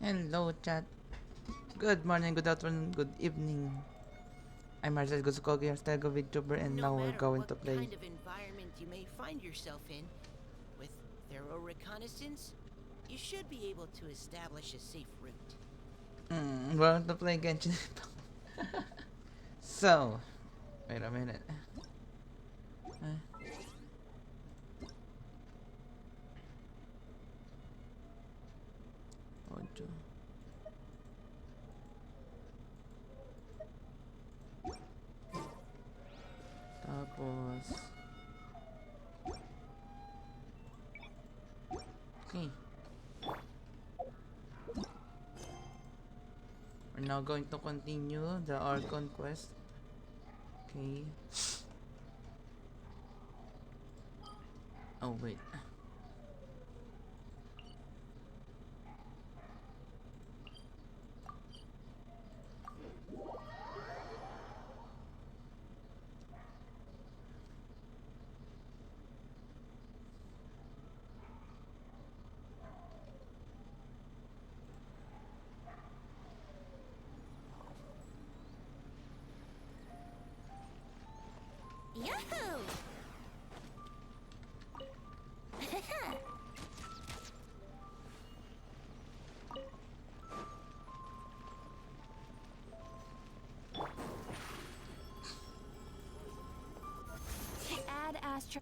Hello, chat. Good morning, good afternoon, good evening. I'm Marcel Gusukogi, your Stego VTuber, and No now we're matter going what to play. kind of environment you may find yourself in, with thorough reconnaissance, you should be able to establish a safe route. We're going to play Genshin. So, wait a minute. Ocho. Tapos, okay. We're now going to continue the Archon quest. Okay. Oh, wait. Yahoo! Add Astro.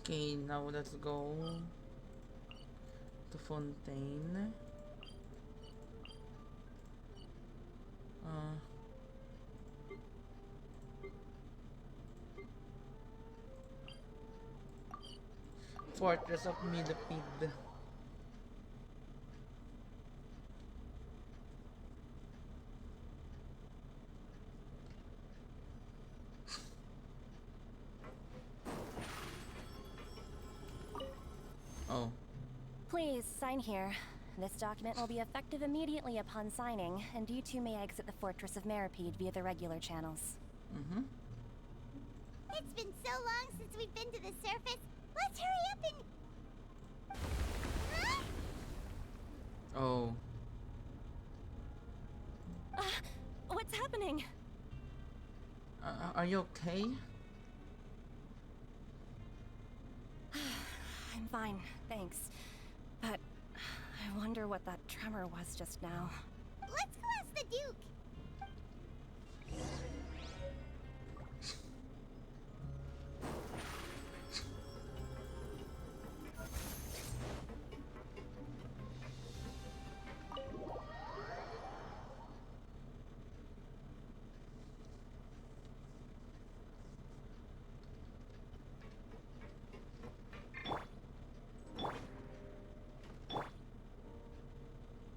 Okay, now let's go to Fontaine. Uh, Fortress of Millipede. Oh, Please sign here. This document will be effective immediately upon signing, and you two may exit the Fortress of Meripede via the regular channels. It's been so long since we've been to the surface. Let's hurry up and... Huh? oh. What's happening? Are you okay? I'm fine, thanks. But I wonder what that tremor was just now. Let's go ask the Duke.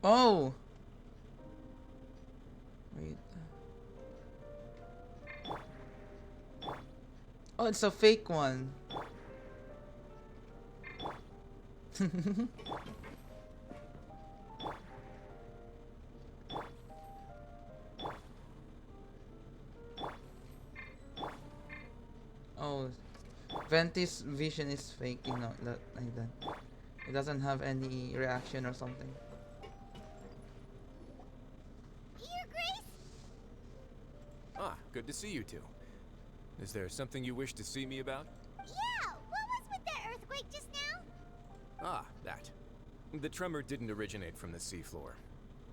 Oh! Wait. Oh, it's a fake one. Oh, Venti's vision is fake, you know, like that. It doesn't have any reaction or something. Your Grace? Ah, good to see you two. Is there something you wish to see me about? Yeah, what was with the earthquake just now? Ah, that. The tremor didn't originate from the seafloor.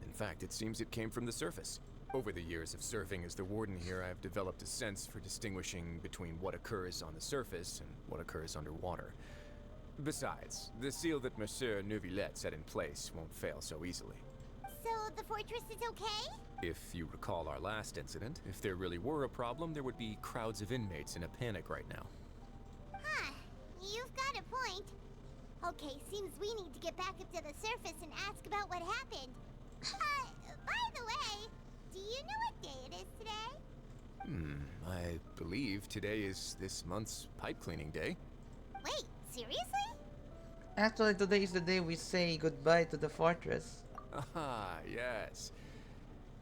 In fact, it seems it came from the surface. Over the years of serving as the warden here, I have developed a sense for distinguishing between what occurs on the surface and what occurs underwater. Besides, the seal that Monsieur Neuvillette set in place won't fail so easily. So the fortress is okay? If you recall our last incident, if there really were a problem, there would be crowds of inmates in a panic right now. Huh, you've got a point. Okay, seems we need to get back up to the surface and ask about what happened. By the way, do you know what day it is today? I believe today is this month's pipe cleaning day. Wait, seriously? Actually, today is the day we say goodbye to the fortress. Ah, yes.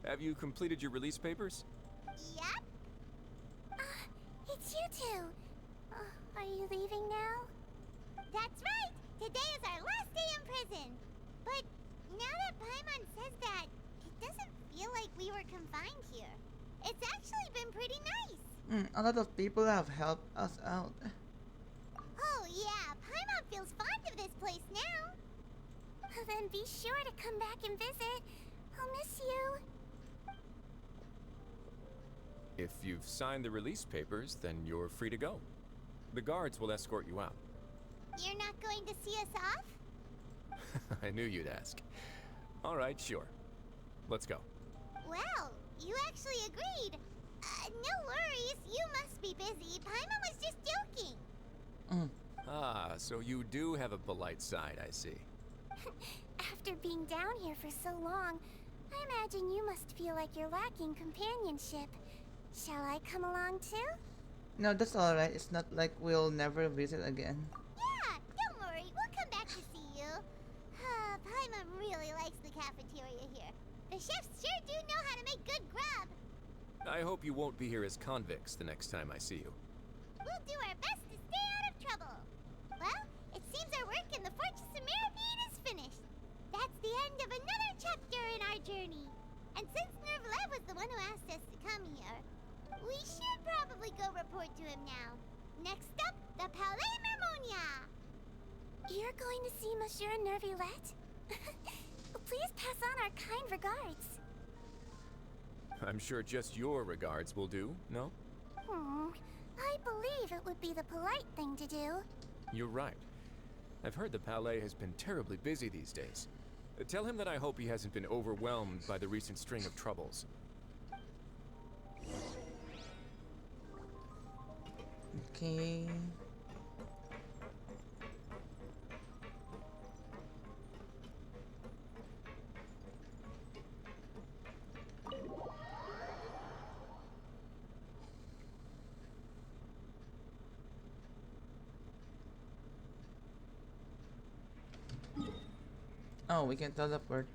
Have you completed your release papers? Yep. It's you two. Are you leaving now? That's right. Today is our last day in prison. But now that Paimon says that, it doesn't feel like we were confined here. It's actually been pretty nice. A lot of people have helped us out. Oh yeah, Paimon feels fond of this place now. Then be sure to come back and visit. I'll miss you. If you've signed the release papers, then you're free to go. The guards will escort you out. You're not going to see us off? I knew you'd ask. All right, sure. Let's go. Well, you actually agreed. No worries, you must be busy. Paimon was just joking. Ah, so you do have a polite side, I see. After being down here for so long, I imagine you must feel like you're lacking companionship. Shall I come along too? No, that's alright. It's not like we'll never visit again. Yeah, don't worry. We'll come back to see you. Paimon really likes the cafeteria here. The chefs sure do know how to make good grub. I hope you won't be here as convicts the next time I see you. We'll do our best to stay out of trouble. Well, it seems our work in the Fortress of Meripede is finished. That's the end of another chapter in our journey. And since Nervalev was the one who asked us to come here, we should probably go report to him now. Next up, the Palais Mermonia. You're going to see Monsieur Nervillette? Please pass on our kind regards. I'm sure just your regards will do, no? I believe it would be the polite thing to do. You're right. I've heard the Palais has been terribly busy these days. Tell him that I hope he hasn't been overwhelmed by the recent string of troubles. Okay. Oh, we can teleport.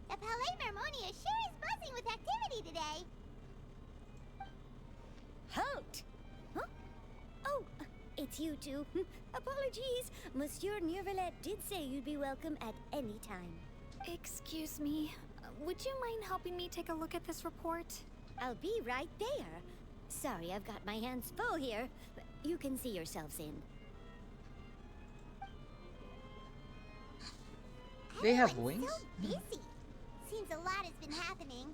The Palais Mermonia sure is buzzing with activity today. Halt! Huh? Oh, it's you two. Apologies. Monsieur Nervillette did say you'd be welcome at any time. Excuse me. Would you mind helping me take a look at this report? I'll be right there. Sorry, I've got my hands full here. You can see yourselves in. They have Everyone's wings? So busy. Seems a lot has been happening.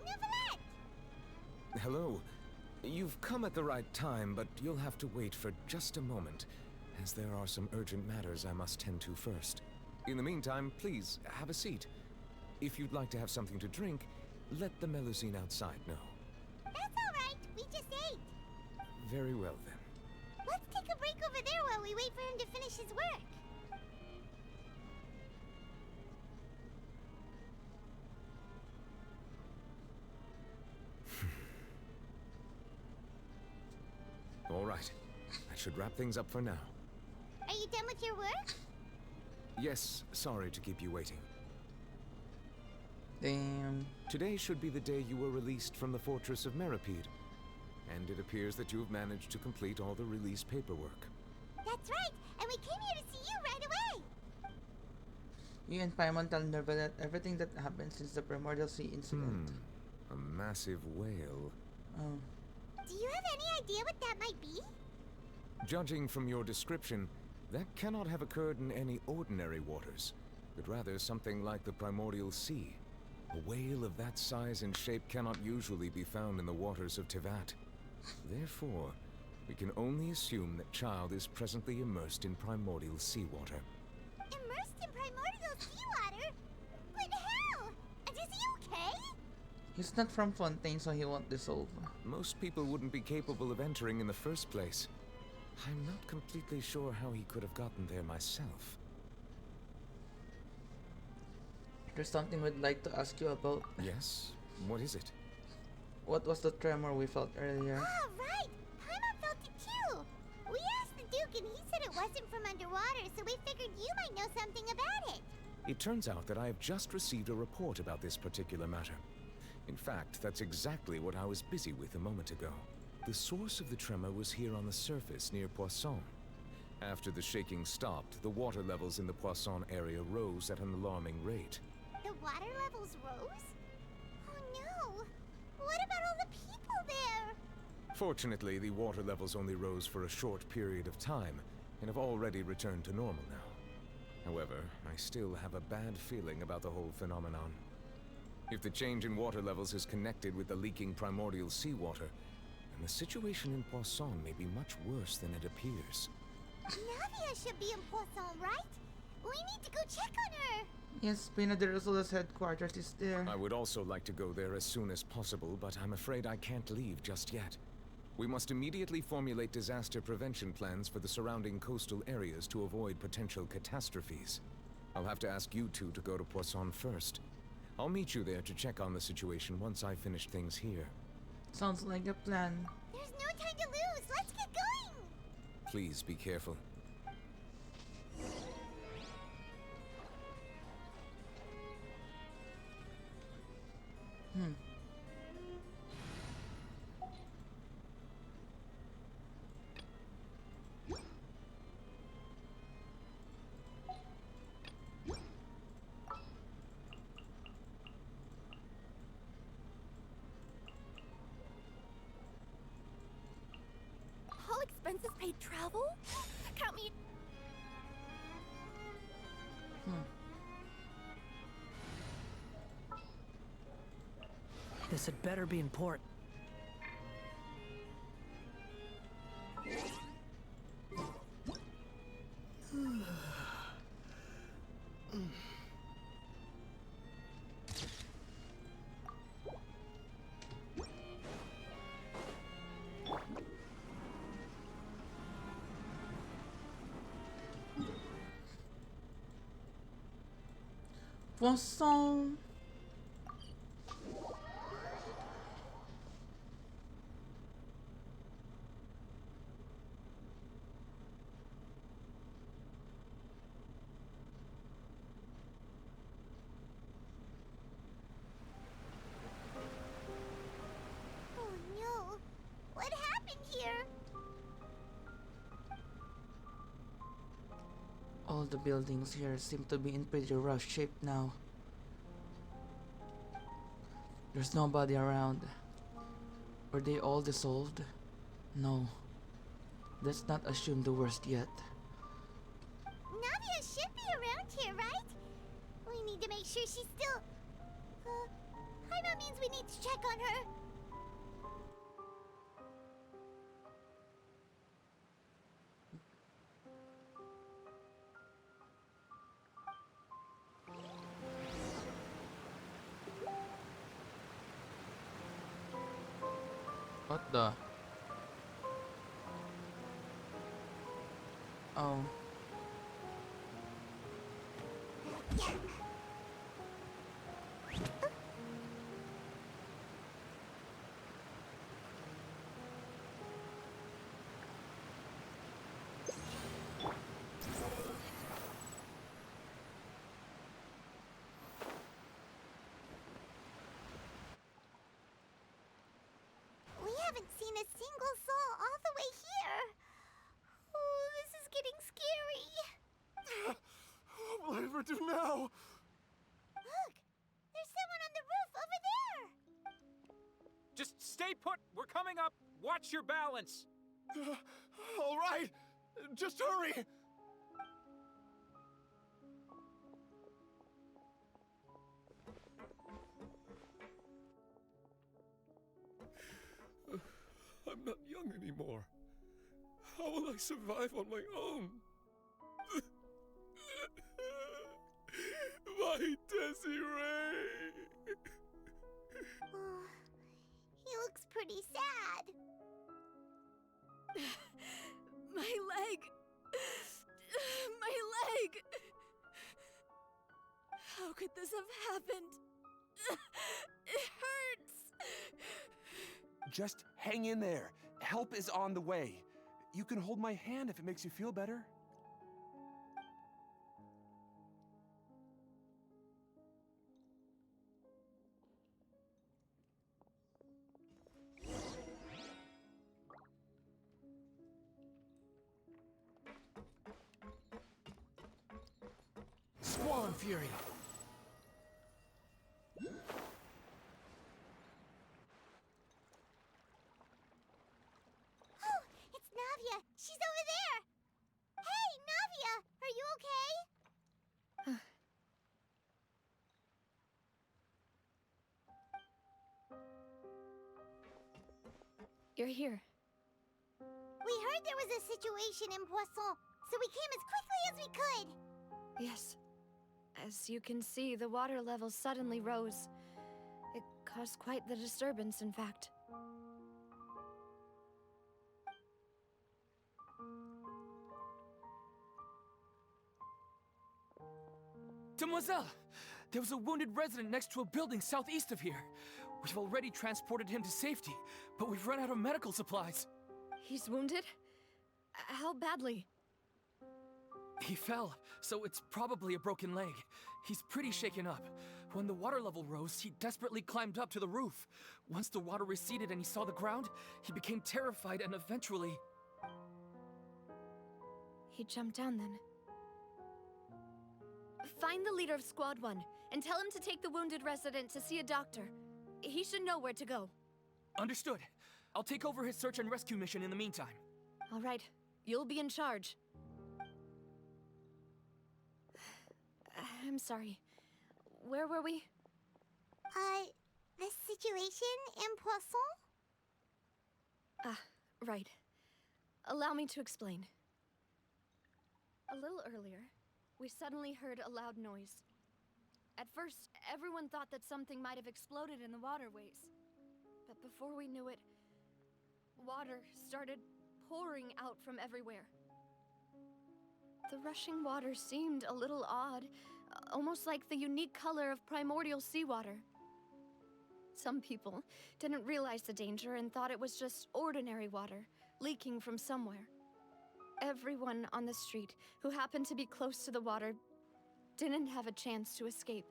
Neuvillette! Hello. You've come at the right time, but you'll have to wait for just a moment, as there are some urgent matters I must tend to first. In the meantime, please, have a seat. If you'd like to have something to drink, let the Melusine outside know. That's alright, we just ate. Very well, then. Let's take a break over there while we wait for him to finish his work. All right. I should wrap things up for now. Are you done with your work? Yes, sorry to keep you waiting. Damn. Today should be the day you were released from the Fortress of Meripede. And it appears that you have managed to complete all the release paperwork. That's right, and we came here to see you right away. You and Paimon tell Nervillette everything that happened since the Primordial Sea incident. A massive whale. Oh. Do you have any idea what that might be? Judging from your description, that cannot have occurred in any ordinary waters, but rather something like the primordial sea. A whale of that size and shape cannot usually be found in the waters of Tevat. Therefore, we can only assume that Child is presently immersed in primordial seawater. Immersed in primordial seawater? But how? And is he okay? He's not from Fontaine, so he won't dissolve. Most people wouldn't be capable of entering in the first place. I'm not completely sure how he could have gotten there myself. There's something we'd like to ask you about. Yes? What is it? What was the tremor we felt earlier? Ah, right! Paimon felt it too! We asked the Duke and he said it wasn't from underwater, so we figured you might know something about it. It turns out that I have just received a report about this particular matter. In fact, that's exactly what I was busy with a moment ago. The source of the tremor was here on the surface near Poisson. After the shaking stopped, the water levels in the Poisson area rose at an alarming rate. The water levels rose? Oh no! What about all the people there? Fortunately, the water levels only rose for a short period of time, and have already returned to normal now. However, I still have a bad feeling about the whole phenomenon. If the change in water levels is connected with the leaking primordial seawater, then the situation in Poisson may be much worse than it appears. Navia should be in Poisson, right? We need to go check on her! Yes, Pina de Rosula's headquarters is there. I would also like to go there as soon as possible, but I'm afraid I can't leave just yet. We must immediately formulate disaster prevention plans for the surrounding coastal areas to avoid potential catastrophes. I'll have to ask you two to go to Poisson first. I'll meet you there to check on the situation once I finish things here. Sounds like a plan. There's no time to lose! Let's get going! Please be careful. All expenses paid travel? Count me. This had better be in port. Poisson. Oh no! What happened here? All the buildings here seem to be in pretty rough shape now. There's nobody around. Were they all dissolved? No. Let's not assume the worst yet. Navia should be around here, right? We need to make sure she's still... Paimon means we need to check on her. What the? Oh. We haven't seen a single soul all the way here. Oh, this is getting scary. What will I ever do now? Look, there's someone on the roof over there. Just stay put. We're coming up. Watch your balance! All right, just hurry! I'm not young anymore. How will I survive on my own? My Desiree! Oh, he looks pretty sad. My leg! My leg! How could this have happened? It hurts! Just hang in there. Help is on the way. You can hold my hand if it makes you feel better. Squall and Fury. Oh, it's Navia. She's over there. Hey, Navia, are you okay? You're here. We heard there was a situation in Poisson, so we came as quickly as we could. Yes. As you can see, the water level suddenly rose. It caused quite the disturbance, in fact. Demoiselle! There was a wounded resident next to a building southeast of here. We've already transported him to safety, but we've run out of medical supplies. He's wounded? How badly? He fell, so it's probably a broken leg. He's pretty shaken up. When the water level rose, he desperately climbed up to the roof. Once the water receded and he saw the ground, he became terrified and eventually... He jumped down then. Find the leader of Squad 1 and tell him to take the wounded resident to see a doctor. He should know where to go. Understood. I'll take over his search and rescue mission in the meantime. All right. You'll be in charge. I'm sorry. Where were we? The situation in Poisson? Ah, right. Allow me to explain. A little earlier, we suddenly heard a loud noise. At first, everyone thought that something might have exploded in the waterways. But before we knew it, water started pouring out from everywhere. The rushing water seemed a little odd, almost like the unique color of primordial seawater. Some people didn't realize the danger and thought it was just ordinary water, leaking from somewhere. Everyone on the street who happened to be close to the water didn't have a chance to escape.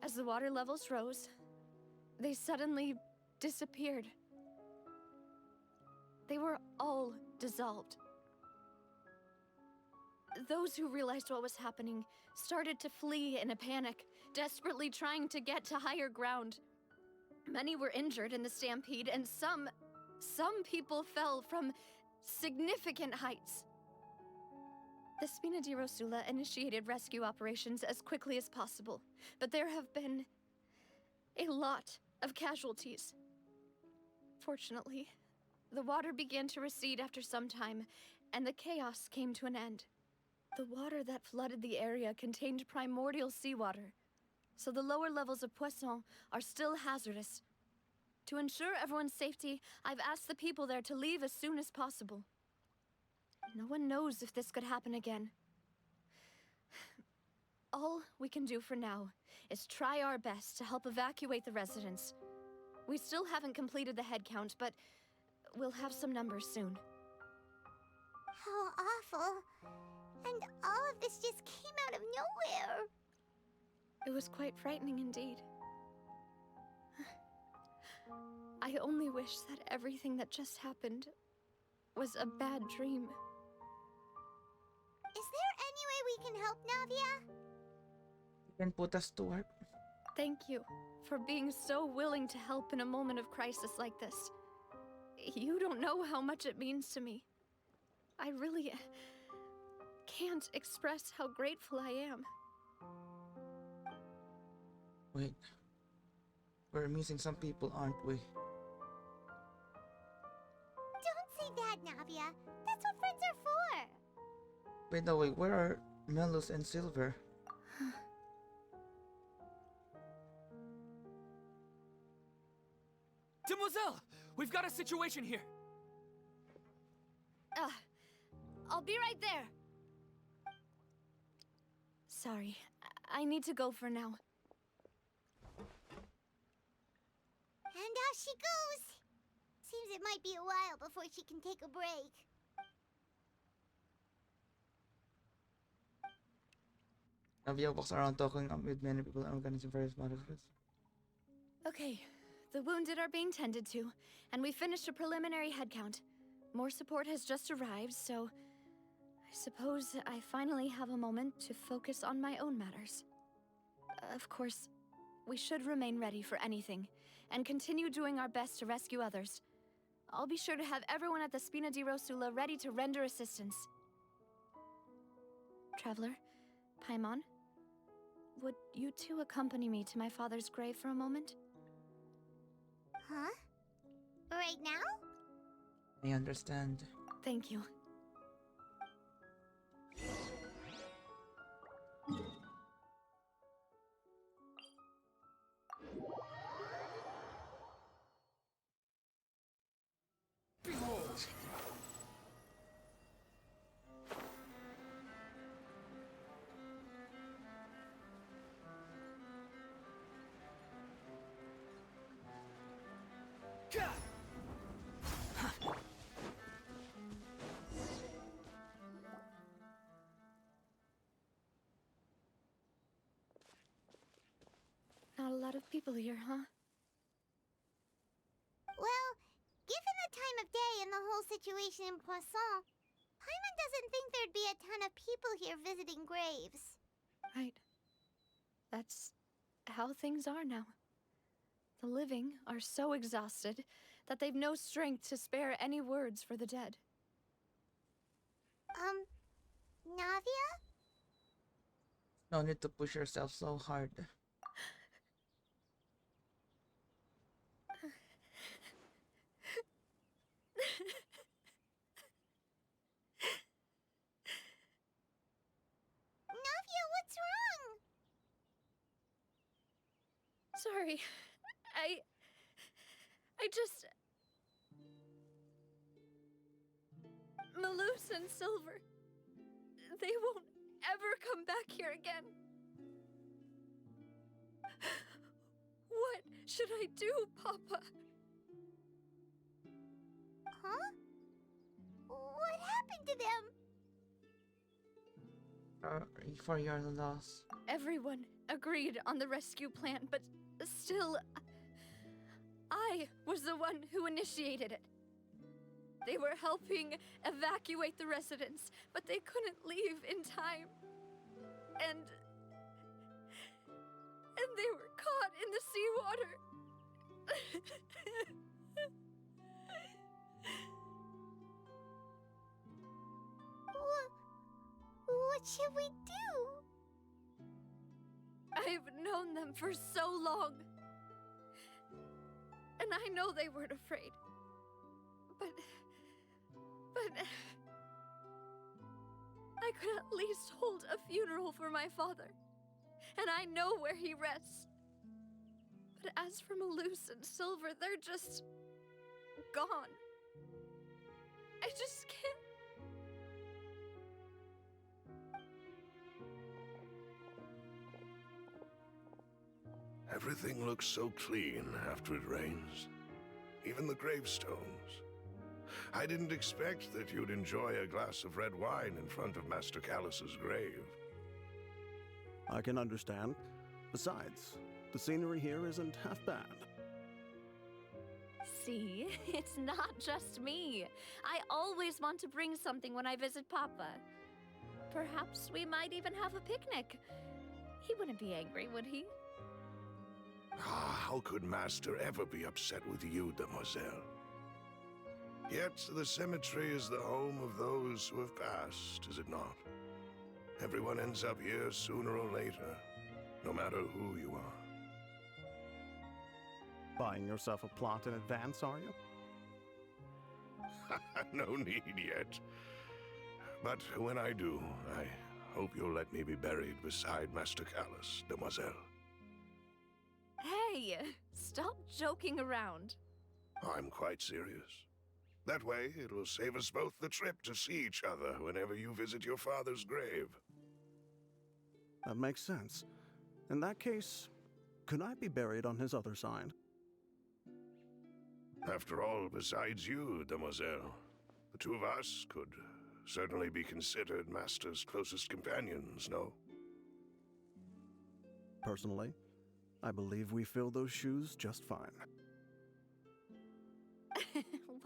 As the water levels rose, they suddenly disappeared. They were all dissolved. Those who realized what was happening started to flee in a panic, desperately trying to get to higher ground. Many were injured in the stampede, and some people fell from significant heights. The Spina di Rosula initiated rescue operations as quickly as possible, but there have been a lot of casualties. Fortunately, the water began to recede after some time, and the chaos came to an end. The water that flooded the area contained primordial seawater, so the lower levels of Poisson are still hazardous. To ensure everyone's safety, I've asked the people there to leave as soon as possible. No one knows if this could happen again. All we can do for now is try our best to help evacuate the residents. We still haven't completed the head count, but we'll have some numbers soon. How awful. And all of this just came out of nowhere. It was quite frightening indeed. I only wish that everything that just happened was a bad dream. Is there any way we can help, Navia? You can put us to work. Thank you for being so willing to help in a moment of crisis like this. You don't know how much it means to me. I really can't express how grateful I am. Wait. We're missing some people, aren't we? Don't say that, Navia. That's what friends are for. By the way, where are Melus and Silver? Demoiselle! We've got a situation here! I'll be right there. Sorry, I need to go for now. And off she goes. Seems it might be a while before she can take a break. Navia walks around talking with many people and organizing various matters. Okay, the wounded are being tended to, and we finished a preliminary head count. More support has just arrived, so I suppose I finally have a moment to focus on my own matters. Of course, we should remain ready for anything, and continue doing our best to rescue others. I'll be sure to have everyone at the Spina di Rosula ready to render assistance. Traveler, Paimon, would you two accompany me to my father's grave for a moment? Huh? Right now? I understand. Thank you. Not a lot of people here, huh? Well, given the time of day and the whole situation in Poisson, Paimon doesn't think there'd be a ton of people here visiting graves. Right. That's how things are now. The living are so exhausted that they've no strength to spare any words for the dead. Navia? No need to push yourself so hard. Navia, what's wrong? Sorry. I just... Malus and Silver... They won't ever come back here again. What should I do, Papa? Huh? What happened to them? For your loss. Everyone agreed on the rescue plan, but still... I was the one who initiated it. They were helping evacuate the residents, but they couldn't leave in time. And they were caught in the seawater. What should we do? I've known them for so long. And I know they weren't afraid. But I could at least hold a funeral for my father. And I know where he rests. But as for Malus and Silver, they're just... gone. I just can't... Everything looks so clean after it rains. Even the gravestones. I didn't expect that you'd enjoy a glass of red wine in front of Master Callus's grave. I can understand. Besides, the scenery here isn't half bad. See, it's not just me. I always want to bring something when I visit Papa. Perhaps we might even have a picnic. He wouldn't be angry, would he? Ah, how could Master ever be upset with you, Demoiselle? Yet the cemetery is the home of those who have passed, is it not? Everyone ends up here sooner or later, no matter who you are. Buying yourself a plot in advance, are you? No need yet. But when I do, I hope you'll let me be buried beside Master Callus, demoiselle. Hey, stop joking around. I'm quite serious. That way, it will save us both the trip to see each other whenever you visit your father's grave. That makes sense. In that case, could I be buried on his other side? After all, besides you, demoiselle, the two of us could certainly be considered Master's closest companions, no? Personally, I believe we fill those shoes just fine.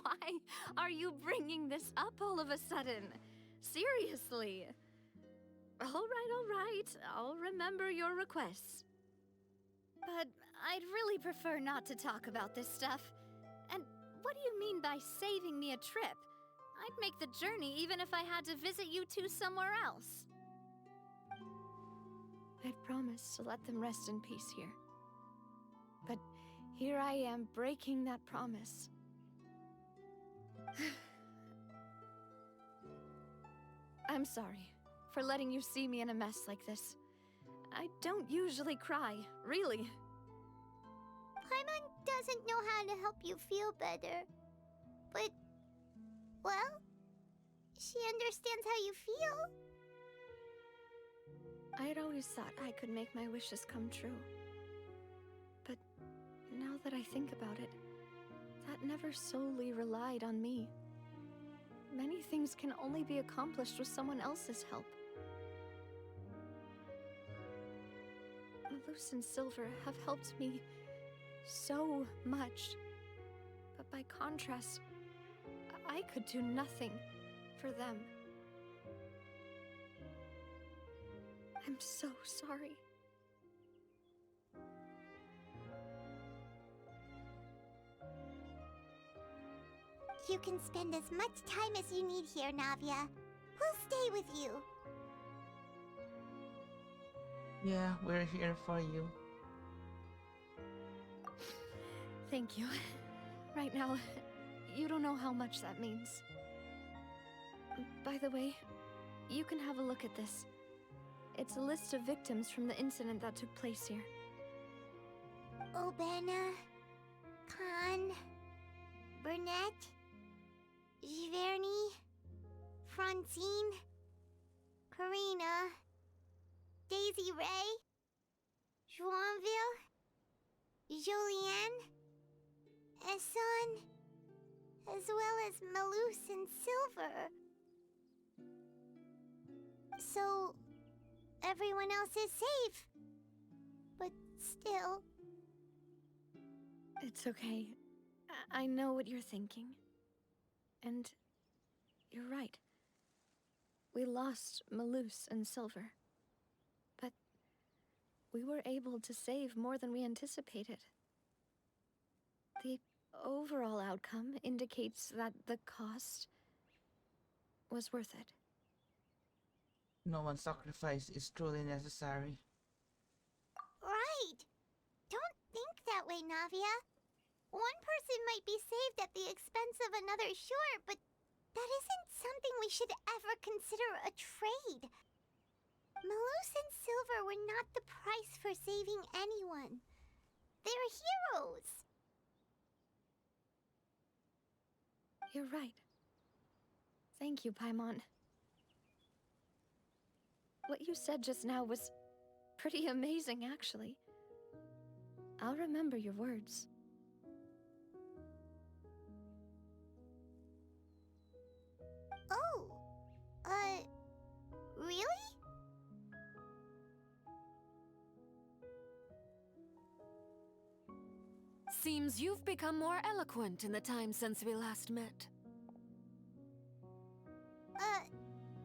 Why are you bringing this up all of a sudden? Seriously. All right. I'll remember your requests. But I'd really prefer not to talk about this stuff. And what do you mean by saving me a trip? I'd make the journey even if I had to visit you two somewhere else. I'd promised to let them rest in peace here. But here I am breaking that promise. I'm sorry for letting you see me in a mess like this. I don't usually cry, really. Paimon doesn't know how to help you feel better. But, well, she understands how you feel. I'd always thought I could make my wishes come true. But now that I think about it, that never solely relied on me. Many things can only be accomplished with someone else's help. Malus and Silver have helped me so much. But by contrast, I could do nothing for them. I'm so sorry. You can spend as much time as you need here, Navia. We'll stay with you. Yeah, we're here for you. Thank you. Right now, you don't know how much that means. By the way, you can have a look at this. It's a list of victims from the incident that took place here. Obana, Khan, Burnett, Giverny, Francine, Karina, Daisy Ray, Joinville, Jolienne, Esson, as well as Malus and Silver. So, everyone else is safe. But still... It's okay. I know what you're thinking. And you're right. We lost Malus and Silver. But we were able to save more than we anticipated. The overall outcome indicates that the cost was worth it. No one's sacrifice is truly necessary. Right! Don't think that way, Navia. One person might be saved at the expense of another, sure, but that isn't something we should ever consider a trade. Malus and Silver were not the price for saving anyone. They're heroes. You're right. Thank you, Paimon. What you said just now was pretty amazing, actually. I'll remember your words. Oh, really? Seems you've become more eloquent in the time since we last met.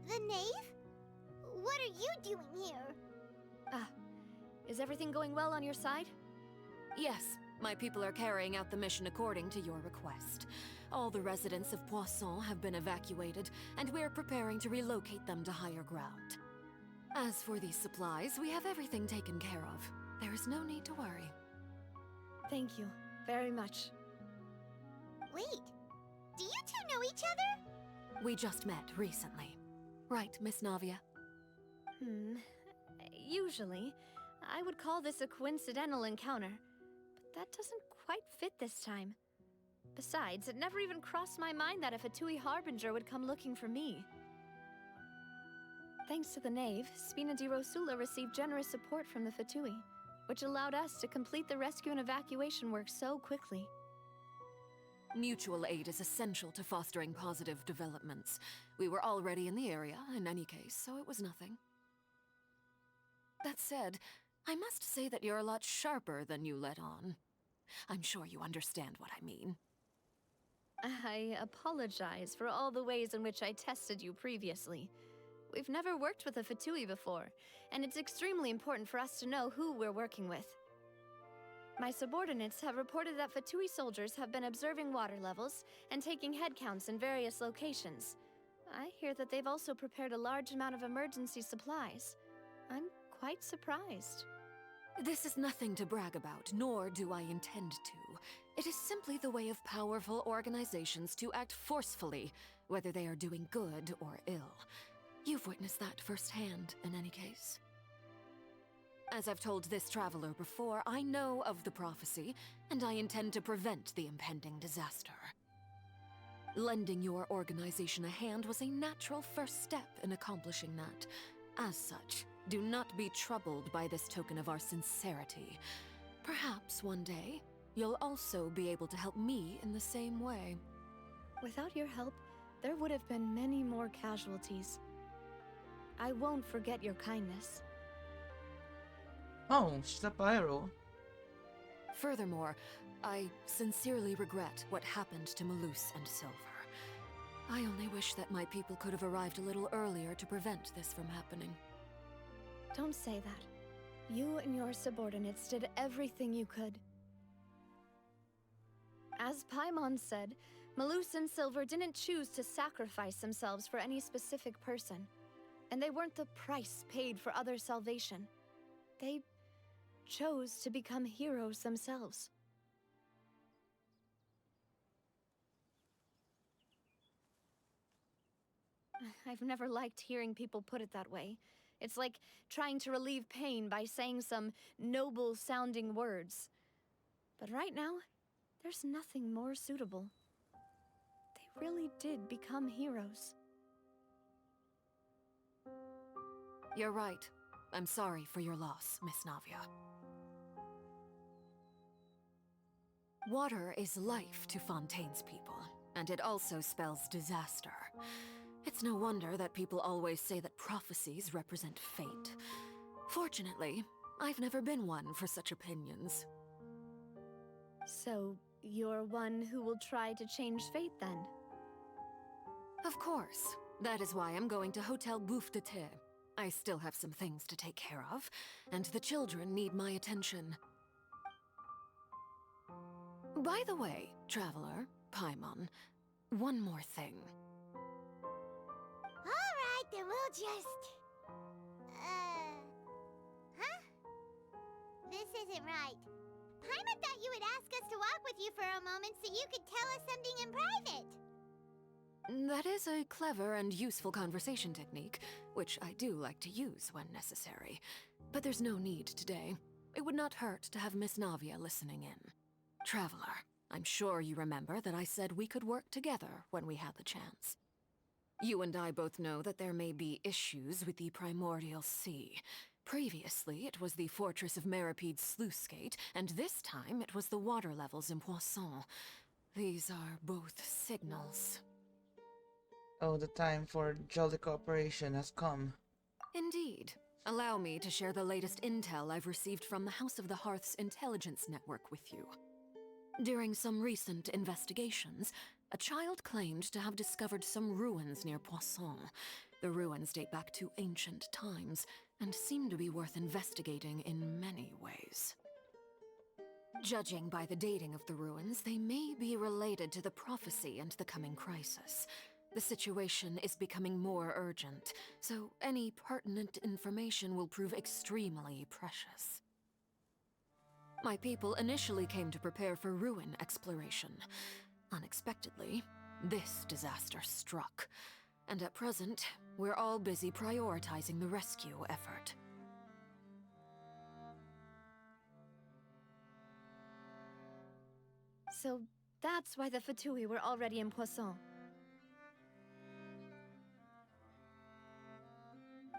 The knave? What are you doing here? Is everything going well on your side? Yes, my people are carrying out the mission according to your request. All the residents of Poisson have been evacuated, and we're preparing to relocate them to higher ground. As for these supplies, we have everything taken care of. There is no need to worry. Thank you very much. Wait, do you two know each other? We just met recently. Right, Miss Navia? Usually, I would call this a coincidental encounter, but that doesn't quite fit this time. Besides, it never even crossed my mind that a Fatui Harbinger would come looking for me. Thanks to the Knave, Spina di Rosula received generous support from the Fatui, which allowed us to complete the rescue and evacuation work so quickly. Mutual aid is essential to fostering positive developments. We were already in the area, in any case, so it was nothing. That said, I must say that you're a lot sharper than you let on. I'm sure you understand what I mean. I apologize for all the ways in which I tested you previously. We've never worked with a Fatui before, and it's extremely important for us to know who we're working with. My subordinates have reported that Fatui soldiers have been observing water levels and taking head counts in various locations. I hear that they've also prepared a large amount of emergency supplies. I'm quite surprised. This is nothing to brag about, nor do I intend to. It is simply the way of powerful organizations to act forcefully, whether they are doing good or ill. You've witnessed that firsthand, in any case. As I've told this traveler before, I know of the prophecy, and I intend to prevent the impending disaster. Lending your organization a hand was a natural first step in accomplishing that. As such, do not be troubled by this token of our sincerity. Perhaps one day, you'll also be able to help me in the same way. Without your help, there would have been many more casualties. I won't forget your kindness. Oh, she's a pyro. Furthermore, I sincerely regret what happened to Malus and Silver. I only wish that my people could have arrived a little earlier to prevent this from happening. Don't say that. You and your subordinates did everything you could. As Paimon said, Malus and Silver didn't choose to sacrifice themselves for any specific person. And they weren't the price paid for other salvation. They chose to become heroes themselves. I've never liked hearing people put it that way. It's like trying to relieve pain by saying some noble-sounding words. But right now, there's nothing more suitable. They really did become heroes. You're right. I'm sorry for your loss, Miss Navia. Water is life to Fontaine's people, and it also spells disaster. It's no wonder that people always say that prophecies represent fate. Fortunately, I've never been one for such opinions. So, you're one who will try to change fate, then? Of course. That is why I'm going to Hotel Bouffe de Thé. I still have some things to take care of, and the children need my attention. By the way, Traveler, Paimon, one more thing. Alright, then we'll just... Huh? This isn't right. Paimon thought you would ask us to walk with you for a moment so you could tell us something in private. That is a clever and useful conversation technique, which I do like to use when necessary. But there's no need today. It would not hurt to have Miss Navia listening in. Traveler, I'm sure you remember that I said we could work together when we had the chance. You and I both know that there may be issues with the Primordial Sea. Previously, it was the Fortress of Meripede's sluice gate, and this time it was the water levels in Poisson. These are both signals. Oh, the time for jolly cooperation has come. Indeed. Allow me to share the latest intel I've received from the House of the Hearth's intelligence network with you. During some recent investigations, a child claimed to have discovered some ruins near Poisson. The ruins date back to ancient times, and seem to be worth investigating in many ways. Judging by the dating of the ruins, they may be related to the prophecy and the coming crisis. The situation is becoming more urgent, so any pertinent information will prove extremely precious. My people initially came to prepare for ruin exploration. Unexpectedly, this disaster struck, and at present, we're all busy prioritizing the rescue effort. So that's why the Fatui were already in Poisson.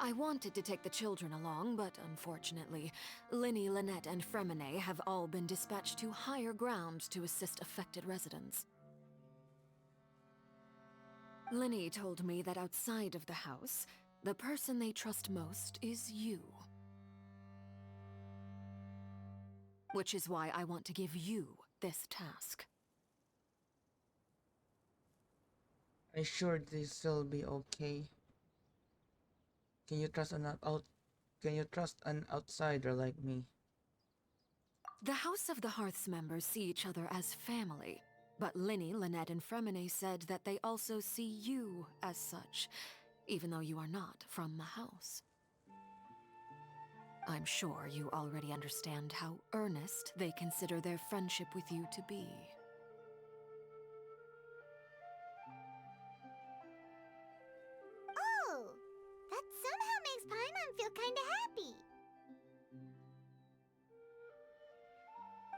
I wanted to take the children along, but unfortunately, Linny, Lynette, and Fremine have all been dispatched to higher ground to assist affected residents. Linny told me that outside of the house, the person they trust most is you. Which is why I want to give you this task. I sure this will be okay. Can you trust an outsider like me? The House of the Hearth's members see each other as family, but Linny, Lynette, and Fremine said that they also see you as such, even though you are not from the house. I'm sure you already understand how earnest they consider their friendship with you to be. Oh, that somehow makes Paimon feel kinda happy.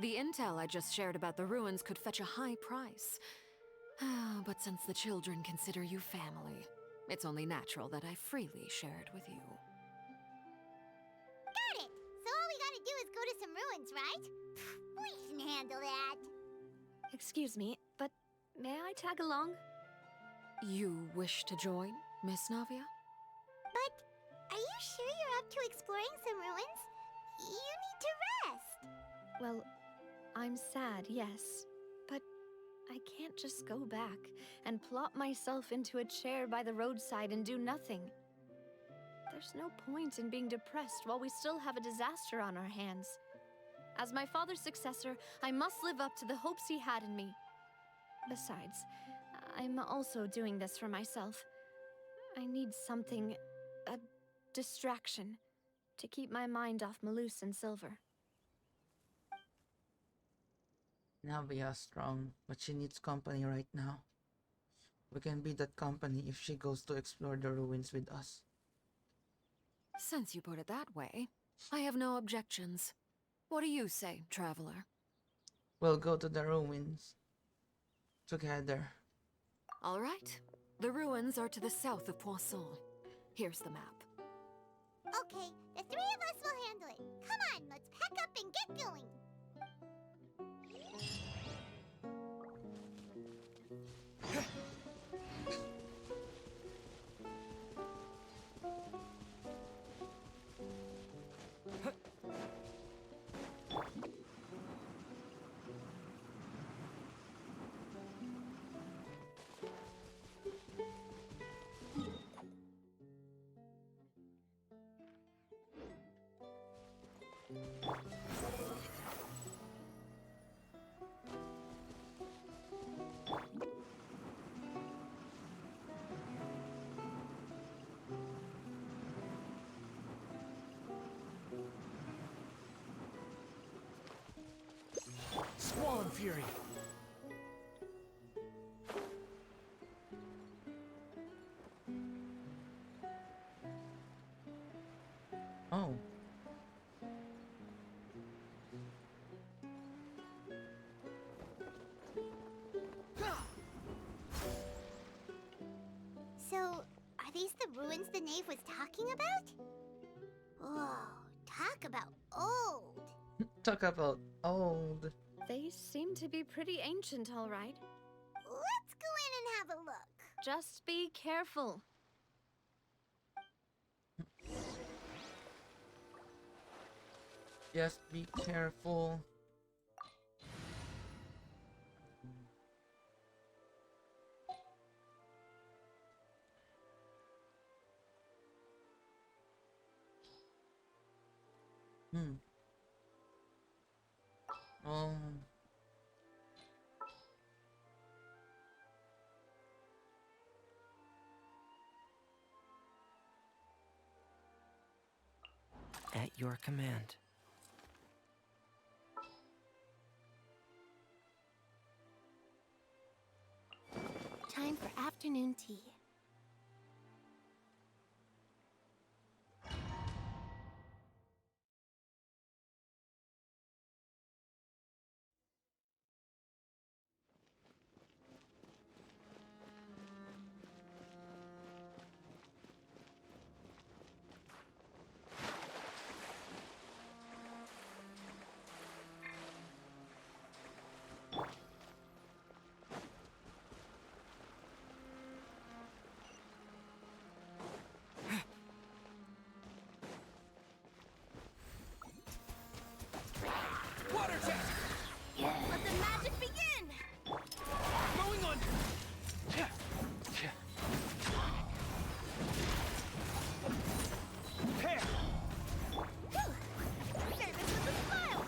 The intel I just shared about the ruins could fetch a high price. But since the children consider you family, it's only natural that I freely share it with you. Got it! So all we gotta do is go to some ruins, right? We can handle that. Excuse me, but may I tag along? You wish to join, Miss Navia? But are you sure you're up to exploring some ruins? You need to rest. Well, I'm sad, yes. But I can't just go back and plop myself into a chair by the roadside and do nothing. There's no point in being depressed while we still have a disaster on our hands. As my father's successor, I must live up to the hopes he had in me. Besides, I'm also doing this for myself. I need something, a distraction, to keep my mind off Malus and Silver. Navia's strong, but she needs company right now. We can be that company if she goes to explore the ruins with us. Since you put it that way, I have no objections. What do you say, traveler? We'll go to the ruins together. All right. The ruins are to the south of Poisson. Here's the map. Okay, the three of us will handle it. Come on, let's pack up and get going. Squall Fury! Oh. So, are these the ruins the knave was talking about? Whoa, talk about old. Talk about old. They seem to be pretty ancient, all right. Let's go in and have a look. Just be careful. Just be careful. Oh. At your command. Time for afternoon tea. Water jet! Let the magic begin! Going on! Hair! Service with a smile!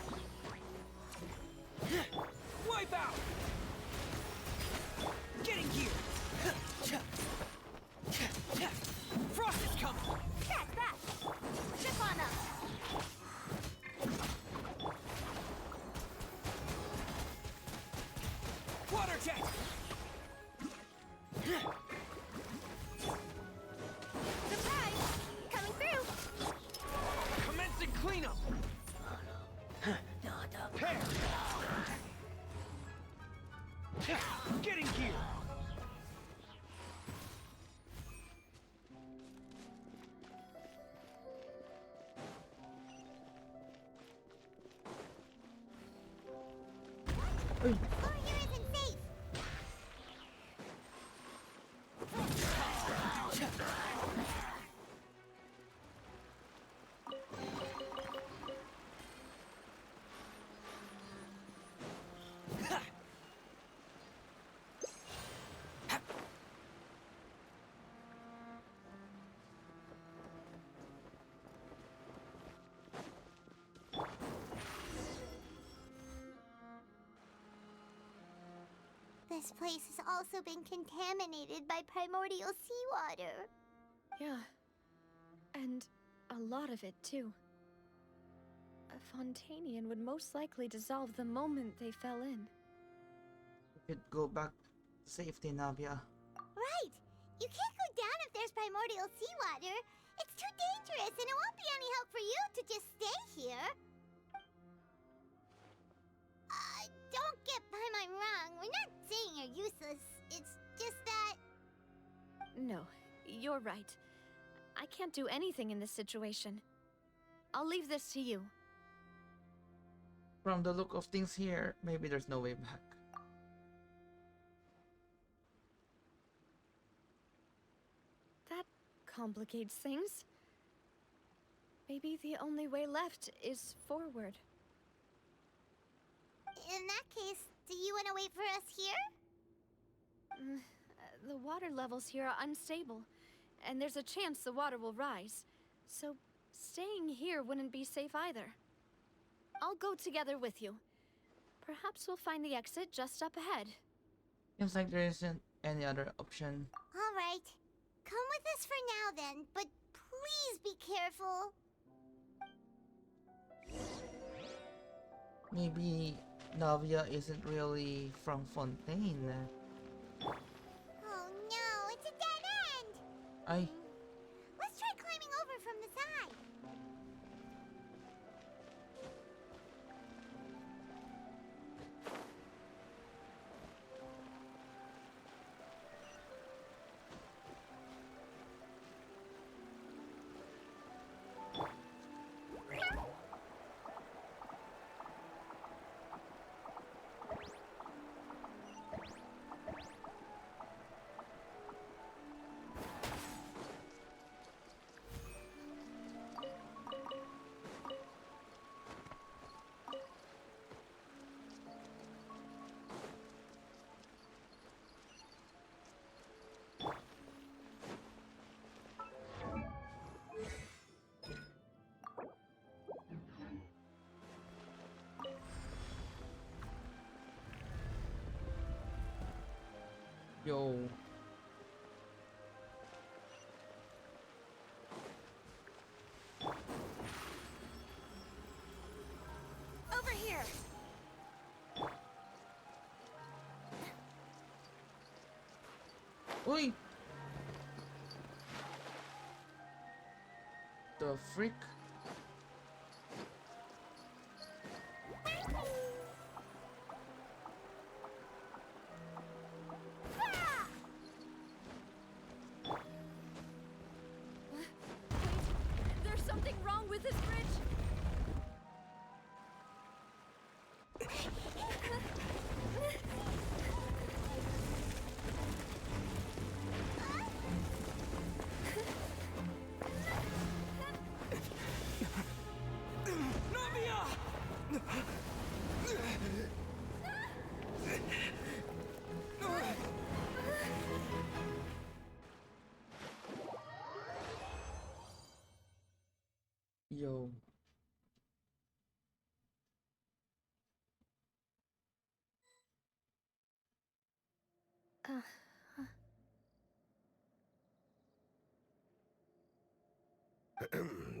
Wipe out! Getting here! Frost is coming! Back, back! Ship on up! Water jet! Surprise! Coming through! Commencing cleanup! Hair! Getting here! Floor here isn't safe! This place has also been contaminated by primordial seawater. Yeah. And a lot of it, too. A Fontanian would most likely dissolve the moment they fell in. We could go back to safety, Navia. Right! You can't go down if there's primordial seawater. It's too dangerous, and it won't be any help for you to just stay here. Don't get by my wrong. We're not saying you're useless. It's just that... No, you're right. I can't do anything in this situation. I'll leave this to you. From the look of things here, maybe there's no way back. That complicates things. Maybe the only way left is forward. In that case, do you want to wait for us here? The water levels here are unstable, and there's a chance the water will rise. So, staying here wouldn't be safe either. I'll go together with you. Perhaps we'll find the exit just up ahead. Seems like there isn't any other option. All right. Come with us for now then, but please be careful. Maybe Navia isn't really from Fontaine. Oh no, it's a dead end! I... Let's try climbing over from the side. Yo. Over here! Uy! The freak? There's something wrong with this bridge! Yo.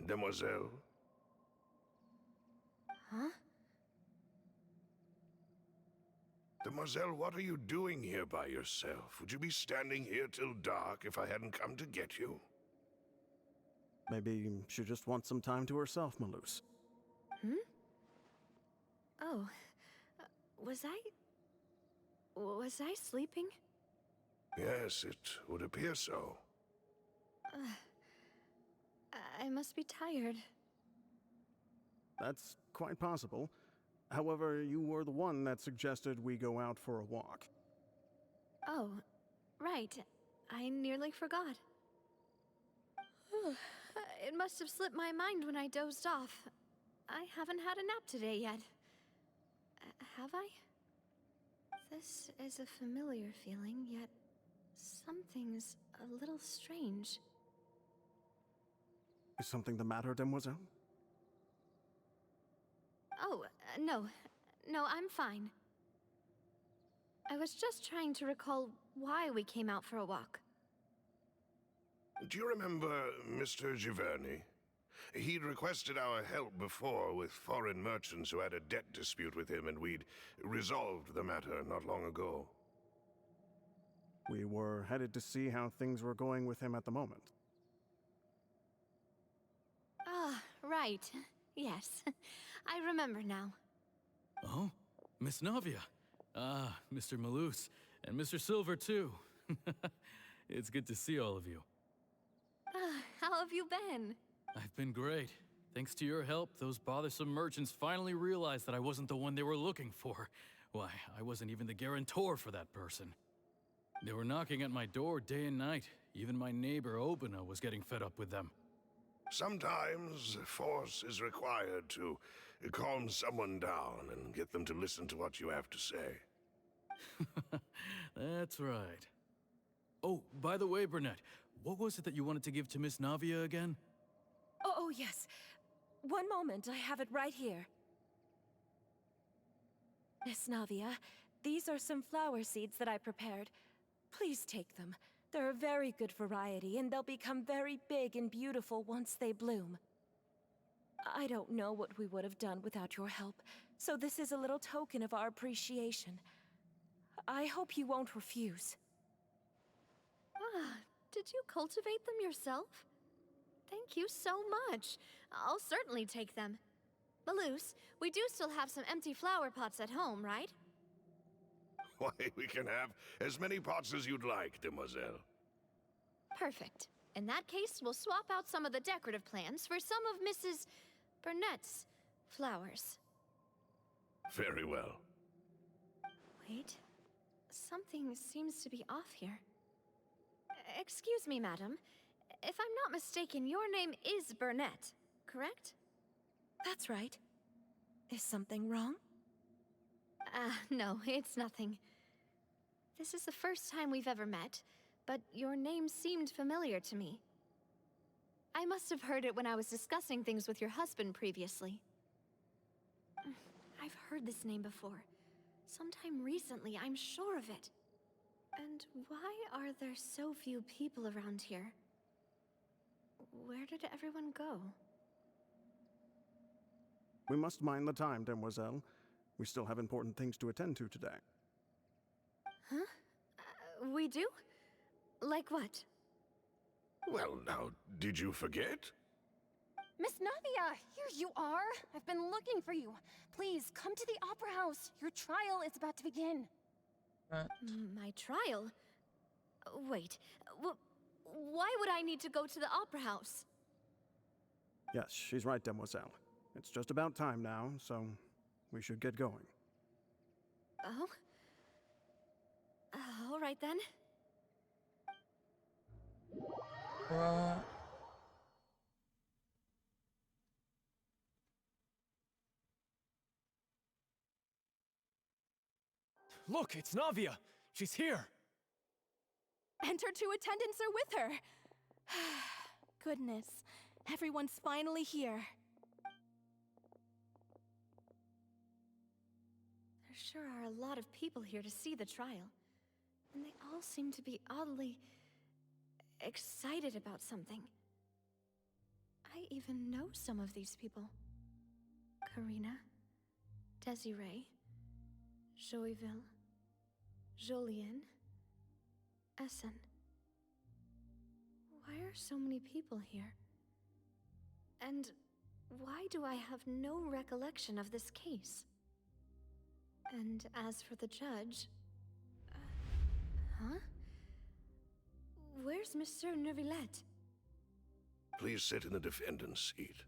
Demoiselle, Huh? Demoiselle, what are you doing here by yourself? Would you be standing here till dark if I hadn't come to get you? Maybe she just wants some time to herself, Malus. Hmm? Oh. Was I sleeping? Yes, it would appear so. I must be tired. That's quite possible. However, you were the one that suggested we go out for a walk. Oh, right. I nearly forgot. It must have slipped my mind when I dozed off. I haven't had a nap today yet. Have I? This is a familiar feeling, yet something's a little strange. Is something the matter, Demoiselle? Oh, no. No, I'm fine. I was just trying to recall why we came out for a walk. Do you remember Mr. Giverny? He'd requested our help before with foreign merchants who had a debt dispute with him, and we'd resolved the matter not long ago. We were headed to see how things were going with him at the moment. Ah, right. Yes. I remember now. Oh, Miss Navia. Ah, Mr. Malus. And Mr. Silver, too. It's good to see all of you. How have you been? I've been great. Thanks to your help, those bothersome merchants finally realized that I wasn't the one they were looking for. Why, I wasn't even the guarantor for that person. They were knocking at my door day and night. Even my neighbor, Obina, was getting fed up with them. Sometimes force is required to calm someone down and get them to listen to what you have to say. That's right. Oh, by the way, Burnett, what was it that you wanted to give to Miss Navia again? Oh, yes. One moment, I have it right here. Miss Navia, these are some flower seeds that I prepared. Please take them. They're a very good variety, and they'll become very big and beautiful once they bloom. I don't know what we would have done without your help, so this is a little token of our appreciation. I hope you won't refuse. Ah, did you cultivate them yourself? Thank you so much. I'll certainly take them. Malus, we do still have some empty flower pots at home, right? Why, we can have as many pots as you'd like, Demoiselle. Perfect. In that case, we'll swap out some of the decorative plants for some of Mrs. Burnett's flowers. Very well. Wait. Something seems to be off here. Excuse me, madam. If I'm not mistaken, your name is Burnett, correct? That's right. Is something wrong? No, it's nothing. This is the first time we've ever met, but your name seemed familiar to me. I must have heard it when I was discussing things with your husband previously. I've heard this name before. Sometime recently, I'm sure of it. And why are there so few people around here? Where did everyone go? We must mind the time, demoiselle. We still have important things to attend to today. Huh? We do? Like what? Well, now, did you forget? Miss Navia, here you are. I've been looking for you. Please, come to the Opera House. Your trial is about to begin. My trial? Wait, why would I need to go to the Opera House? Yes, she's right, demoiselle. It's just about time now, so we should get going. Oh? All right then. Look, it's Navia. She's here. And her two attendants are with her. Goodness, everyone's finally here. There sure are a lot of people here to see the trial. And they all seem to be oddly excited about something. I even know some of these people. Karina, Desiree, Joyville, Jolien, Essen. Why are so many people here? And why do I have no recollection of this case? And as for the judge... huh? Where's Monsieur Neuvillette? Please sit in the defendant's seat.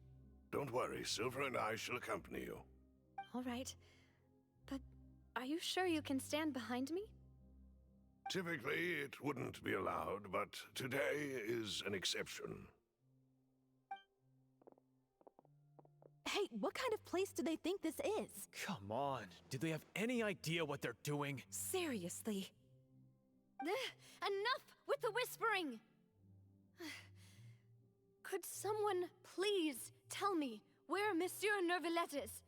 Don't worry, Silver and I shall accompany you. All right. But are you sure you can stand behind me? Typically, it wouldn't be allowed, but today is an exception. Hey, what kind of place do they think this is? Come on. Do they have any idea what they're doing? Seriously. Enough with the whispering! Could someone please tell me where Monsieur Neuvillette is?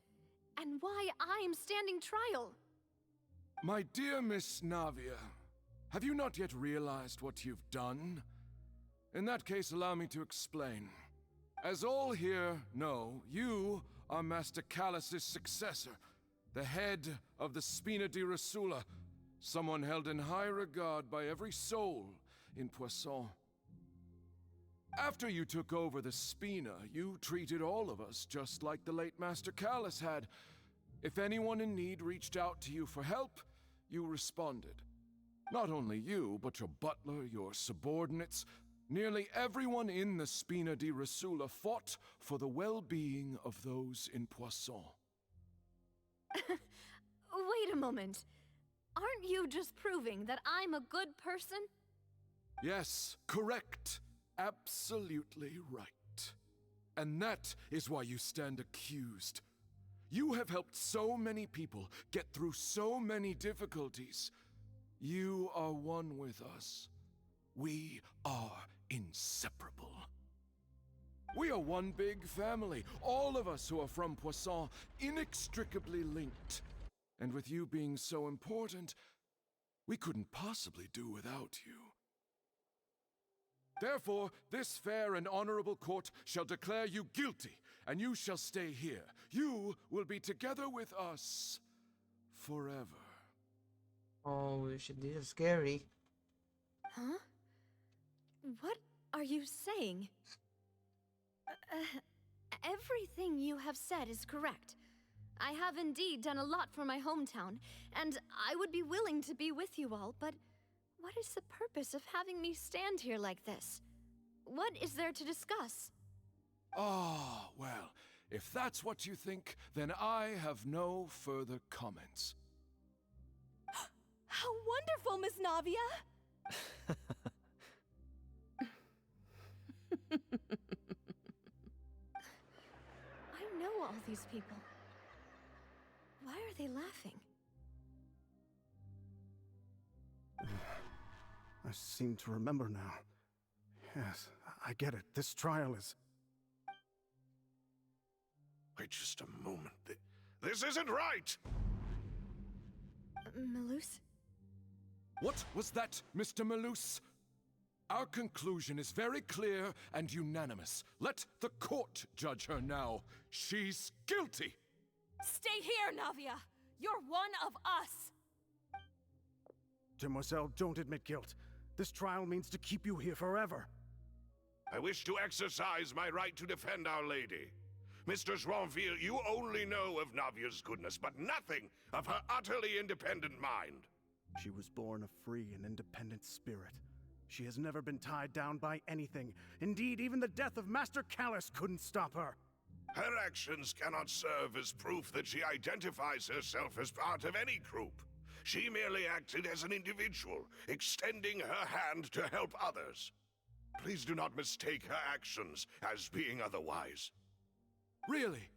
And why I'm standing trial? My dear Miss Navia, have you not yet realized what you've done? In that case, allow me to explain. As all here know, you are Master Callus's successor, the head of the Spina di Rosula, someone held in high regard by every soul in Poisson. After you took over the Spina, you treated all of us just like the late Master Callus had. If anyone in need reached out to you for help, you responded. Not only you, but your butler, your subordinates, nearly everyone in the Spina di Rosula fought for the well-being of those in Poisson. Wait a moment. Aren't you just proving that I'm a good person? Yes, correct. Absolutely right. And that is why you stand accused. You have helped so many people get through so many difficulties. You are one with us. We are inseparable. We are one big family, all of us who are from Poisson, inextricably linked. And with you being so important, we couldn't possibly do without you. Therefore, this fair and honorable court shall declare you guilty, and you shall stay here. You will be together with us forever. Oh, shit, this is scary. Huh? What are you saying? Everything you have said is correct. I have indeed done a lot for my hometown, and I would be willing to be with you all, but what is the purpose of having me stand here like this? What is there to discuss? Ah, well, if that's what you think, then I have no further comments. How wonderful, Miss Navia! I know all these people. Why are they laughing? I seem to remember now. Yes, I get it. This trial is... Wait just a moment. This isn't right! Malus? What was that, Mr. Malus? Our conclusion is very clear and unanimous. Let the court judge her now. She's guilty! Stay here, Navia! You're one of us! Demoiselle, don't admit guilt. This trial means to keep you here forever. I wish to exercise my right to defend Our Lady. Mr. Joinville, you only know of Navia's goodness, but nothing of her utterly independent mind. She was born a free and independent spirit. She has never been tied down by anything. Indeed, even the death of Master Callus couldn't stop her. Her actions cannot serve as proof that she identifies herself as part of any group. She merely acted as an individual, extending her hand to help others. Please do not mistake her actions as being otherwise. Really?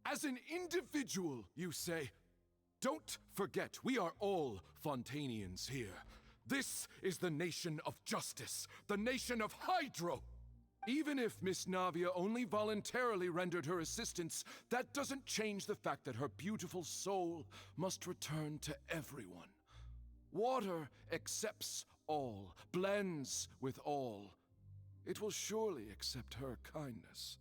As an individual, you say? Don't forget, we are all Fontanians here. This is the nation of justice, the nation of Hydro! Even if Miss Navia only voluntarily rendered her assistance, that doesn't change the fact that her beautiful soul must return to everyone. Water accepts all, blends with all. It will surely accept her kindness.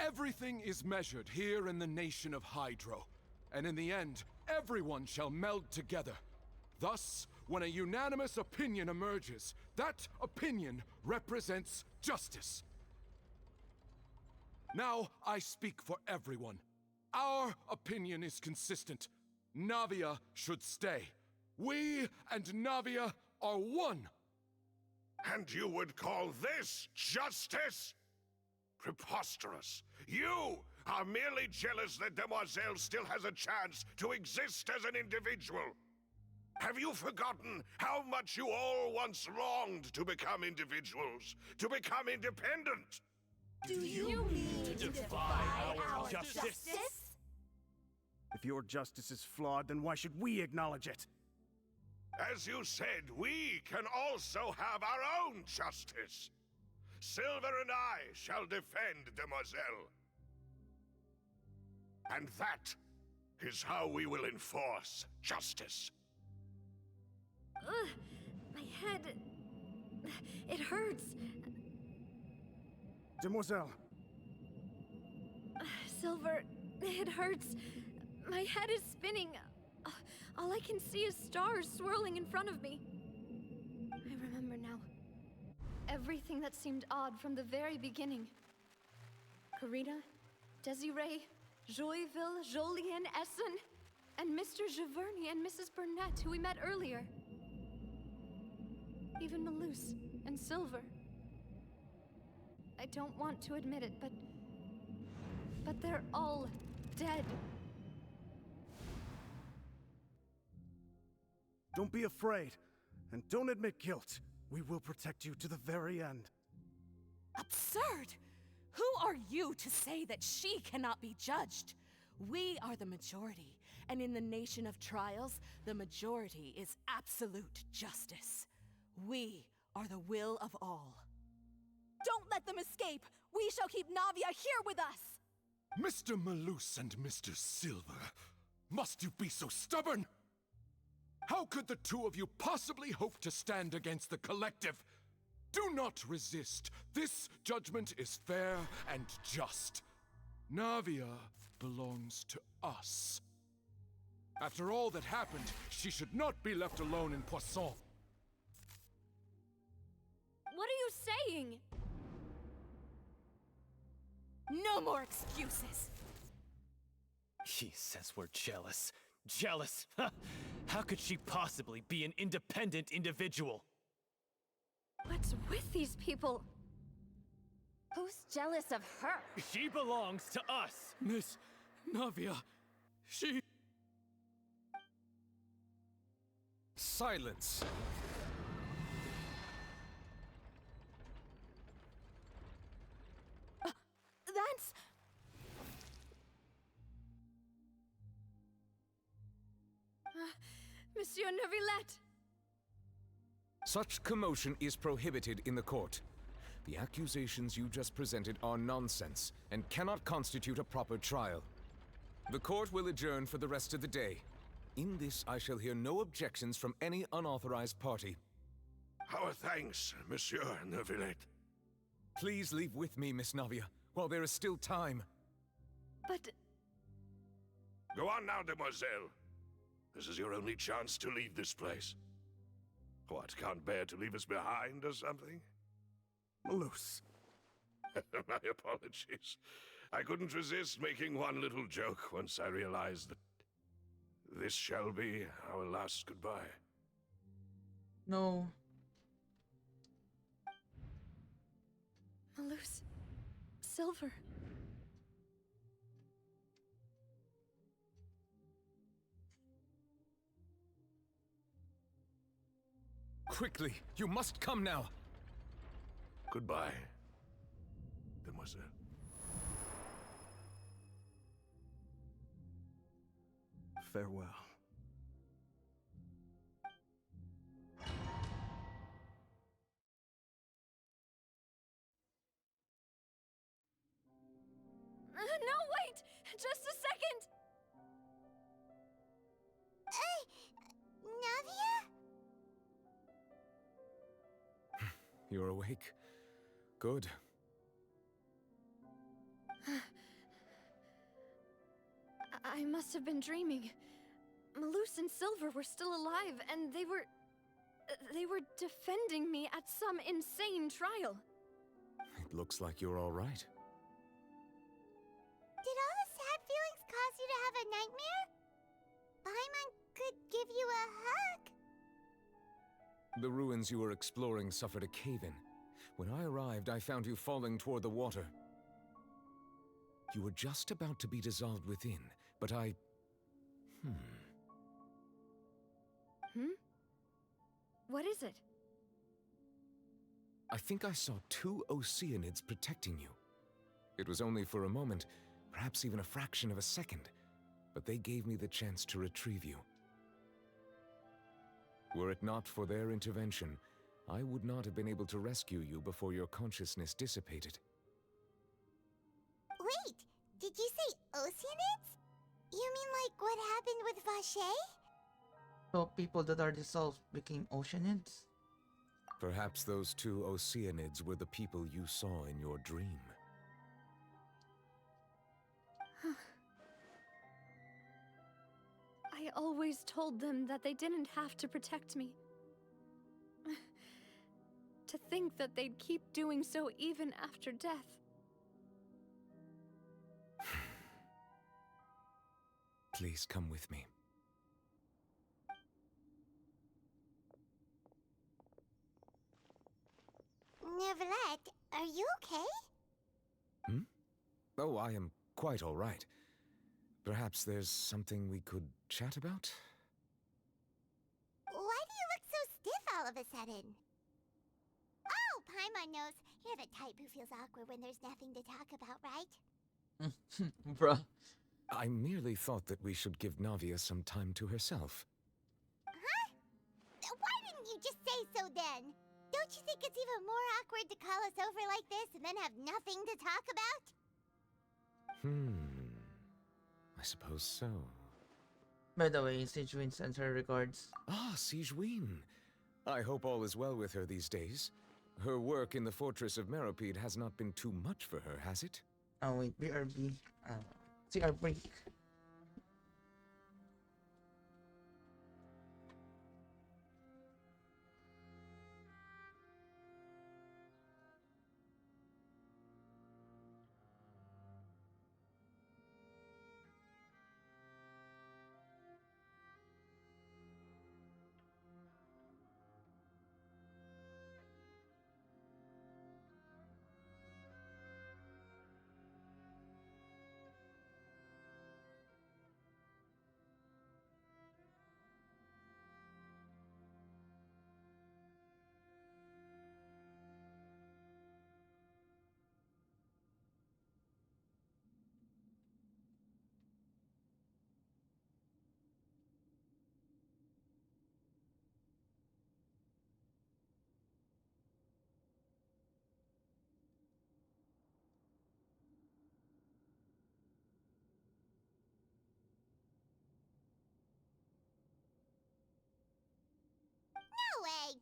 Everything is measured here in the nation of Hydro, and in the end, everyone shall meld together. Thus, when a unanimous opinion emerges, that opinion represents justice. Now I speak for everyone. Our opinion is consistent. Navia should stay. We and Navia are one. And you would call this justice? Preposterous. You are merely jealous that Demoiselle still has a chance to exist as an individual. Have you forgotten how much you all once longed to become individuals, to become independent? Do you mean to defy our justice? If your justice is flawed, then why should we acknowledge it? As you said, we can also have our own justice. Silver and I shall defend Demoiselle. And that is how we will enforce justice. Ugh, my head... It hurts. Demoiselle. Silver, it hurts. My head is spinning. All I can see is stars swirling in front of me. I remember now. Everything that seemed odd from the very beginning. Karina, Desiree, Joyville, Jolien, Essen, and Mr. Giverny and Mrs. Burnett, who we met earlier. Even Malus and Silver. I don't want to admit it, but they're all dead. Don't be afraid, and don't admit guilt. We will protect you to the very end. Absurd! Who are you to say that she cannot be judged? We are the majority, and in the nation of trials, the majority is absolute justice. We are the will of all. Don't let them escape! We shall keep Navia here with us! Mr. Malus and Mr. Silver, must you be so stubborn? How could the two of you possibly hope to stand against the collective? Do not resist. This judgment is fair and just. Navia belongs to us. After all that happened, she should not be left alone in Poisson. What are you saying? No more excuses! He says we're jealous. Jealous? How could she possibly be an independent individual? What's with these people? Who's jealous of her? She belongs to us! Miss Navia, she... Silence! That's... Monsieur Neuvillette! Such commotion is prohibited in the court. The accusations you just presented are nonsense and cannot constitute a proper trial. The court will adjourn for the rest of the day. In this, I shall hear no objections from any unauthorized party. Our thanks, Monsieur Neuvillette. Please leave with me, Miss Navia, while there is still time. But Go on now, demoiselle. This is your only chance to leave this place. What, can't bear to leave us behind or something? Malus. My apologies. I couldn't resist making one little joke once I realized that this shall be our last goodbye. No. Malus, Silver. Quickly, you must come now. Goodbye, demoiselle. Farewell. No, wait! Just a second! Navia? You're awake. Good. I must have been dreaming. Malus and Silver were still alive, and they were defending me at some insane trial. It looks like you're all right. Did all the sad feelings cause you to have a nightmare? Paimon could give you a hug. The ruins you were exploring suffered a cave-in. When I arrived, I found you falling toward the water. You were just about to be dissolved within, but I... What is it? I think I saw 2 Oceanids protecting you. It was only for a moment, perhaps even a fraction of a second, but they gave me the chance to retrieve you. Were it not for their intervention, I would not have been able to rescue you before your consciousness dissipated. Wait, did you say Oceanids? You mean like what happened with Vache? So people that are dissolved became Oceanids? Perhaps those 2 Oceanids were the people you saw in your dream. I always told them that they didn't have to protect me. To think that they'd keep doing so even after death. Please come with me. Neuvillette, are you okay? Oh, I am quite all right. Perhaps there's something we could chat about? Why do you look so stiff all of a sudden? Oh, Paimon knows. You're the type who feels awkward when there's nothing to talk about, right? Bruh. I merely thought that we should give Navia some time to herself. Huh? Why didn't you just say so then? Don't you think it's even more awkward to call us over like this and then have nothing to talk about? I suppose so. By the way, Sigewin sends her regards. Ah, Sigewin. I hope all is well with her these days. Her work in the Fortress of Meropide has not been too much for her, has it? Oh wait, BRB. CR break.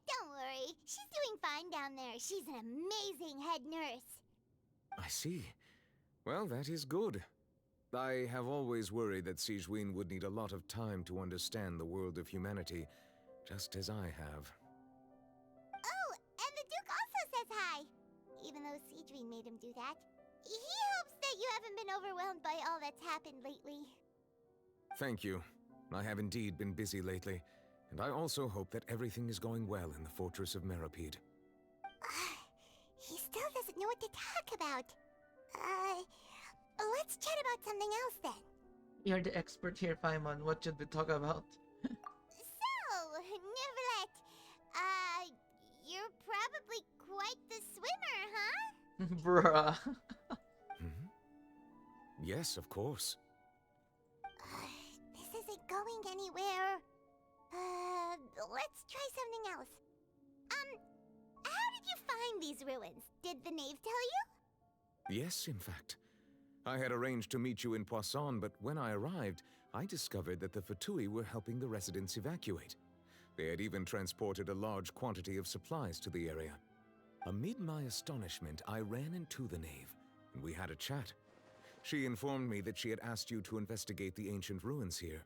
don't worry. She's doing fine down there. She's an amazing head nurse. I see. Well, that is good. I have always worried that Sigewinne would need a lot of time to understand the world of humanity, just as I have. Oh, and the Duke also says hi. Even though Sigewinne made him do that. He hopes that you haven't been overwhelmed by all that's happened lately. Thank you. I have indeed been busy lately, and I also hope that everything is going well in the Fortress of Meripede. He still doesn't know what to talk about. Let's chat about something else then. You're the expert here, Paimon. What should we talk about? So, Neverlet, you're probably quite the swimmer, huh? Bruh. Yes, of course. This isn't going anywhere. Let's try something else. How did you find these ruins? Did the knave tell you? Yes, in fact. I had arranged to meet you in Poisson, but when I arrived, I discovered that the Fatui were helping the residents evacuate. They had even transported a large quantity of supplies to the area. Amid my astonishment, I ran into the knave, and we had a chat. She informed me that she had asked you to investigate the ancient ruins here.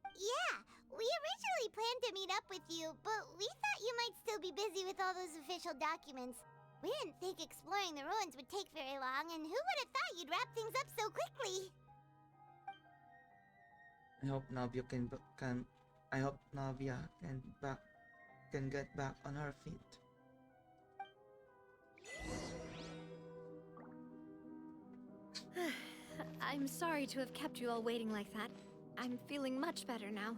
Yeah, we originally planned to meet up with you, but we thought you might still be busy with all those official documents. We didn't think exploring the ruins would take very long, and who would have thought you'd wrap things up so quickly? I hope Navia can get back on her feet. I'm sorry to have kept you all waiting like that. I'm feeling much better now.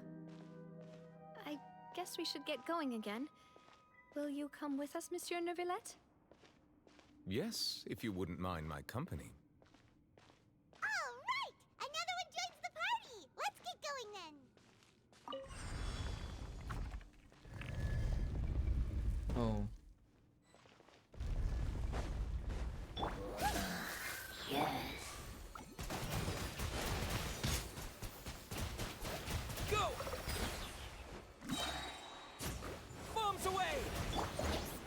I guess we should get going again. Will you come with us, Monsieur Neuvillette? Yes, if you wouldn't mind my company. All right! Another one joins the party! Let's get going then! Oh. Yes. Go! Bombs away!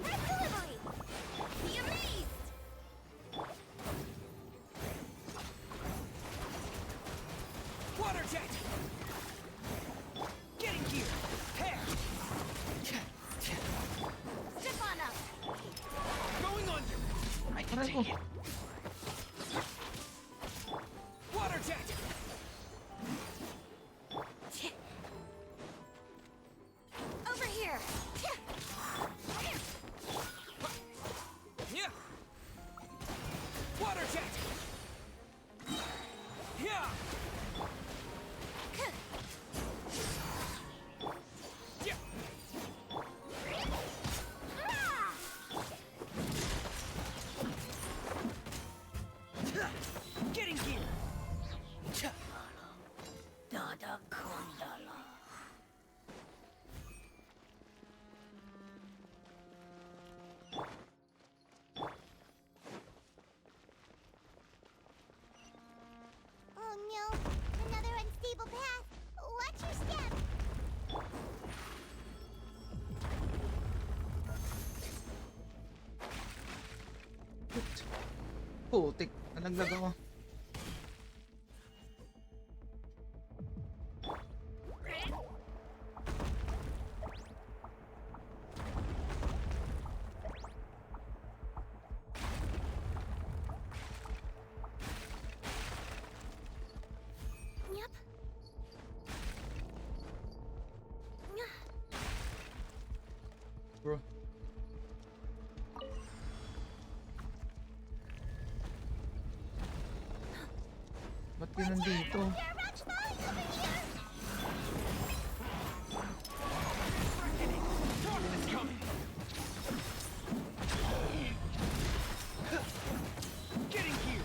Express delivery! Be amazed! Water jet! Getting here! Hair! Step on up! Going under! I can take it. Water jet! Over here! Yeah! Water jet! Yeah! Yeah! Getting here! Oh no! Another unstable path! Watch your step! Putik, nalaglag ako. Yep. Bro. Ba't yun nandito? Getting here!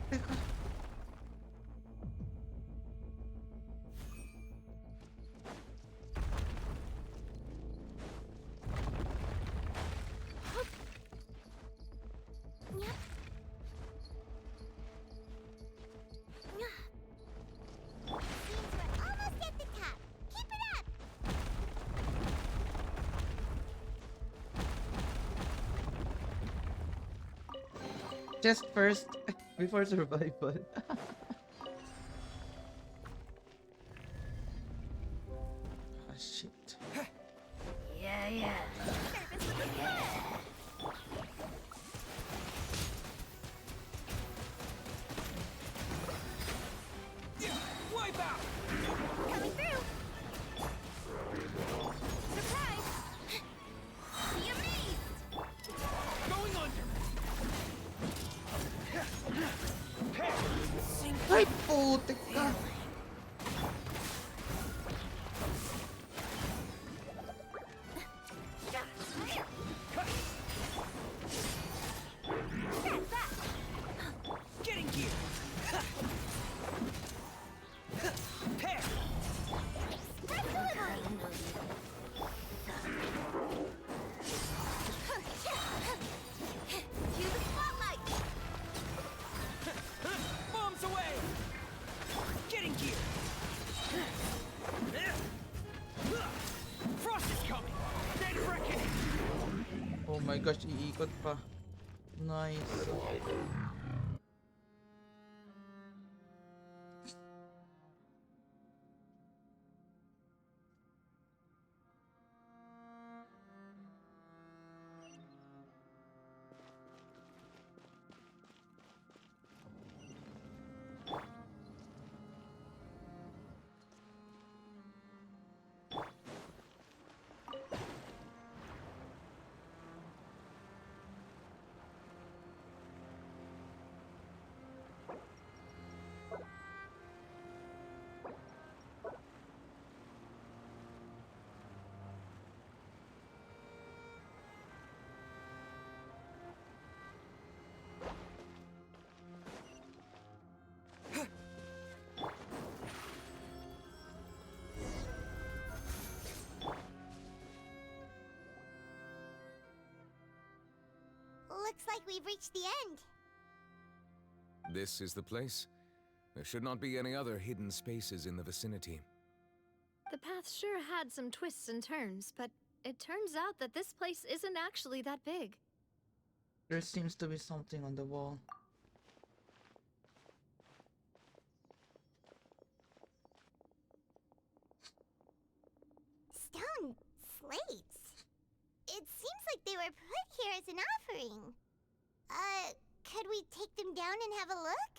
Teka. Yep. Seems we're almost at the top. Keep it up! Just first, before survival. Ah, shit. Yeah. Wipe out! Coming through! Surprise! Be amazed! Going under! Ay, putik ka! Getting gear! Pair! Cue the spotlight! Bombs away! Getting gear! Frost is coming! Dead reckoning! Oh my gosh, iikot pa. Nice. Looks like we've reached the end. This is the place. There should not be any other hidden spaces in the vicinity. The path sure had some twists and turns, but it turns out that this place isn't actually that big. There seems to be something on the wall. Stone slates. It seems like they were put here as an offering. Could we take them down and have a look?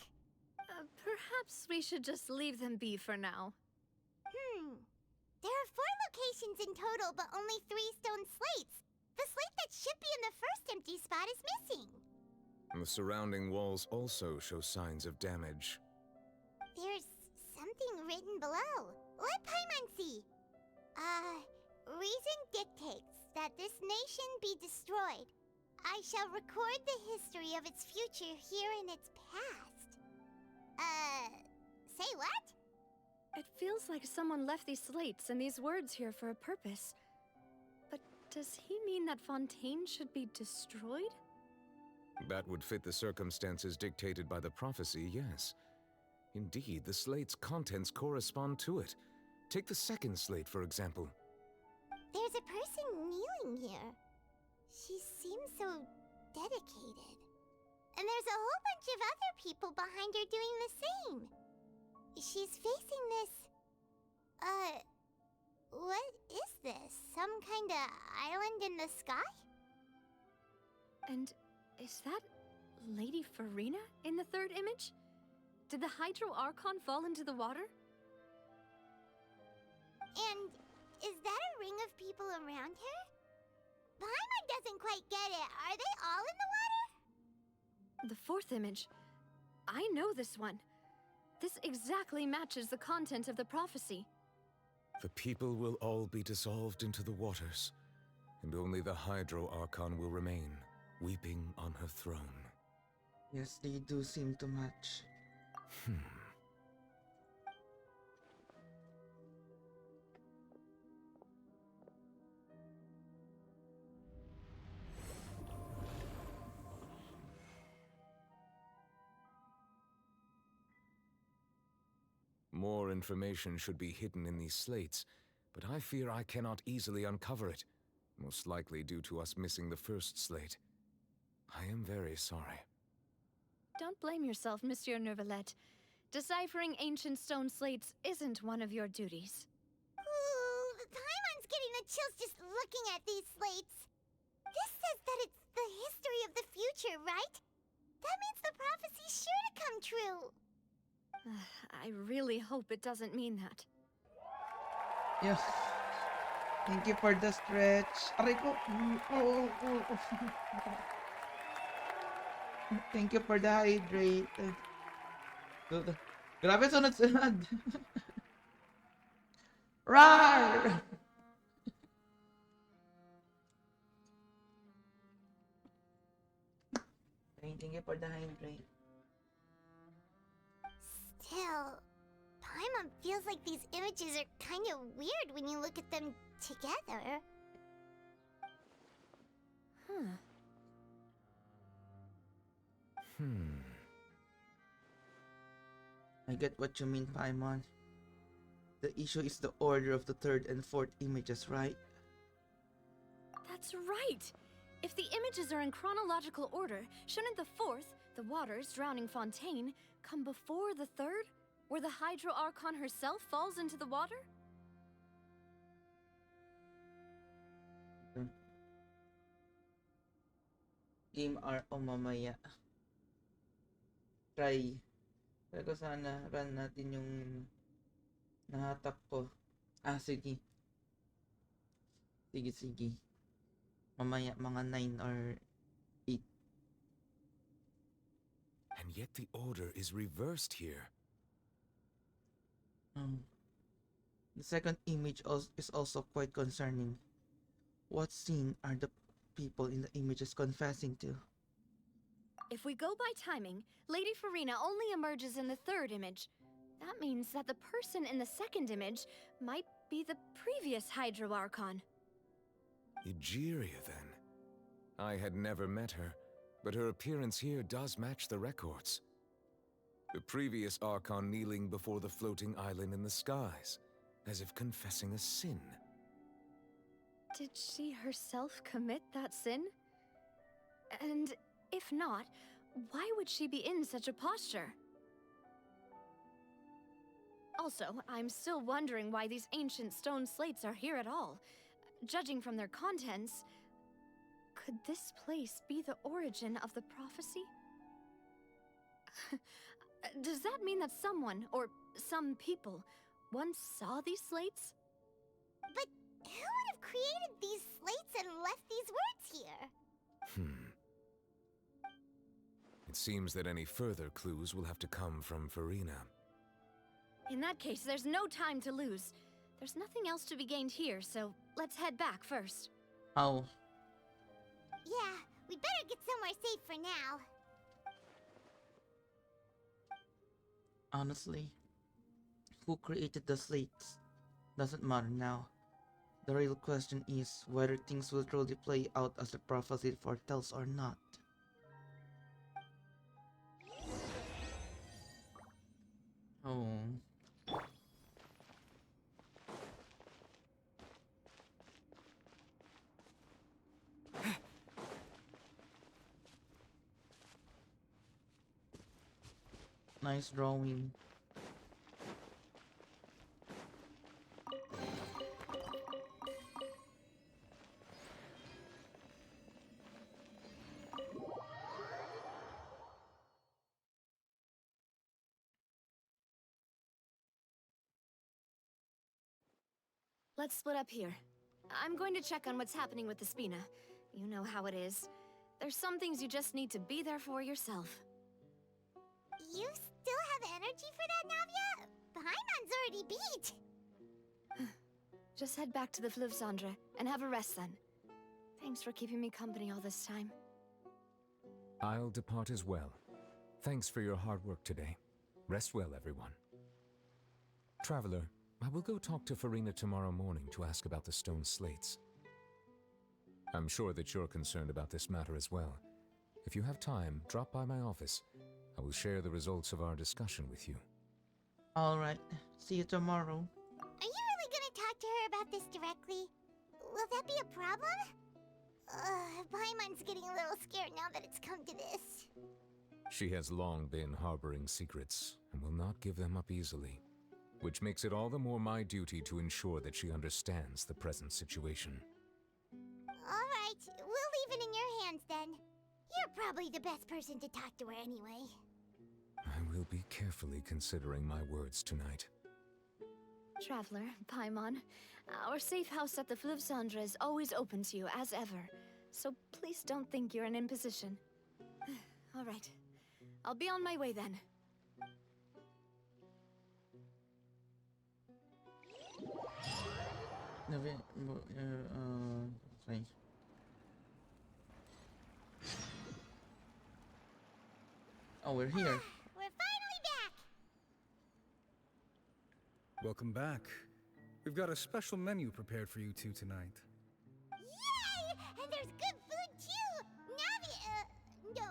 Perhaps we should just leave them be for now. There are 4 locations in total, but only 3 stone slates. The slate that should be in the first empty spot is missing. The surrounding walls also show signs of damage. There's something written below. Let Paimon see. Reason dictates that this nation be destroyed. I shall record the history of its future here in its past. Say what? It feels like someone left these slates and these words here for a purpose. But does he mean that Fontaine should be destroyed? That would fit the circumstances dictated by the prophecy, yes. Indeed, the slate's contents correspond to it. Take the second slate, for example. There's a person kneeling here. She seems so dedicated. And there's a whole bunch of other people behind her doing the same. She's facing this... what is this? Some kind of island in the sky? And is that Lady Farina in the third image? Did the Hydro Archon fall into the water? And is that a ring of people around her? Paimon doesn't quite get it. Are they all in the water? The fourth image. I know this one. This exactly matches the content of the prophecy. The people will all be dissolved into the waters, and only the Hydro Archon will remain, weeping on her throne. Yes, they do seem to match. More information should be hidden in these slates, but I fear I cannot easily uncover it, most likely due to us missing the first slate. I am very sorry. Don't blame yourself, Monsieur Nervalette. Deciphering ancient stone slates isn't one of your duties. Ooh, Paimon's getting the chills just looking at these slates. This says that it's the history of the future, right? That means the prophecy's sure to come true. I really hope it doesn't mean that. Yeah. Thank you for the stretch. Aray ko. Thank you for the hydrate. Grabe sunod-sunod. Rar! Thank you for the hydrate. Still, Paimon feels like these images are kind of weird when you look at them together. I get what you mean, Paimon. The issue is the order of the third and fourth images, right? That's right! If the images are in chronological order, shouldn't the fourth, the waters drowning Fontaine, come before the third, where the Hydro Archon herself falls into the water? Game R o mamaya. Try. Try ko sana run natin yung nahatak ko. Sige. Sige. Mamaya mga 9 or 8. And yet the order is reversed here. The second image is also quite concerning. What scene are the people in the images confessing to? If we go by timing, Lady Farina only emerges in the third image. That means that the person in the second image might be the previous Hydro Archon. Egeria, then. I had never met her, but her appearance here does match the records. The previous Archon kneeling before the floating island in the skies, as if confessing a sin. Did she herself commit that sin? And if not, why would she be in such a posture? Also, I'm still wondering why these ancient stone slates are here at all. Judging from their contents, could this place be the origin of the prophecy? Does that mean that someone, or some people, once saw these slates? But who would have created these slates and left these words here? It seems that any further clues will have to come from Farina. In that case, there's no time to lose. There's nothing else to be gained here, so let's head back first. Oh. Yeah, we'd better get somewhere safe for now. Honestly, who created the slates doesn't matter now. The real question is whether things will truly play out as the prophecy foretells or not. Oh. Nice drawing. Let's split up here. I'm going to check on what's happening with the Spina. You know how it is. There's some things you just need to be there for yourself. You still have energy for that, Navia? Paimon's already beat. Just head back to the Fleuve Cendre and have a rest then. Thanks for keeping me company all this time. I'll depart as well. Thanks for your hard work today. Rest well, everyone. Traveler, I will go talk to Farina tomorrow morning to ask about the stone slates. I'm sure that you're concerned about this matter as well. If you have time, drop by my office. I will share the results of our discussion with you. Alright, see you tomorrow. Are you really gonna talk to her about this directly? Will that be a problem? Paimon's getting a little scared now that it's come to this. She has long been harboring secrets and will not give them up easily, which makes it all the more my duty to ensure that she understands the present situation. Alright, we'll leave it in your hands then. You're probably the best person to talk to her anyway. I will be carefully considering my words tonight. Traveler, Paimon, our safe house at the Fleuve Cendre is always open to you, as ever. So please don't think you're an imposition. All right. I'll be on my way then. Sorry. Oh, we're here. We're finally back! Welcome back. We've got a special menu prepared for you two tonight. Yay! And there's good food too! Navi, no,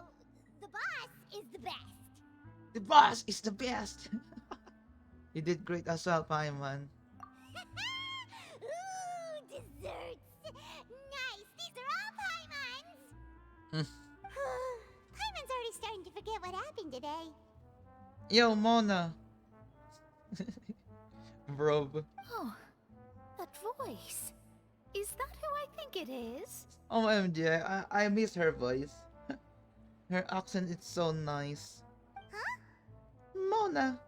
the boss is the best. The boss is the best! You did great as well, Paimon. Ooh, desserts! Nice! These are all Paimon's! Paimon's already starting to forget what happened today. Yo, Mona! Bro. Oh, that voice. Is that who I think it is? OMG, I miss her voice. Her accent is so nice. Huh? Mona!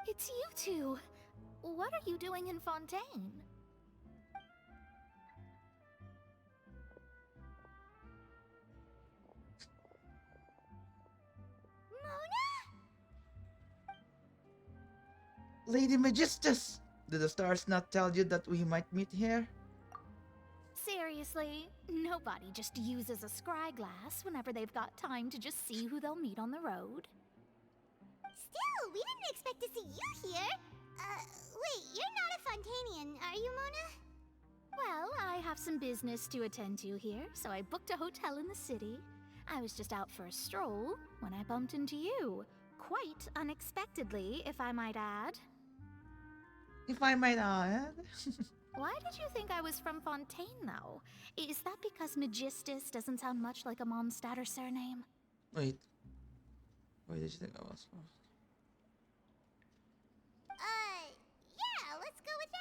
It's you two. What are you doing in Fontaine? Lady Magistus! Did the stars not tell you that we might meet here? Seriously, nobody just uses a scry glass whenever they've got time to just see who they'll meet on the road. Still, we didn't expect to see you here. Wait, you're not a Fontanian, are you, Mona? Well, I have some business to attend to here, so I booked a hotel in the city. I was just out for a stroll when I bumped into you. Quite unexpectedly, if I might add. If I might add. Why did you think I was from Fontaine, though? Is that because Magistus doesn't sound much like a Mondstatter surname? Wait. Where did you think I was from? Yeah, let's go with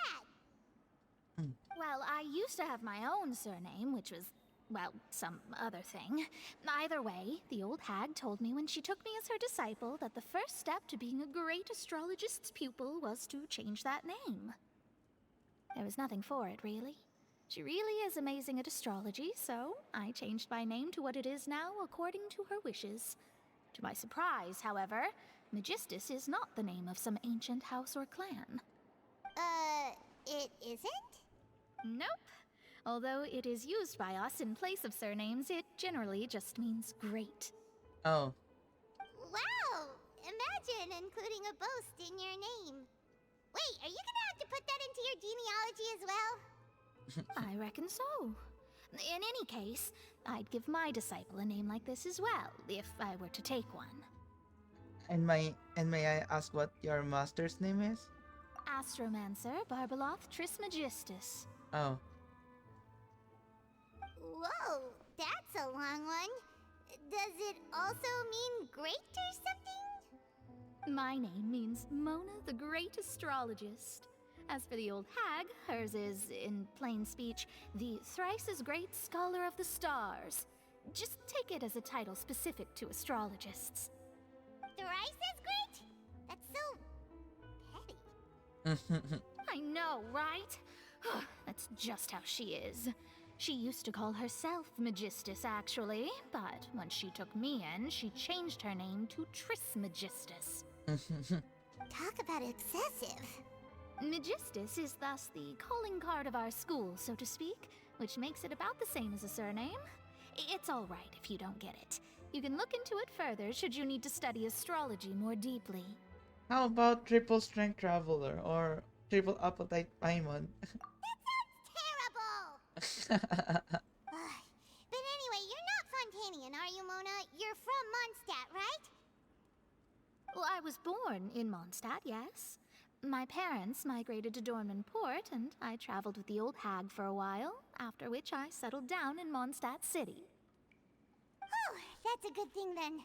that. Well, I used to have my own surname, which was, well, some other thing. Either way, the old hag told me when she took me as her disciple that the first step to being a great astrologist's pupil was to change that name. There was nothing for it, really. She really is amazing at astrology, so I changed my name to what it is now according to her wishes. To my surprise, however, Magistus is not the name of some ancient house or clan. It isn't? Nope. Although it is used by us in place of surnames, it generally just means great. Oh. Wow! Imagine including a boast in your name. Wait, are you gonna have to put that into your genealogy as well? I reckon so. In any case, I'd give my disciple a name like this as well, if I were to take one. And may I ask what your master's name is? Astromancer Barbeloth Trismegistus. Oh. Whoa, that's a long one. Does it also mean great or something? My name means Mona the Great Astrologist. As for the old hag, hers is, in plain speech, the thrice as great Scholar of the Stars. Just take it as a title specific to astrologists. Thrice as great? That's so petty. I know, right? That's just how she is. She used to call herself Magistus, actually, but when she took me in, she changed her name to Trismegistus. Talk about excessive. Magistus is thus the calling card of our school, so to speak, which makes it about the same as a surname. It's all right if you don't get it. You can look into it further should you need to study astrology more deeply. How about triple strength traveler or triple appetite Paimon? Terrible! But anyway, you're not Fontanian, are you, Mona? You're from Mondstadt, right? Well, I was born in Mondstadt, yes. My parents migrated to Dorman Port, and I traveled with the old hag for a while, after which I settled down in Mondstadt City. Oh, that's a good thing then.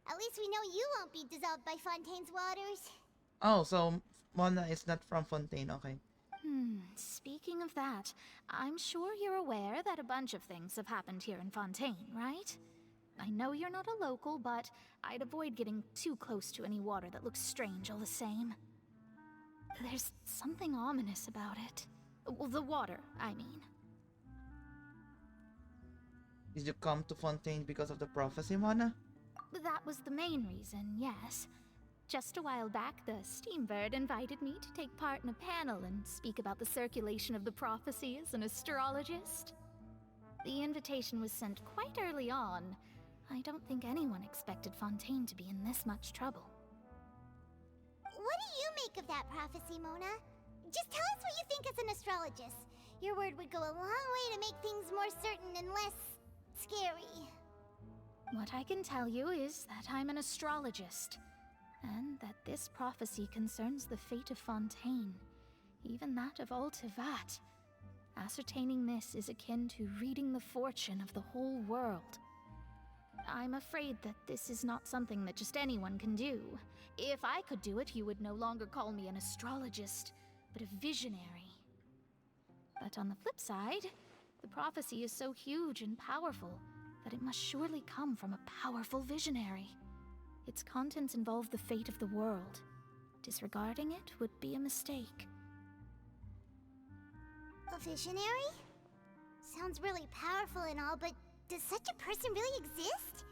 At least we know you won't be dissolved by Fontaine's waters. Oh, so Mona is not from Fontaine, okay. Speaking of that, I'm sure you're aware that a bunch of things have happened here in Fontaine, right? I know you're not a local, but I'd avoid getting too close to any water that looks strange all the same. There's something ominous about it. Well, the water, I mean. Did you come to Fontaine because of the prophecy, Mona? That was the main reason, yes. Just a while back, the Steambird invited me to take part in a panel and speak about the circulation of the prophecy as an astrologist. The invitation was sent quite early on. I don't think anyone expected Fontaine to be in this much trouble. What do you make of that prophecy, Mona? Just tell us what you think as an astrologist. Your word would go a long way to make things more certain and less scary. What I can tell you is that I'm an astrologist, and that this prophecy concerns the fate of Fontaine, even that of Altivat. Ascertaining this is akin to reading the fortune of the whole world. I'm afraid that this is not something that just anyone can do. If I could do it, you would no longer call me an astrologist, but a visionary. But on the flip side, the prophecy is so huge and powerful that it must surely come from a powerful visionary. Its contents involve the fate of the world. Disregarding it would be a mistake. A visionary? Sounds really powerful and all, but does such a person really exist?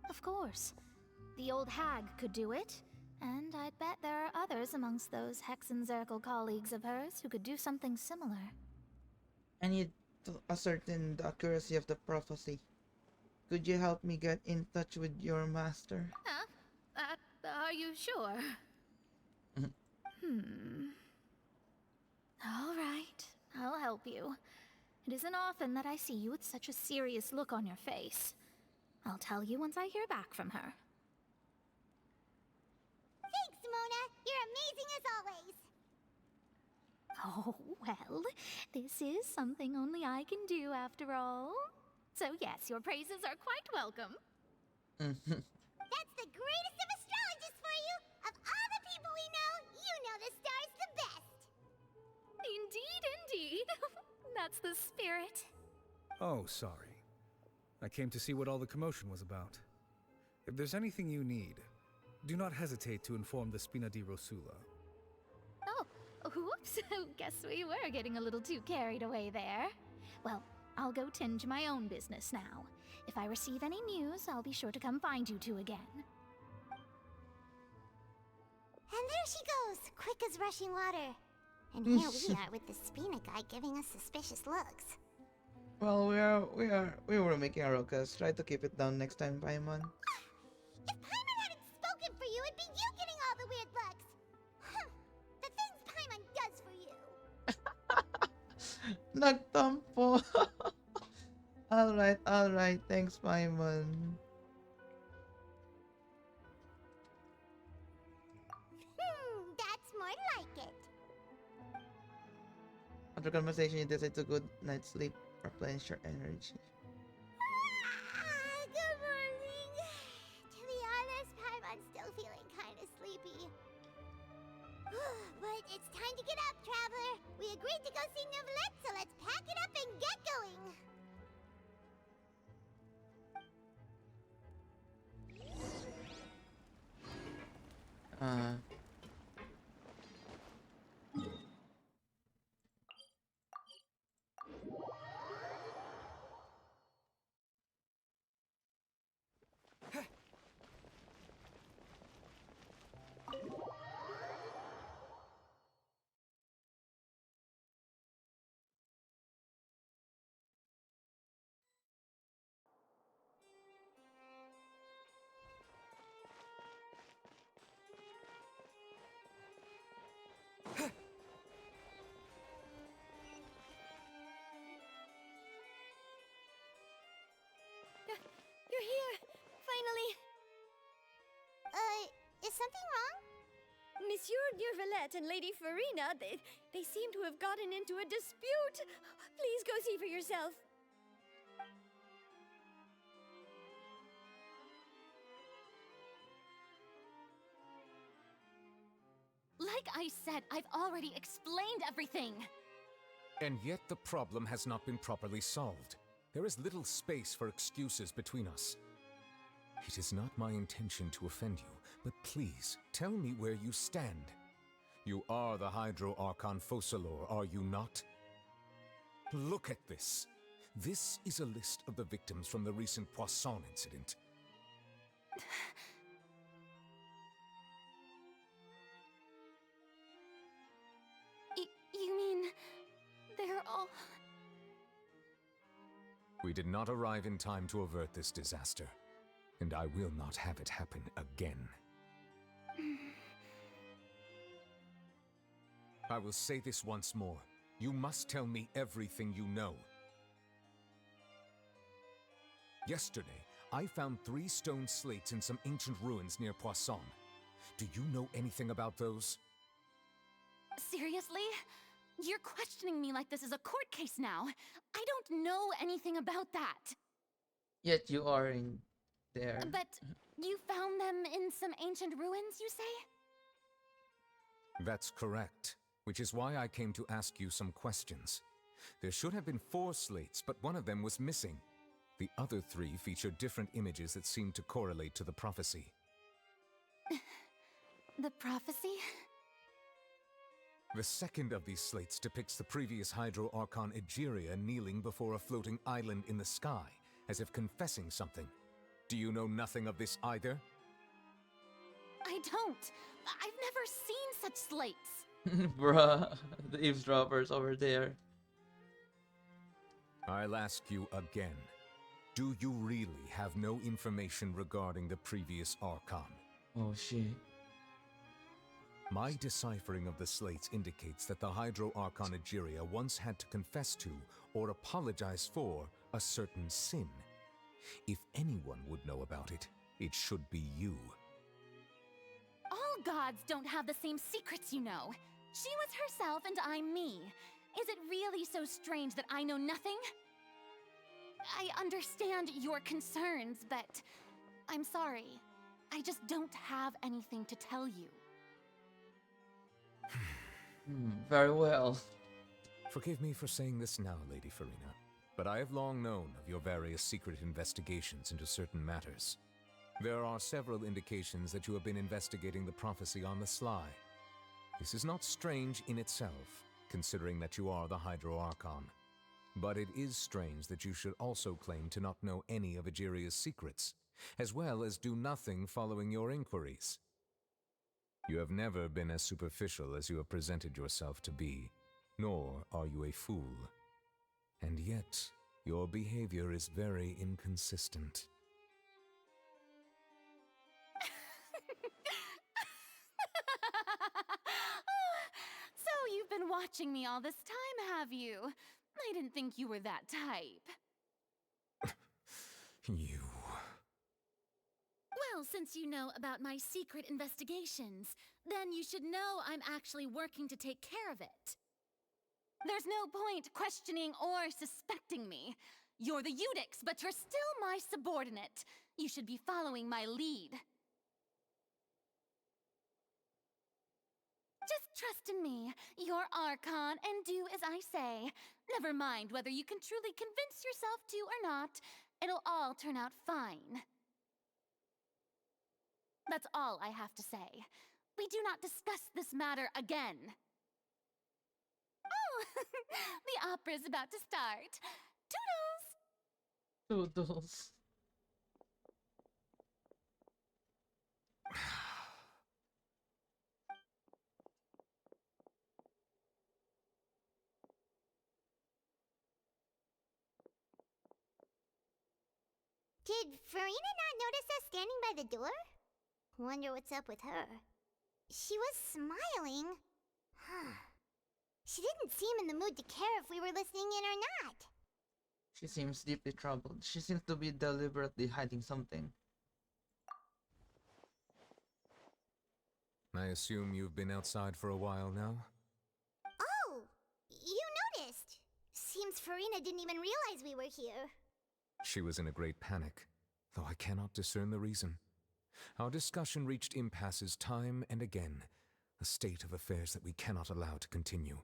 Of course. The old hag could do it, and I'd bet there are others amongst those Hexenzirkel colleagues of hers who could do something similar. I need to ascertain the accuracy of the prophecy. Could you help me get in touch with your master? Huh? Are you sure? All right, I'll help you. It isn't often that I see you with such a serious look on your face. I'll tell you once I hear back from her. Thanks, Mona. You're amazing as always. Oh, well, this is something only I can do after all. So yes, your praises are quite welcome. That's the greatest of astrologists for you! Of all the people we know the star's the best! Indeed, indeed. That's the spirit. Oh, sorry. I came to see what all the commotion was about. If there's anything you need, do not hesitate to inform the Spina di Rosula. Oh, whoops. Guess we were getting a little too carried away there. Well, I'll go tend to my own business now. If I receive any news, I'll be sure to come find you two again. And there she goes, quick as rushing water. And here we are with the Spina guy giving us suspicious looks. Well, we were making a ruckus. Try to keep it down next time, Paimon. If Paimon hadn't spoken for you, it'd be you getting all the weird looks. The things Paimon does for you. Nagtampo. Alright. Thanks, Paimon. That's more like it. After conversation, you decide to good night's sleep, replenish your energy. Good morning. To be honest, Paimon's still feeling kind of sleepy. But it's time to get up, traveler. We agreed to go see Neuvillette, so let's pack it up and get going. Neurvalette and Lady Farina, they seem to have gotten into a dispute. Please go see for yourself. Like I said, I've already explained everything. And yet the problem has not been properly solved. There is little space for excuses between us. It is not my intention to offend you, but please, tell me where you stand. You are the Hydro Archon Focalor, are you not? Look at this. This is a list of the victims from the recent Poisson incident. You mean... they're all... We did not arrive in time to avert this disaster, and I will not have it happen again. I will say this once more. You must tell me everything you know. Yesterday, I found 3 stone slates in some ancient ruins near Poisson. Do you know anything about those? Seriously? You're questioning me like this is a court case now. I don't know anything about that. Yet you are in there. But you found them in some ancient ruins, you say? That's correct, which is why I came to ask you some questions. There should have been 4 slates, but one of them was missing. The other 3 featured different images that seemed to correlate to the prophecy. The prophecy? The second of these slates depicts the previous Hydro Archon Egeria kneeling before a floating island in the sky, as if confessing something. Do you know nothing of this either? I don't. I've never seen such slates. Bruh, the eavesdroppers over there. I'll ask you again. Do you really have no information regarding the previous Archon? Oh shit. My deciphering of the slates indicates that the Hydro Archon Egeria once had to confess to, or apologize for, a certain sin. If anyone would know about it, it should be you. All gods don't have the same secrets, you know. She was herself and I'm me. Is it really so strange that I know nothing? I understand your concerns, but I'm sorry. I just don't have anything to tell you. Very well. Forgive me for saying this now, Lady Farina, but I have long known of your various secret investigations into certain matters. There are several indications that you have been investigating the prophecy on the sly. This is not strange in itself, considering that you are the Hydro Archon. But it is strange that you should also claim to not know any of Egeria's secrets, as well as do nothing following your inquiries. You have never been as superficial as you have presented yourself to be, nor are you a fool. And yet, your behavior is very inconsistent. So you've been watching me all this time, have you? I didn't think you were that type. You... Well, since you know about my secret investigations, then you should know I'm actually working to take care of it. There's no point questioning or suspecting me. You're the Eudix, but you're still my subordinate. You should be following my lead. Just trust in me. You're Archon, and do as I say. Never mind whether you can truly convince yourself to or not. It'll all turn out fine. That's all I have to say. We do not discuss this matter again. Oh, the opera's about to start. Toodles! Toodles. Did Farina not notice us standing by the door? Wonder what's up with her. She was smiling. She didn't seem in the mood to care if we were listening in or not. She seems deeply troubled. She seems to be deliberately hiding something. I assume you've been outside for a while now? Oh, you noticed. Seems Farina didn't even realize we were here. She was in a great panic, though I cannot discern the reason. Our discussion reached impasses time and again, a state of affairs that we cannot allow to continue.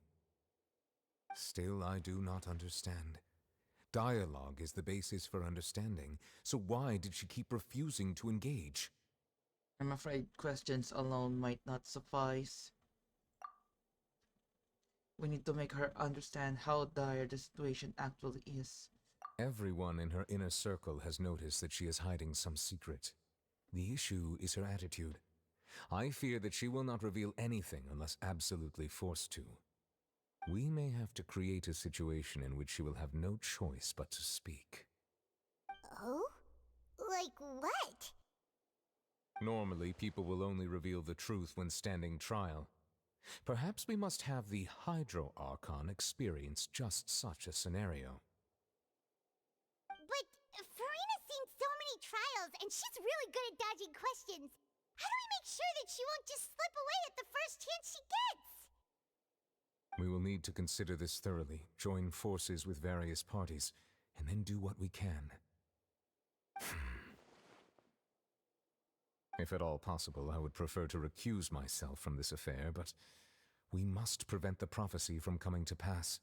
Still, I do not understand. Dialogue is the basis for understanding, so why did she keep refusing to engage? I'm afraid questions alone might not suffice. We need to make her understand how dire the situation actually is. Everyone in her inner circle has noticed that she is hiding some secret. The issue is her attitude. I fear that she will not reveal anything unless absolutely forced to. We may have to create a situation in which she will have no choice but to speak. Oh? Like what? Normally, people will only reveal the truth when standing trial. Perhaps we must have the Hydro Archon experience just such a scenario. But Farina's seen so many trials, and she's really good at dodging questions. How do we make sure that she won't just slip away at the first chance she gets? We will need to consider this thoroughly, join forces with various parties, and then do what we can. If at all possible, I would prefer to recuse myself from this affair, but we must prevent the prophecy from coming to pass.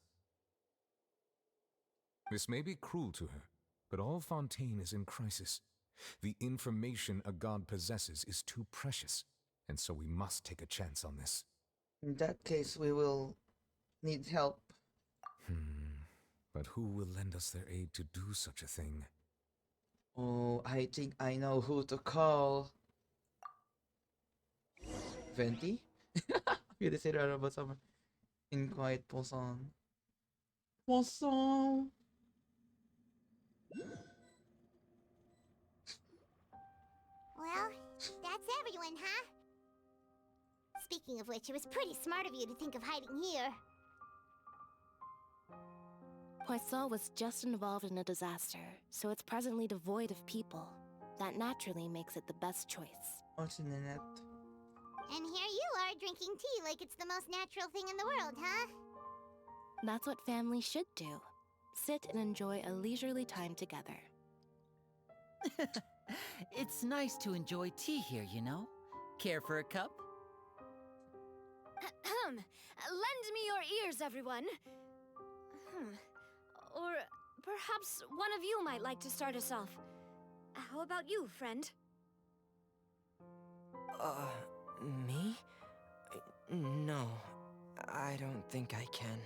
This may be cruel to her, but all Fontaine is in crisis. The information a god possesses is too precious, and so we must take a chance on this. In that case, we will need help. But who will lend us their aid to do such a thing? Oh, I think I know who to call. Venti? You just say that about someone. In quiet Poisson. Poisson! Well, that's everyone, huh? Speaking of which, it was pretty smart of you to think of hiding here. Poisson was just involved in a disaster, so it's presently devoid of people. That naturally makes it the best choice. What's in the net? And here you are drinking tea like it's the most natural thing in the world, huh? That's what families should do. Sit and enjoy a leisurely time together. It's nice to enjoy tea here, you know? Care for a cup? Lend me your ears, everyone. Or perhaps one of you might like to start us off. How about you, friend? Me? No, I don't think I can.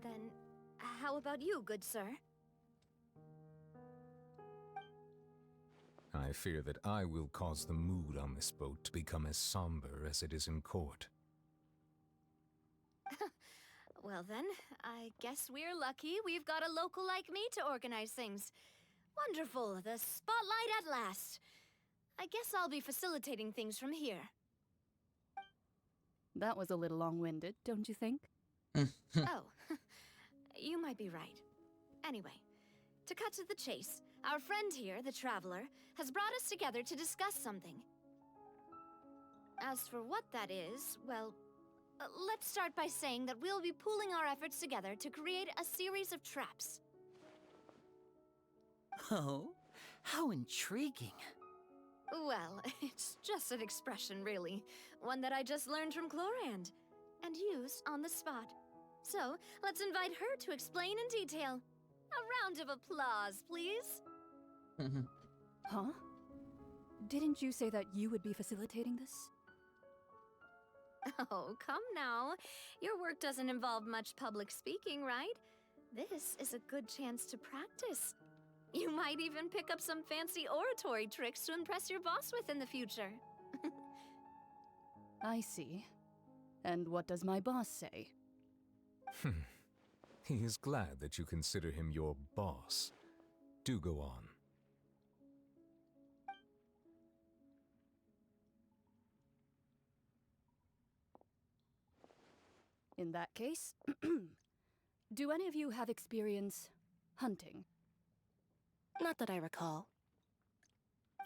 Then, how about you, good sir? I fear that I will cause the mood on this boat to become as somber as it is in court. Well then, I guess we're lucky we've got a local like me to organize things. Wonderful, the spotlight at last. I guess I'll be facilitating things from here. That was a little long-winded, don't you think? Oh, you might be right. Anyway, to cut to the chase, our friend here, the Traveler, has brought us together to discuss something. As for what that is, well, let's start by saying that we'll be pooling our efforts together to create a series of traps. Oh, how intriguing. Well, it's just an expression, really. One that I just learned from Chlorand, and used on the spot. So, let's invite her to explain in detail. A round of applause, please. Huh? Didn't you say that you would be facilitating this? Oh, come now. Your work doesn't involve much public speaking, right? This is a good chance to practice. You might even pick up some fancy oratory tricks to impress your boss with in the future. I see. And what does my boss say? He is glad that you consider him your boss. Do go on. In that case, do any of you have experience hunting? Not that I recall.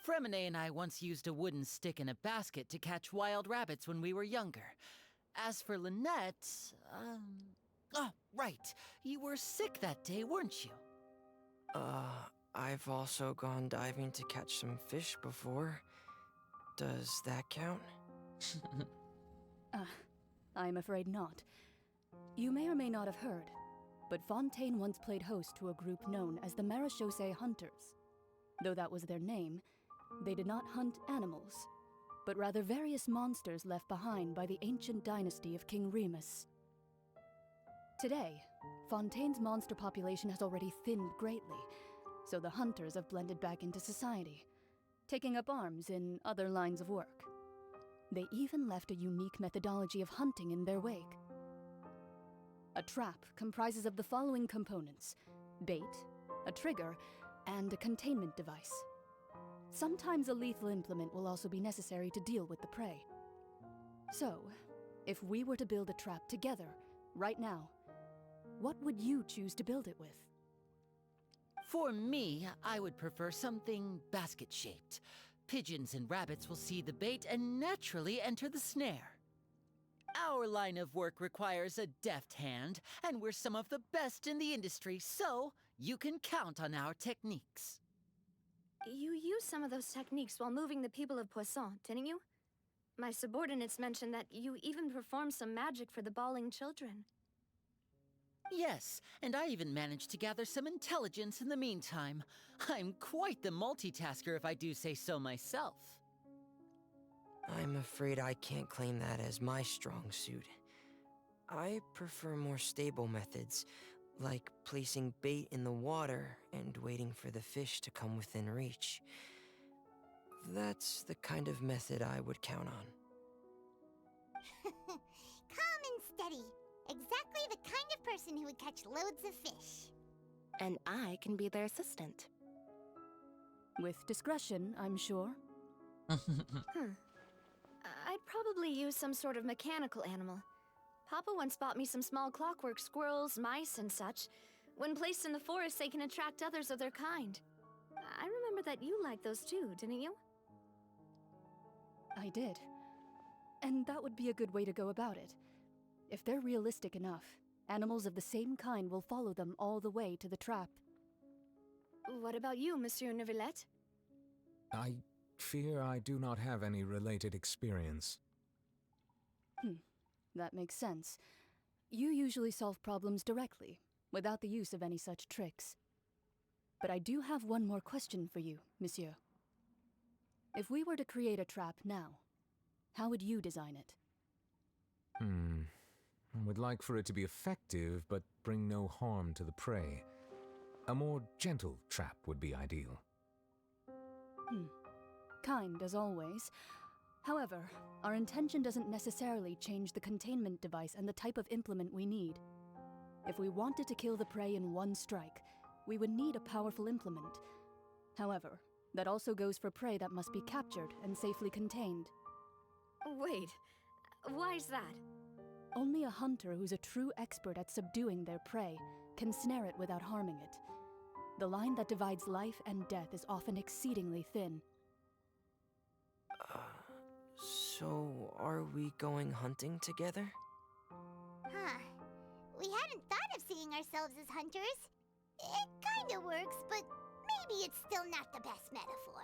Fremine and I once used a wooden stick in a basket to catch wild rabbits when we were younger. As for Lynette, oh, right. You were sick that day, weren't you? I've also gone diving to catch some fish before. Does that count? I'm afraid not. You may or may not have heard, but Fontaine once played host to a group known as the Marechaussee Hunters. Though that was their name, they did not hunt animals, but rather various monsters left behind by the ancient dynasty of King Remus. Today, Fontaine's monster population has already thinned greatly, so the hunters have blended back into society, taking up arms in other lines of work. They even left a unique methodology of hunting in their wake. A trap comprises of the following components: bait, a trigger, and a containment device. Sometimes a lethal implement will also be necessary to deal with the prey. So, if we were to build a trap together, right now, what would you choose to build it with? For me, I would prefer something basket-shaped. Pigeons and rabbits will see the bait and naturally enter the snare. Our line of work requires a deft hand, and we're some of the best in the industry, so you can count on our techniques. You used some of those techniques while moving the people of Poisson, didn't you? My subordinates mentioned that you even performed some magic for the bawling children. Yes, and I even managed to gather some intelligence in the meantime. I'm quite the multitasker if I do say so myself. I'm afraid I can't claim that as my strong suit. I prefer more stable methods, like placing bait in the water and waiting for the fish to come within reach. That's the kind of method I would count on. Calm and steady. Exactly the kind of person who would catch loads of fish. And I can be their assistant. With discretion, I'm sure. I'd probably use some sort of mechanical animal. Papa once bought me some small clockwork squirrels, mice, and such. When placed in the forest, they can attract others of their kind. I remember that you liked those too, didn't you? I did. And that would be a good way to go about it. If they're realistic enough, animals of the same kind will follow them all the way to the trap. What about you, Monsieur Neuvillette? I fear I do not have any related experience. That makes sense. You usually solve problems directly, without the use of any such tricks. But I do have one more question for you, Monsieur. If we were to create a trap now, how would you design it? I would like for it to be effective, but bring no harm to the prey. A more gentle trap would be ideal. Kind as always. However, our intention doesn't necessarily change the containment device and the type of implement we need. If we wanted to kill the prey in one strike, we would need a powerful implement. However, that also goes for prey that must be captured and safely contained. Wait, why's that? Only a hunter who's a true expert at subduing their prey can snare it without harming it. The line that divides life and death is often exceedingly thin. So are we going hunting together? Huh. We hadn't thought of seeing ourselves as hunters. It kinda works, but maybe it's still not the best metaphor.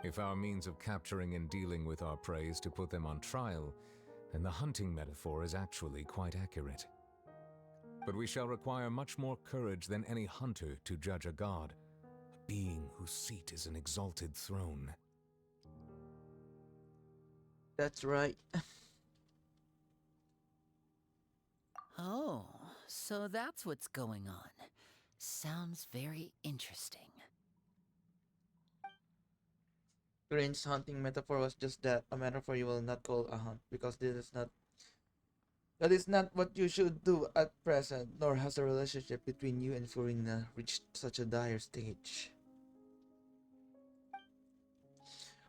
If our means of capturing and dealing with our prey is to put them on trial, then the hunting metaphor is actually quite accurate. But we shall require much more courage than any hunter to judge a god, a being whose seat is an exalted throne. That's right. Oh, so that's what's going on. Sounds very interesting. Green's hunting metaphor was just that, a metaphor you will not call a hunt, because that is not what you should do at present, nor has the relationship between you and Furina reached such a dire stage.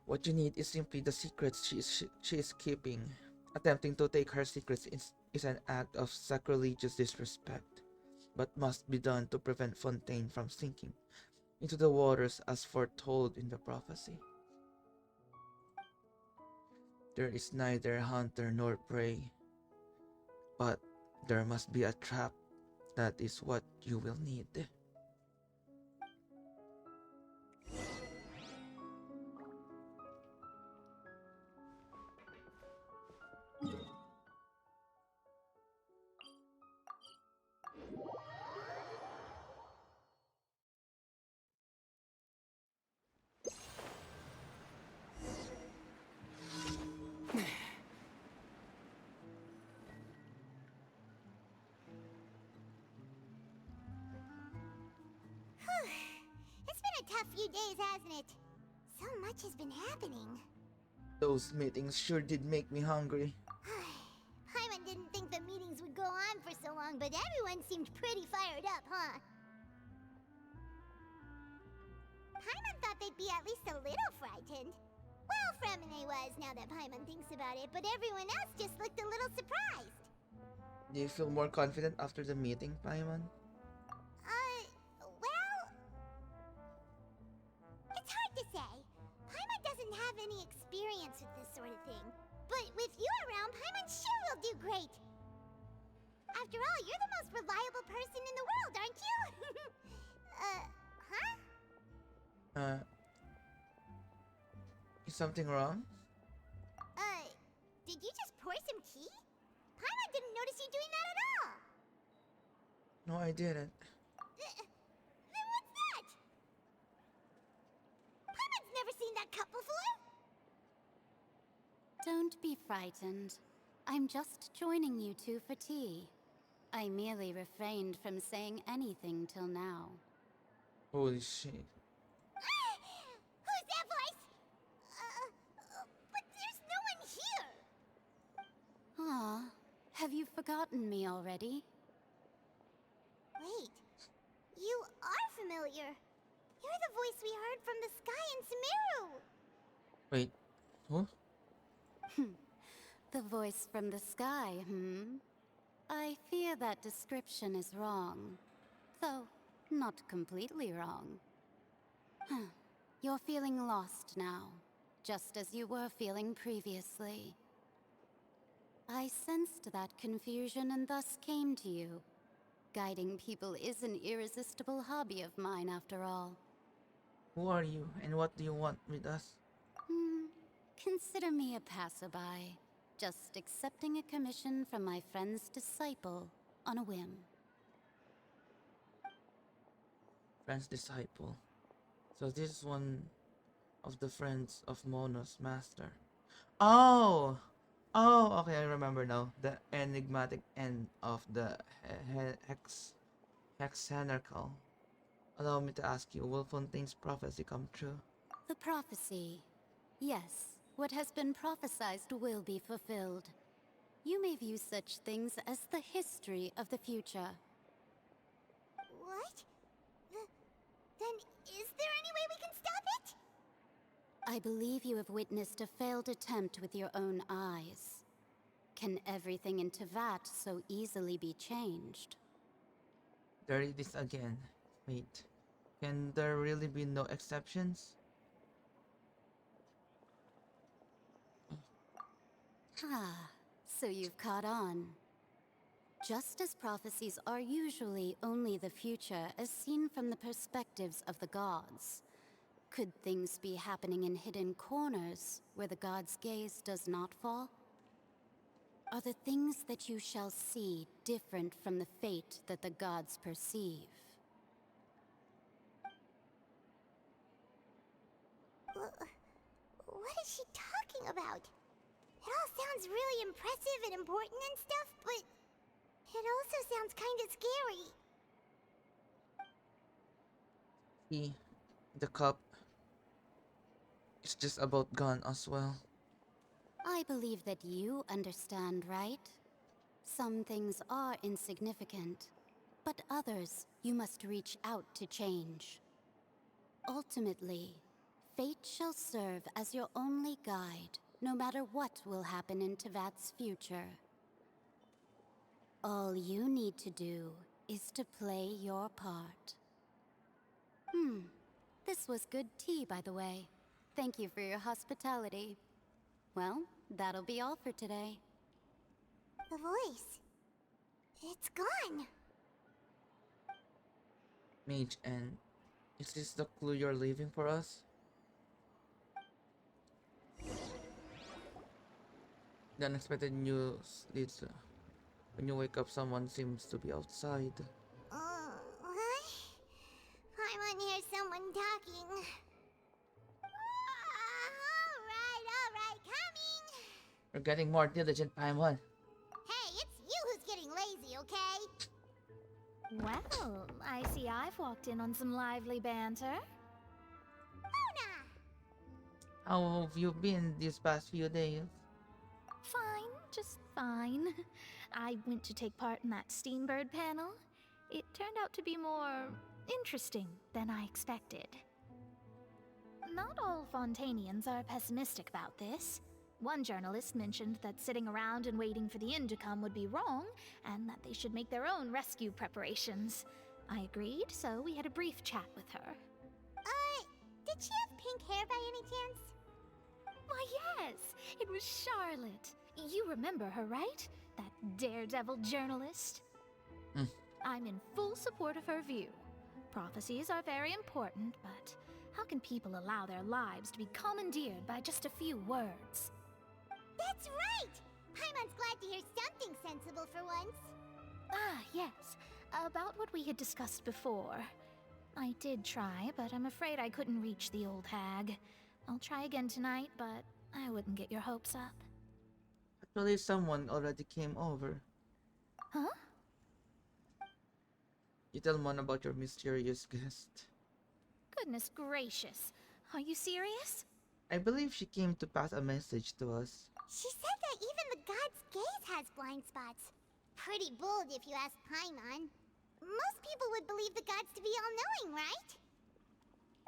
What you need is simply the secrets she is keeping. Attempting to take her secrets is an act of sacrilegious disrespect, but must be done to prevent Fontaine from sinking. into the waters as foretold in the prophecy. There is neither hunter nor prey, but there must be a trap. That is what you will need. It's been a tough few days, hasn't it? So much has been happening. Those meetings sure did make me hungry. Paimon didn't think the meetings would go on for so long, but everyone seemed pretty fired up, huh? Paimon thought they'd be at least a little frightened. Well, Fremine was, now that Paimon thinks about it, but everyone else just looked a little surprised. Do you feel more confident after the meeting, Paimon? Well... It's hard to say. Paimon doesn't have any experience with this sort of thing. But with you around, Paimon sure will do great. After all, you're the most reliable person in the world, aren't you? Huh? Is something wrong? Did you just pour some tea? Paimon didn't notice you doing that at all. No, I didn't. Then what's that? Paimon's never seen that cup before. Don't be frightened. I'm just joining you two for tea. I merely refrained from saying anything till now. Holy shit. Who's that voice? But there's no one here. Ah, have you forgotten me already? Wait, you are familiar. You're the voice we heard from the sky in Sumeru. Wait, who? The voice from the sky, I fear that description is wrong. Though, not completely wrong. You're feeling lost now, just as you were feeling previously. I sensed that confusion and thus came to you. Guiding people is an irresistible hobby of mine, after all. Who are you, and what do you want with us? Consider me a passerby, just accepting a commission from my friend's disciple on a whim. Friend's disciple. So this is one of the friends of Mono's master. Oh! Oh, okay, I remember now. The enigmatic end of the hexagonal. Allow me to ask you, will Fontaine's prophecy come true? The prophecy. Yes, what has been prophesied will be fulfilled. You may view such things as the history of the future. What? Then is there any way we can stop it? I believe you have witnessed a failed attempt with your own eyes. Can everything in Tevat so easily be changed? There it is again. Wait, can there really be no exceptions? So you've caught on. Just as prophecies are usually only the future as seen from the perspectives of the gods, could things be happening in hidden corners where the gods' gaze does not fall? Are the things that you shall see different from the fate that the gods perceive? What is she talking about? It all sounds really impressive and important and stuff, but it also sounds kind of scary. See, the cup is just about gone as well. I believe that you understand, right? Some things are insignificant, but others you must reach out to change. Ultimately, fate shall serve as your only guide, no matter what will happen in Tevat's future. All you need to do is to play your part. This was good tea, by the way. Thank you for your hospitality. Well, that'll be all for today. The voice. It's gone. Mage, and is this the clue you're leaving for us? The unexpected news leads to... When you wake up, someone seems to be outside. What? Paimon hears someone talking. Alright, coming! You're getting more diligent, Paimon. Hey, it's you who's getting lazy, okay? Well, I see I've walked in on some lively banter. How have you been these past few days? Fine, just fine. I went to take part in that Steambird panel. It turned out to be more interesting than I expected. Not all Fontainians are pessimistic about this. One journalist mentioned that sitting around and waiting for the end to come would be wrong, and that they should make their own rescue preparations. I agreed, so we had a brief chat with her. Did she have pink hair by any chance? Why, yes! It was Charlotte. You remember her, right? That daredevil journalist? I'm in full support of her view. Prophecies are very important, but how can people allow their lives to be commandeered by just a few words? That's right! Paimon's glad to hear something sensible for once. Ah, yes. About what we had discussed before. I did try, but I'm afraid I couldn't reach the old hag. I'll try again tonight, but I wouldn't get your hopes up. Actually, someone already came over. Huh? You tell Mon about your mysterious guest. Goodness gracious. Are you serious? I believe she came to pass a message to us. She said that even the god's gaze has blind spots. Pretty bold if you ask Paimon. Most people would believe the gods to be all-knowing, right?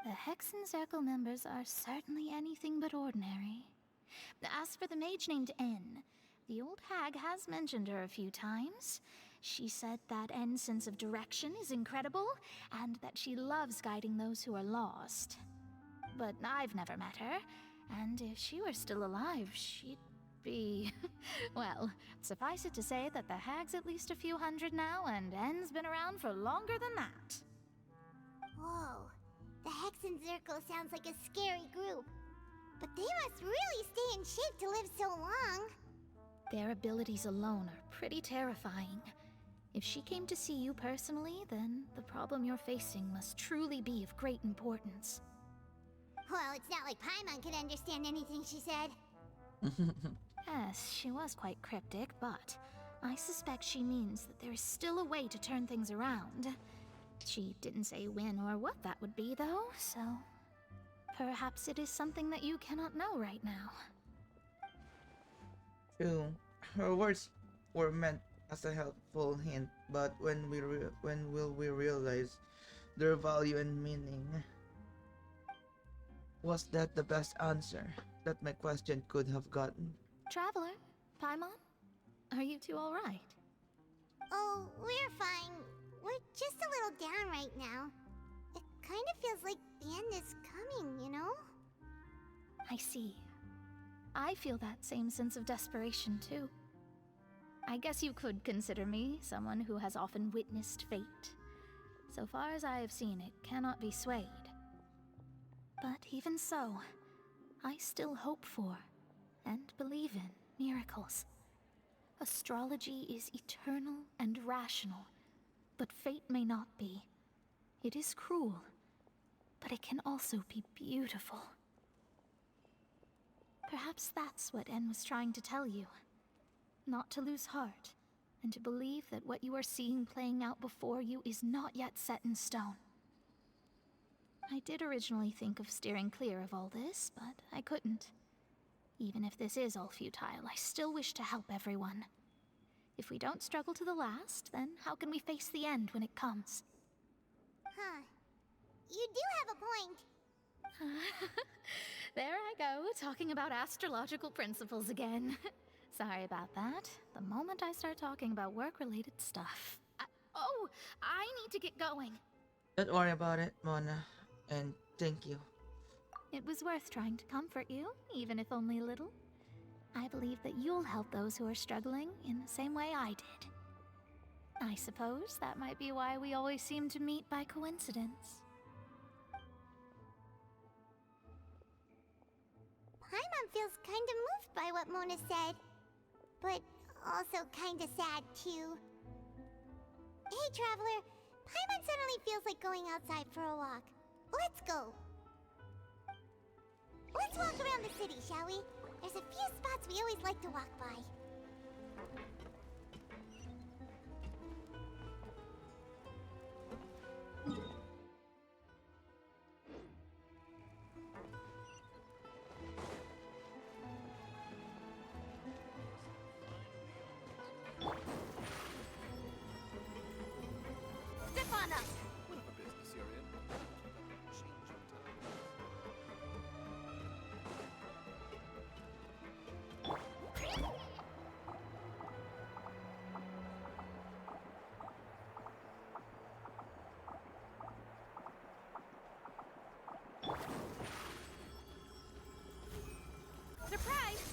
The Hexen Circle members are certainly anything but ordinary. As for the mage named N, the old hag has mentioned her a few times. She said that N's sense of direction is incredible, and that she loves guiding those who are lost. But I've never met her, and if she were still alive, she'd be... well, suffice it to say that the hag's at least a few hundred now, and N's been around for longer than that. Whoa. The Hexen Circle sounds like a scary group. But they must really stay in shape to live so long. Their abilities alone are pretty terrifying. If she came to see you personally, then the problem you're facing must truly be of great importance. Well, it's not like Paimon could understand anything she said. Yes, she was quite cryptic, but I suspect she means that there is still a way to turn things around. She didn't say when or what that would be, though, so... perhaps it is something that you cannot know right now. True. Her words were meant as a helpful hint, but when will we realize their value and meaning? Was that the best answer that my question could have gotten? Traveler, Paimon, are you two alright? Oh, we're fine. We're just a little down right now. It kind of feels like the end is coming, you know? I see. I feel that same sense of desperation, too. I guess you could consider me someone who has often witnessed fate. So far as I have seen, it cannot be swayed. But even so, I still hope for, and believe in, miracles. Astrology is eternal and rational, but fate may not be. It is cruel, but it can also be beautiful. Perhaps that's what En was trying to tell you. Not to lose heart, and to believe that what you are seeing playing out before you is not yet set in stone. I did originally think of steering clear of all this, but I couldn't. Even if this is all futile, I still wish to help everyone. If we don't struggle to the last, then how can we face the end when it comes? Huh. You do have a point. There I go, talking about astrological principles again. Sorry about that. The moment I start talking about work-related stuff... Oh, I need to get going. Don't worry about it, Mona. And Thank you. It was worth trying to comfort you, even if only a little. I believe that you'll help those who are struggling in the same way I did. I suppose that might be why we always seem to meet by coincidence. Paimon feels kinda moved by what Mona said, but also kinda sad too. Hey, Traveler, Paimon suddenly feels like going outside for a walk. Let's go. Let's walk around the city, shall we? There's a few spots we always like to walk by. Step on up! Whatever business you're in. Change your Surprise!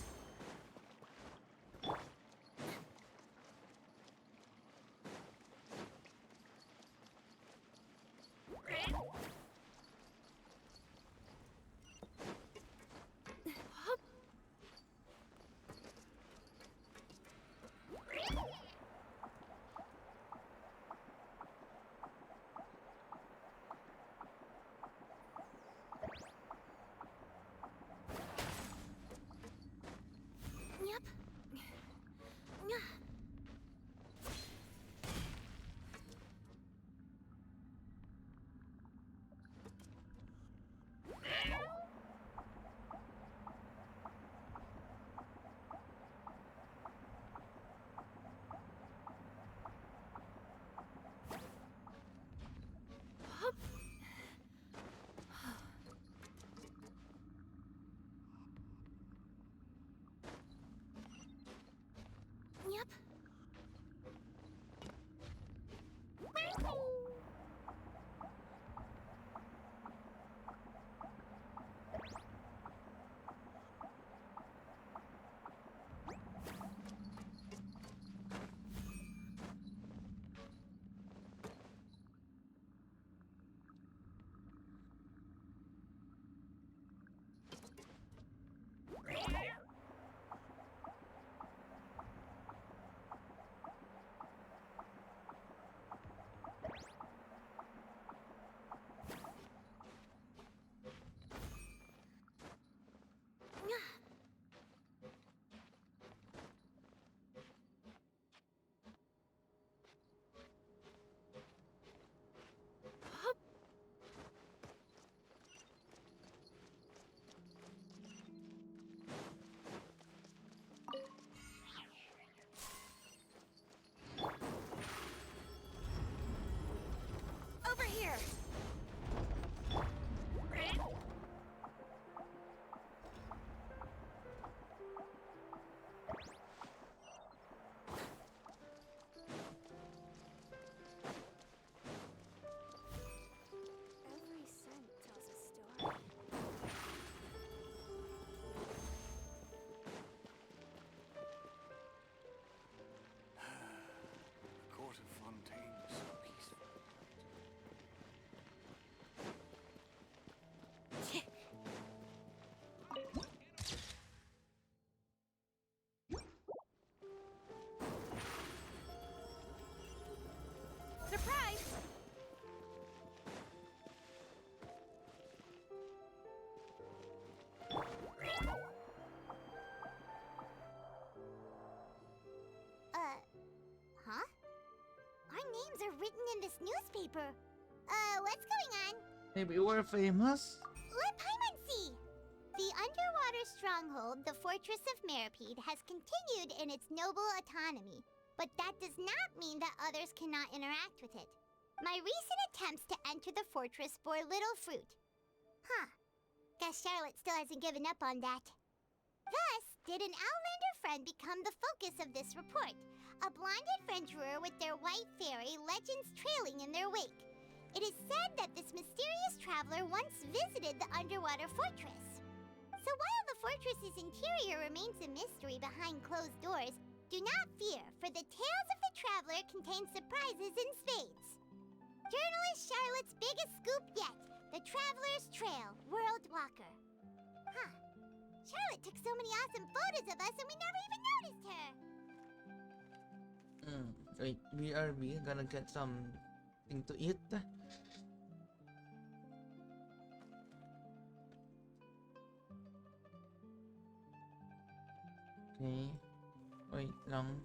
Yep. Yep. Over here! Every scent tells a story. The court of Fontaine is so peaceful. Surprise! Huh? Our names are written in this newspaper. What's going on? Maybe we're famous? Let Paimon see! The underwater stronghold, the Fortress of Meripede, has continued in its noble autonomy, but that does not mean that others cannot interact with it. My recent attempts to enter the fortress bore little fruit. Huh. Guess Charlotte still hasn't given up on that. Thus, did an Outlander friend become the focus of this report? A blonde adventurer with their white fairy legends trailing in their wake. It is said that this mysterious traveler once visited the underwater fortress. So while the fortress's interior remains a mystery behind closed doors, do not fear, for the tales of the traveler contain surprises in spades. Journalist Charlotte's biggest scoop yet, the Traveler's Trail, World Walker. Huh. Charlotte took so many awesome photos of us and we never even noticed her. Wait, we gonna get something to eat. Okay. Wait lang.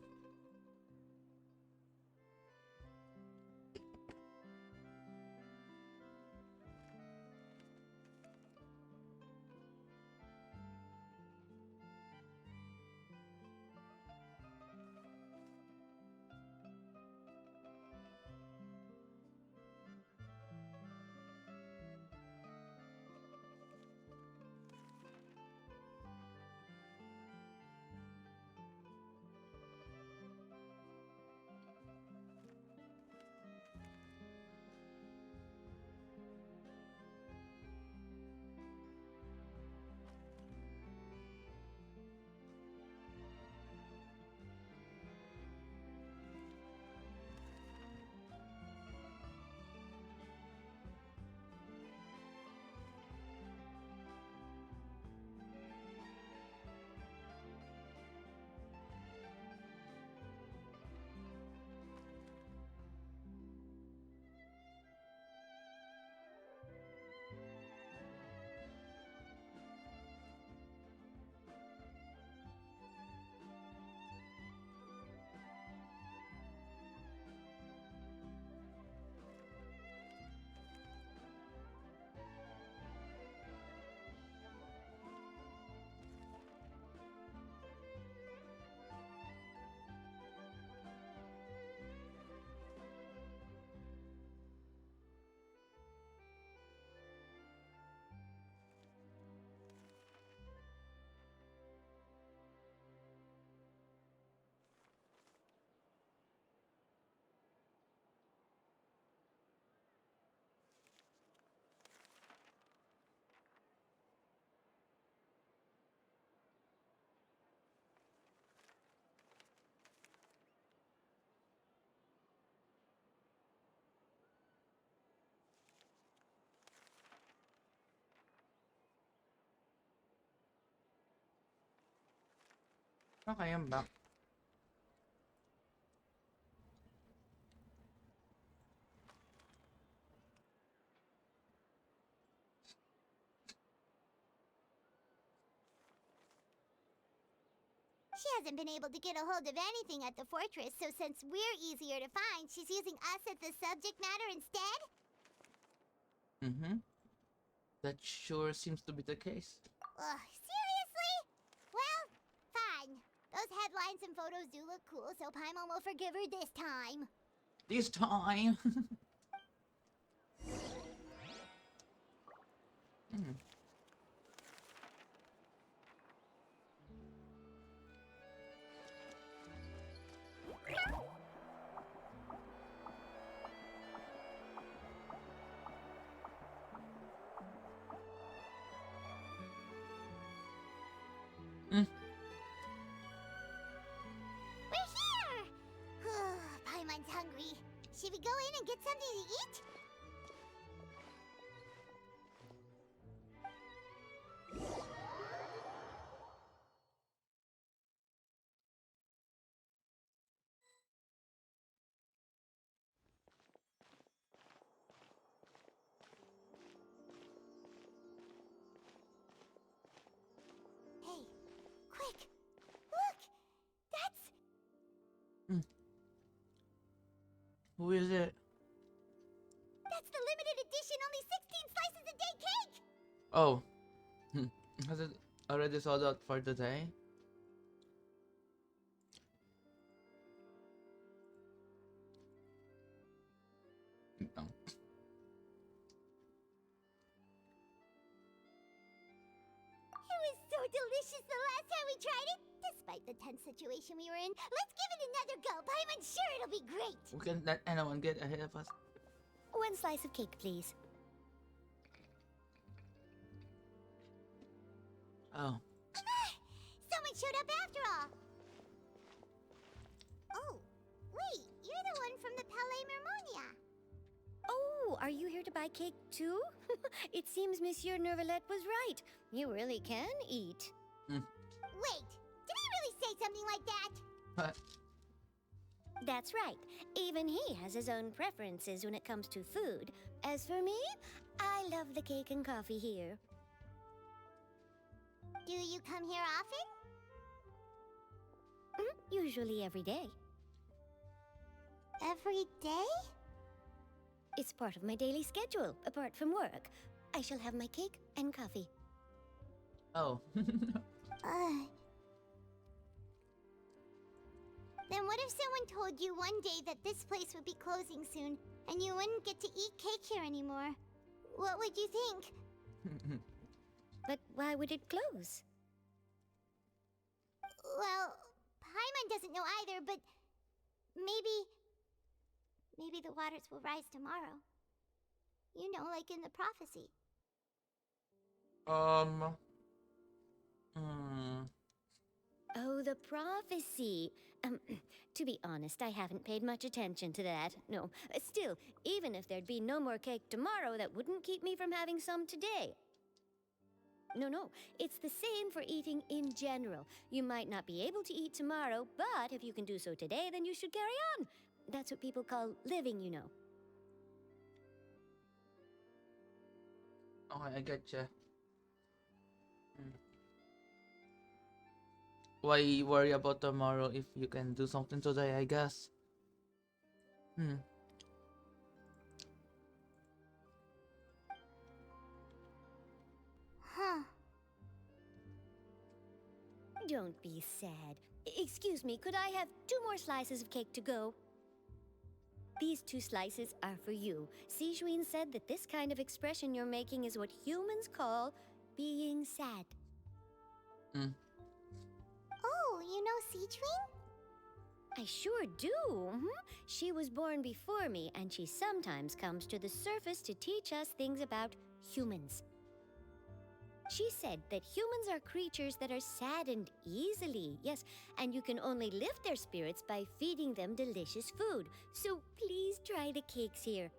Okay, I'm back. She hasn't been able to get a hold of anything at the fortress, so since we're easier to find, she's using us as the subject matter instead? That sure seems to be the case. Ugh, seriously? Well, fine. Those headlines and photos do look cool, so Paimon will forgive her this time. This time! We're here! Paimon's hungry. Should we go in and get something to eat? Hey, quick! Look! That's... Who is it? That's the limited edition only 16 slices a day cake! Oh. Has it already sold out for today? No. It was so delicious the last time we tried it! Despite the tense situation we were in, let's give it another go! Paimon's sure it'll be great! We can't let anyone get ahead of us. Well, one slice of cake, please. Oh. Someone showed up after all. Oh, wait, you're the one from the Palais Mermonia. Oh, are you here to buy cake too? It seems Monsieur Nervalette was right. You really can eat. Wait, did he really say something like that? What? That's right. Even he has his own preferences when it comes to food. As for me, I love the cake and coffee here. Do you come here often? Usually every day. Every day? It's part of my daily schedule, apart from work. I shall have my cake and coffee. Oh. Then what if someone told you one day that this place would be closing soon, and you wouldn't get to eat cake here anymore? What would you think? But why would it close? Well, Paimon doesn't know either, but maybe the waters will rise tomorrow. You know, like in the prophecy. Oh, the prophecy. To be honest, I haven't paid much attention to that. No, still, even if there'd be no more cake tomorrow, that wouldn't keep me from having some today. No, it's the same for eating in general. You might not be able to eat tomorrow, but if you can do so today, then you should carry on. That's what people call living, you know. Okay, I getcha. Why worry about tomorrow if you can do something today, I guess? Huh. Don't be sad. Excuse me, could I have 2 more slices of cake to go? These 2 slices are for you. Sijuin said that this kind of expression you're making is what humans call being sad. Oh, you know Sijuin? I sure do. She was born before me, and she sometimes comes to the surface to teach us things about humans. She said that humans are creatures that are saddened easily, yes, and you can only lift their spirits by feeding them delicious food. So please try the cakes here.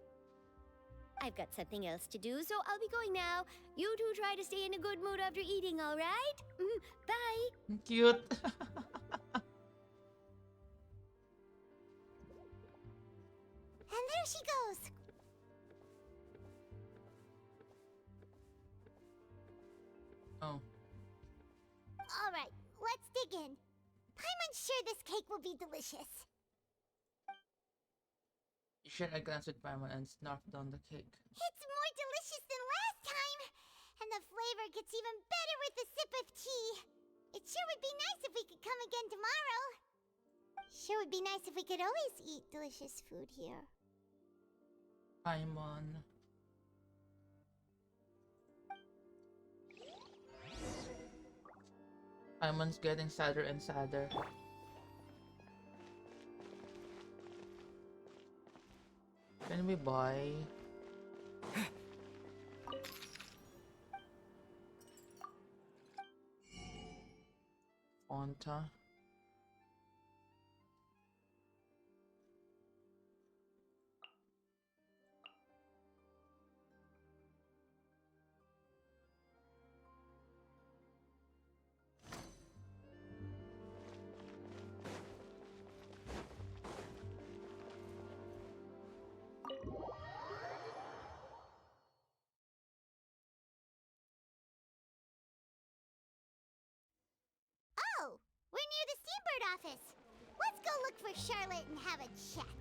I've got something else to do, so I'll be going now. You two try to stay in a good mood after eating, all right? Bye. Cute. And there she goes. Oh. All right, let's dig in. Paimon's sure this cake will be delicious. You shared a glance with Paimon and snarfed down the cake. It's more delicious than last time, and the flavor gets even better with a sip of tea. It sure would be nice if we could come again tomorrow. Sure would be nice if we could always eat delicious food here. Paimon. Paimon's getting sadder and sadder. Can we buy? Fanta. Oh, we're near the Steambird office. Let's go look for Charlotte and have a chat.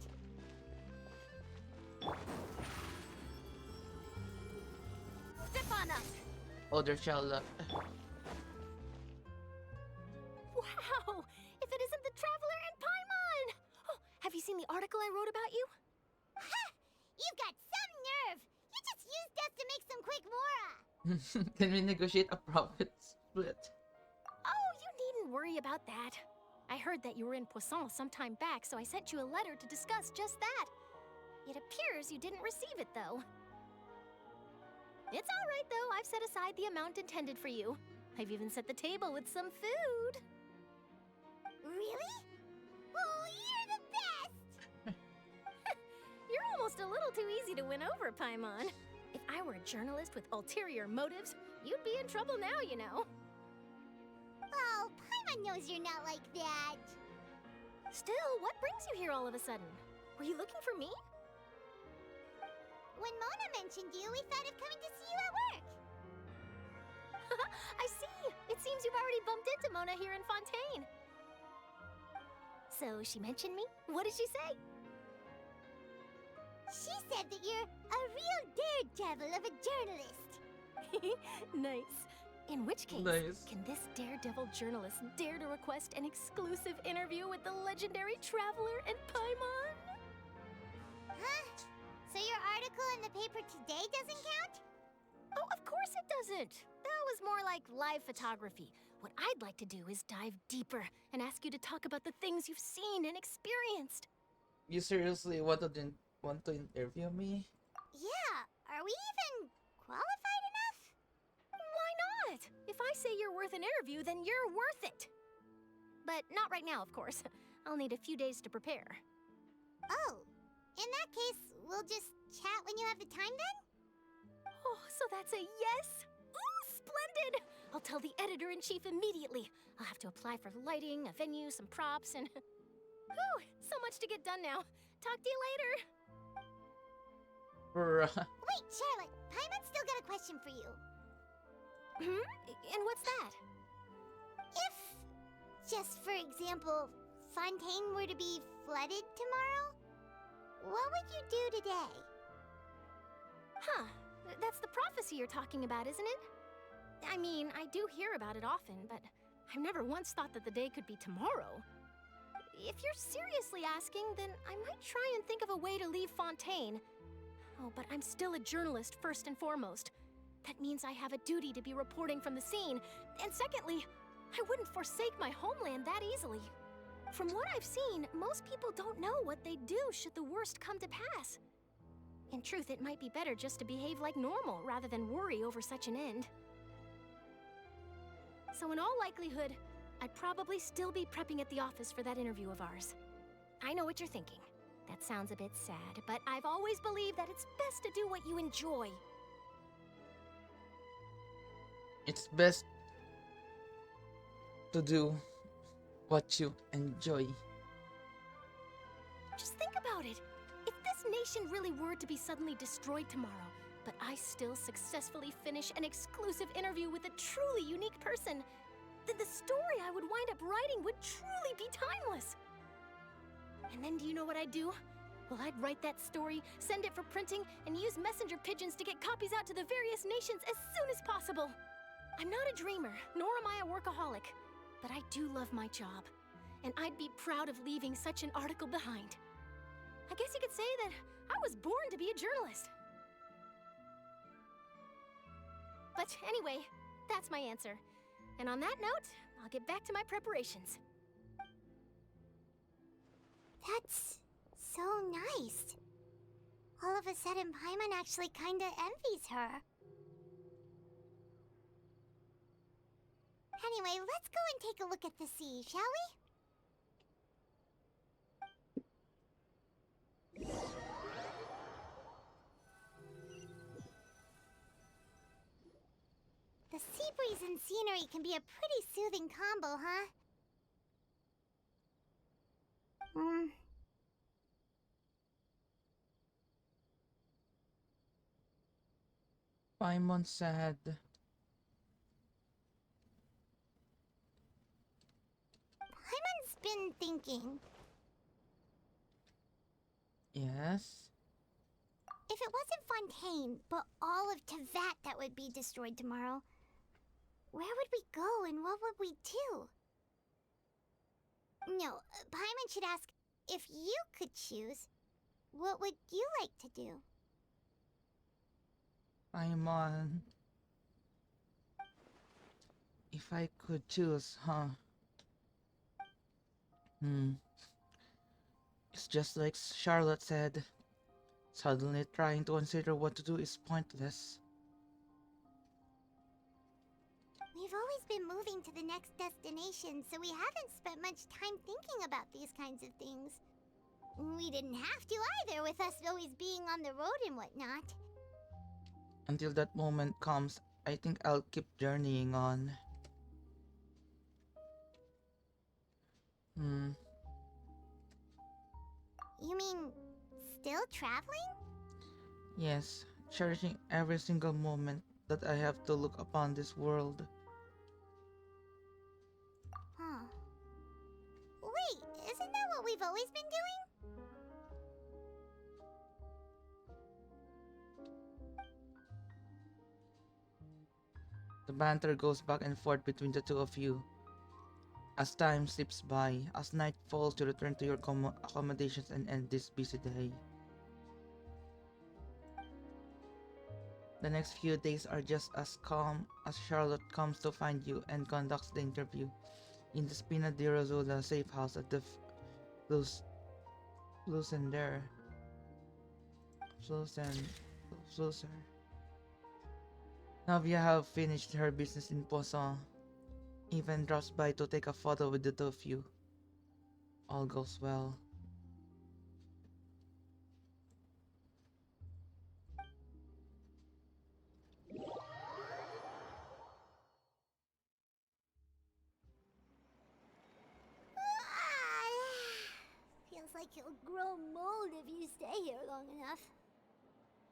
Step on up! Oh, there's Charlotte. Wow! If it isn't the Traveler and Paimon! Oh, have you seen the article I wrote about you? Ha! You've got some nerve! You just used us to make some quick mora! Can we negotiate a profit split? Oh, you needn't worry about that. I heard that you were in Poisson some time back, so I sent you a letter to discuss just that. It appears you didn't receive it, though. It's all right, though. I've set aside the amount intended for you. I've even set the table with some food. Really? Oh, you're the best! You're almost a little too easy to win over, Paimon. If I were a journalist with ulterior motives, you'd be in trouble now, you know. Oh, Paimon knows you're not like that. Still, what brings you here all of a sudden? Were you looking for me? When Mona mentioned you, we thought of coming to see you at work. I see. It seems you've already bumped into Mona here in Fontaine. So she mentioned me? What did she say? She said that you're a real daredevil of a journalist. Nice. In which case, Nice. can this daredevil journalist dare to request an exclusive interview with the legendary traveler and Paimon? Huh? So your article in the paper today doesn't count? Oh, of course it doesn't. That was more like live photography. What I'd like to do is dive deeper and ask you to talk about the things you've seen and experienced. You seriously want to interview me? Yeah, are we even qualified enough? Why not? If I say you're worth an interview, then you're worth it. But not right now, of course. I'll need a few days to prepare. Oh, in that case, we'll just chat when you have the time then? Oh, so that's a yes? Ooh, splendid! I'll tell the editor-in-chief immediately. I'll have to apply for lighting, a venue, some props, and... Whew, so much to get done now. Talk to you later. Wait, Charlotte, Paimon's still got a question for you. And what's that? If, just for example, Fontaine were to be flooded tomorrow, what would you do today? Huh. That's the prophecy you're talking about, isn't it? I mean, I do hear about it often, but I've never once thought that the day could be tomorrow. If you're seriously asking, then I might try and think of a way to leave Fontaine. Oh, but I'm still a journalist first and foremost. That means I have a duty to be reporting from the scene. And secondly, I wouldn't forsake my homeland that easily. From what I've seen, most people don't know what they'd do should the worst come to pass. In truth, it might be better just to behave like normal rather than worry over such an end. So in all likelihood, I'd probably still be prepping at the office for that interview of ours. I know what you're thinking. That sounds a bit sad, but I've always believed that it's best to do what you enjoy. It's best to do what you enjoy. Just think about it. If this nation really were to be suddenly destroyed tomorrow, but I still successfully finish an exclusive interview with a truly unique person, then the story I would wind up writing would truly be timeless. And then do you know what I'd do? Well, I'd write that story, send it for printing, and use messenger pigeons to get copies out to the various nations as soon as possible. I'm not a dreamer, nor am I a workaholic, but I do love my job, and I'd be proud of leaving such an article behind. I guess you could say that I was born to be a journalist. But anyway, that's my answer. And on that note, I'll get back to my preparations. That's so nice. All of a sudden, Paimon actually kinda envies her. Anyway, let's go and take a look at the sea, shall we? The sea breeze and scenery can be a pretty soothing combo, huh? Paimon sad. Paimon's been thinking. Yes? If it wasn't Fontaine, but all of Tevat that would be destroyed tomorrow, where would we go and what would we do? No, Paimon should ask, if you could choose, what would you like to do? Paimon. If I could choose, huh? It's just like Charlotte said. Suddenly trying to consider what to do is pointless. We've always been moving to the next destination, so we haven't spent much time thinking about these kinds of things. We didn't have to either, with us always being on the road and whatnot. Until that moment comes, I think I'll keep journeying on. You mean, still traveling? Yes, cherishing every single moment that I have to look upon this world. Huh. Wait, isn't that what we've always been doing? The banter goes back and forth between the two of you. As time slips by, as night falls, you return to your accommodations and end this busy day. The next few days are just as calm as Charlotte comes to find you and conducts the interview in the Spina di Rosula safe house at the Flusender. Navia have finished her business in Poisson. Even drops by to take a photo with the two of you. All goes well. Feels like you'll grow mold if you stay here long enough.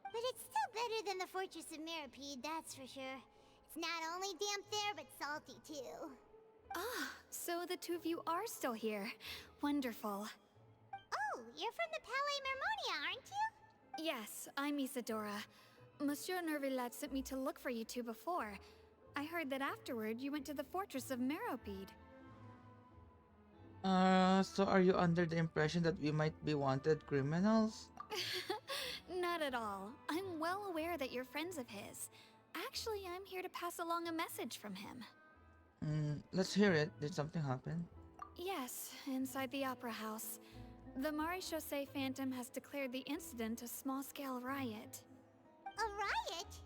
But it's still better than the Fortress of Meripede, that's for sure. It's not only damp there, but salty too. Ah, so the two of you are still here. Wonderful. Oh, you're from the Palais Mermonia, aren't you? Yes, I'm Isadora. Monsieur Nervillet sent me to look for you two before. I heard that afterward you went to the Fortress of Meropide. So are you under the impression that we might be wanted criminals? Not at all. I'm well aware that you're friends of his. Actually, I'm here to pass along a message from him. Let's hear it. Did something happen? Yes, inside the Opera House. The Maréchaussée Phantom has declared the incident a small-scale riot. A riot?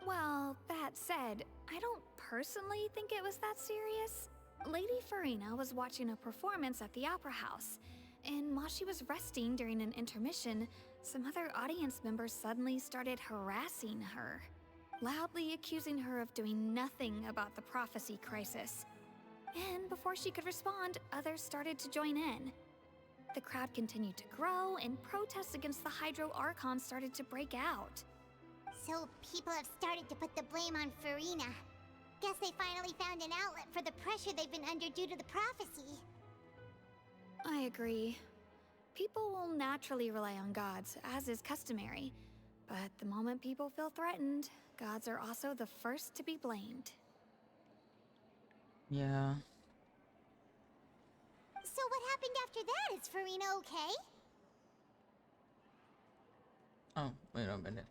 Well, that said, I don't personally think it was that serious. Lady Farina was watching a performance at the Opera House, and while she was resting during an intermission, some other audience members suddenly started harassing her, loudly accusing her of doing nothing about the prophecy crisis. And before she could respond, others started to join in. The crowd continued to grow, and protests against the Hydro Archon started to break out. So people have started to put the blame on Farina. Guess they finally found an outlet for the pressure they've been under due to the prophecy. I agree. People will naturally rely on gods, as is customary. But the moment people feel threatened, gods are also the first to be blamed. Yeah. So what happened after that? Is Farina okay? Oh, wait a minute.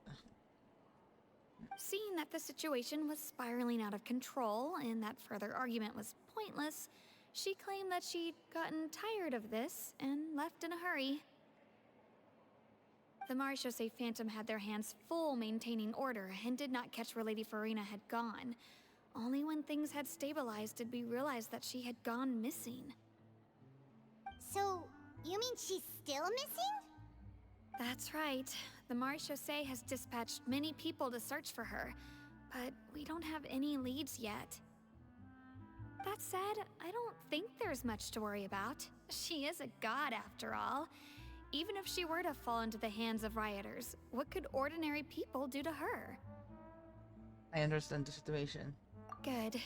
Seeing that the situation was spiraling out of control and that further argument was pointless, she claimed that she'd gotten tired of this and left in a hurry. The Maréchaussée Phantom had their hands full maintaining order and did not catch where Lady Farina had gone. Only when things had stabilized did we realize that she had gone missing. So, you mean she's still missing? That's right. The Maréchaussée has dispatched many people to search for her, but we don't have any leads yet. That said, I don't think there's much to worry about. She is a god after all. Even if she were to fall into the hands of rioters, what could ordinary people do to her? I understand the situation. Good.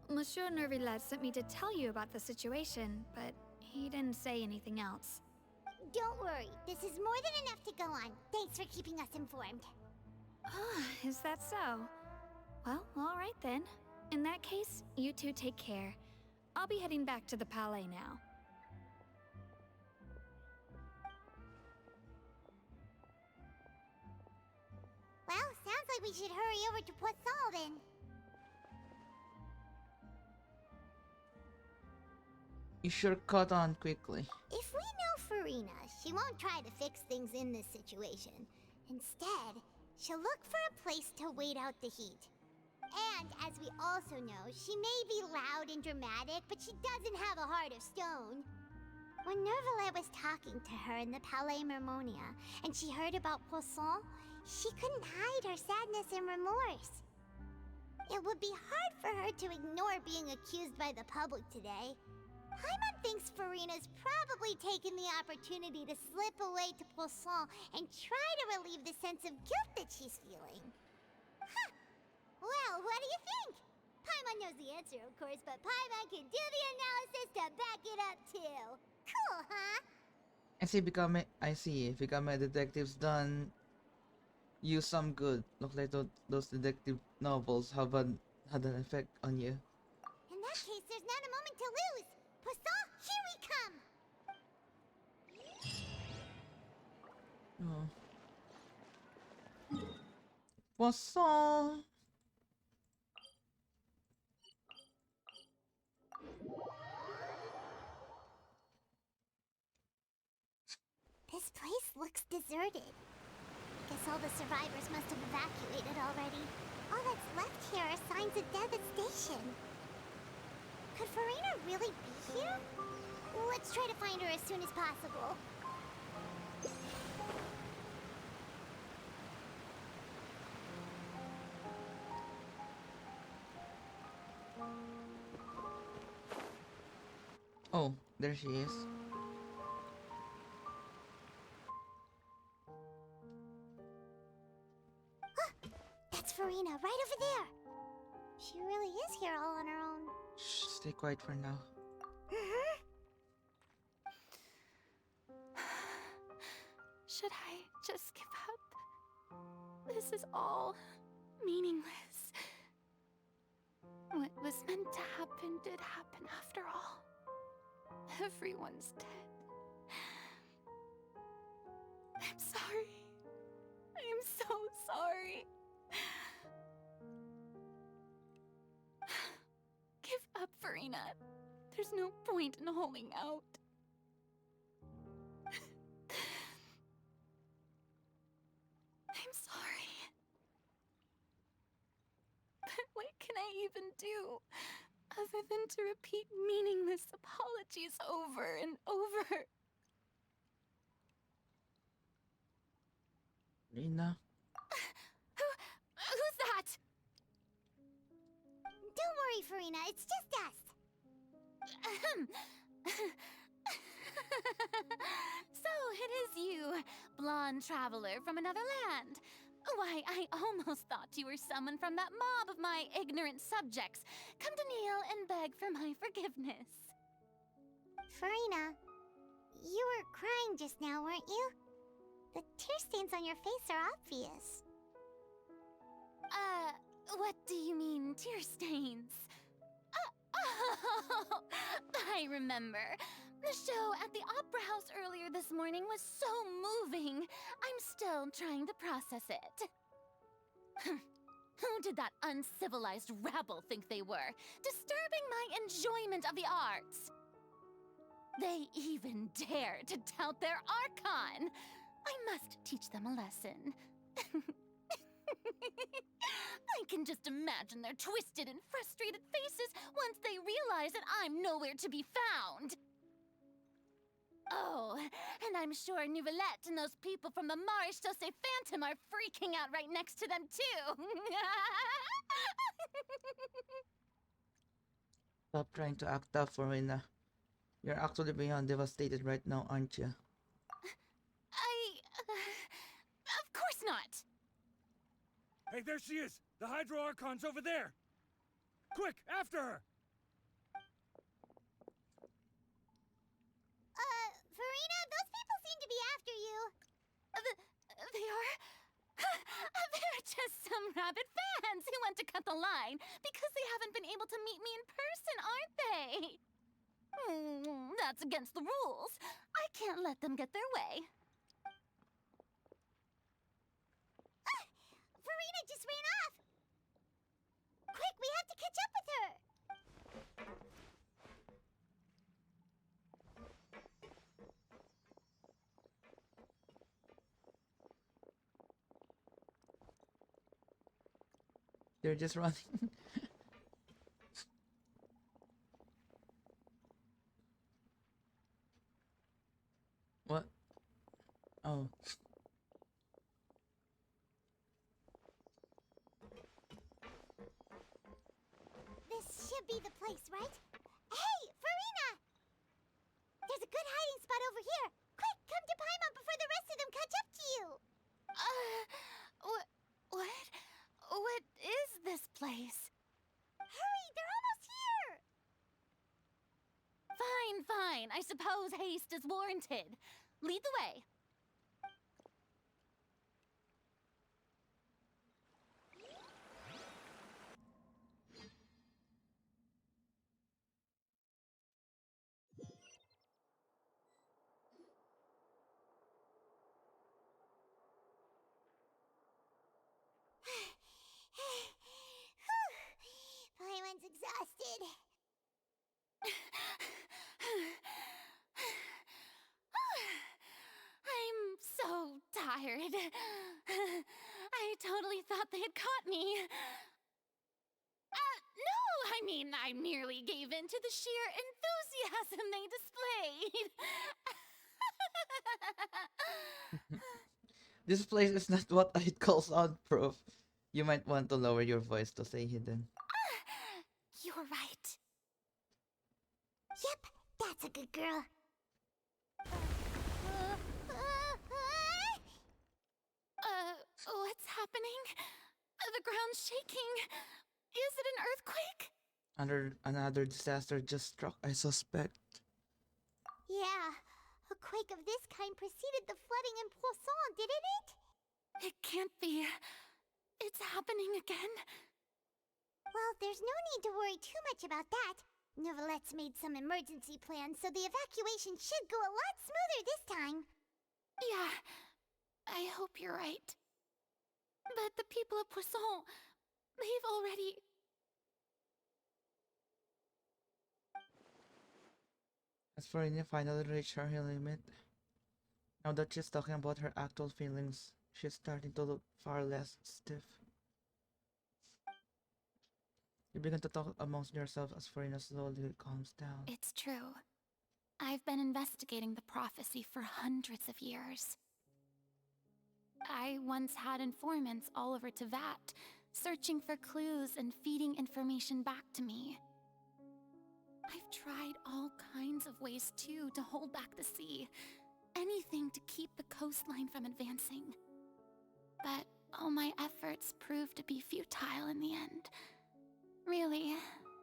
Monsieur Nervillet sent me to tell you about the situation, but he didn't say anything else. Don't worry, this is more than enough to go on. Thanks for keeping us informed. Is that so? Well, all right then. In that case, you two take care. I'll be heading back to the Palais now. Well, sounds like we should hurry over to Poisson then. You sure caught on quickly. If we know Farina. She won't try to fix things in this situation. Instead, she'll look for a place to wait out the heat. And, as we also know, she may be loud and dramatic, but she doesn't have a heart of stone. When Nervalet was talking to her in the Palais Mermonia, and she heard about Poisson, she couldn't hide her sadness and remorse. It would be hard for her to ignore being accused by the public today. Paimon thinks Farina's probably taken the opportunity to slip away to Poisson and try to relieve the sense of guilt that she's feeling. Huh. Well, what do you think? Paimon knows the answer, of course, but Paimon can do the analysis to back it up, too. Cool, huh? I see. Becoming a detective's done you some good. Look like those detective novels had an effect on you. In that case, there's not a moment to lose. Poisson, here we come! Oh. Poisson! This place looks deserted. Guess all the survivors must have evacuated already. All that's left here are signs of devastation. Could Farina really be here? Let's try to find her as soon as possible. Oh, there she is. That's Farina, right over there. She really is here all on her own. Shh, stay quiet for now. Should I just give up? This is all meaningless. What was meant to happen did happen after all. Everyone's dead. I'm sorry. I am so sorry. Give up, Farina. There's no point in holding out. I'm sorry. But what can I even do other than to repeat meaningless apologies over and over? Rina. Who's that? Don't worry, Farina. It's just us. So it is you, blonde traveler from another land. Why, I almost thought you were someone from that mob of my ignorant subjects, come to kneel and beg for my forgiveness. Farina, you were crying just now, weren't you? The tear stains on your face are obvious. What do you mean, tear stains? Oh, I remember. The show at the Opera House earlier this morning was so moving. I'm still trying to process it. Who did that uncivilized rabble think they were, disturbing my enjoyment of the arts? They even dare to tout their Archon. I must teach them a lesson. I can just imagine their twisted and frustrated faces once they realize that I'm nowhere to be found. Oh, and I'm sure Nouvellette and those people from the Maréchaussée Phantom are freaking out right next to them, too. Stop trying to act tough, Farina. You're actually beyond devastated right now, aren't you? Of course not. Hey, there she is! The Hydro Archon's over there! Quick, after her! Farina, those people seem to be after you. They are? They're just some rabid fans who want to cut the line because they haven't been able to meet me in person, aren't they? That's against the rules. I can't let them get their way. Farina just ran off! Quick, we have to catch up with her! They're just running. What? Oh. This should be the place, right? Hey, Farina! There's a good hiding spot over here. Quick, come to Paimon before the rest of them catch up to you. What? What is this place? Hurry, they're almost here. Fine. I suppose haste is warranted. Lead the way. Paimon's exhausted. I'm so tired. I totally thought they had caught me. No, I mean, I merely gave in to the sheer enthusiasm they displayed. This place is not what I'd call soundproof. You might want to lower your voice to stay hidden. You're right. Yep, that's a good girl. What's happening? The ground's shaking. Is it an earthquake? Another disaster just struck, I suspect. Yeah, a quake of this kind preceded the flooding in Poisson, didn't it? It can't be. It's happening again. Well, there's no need to worry too much about that. Novelette's made some emergency plans, so the evacuation should go a lot smoother this time. Yeah, I hope you're right. But the people of Poisson, they've already... As Farina finally reached her limit, now that she's talking about her actual feelings, she's starting to look far less stiff. You begin to talk amongst yourselves as Farina slowly calms down. It's true. I've been investigating the prophecy for hundreds of years. I once had informants all over Tevat, searching for clues and feeding information back to me. I've tried all kinds of ways too to hold back the sea. Anything to keep the coastline from advancing. But all my efforts proved to be futile in the end. Really,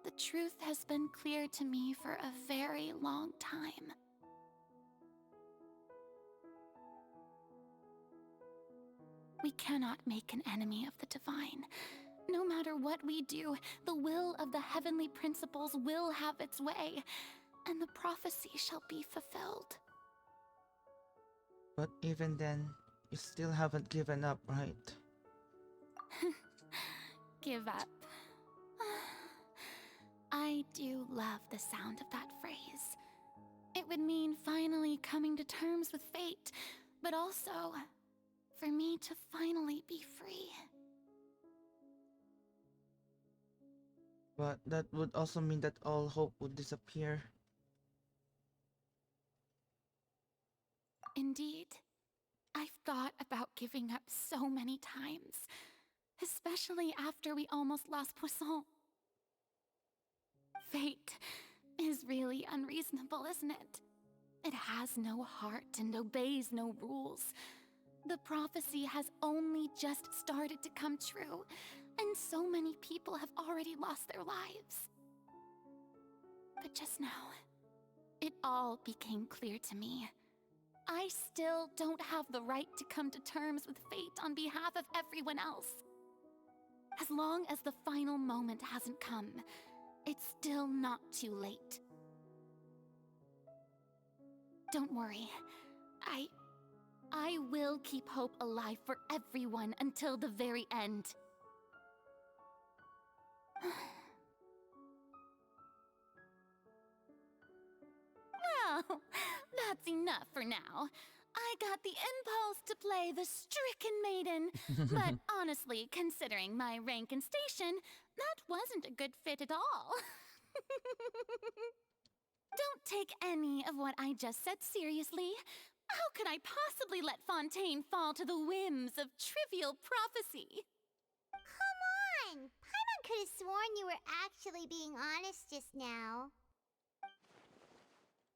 the truth has been clear to me for a very long time. We cannot make an enemy of the divine. No matter what we do, the will of the heavenly principles will have its way, and the prophecy shall be fulfilled. But even then, you still haven't given up, right? Give up. I do love the sound of that phrase. It would mean finally coming to terms with fate, but also for me to finally be free. But that would also mean that all hope would disappear. Indeed. I've thought about giving up so many times, especially after we almost lost Poisson. Fate is really unreasonable, isn't it? It has no heart and obeys no rules. The prophecy has only just started to come true, and so many people have already lost their lives. But just now, it all became clear to me. I still don't have the right to come to terms with fate on behalf of everyone else. As long as the final moment hasn't come, it's still not too late. Don't worry. I will keep hope alive for everyone until the very end. Well, that's enough for now. I got the impulse to play the stricken maiden, but honestly, considering my rank and station, that wasn't a good fit at all. Don't take any of what I just said seriously. How could I possibly let Fontaine fall to the whims of trivial prophecy? Come on! Paimon could have sworn you were actually being honest just now.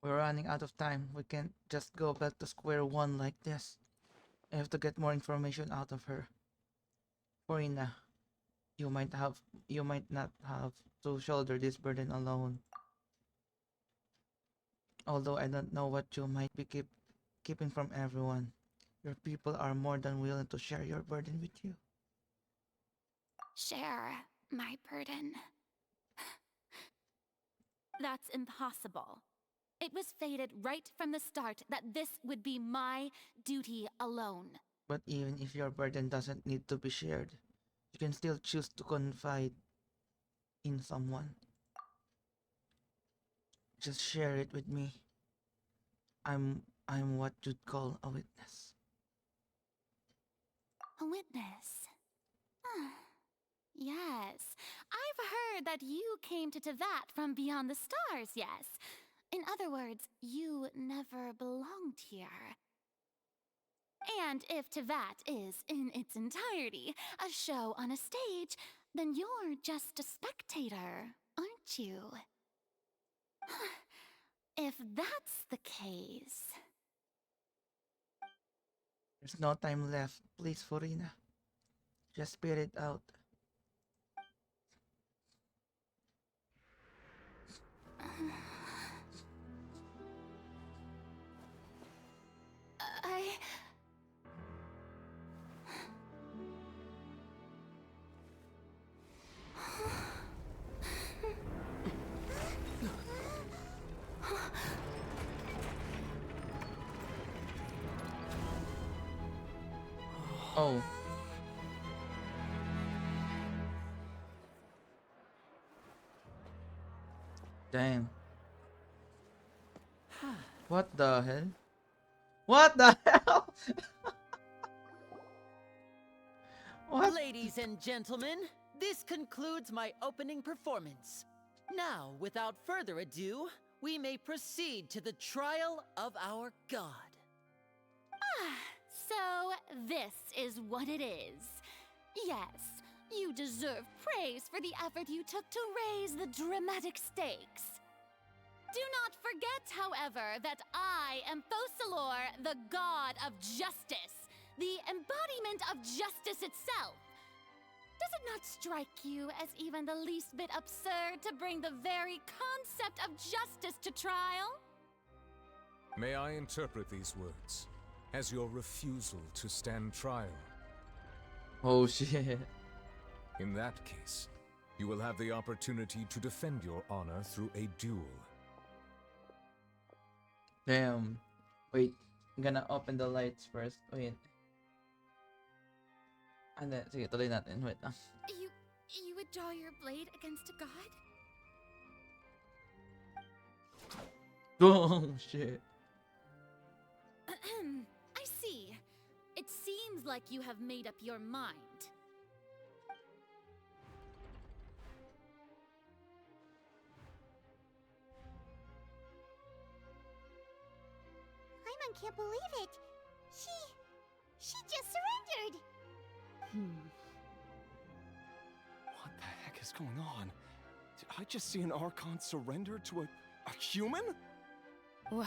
We're running out of time. We can't just go back to square one like this. I have to get more information out of her. Corina, you might not have to shoulder this burden alone. Although I don't know what you might be keeping from everyone. Your people are more than willing to share your burden with you. Share my burden. That's impossible. It was fated right from the start that this would be my duty alone. But even if your burden doesn't need to be shared, you can still choose to confide in someone. Just share it with me. I'm what you'd call a witness. A witness? Yes. I've heard that you came to Tevat from beyond the stars, yes. In other words, you never belonged here. And if Tevat is, in its entirety, a show on a stage, then you're just a spectator, aren't you? If that's the case... There's no time left. Please, Furina. Just spit it out. Oh. Damn. What the hell? What the hell? What? Ladies and gentlemen, this concludes my opening performance. Now, without further ado, we may proceed to the trial of our god. So, this is what it is. Yes, you deserve praise for the effort you took to raise the dramatic stakes. Do not forget, however, that I am Focalor, the god of justice, the embodiment of justice itself. Does it not strike you as even the least bit absurd to bring the very concept of justice to trial? May I interpret these words as your refusal to stand trial? Oh shit. In that case, you will have the opportunity to defend your honor through a duel. Damn. Wait, I'm gonna open the lights first. Wait. And then, sige, tuloy natin. Wait lang. You would draw your blade against a god? Oh shit. I see. It seems like you have made up your mind. Paimon can't believe it. She just surrendered. What the heck is going on? Did I just see an Archon surrender to a human? Wow,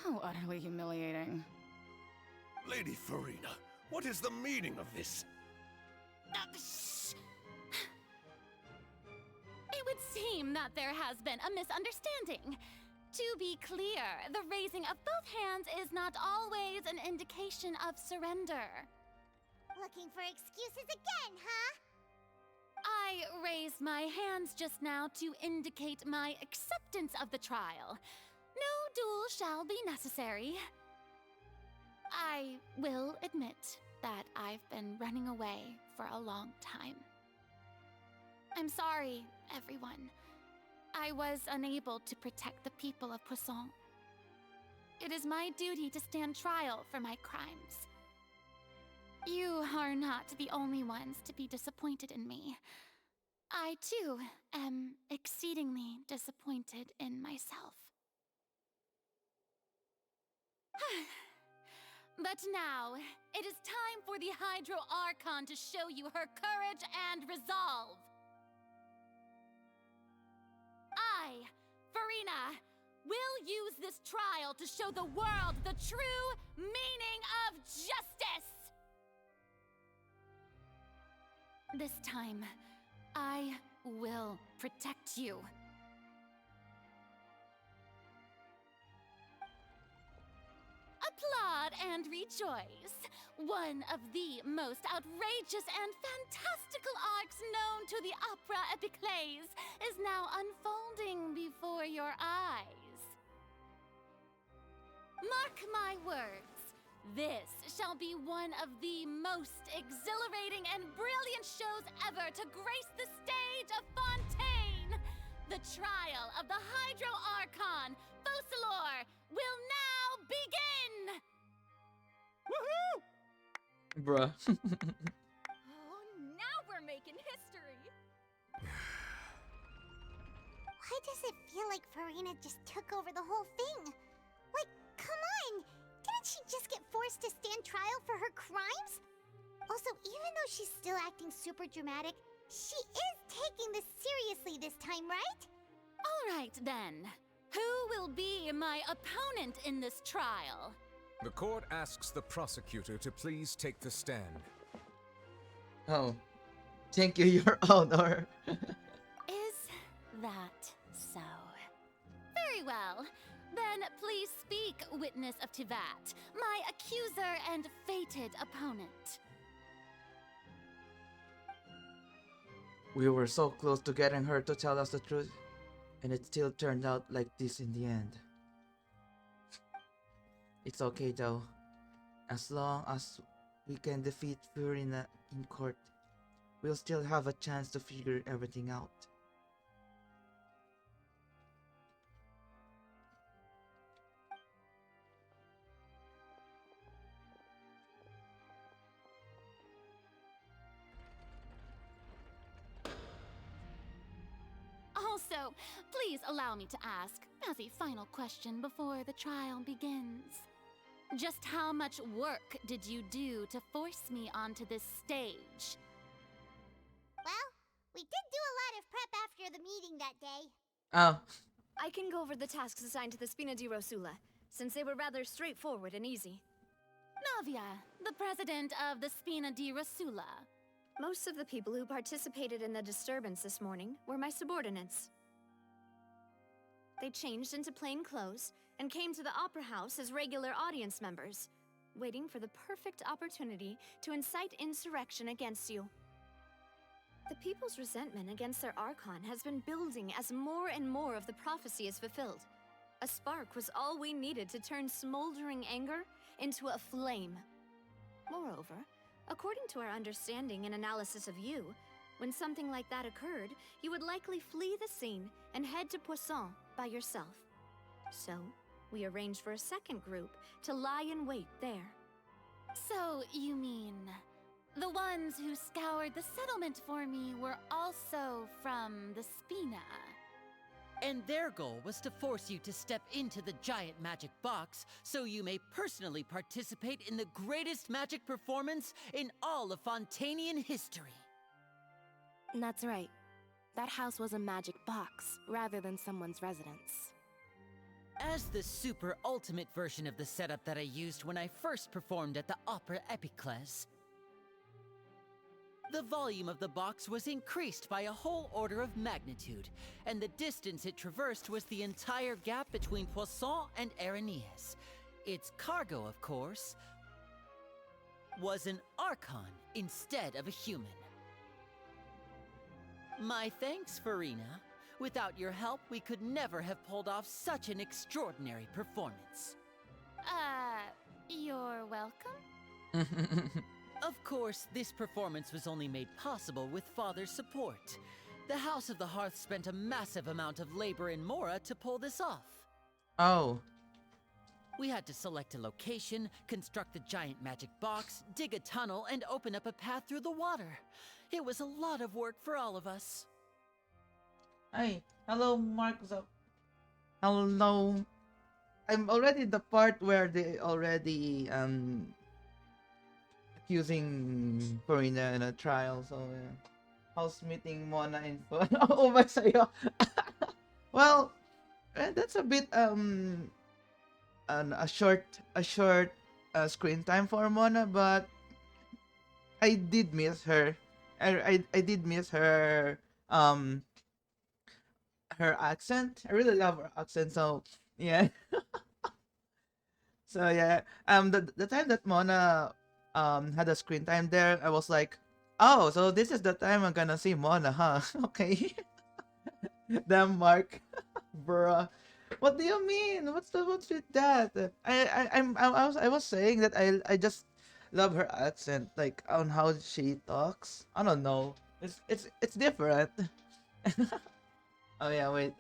how utterly humiliating. Lady Furina, what is the meaning of this? Shh. It would seem that there has been a misunderstanding. To be clear, the raising of both hands is not always an indication of surrender. Looking for excuses again, huh? I raised my hands just now to indicate my acceptance of the trial. No duel shall be necessary. I will admit that I've been running away for a long time. I'm sorry, everyone. I was unable to protect the people of Poisson. it is my duty to stand trial for my crimes. You are not the only ones to be disappointed in me. I, too, am exceedingly disappointed in myself. But now, it is time for the Hydro Archon to show you her courage and resolve. I, Farina, will use this trial to show the world the true meaning of justice! This time, I will protect you. Applaud and rejoice. One of the most outrageous and fantastical arcs known to the opera epiclese is now unfolding before your eyes. Mark my words, this shall be one of the most exhilarating and brilliant shows ever to grace the stage of Fontaine. The trial of the Hydro Archon, Focalor, will now begin! Woohoo! Bruh. Oh, now we're making history! Why does it feel like Farina just took over the whole thing? Like, come on! Didn't she just get forced to stand trial for her crimes? Also, even though she's still acting super dramatic, she is taking this seriously this time, right? All right, then. Who will be my opponent in this trial? The court asks the prosecutor to please take the stand. Oh. Thank you, Your Honor. Is that so? Very well. Then please speak, witness of Tivat, my accuser and fated opponent. We were so close to getting her to tell us the truth, and it still turned out like this in the end. It's okay though. As long as we can defeat Farina in court, we'll still have a chance to figure everything out. Also, please allow me to ask, as a final question before the trial begins. Just how much work did you do to force me onto this stage? Well, we did do a lot of prep after the meeting that day. Oh. I can go over the tasks assigned to the Spina di Rosula, since they were rather straightforward and easy. Navia, the president of the Spina di Rosula. Most of the people who participated in the disturbance this morning were my subordinates. They changed into plain clothes and came to the Opera House as regular audience members, waiting for the perfect opportunity to incite insurrection against you. The people's resentment against their Archon has been building as more and more of the prophecy is fulfilled. A spark was all we needed to turn smoldering anger into a flame. Moreover, according to our understanding and analysis of you, when something like that occurred, you would likely flee the scene and head to Poisson by yourself. So, we arranged for a second group to lie in wait there. So, you mean, the ones who scoured the settlement for me were also from the Spina? And their goal was to force you to step into the giant magic box so you may personally participate in the greatest magic performance in all of Fontanian history. That's right. That house was a magic box, rather than someone's residence. As the super ultimate version of the setup that I used when I first performed at the Opera Epiclese, the volume of the box was increased by a whole order of magnitude, and the distance it traversed was the entire gap between Poisson and Aranias. Its cargo, of course, was an Archon instead of a human. My thanks, Farina. Without your help, we could never have pulled off such an extraordinary performance. You're welcome? Of course, this performance was only made possible with Father's support. The House of the Hearth spent a massive amount of labor in Mora to pull this off. Oh. We had to select a location, construct the giant magic box, dig a tunnel, and open up a path through the water. It was a lot of work for all of us. Hi, hello, Mark. Hello. I'm already the part where they already accusing Farina in a trial. So yeah. House meeting Mona in fun. Oh, ba sa'yo? Well, that's a bit a short screen time for Mona, but I did miss her. I did miss her her accent. I really love her accent. So yeah. So yeah. The time that Mona had a screen time there, I was like, oh, so this is the time I'm gonna see Mona, huh? Okay. Damn, Mark. Bruh. What do you mean? What's with that? I was saying that I just love her accent, like on how she talks. I don't know. It's different. Oh yeah, wait.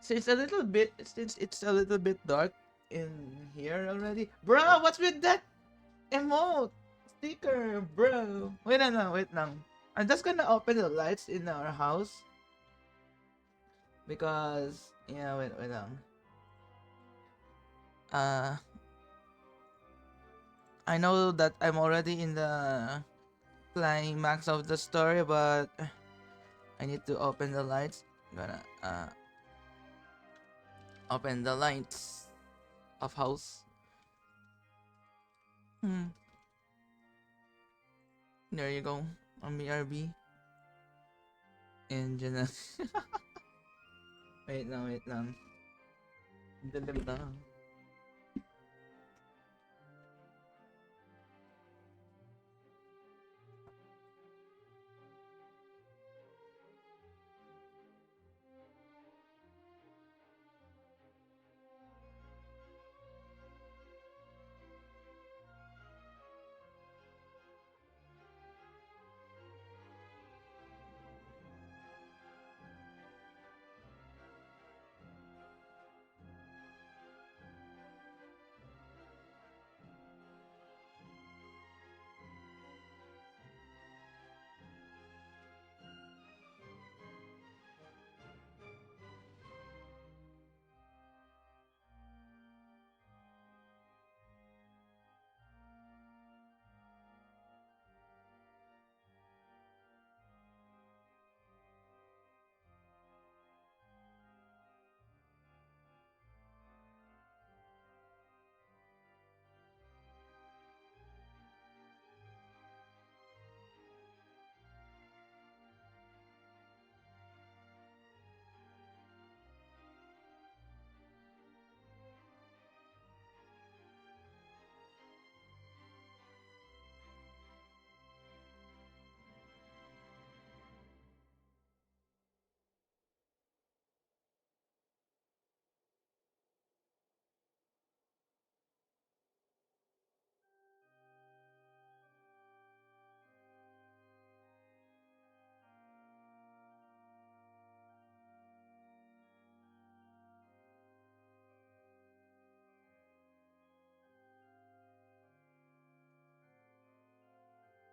So it's a little bit it's a little bit dark in here already. Bro, what's with that emote sticker, bro? Wait lang, wait lang. I'm just gonna open the lights in our house because yeah, wait lang. Uh, I know that I'm already in the climax of the story, but I need to open the lights. I'm gonna open the lights of house. There you go. On BRB. And dyan na. Wait lang. Dilim na.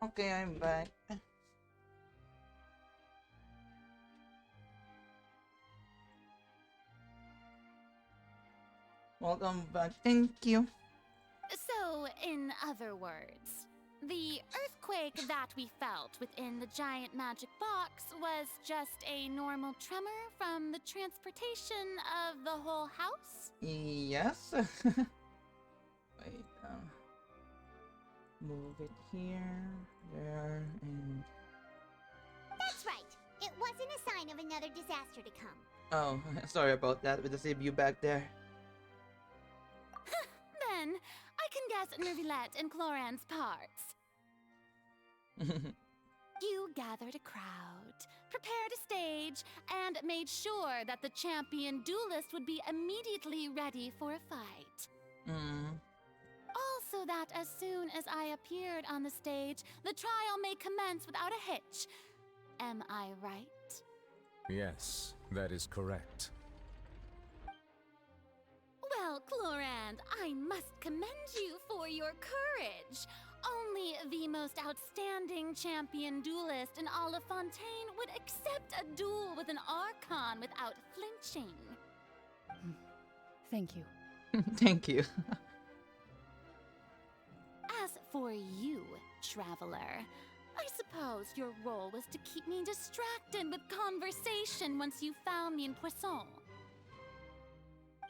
Okay, I'm back. Welcome back. Thank you. So, in other words, the earthquake that we felt within the giant magic box was just a normal tremor from the transportation of the whole house? Yes. Wait. Move it here, there, and... That's right. It wasn't a sign of another disaster to come. Oh, sorry about that with the CPU back there. Then, I can guess Nervilette and Cloran's parts. You gathered a crowd, prepared a stage, and made sure that the champion duelist would be immediately ready for a fight. Also that as soon as I appeared on the stage, the trial may commence without a hitch. Am I right? Yes, that is correct. Well, Clorand, I must commend you for your courage. Only the most outstanding champion duelist in all of Fontaine would accept a duel with an Archon without flinching. Thank you. Thank you. As for you, traveler, I suppose your role was to keep me distracted with conversation once you found me in Poisson.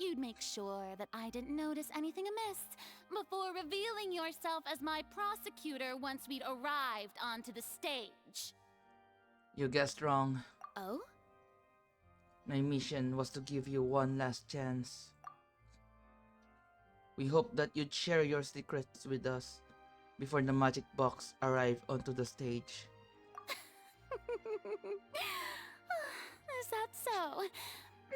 You'd make sure that I didn't notice anything amiss before revealing yourself as my prosecutor once we'd arrived onto the stage. You guessed wrong. Oh? My mission was to give you one last chance. We hope that you'd share your secrets with us before the magic box arrived onto the stage. Is that so?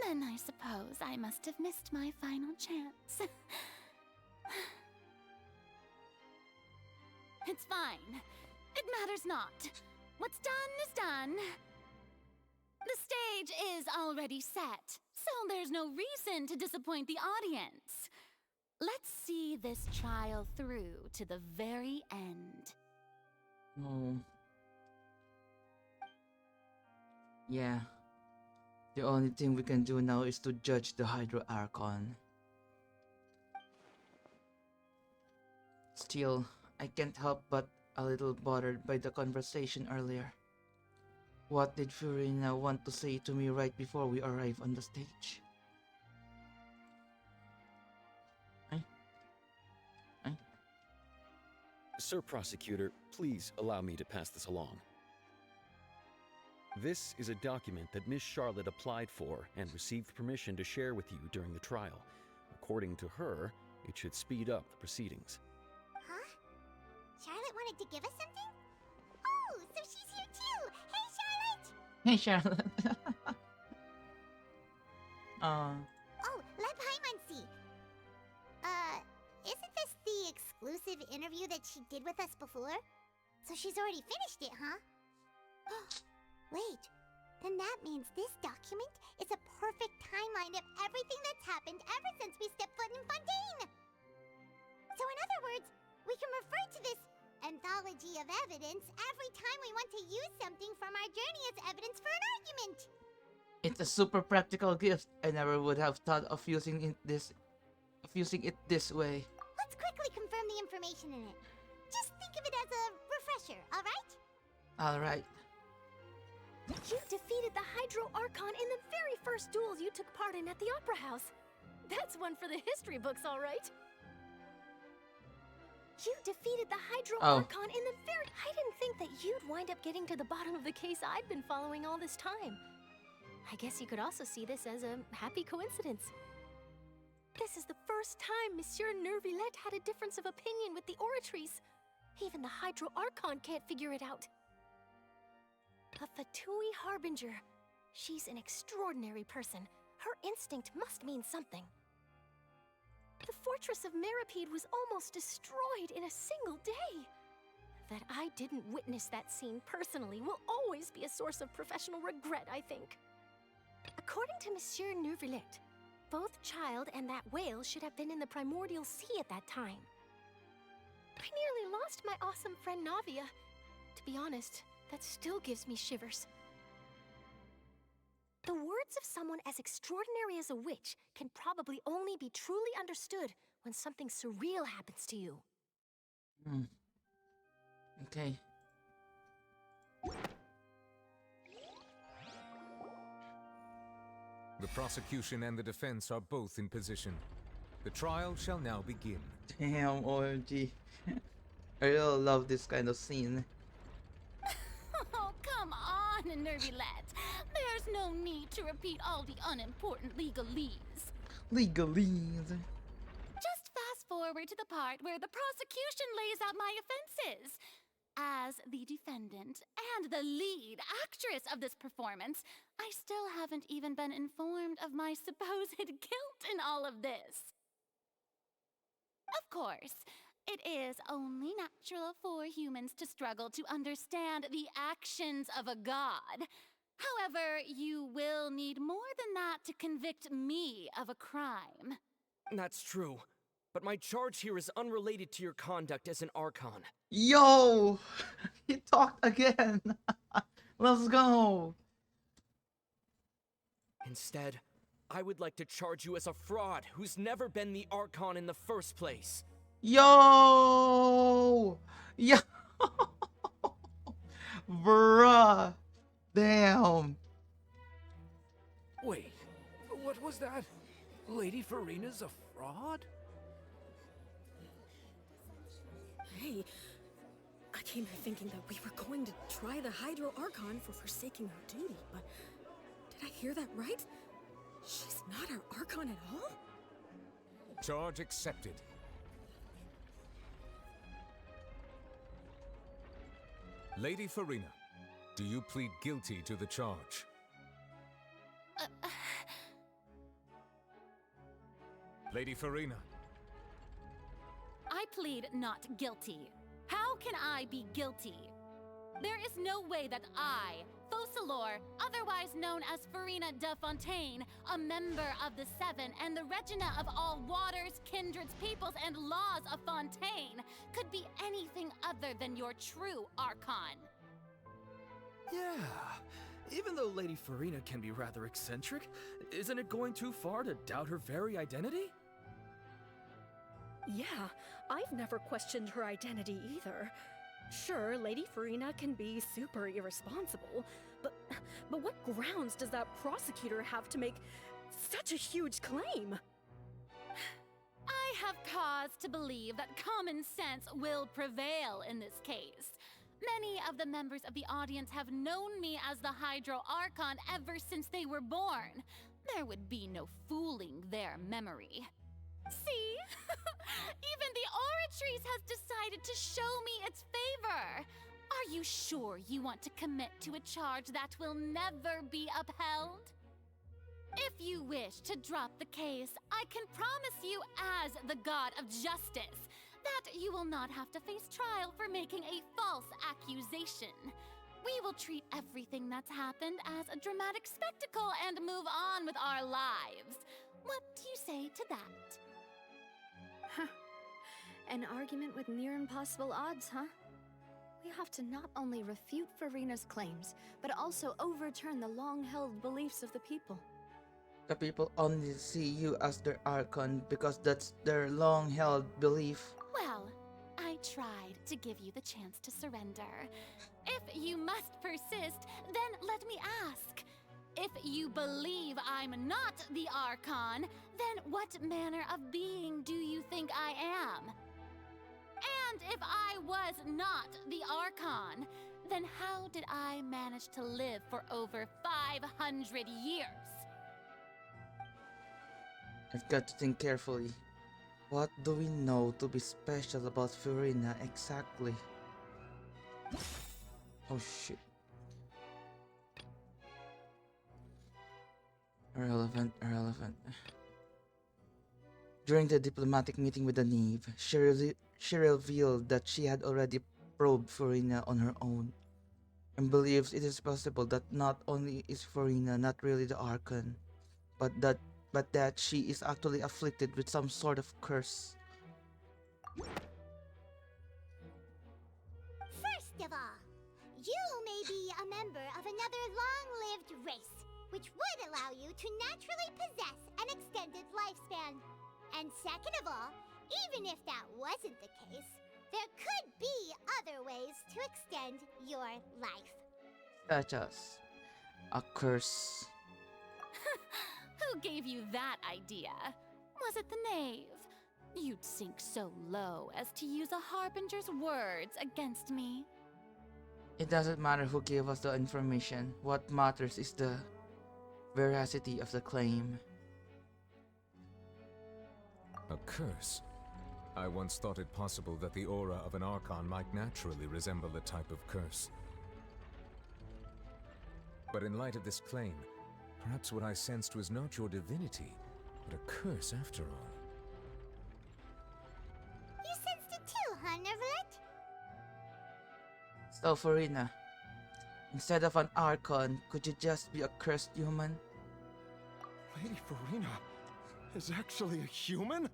Then I suppose I must have missed my final chance. It's fine. It matters not. What's done is done. The stage is already set, so there's no reason to disappoint the audience. Let's see this trial through to the very end. Oh. Yeah. The only thing we can do now is to judge the Hydro Archon. Still, I can't help but a little bothered by the conversation earlier. What did Furina want to say to me right before we arrive on the stage? Sir Prosecutor, please allow me to pass this along. This is a document that Miss Charlotte applied for and received permission to share with you during the trial. According to her, it should speed up the proceedings. Huh? Charlotte wanted to give us something? Oh, so she's here too! Hey, Charlotte! Hey, Charlotte. Oh, let Paimon see. Isn't this the exclusive interview that she did with us before? So she's already finished it, huh? Wait, then that means this document is a perfect timeline of everything that's happened ever since we stepped foot in Fontaine! So in other words, we can refer to this anthology of evidence every time we want to use something from our journey as evidence for an argument! It's a super practical gift. I never would have thought of using it this way. Let's quickly confirm the information in it. Just think of it as a refresher, alright? Alright. You defeated the Hydro Archon in the very first duels you took part in at the Opera House. That's one for the history books, all right. You defeated the Hydro Archon in the very... I didn't think that you'd wind up getting to the bottom of the case I'd been following all this time. I guess you could also see this as a happy coincidence. This is the first time Monsieur Nervillette had a difference of opinion with the Oratrice. Even the Hydro Archon can't figure it out. A Fatui Harbinger. She's an extraordinary person. Her instinct must mean something. The fortress of Meripede was almost destroyed in a single day. That I didn't witness that scene personally will always be a source of professional regret, I think. According to Monsieur Nervillette, both Child and that whale should have been in the primordial sea at that time. I nearly lost my awesome friend Navia. To be honest, that still gives me shivers. The words of someone as extraordinary as a witch can probably only be truly understood when something surreal happens to you. Okay. The prosecution and the defense are both in position. The trial shall now begin. Damn, OMG. I really love this kind of scene. Oh, come on, Nervillette. There's no need to repeat all the unimportant legalese. Legalese. Just fast forward to the part where the prosecution lays out my offenses. As the defendant and the lead actress of this performance, I still haven't even been informed of my supposed guilt in all of this. Of course, it is only natural for humans to struggle to understand the actions of a god. However, you will need more than that to convict me of a crime. That's true. But my charge here is unrelated to your conduct as an Archon. Yo! He talked again! Let's go! Instead, I would like to charge you as a fraud who's never been the Archon in the first place. Yo! Yo! Bruh! Damn! Wait, what was that? Lady Farina's a fraud? Hey, I came here thinking that we were going to try the Hydro Archon for forsaking her duty, but did I hear that right? She's not our Archon at all? Charge accepted. Lady Farina, do you plead guilty to the charge? Lady Farina. I plead not guilty. How can I be guilty? There is no way that I, Focalor, otherwise known as Farina de Fontaine, a member of the Seven and the Regina of all waters, kindreds, peoples, and laws of Fontaine, could be anything other than your true Archon. Yeah. Even though Lady Farina can be rather eccentric, isn't it going too far to doubt her very identity? Yeah, I've never questioned her identity either. Sure, Lady Farina can be super irresponsible, but what grounds does that prosecutor have to make such a huge claim? I have cause to believe that common sense will prevail in this case. Many of the members of the audience have known me as the Hydro Archon ever since they were born. There would be no fooling their memory. See? Even the Oratrice has decided to show me its favor. Are you sure you want to commit to a charge that will never be upheld? If you wish to drop the case, I can promise you as the God of Justice that you will not have to face trial for making a false accusation. We will treat everything that's happened as a dramatic spectacle and move on with our lives. What do you say to that? Huh. An argument with near impossible odds, huh? We have to not only refute Farina's claims, but also overturn the long-held beliefs of the people. The people only see you as their Archon because that's their long-held belief. Well, I tried to give you the chance to surrender. If you must persist, then let me ask. If you believe I'm not the Archon, then what manner of being do you think I am? And if I was not the Archon, then how did I manage to live for over 500 years? I've got to think carefully. What do we know to be special about Farina exactly? Oh shit. Irrelevant. During the diplomatic meeting with the Neve, she revealed that she had already probed Farina on her own, and believes it is possible that not only is Farina not really the Archon, but that she is actually afflicted with some sort of curse. First of all, you may be a member of another long-lived race, which would allow you to naturally possess an extended lifespan. And second of all, even if that wasn't the case, there could be other ways to extend your life. Such as a curse. Who gave you that idea? Was it the knave? You'd sink so low as to use a harbinger's words against me. It doesn't matter who gave us the information. What matters is the veracity of the claim. A curse? I once thought it possible that the aura of an Archon might naturally resemble a type of curse. But in light of this claim, perhaps what I sensed was not your divinity, but a curse after all. You sensed it too, huh, Nervalet? So, Farina, instead of an Archon, could you just be a cursed human? Lady Farina, is actually a human?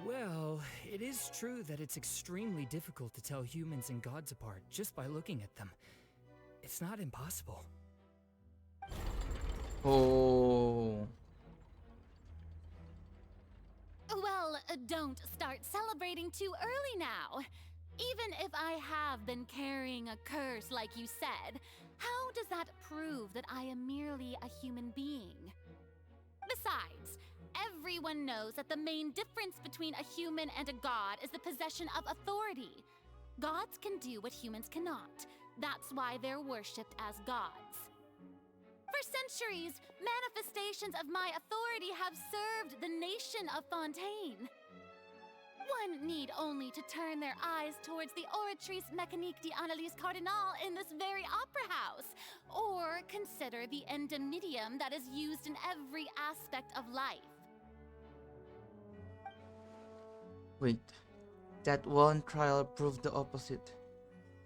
Well, it is true that it's extremely difficult to tell humans and gods apart just by looking at them. It's not impossible. Oh. Well, don't start celebrating too early now. Even if I have been carrying a curse like you said, how does that prove that I am merely a human being? Besides, everyone knows that the main difference between a human and a god is the possession of authority. Gods can do what humans cannot. That's why they're worshipped as gods. For centuries, manifestations of my authority have served the nation of Fontaine. One need only to turn their eyes towards the Oratrice Mécanique d'Analyse Cardinal in this very opera house, or consider the endemnitium that is used in every aspect of life. Wait, that one trial proved the opposite.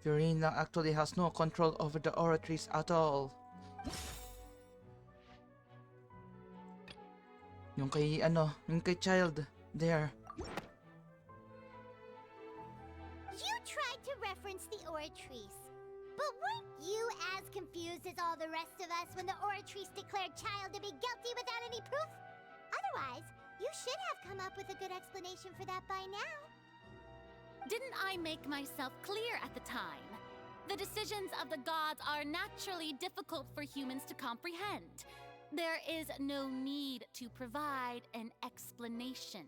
Furina actually has no control over the Oratrice at all. Yung kay Child, there. You tried to reference the Oratrice, but weren't you as confused as all the rest of us when the Oratrice declared Child to be guilty without any proof? Otherwise, you should have come up with a good explanation for that by now. Didn't I make myself clear at the time? The decisions of the gods are naturally difficult for humans to comprehend. There is no need to provide an explanation.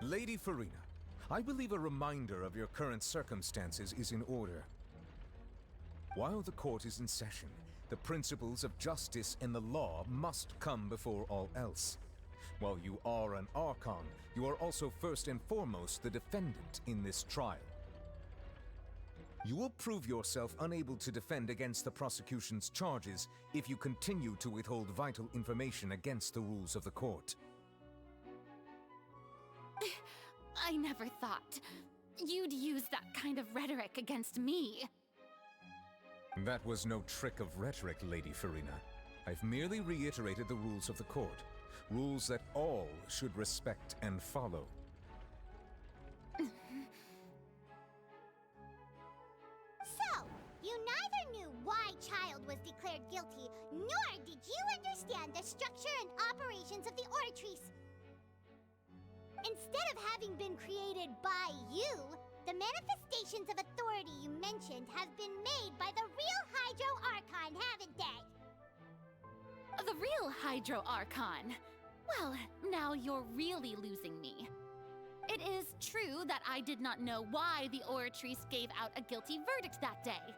Lady Furina, I believe a reminder of your current circumstances is in order. While the court is in session, the principles of justice and the law must come before all else. While you are an Archon, you are also first and foremost the defendant in this trial. You will prove yourself unable to defend against the prosecution's charges if you continue to withhold vital information against the rules of the court. I never thought you'd use that kind of rhetoric against me. That was no trick of rhetoric, Lady Furina. I've merely reiterated the rules of the court. Rules that all should respect and follow. So, you neither knew why Child was declared guilty, nor did you understand the structure and operations of the Oratrice. Instead of having been created by you, the manifestations of authority you mentioned have been made by the real Hydro Archon, haven't they? The real Hydro Archon? Well, now you're really losing me. It is true that I did not know why the Oratrice gave out a guilty verdict that day.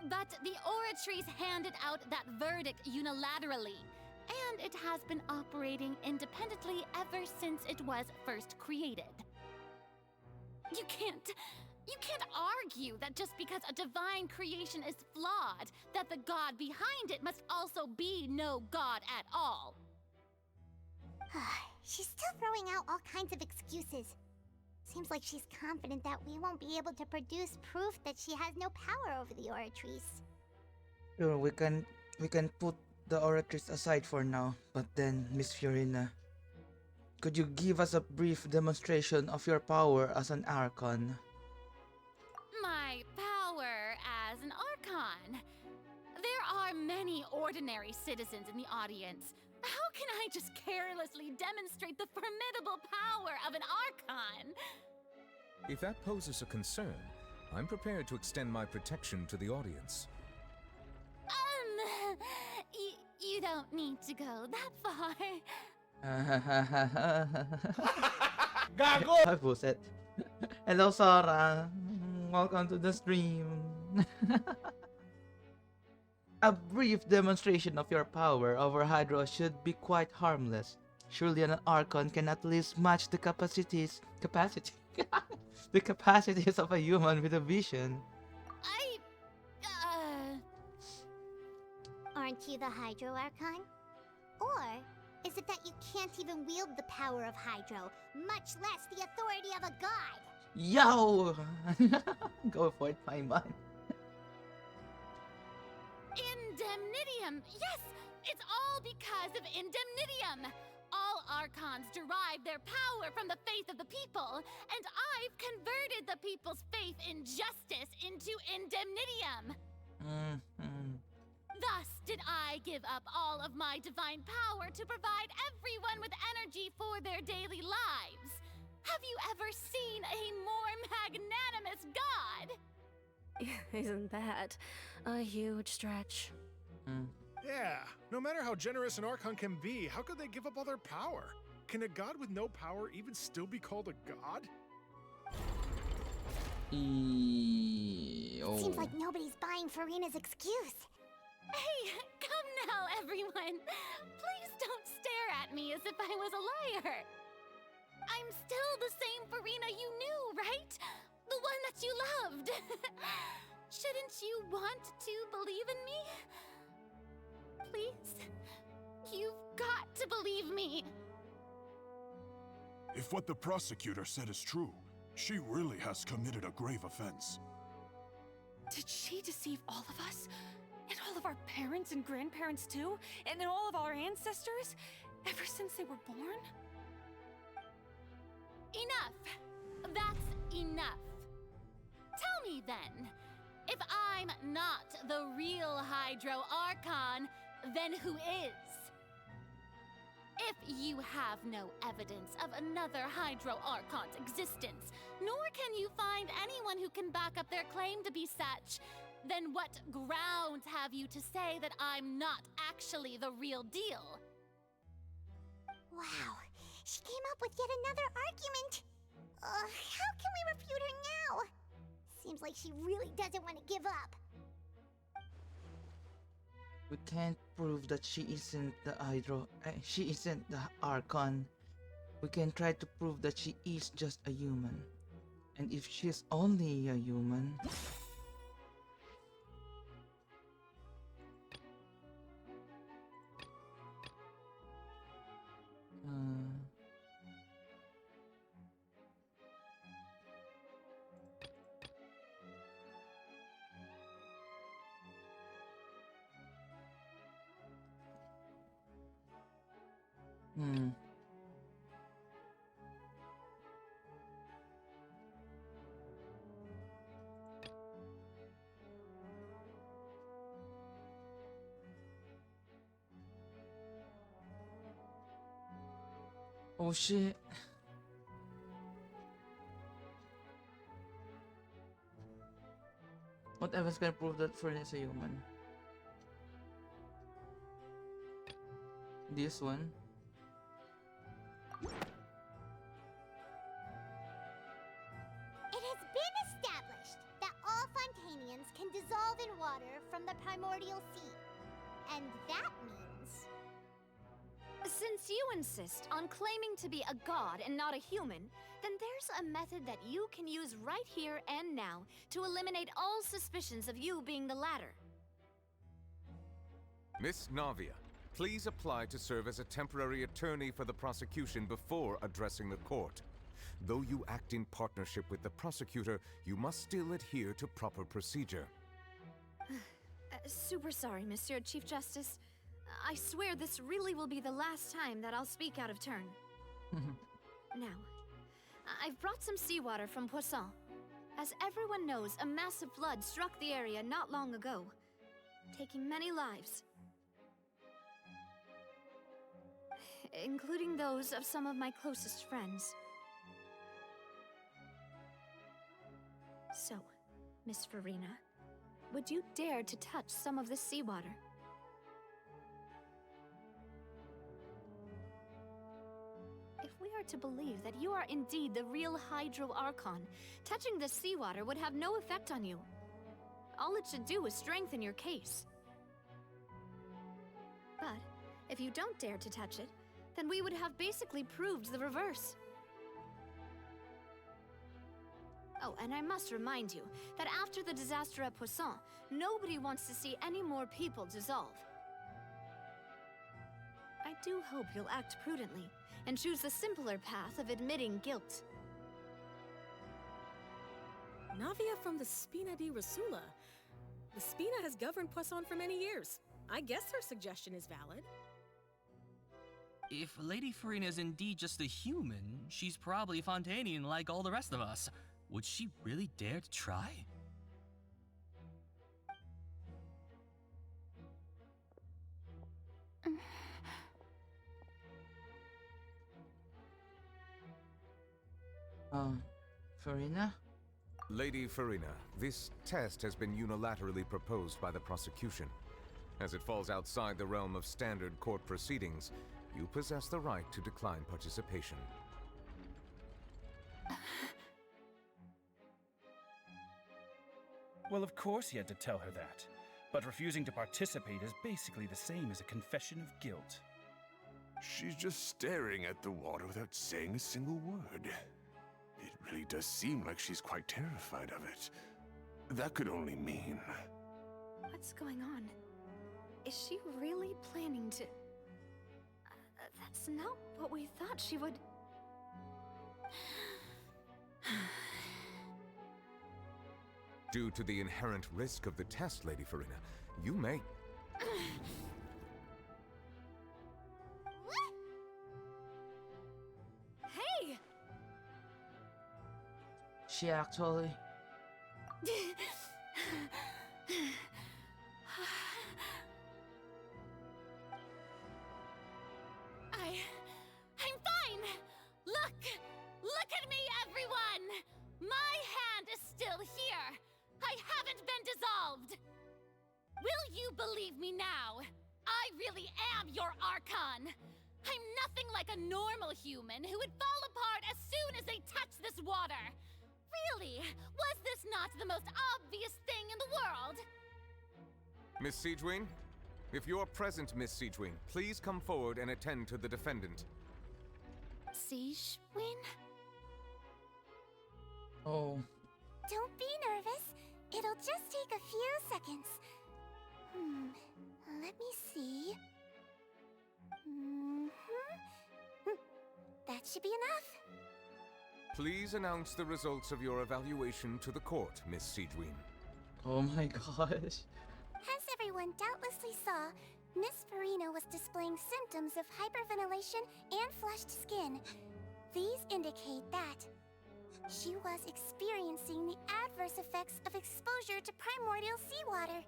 But the Oratrice handed out that verdict unilaterally, and it has been operating independently ever since it was first created. You can't argue that just because a divine creation is flawed, that the god behind it must also be no god at all. She's still throwing out all kinds of excuses. Seems like she's confident that we won't be able to produce proof that she has no power over the Oratrice. Sure, we can put the Oratrice aside for now, but then, Miss Furina, could you give us a brief demonstration of your power as an Archon? My power as an Archon? There are many ordinary citizens in the audience. How can I just carelessly demonstrate the formidable power of an Archon? If that poses a concern, I'm prepared to extend my protection to the audience. You don't need to go that far. Gago! Hi, Buset. Hello, Sora. Welcome to the stream. A brief demonstration of your power over Hydro should be quite harmless. Surely an Archon can at least match the capacity of a human with a vision. Aren't you the Hydro Archon? Or is it that you can't even wield the power of Hydro, much less the authority of a god? Yo! Go for it, my man. Indemnitium! Yes! It's all because of Indemnitium! all Archons derive their power from the faith of the people, and I've converted the people's faith in justice into indemnitium. Thus did I give up all of my divine power to provide everyone with energy for their daily lives. Have you ever seen a more magnanimous god? Isn't that a huge stretch? Yeah, no matter how generous an Archon can be, how could they give up all their power? Can a god with no power even still be called a god? Seems like nobody's buying Farina's excuse. Hey, come now, everyone. Please don't stare at me as if I was a liar. I'm still the same Farina you knew, right? The one that you loved. Shouldn't you want to believe in me? Please? You've got to believe me. If what the prosecutor said is true, she really has committed a grave offense. Did she deceive all of us? And all of our parents and grandparents too? And then all of our ancestors? Ever since they were born? Enough. That's enough. Tell me then, if I'm not the real Hydro Archon, then who is? If you have no evidence of another Hydro Archon's existence, nor can you find anyone who can back up their claim to be such, then what grounds have you to say that I'm not actually the real deal? Wow, she came up with yet another argument. How can we refute her now? Seems like she really doesn't want to give up. We can't prove that she isn't the she isn't the Archon. We can try to prove that she is just a human. And if she's only a human... Oh shit. What else can prove that Fern is a human? This one. It has been established that all Fontanians can dissolve in water from the primordial sea. And that means... Since you insist on claiming to be a god and not a human, then there's a method that you can use right here and now to eliminate all suspicions of you being the latter. Miss Navia, please apply to serve as a temporary attorney for the prosecution before addressing the court. Though you act in partnership with the prosecutor, you must still adhere to proper procedure. Super sorry, Monsieur Chief Justice. I swear this really will be the last time that I'll speak out of turn. Now, I've brought some seawater from Poisson. As everyone knows, a massive flood struck the area not long ago, taking many lives. Including those of some of my closest friends. So, Miss Farina, would you dare to touch some of this seawater? If we are to believe that you are indeed the real Hydro Archon, touching this seawater would have no effect on you. All it should do is strengthen your case. But if you don't dare to touch it, then we would have basically proved the reverse. Oh, and I must remind you that after the disaster at Poisson, nobody wants to see any more people dissolve. I do hope you'll act prudently and choose the simpler path of admitting guilt. Navia from the Spina di Rosula. The Spina has governed Poisson for many years. I guess her suggestion is valid. If Lady Farina is indeed just a human, she's probably Fontanian like all the rest of us. Would she really dare to try? Farina? Lady Farina, this test has been unilaterally proposed by the prosecution. As it falls outside the realm of standard court proceedings, you possess the right to decline participation. Well, of course he had to tell her that. But refusing to participate is basically the same as a confession of guilt. She's just staring at the water without saying a single word. It really does seem like she's quite terrified of it. That could only mean... What's going on? Is she really planning to... that's not what we thought she would... Due to the inherent risk of the test, Lady Farina, you may... Hey! She actually... I'm fine! Look at me, everyone! My hand is still here! I haven't been dissolved! Will you believe me now? I really am your Archon! I'm nothing like a normal human who would fall apart as soon as they touch this water! Really? Was this not the most obvious thing in the world? Miss Siegewin? If you're present, Miss Siegewin, please come forward and attend to the defendant. Siegewin? Oh. Don't be nervous. It'll just take a few seconds. Let me see. That should be enough. Please announce the results of your evaluation to the court, Miss Siegewin. Oh my gosh. As everyone doubtlessly saw, Miss Farina was displaying symptoms of hyperventilation and flushed skin. These indicate that she was experiencing the adverse effects of exposure to primordial seawater.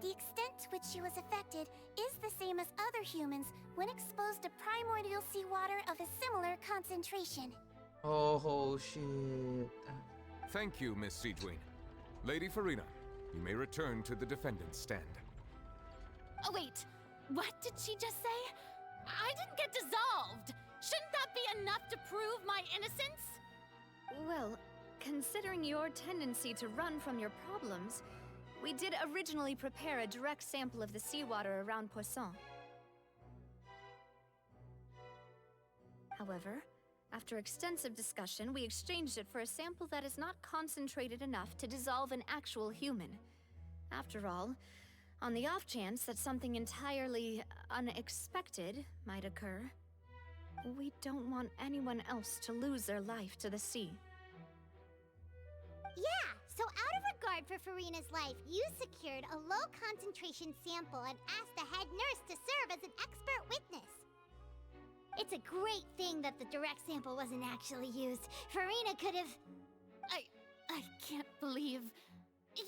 The extent to which she was affected is the same as other humans when exposed to primordial seawater of a similar concentration. Oh shit. Thank you, Miss Siegewin. Lady Farina, you may return to the defendant's stand. Oh wait, what did she just say? I didn't get dissolved! Shouldn't that be enough to prove my innocence? Well, considering your tendency to run from your problems, we did originally prepare a direct sample of the seawater around Poisson. However, after extensive discussion, we exchanged it for a sample that is not concentrated enough to dissolve an actual human. After all, on the off chance that something entirely unexpected might occur, we don't want anyone else to lose their life to the sea. Yeah, so out of regard for Farina's life, you secured a low-concentration sample and asked the head nurse to serve as an expert witness. It's a great thing that the direct sample wasn't actually used. Farina could have... I can't believe... you...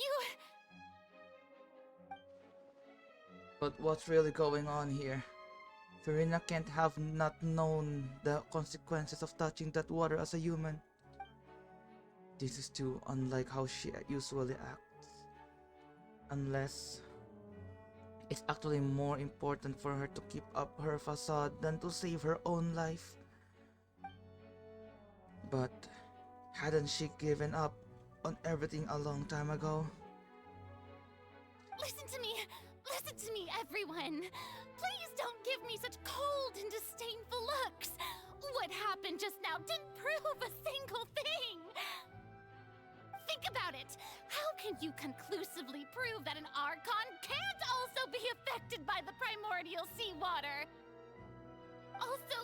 But what's really going on here? Farina can't have not known the consequences of touching that water as a human. This is too unlike how she usually acts. Unless it's actually more important for her to keep up her facade than to save her own life. But hadn't she given up on everything a long time ago? Listen to me, everyone! Please don't give me such cold and disdainful looks! What happened just now didn't prove a single thing! Think about it! How can you conclusively prove that an Archon can't also be affected by the primordial seawater? Also,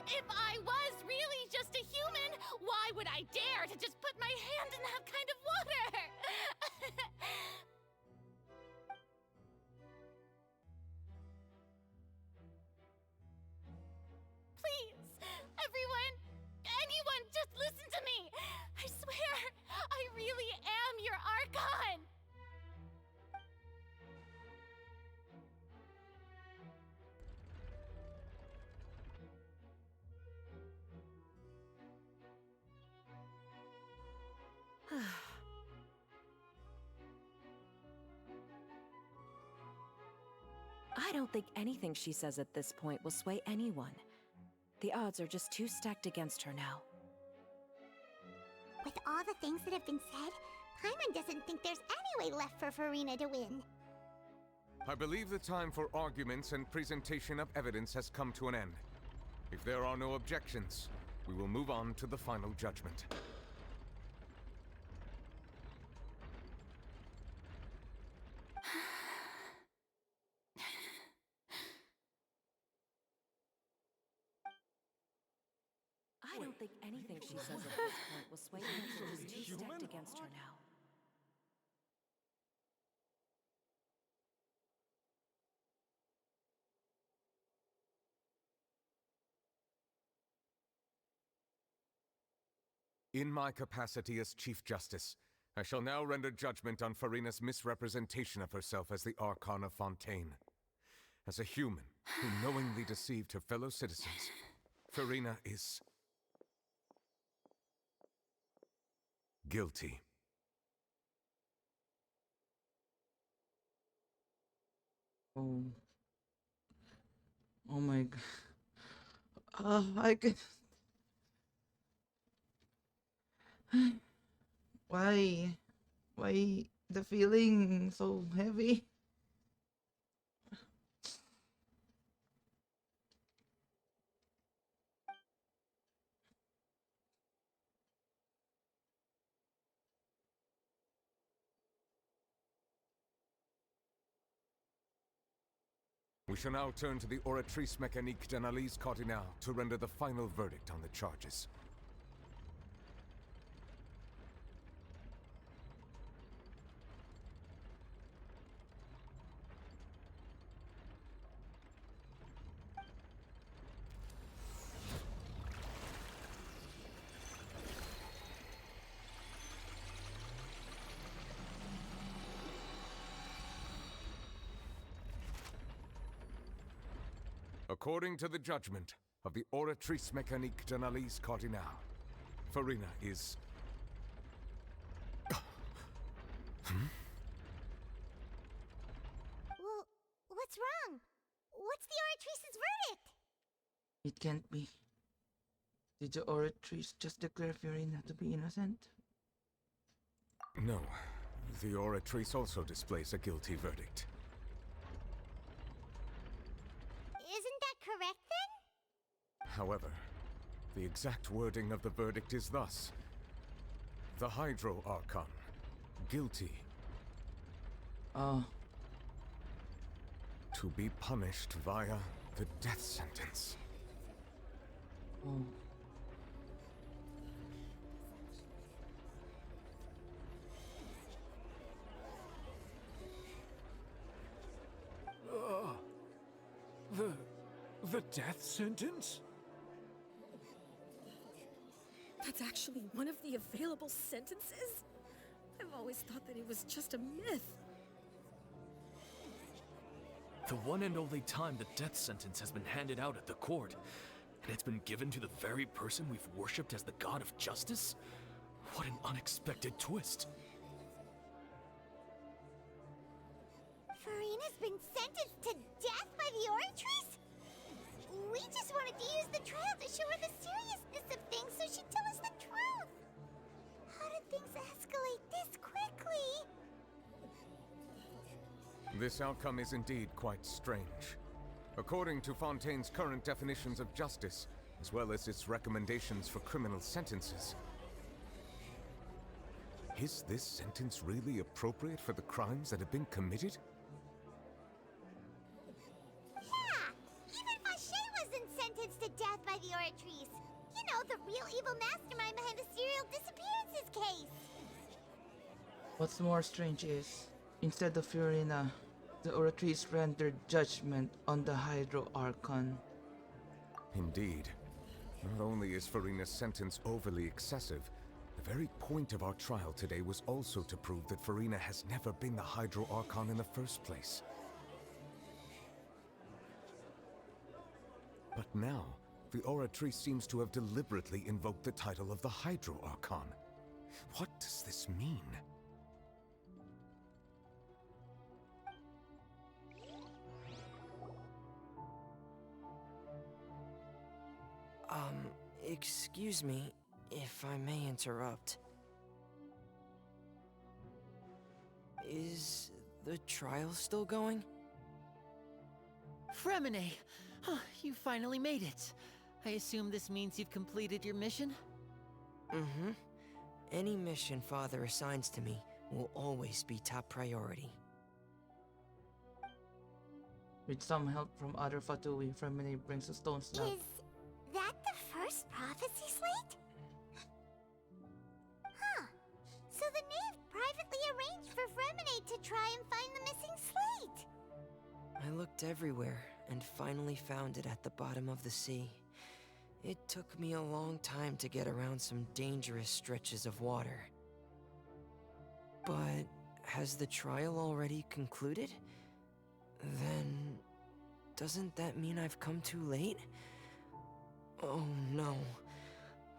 if I was really just a human, why would I dare to just put my hand in that kind of water? I don't think anything she says at this point will sway anyone. The odds are just too stacked against her now. With all the things that have been said, Paimon doesn't think there's any way left for Farina to win. I believe the time for arguments and presentation of evidence has come to an end. If there are no objections, we will move on to the final judgment. I don't think anything she says at this point will sway anyone. She's too stacked against her now. In my capacity as Chief Justice, I shall now render judgment on Farina's misrepresentation of herself as the Archon of Fontaine. As a human who knowingly deceived her fellow citizens, Farina is guilty. Oh. Oh my god. I can. Why? Why the feeling so heavy? We shall now turn to the Oratrice Mécanique d'Analyse Cardinal to render the final verdict on the charges. According to the judgment of the Oratrice Mécanique d'Analyse Cardinal, Farina is... Well, what's wrong? What's the Oratrice's verdict? It can't be. Did the Oratrice just declare Farina to be innocent? No. The Oratrice also displays a guilty verdict. Isn't that correct then? However, the exact wording of the verdict is thus. The Hydro Archon, guilty. To be punished via the death sentence. Oh. The death sentence? That's actually one of the available sentences? I've always thought that it was just a myth. The one and only time the death sentence has been handed out at the court, and it's been given to the very person we've worshipped as the god of justice? What an unexpected twist. Farina's been sentenced to death by the Oratrice? We just wanted to use the trial to show her the seriousness of things so she'd tell us the truth. How did things escalate this quickly? This outcome is indeed quite strange. According to Fontaine's current definitions of justice, as well as its recommendations for criminal sentences, is this sentence really appropriate for the crimes that have been committed? Sentenced to death by the Oratrice. You know, the real evil mastermind behind the serial disappearances case. What's more strange is, instead of Farina, the Oratrice rendered judgment on the Hydro Archon. Indeed. Not only is Farina's sentence overly excessive, the very point of our trial today was also to prove that Farina has never been the Hydro Archon in the first place. But now, the Oratrice seems to have deliberately invoked the title of the Hydro Archon. What does this mean? Excuse me, if I may interrupt. Is the trial still going? Fremine! Oh, you finally made it. I assume this means you've completed your mission? Mm-hmm. Any mission Father assigns to me will always be top priority. With some help from other Fatui, Fremine brings a stone slab. Is that the first prophecy slate? Huh. So the knave privately arranged for Fremine to try and find the missing slate. I looked everywhere and finally found it at the bottom of the sea. It took me a long time to get around some dangerous stretches of water. But has the trial already concluded? Then, doesn't that mean I've come too late? Oh no.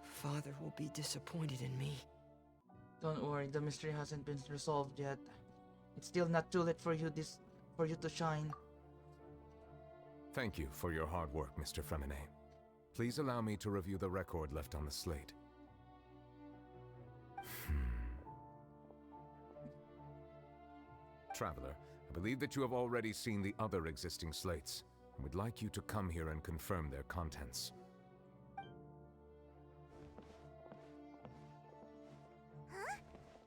Father will be disappointed in me. Don't worry, the mystery hasn't been resolved yet. It's still not too late for you to shine. Thank you for your hard work, Mr. Fremine. Please allow me to review the record left on the slate. Traveler, I believe that you have already seen the other existing slates, and would like you to come here and confirm their contents. Huh?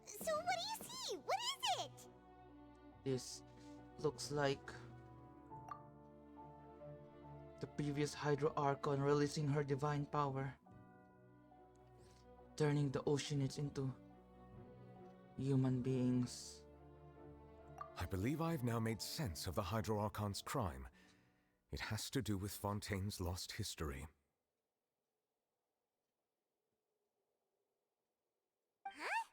So what do you see? What is it? This looks like the previous Hydro Archon releasing her divine power, turning the Oceanids into human beings. I believe I've now made sense of the Hydro Archon's crime. It has to do with Fontaine's lost history. Huh?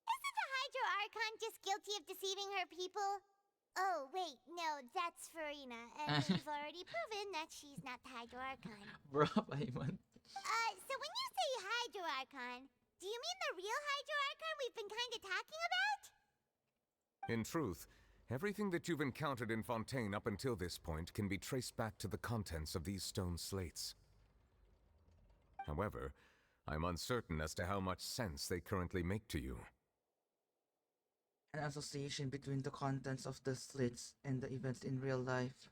Isn't the Hydro Archon just guilty of deceiving her people? Oh, wait, no, that's Farina, and we've already proven that she's not the Hydro Archon. Bro, Paimon. So when you say Hydro Archon, do you mean the real Hydro Archon we've been kinda talking about? In truth, everything that you've encountered in Fontaine up until this point can be traced back to the contents of these stone slates. However, I'm uncertain as to how much sense they currently make to you. An association between the contents of the slates and the events in real life.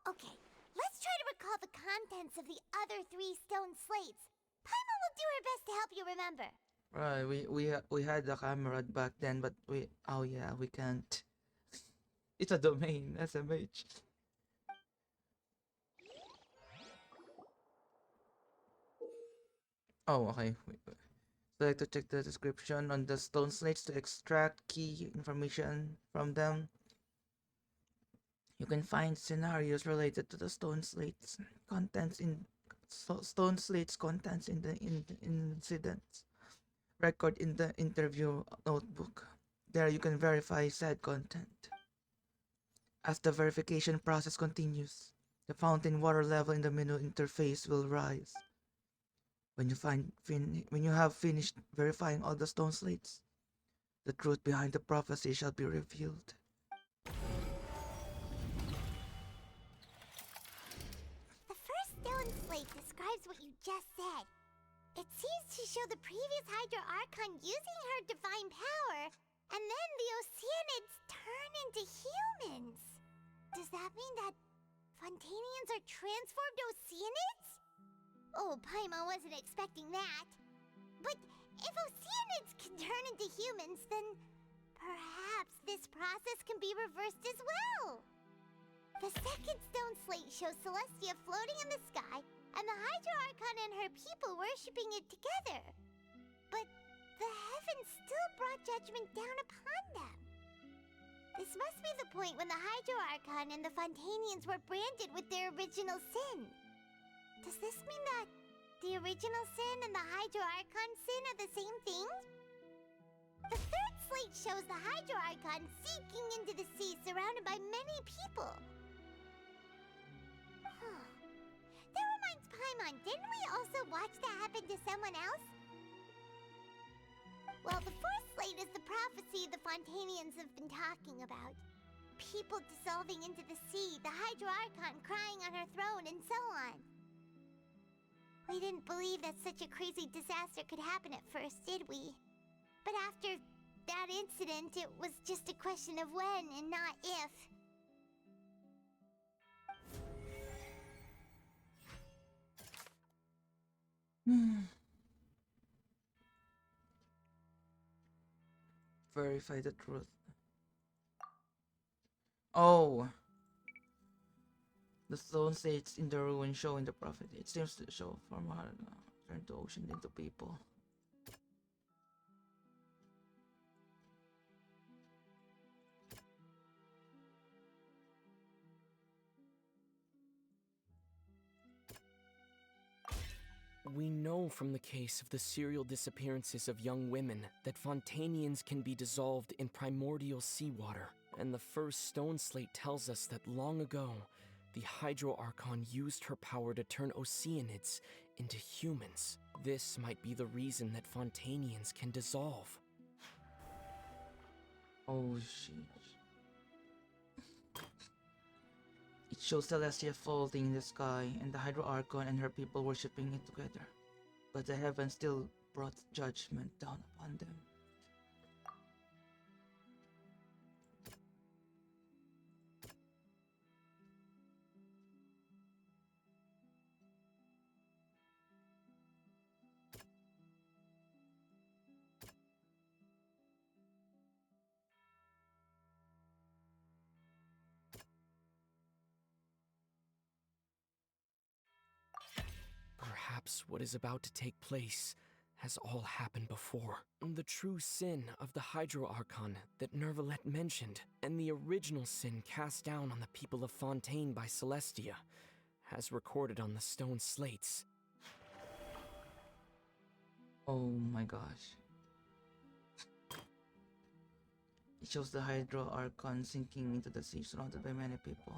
Okay, let's try to recall the contents of the other 3 stone slates. Paima will do her best to help you remember. Right, we had the camera back then, but we can't. It's a domain, SMH. Oh, okay. Select to check the description on the stone slates to extract key information from them. You can find scenarios related to the stone slates contents in the incidents record in the interview notebook. There you can verify said content. As the verification process continues, the fountain water level in the menu interface will rise. When you have finished verifying all the stone slates, the truth behind the prophecy shall be revealed. The first stone slate describes what you just said. It seems to show the previous Hydro Archon using her divine power, and then the Oceanids turn into humans. Does that mean that Fontainians are transformed Oceanids? Oh, Paimon wasn't expecting that. But if Oceanids can turn into humans, then perhaps this process can be reversed as well. The second stone slate shows Celestia floating in the sky, and the Hydro Archon and her people worshipping it together. But the heavens still brought judgment down upon them. This must be the point when the Hydro Archon and the Fontainians were branded with their original sin. Does this mean that the original sin and the Hydro Archon sin are the same thing? The third slate shows the Hydro Archon sinking into the sea surrounded by many people. That reminds Paimon, didn't we also watch that happen to someone else? Well, the fourth slate is the prophecy the Fontainians have been talking about. People dissolving into the sea, the Hydro Archon crying on her throne, and so on. We didn't believe that such a crazy disaster could happen at first, did we? But after that incident, it was just a question of when and not if. Verify the truth. Oh. The stone states in the ruin showing the prophet. It seems to show from how turned the ocean into people. We know from the case of the serial disappearances of young women that Fontanians can be dissolved in primordial seawater, and the first stone slate tells us that long ago, the Hydro Archon used her power to turn Oceanids into humans. This might be the reason that Fontanians can dissolve. Oh shit. It shows Celestia floating in the sky and the Hydro Archon and her people worshipping it together. But the heavens still brought judgment down upon them. Perhaps what is about to take place has all happened before. The true sin of the Hydro Archon that Nervalette mentioned, and the original sin cast down on the people of Fontaine by Celestia, has recorded on the stone slates. Oh my gosh. It shows the Hydro Archon sinking into the sea, surrounded by many people.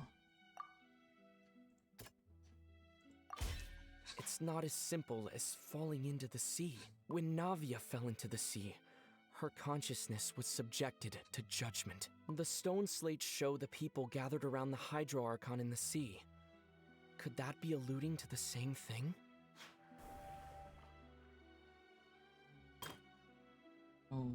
It's not as simple as falling into the sea. When Navia fell into the sea, her consciousness was subjected to judgment. The stone slates show the people gathered around the Hydro Archon in the sea. Could that be alluding to the same thing? Oh.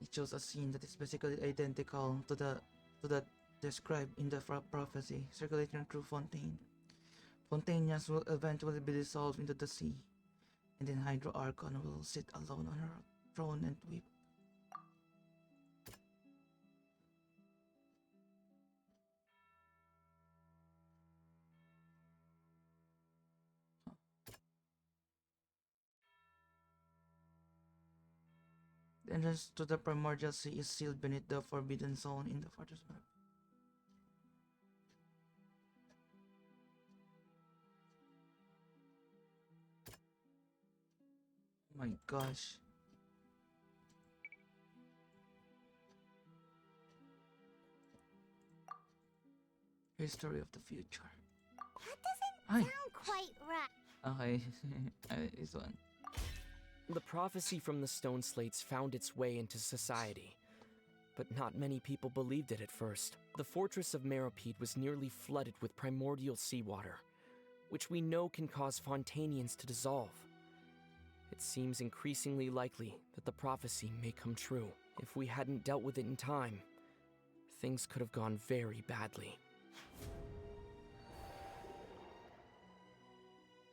It shows a scene that is basically identical to that described in the prophecy circulating through Fontaine. Fontanians will eventually be dissolved into the sea, and then Hydro Archon will sit alone on her throne and weep. The entrance to the Primordial Sea is sealed beneath the Forbidden Zone in the Fortress map. My gosh. History of the future. That doesn't sound quite right. Okay, this one. The prophecy from the stone slates found its way into society, but not many people believed it at first. The fortress of Meropide was nearly flooded with primordial seawater, which we know can cause Fontanians to dissolve. It seems increasingly likely that the prophecy may come true. If we hadn't dealt with it in time, things could have gone very badly.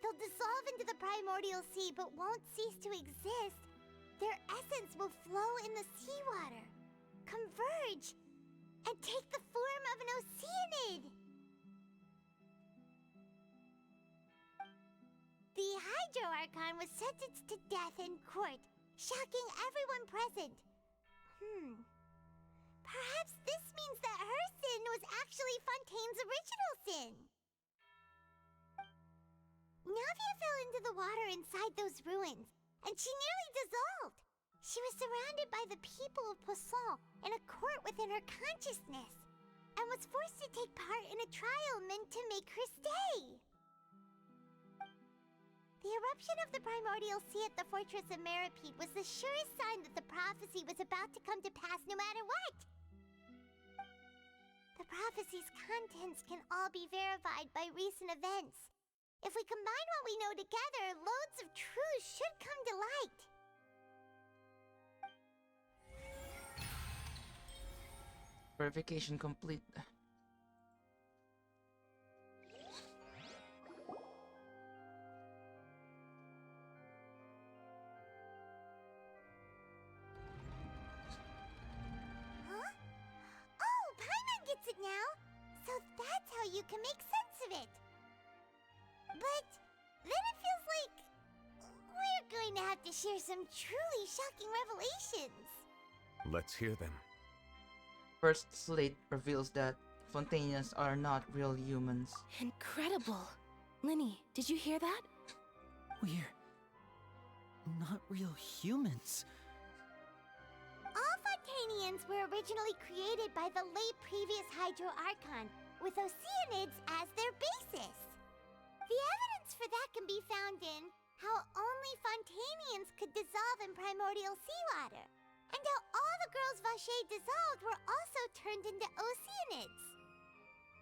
They'll dissolve into the primordial sea but won't cease to exist. Their essence will flow in the seawater, converge, and take the form of an Oceanid. The Hydro Archon was sentenced to death in court, shocking everyone present. Perhaps this means that her sin was actually Fontaine's original sin. Navia fell into the water inside those ruins, and she nearly dissolved. She was surrounded by the people of Poisson in a court within her consciousness, and was forced to take part in a trial meant to make her stay. The eruption of the primordial sea at the fortress of Meropide was the surest sign that the prophecy was about to come to pass no matter what. prophecy's contents can all be verified by recent events. If we combine what we know together, loads of truths should come to light. Verification complete. Huh? Oh, Paimon gets it now! So that's how you can make sense of it! But then it feels like we're going to have to share some truly shocking revelations. Let's hear them. First slate reveals that Fontanians are not real humans. Incredible. Linny, did you hear that? We're not real humans. All Fontanians were originally created by the late previous Hydro Archon, with Oceanids as their basis. The evidence for that can be found in how only Fontanians could dissolve in primordial seawater, and how all the girls Vacher dissolved were also turned into Oceanids.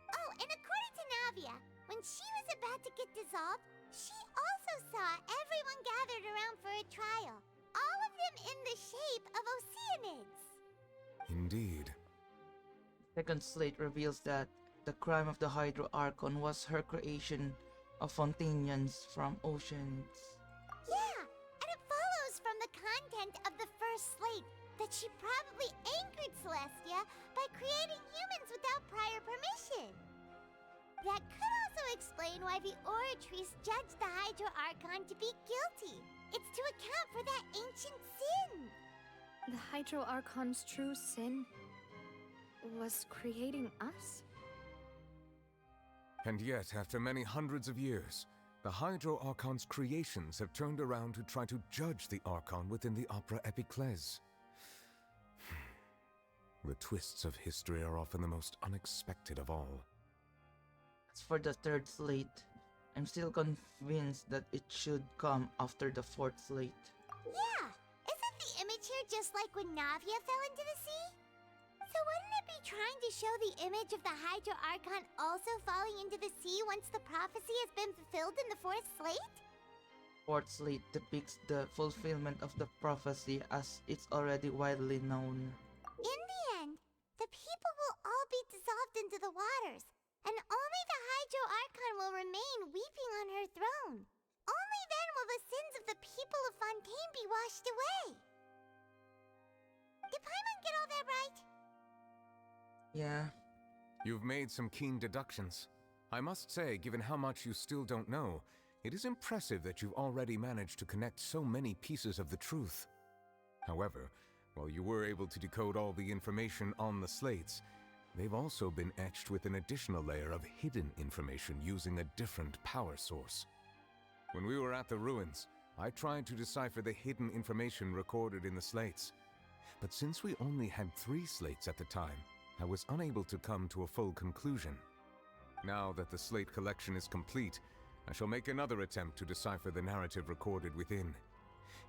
Oh, and according to Navia, when she was about to get dissolved, she also saw everyone gathered around for a trial, all of them in the shape of Oceanids. Indeed. Second slate reveals that the crime of the Hydro Archon was her creation of Fontanians from Oceanids. Yeah, and it follows from the content of the first slate that she probably angered Celestia by creating humans without prior permission. That could also explain why the Oratrice judged the Hydro Archon to be guilty. It's to account for that ancient sin. The Hydro Archon's true sin was creating us? And yet, after many hundreds of years, the Hydro Archon's creations have turned around to try to judge the Archon within the Opera Epiclese. The twists of history are often the most unexpected of all. As for the third slate, I'm still convinced that it should come after the fourth slate. Yeah, isn't the image here just like when Navia fell into the sea? So wouldn't it be trying to show the image of the Hydro Archon also falling into the sea once the prophecy has been fulfilled in the fourth slate? Fourth slate depicts the fulfillment of the prophecy as it's already widely known. In the end, the people will all be dissolved into the waters, and only the Hydro Archon will remain weeping on her throne. Only then will the sins of the people of Fontaine be washed away. Did Paimon get all that right? Yeah. You've made some keen deductions. I must say, given how much you still don't know, it is impressive that you've already managed to connect so many pieces of the truth. However, while you were able to decode all the information on the slates, they've also been etched with an additional layer of hidden information using a different power source. When we were at the ruins, I tried to decipher the hidden information recorded in the slates. But since we only had 3 slates at the time, I was unable to come to a full conclusion. Now that the slate collection is complete, I shall make another attempt to decipher the narrative recorded within.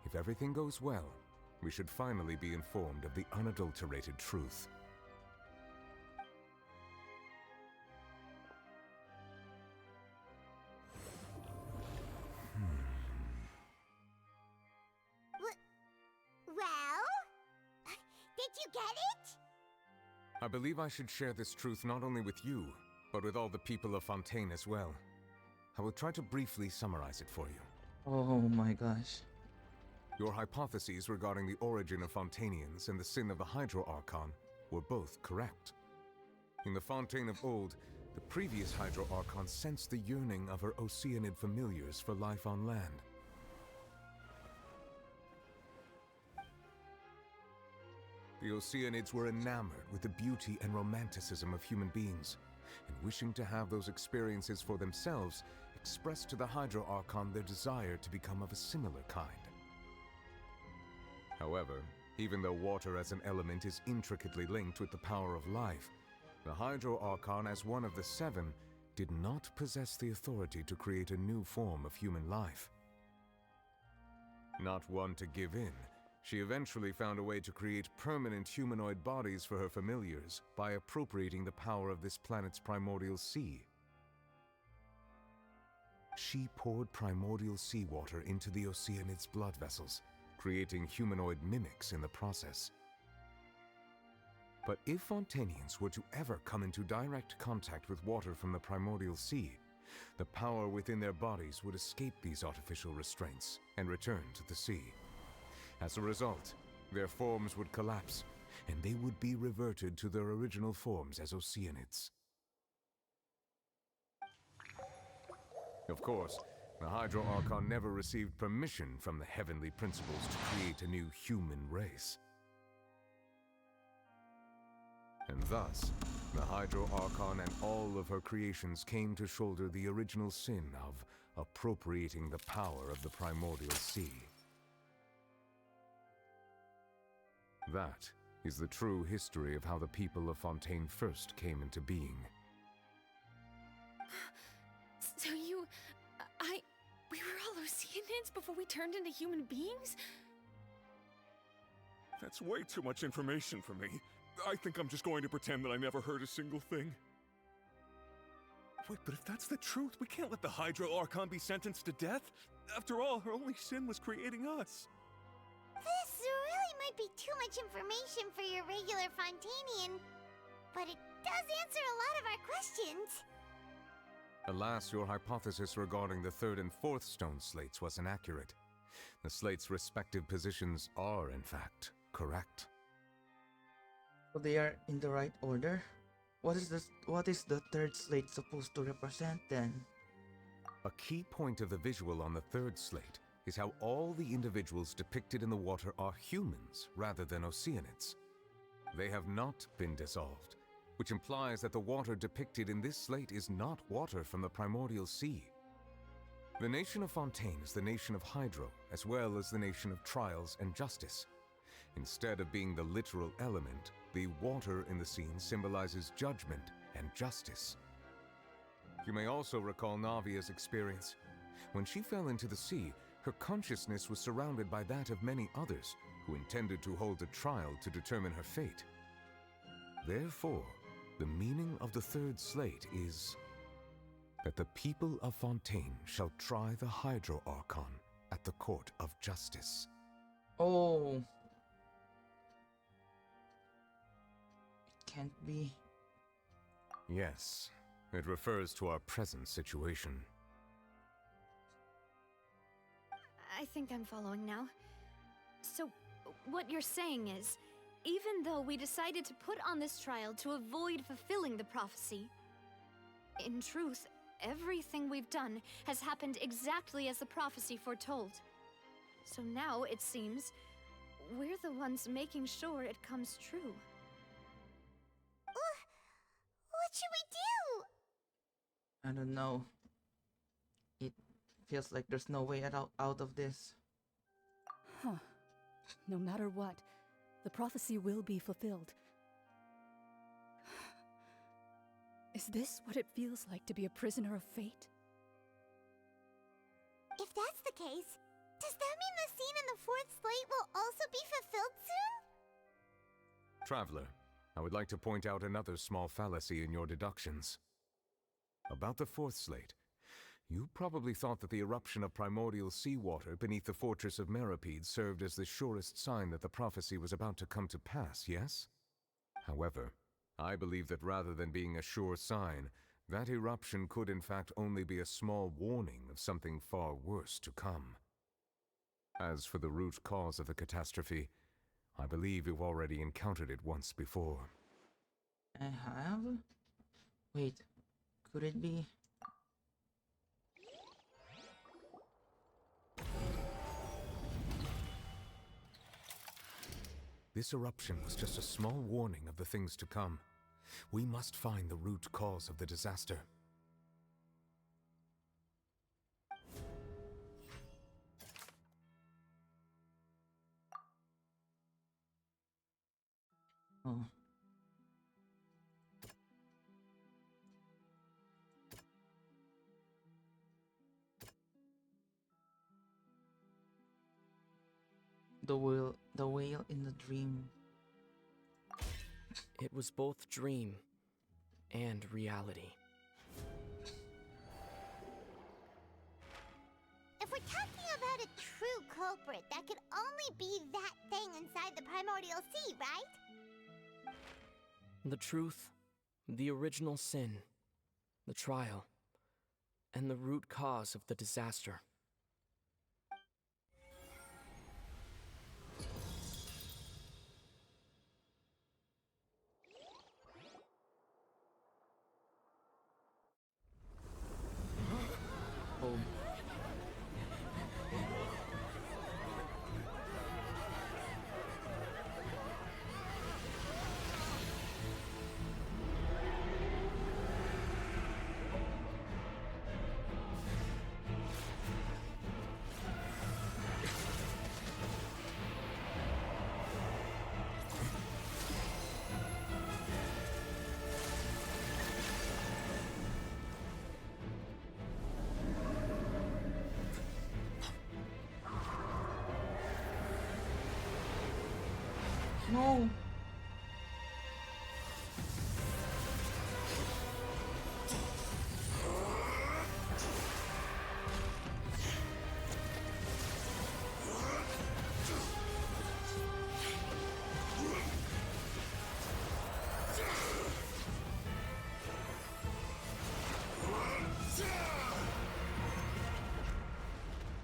If everything goes well, we should finally be informed of the unadulterated truth. Well? Did you get it? I believe I should share this truth not only with you, but with all the people of Fontaine as well. I will try to briefly summarize it for you. Oh my gosh. Your hypotheses regarding the origin of Fontanians and the sin of the Hydro Archon were both correct. In the Fontaine of old, the previous Hydro Archon sensed the yearning of her Oceanid familiars for life on land. The Oceanids were enamored with the beauty and romanticism of human beings, and wishing to have those experiences for themselves, expressed to the Hydro Archon their desire to become of a similar kind. However, even though water as an element is intricately linked with the power of life, the Hydro Archon, as one of the 7, did not possess the authority to create a new form of human life. Not one to give in, She eventually found a way to create permanent humanoid bodies for her familiars by appropriating the power of this planet's primordial sea. She poured primordial seawater into the Oceanid's blood vessels, creating humanoid mimics in the process. But if Fontainians were to ever come into direct contact with water from the primordial sea, the power within their bodies would escape these artificial restraints and return to the sea. As a result, their forms would collapse, and they would be reverted to their original forms as Oceanids. Of course, the Hydro Archon never received permission from the heavenly principles to create a new human race. And thus, the Hydro Archon and all of her creations came to shoulder the original sin of appropriating the power of the primordial sea. That is the true history of how the people of Fontaine first came into being. So we were all Oceanids before we turned into human beings? That's way too much information for me. I think I'm just going to pretend that I never heard a single thing. Wait, but if that's the truth, we can't let the Hydro Archon be sentenced to death. After all, her only sin was creating us. This really might be too much information for your regular Fontainian, but it does answer a lot of our questions. Alas, your hypothesis regarding the third and fourth stone slates was inaccurate. The slates' respective positions are, in fact, correct. So they are in the right order? What is the third slate supposed to represent then? A key point of the visual on the third slate is how all the individuals depicted in the water are humans rather than Oceanids. They have not been dissolved, which implies that the water depicted in this slate is not water from the primordial sea. The nation of Fontaine is the nation of Hydro, as well as the nation of Trials and Justice. Instead of being the literal element, the water in the scene symbolizes judgment and justice. You may also recall Navia's experience. When she fell into the sea, her consciousness was surrounded by that of many others who intended to hold a trial to determine her fate. Therefore, the meaning of the third slate is that the people of Fontaine shall try the Hydro Archon at the court of justice. Oh. It can't be. Yes, it refers to our present situation. I think I'm following now. So, what you're saying is, even though we decided to put on this trial to avoid fulfilling the prophecy, in truth, everything we've done has happened exactly as the prophecy foretold. So now, it seems, we're the ones making sure it comes true. What should we do? I don't know. It feels like there's no way out of this. Huh. No matter what, the prophecy will be fulfilled. Is this what it feels like to be a prisoner of fate? If that's the case, does that mean the scene in the fourth slate will also be fulfilled soon? Traveler, I would like to point out another small fallacy in your deductions. About the fourth slate, you probably thought that the eruption of primordial seawater beneath the fortress of Masquerade served as the surest sign that the prophecy was about to come to pass, yes? However, I believe that rather than being a sure sign, that eruption could in fact only be a small warning of something far worse to come. As for the root cause of the catastrophe, I believe you've already encountered it once before. I have? Wait, could it be? This eruption was just a small warning of the things to come. We must find the root cause of the disaster. Oh. the whale in the dream. It was both dream and reality. If we're talking about a true culprit, that could only be that thing inside the primordial sea, right? The truth, the original sin, the trial, and the root cause of the disaster. Oh. No.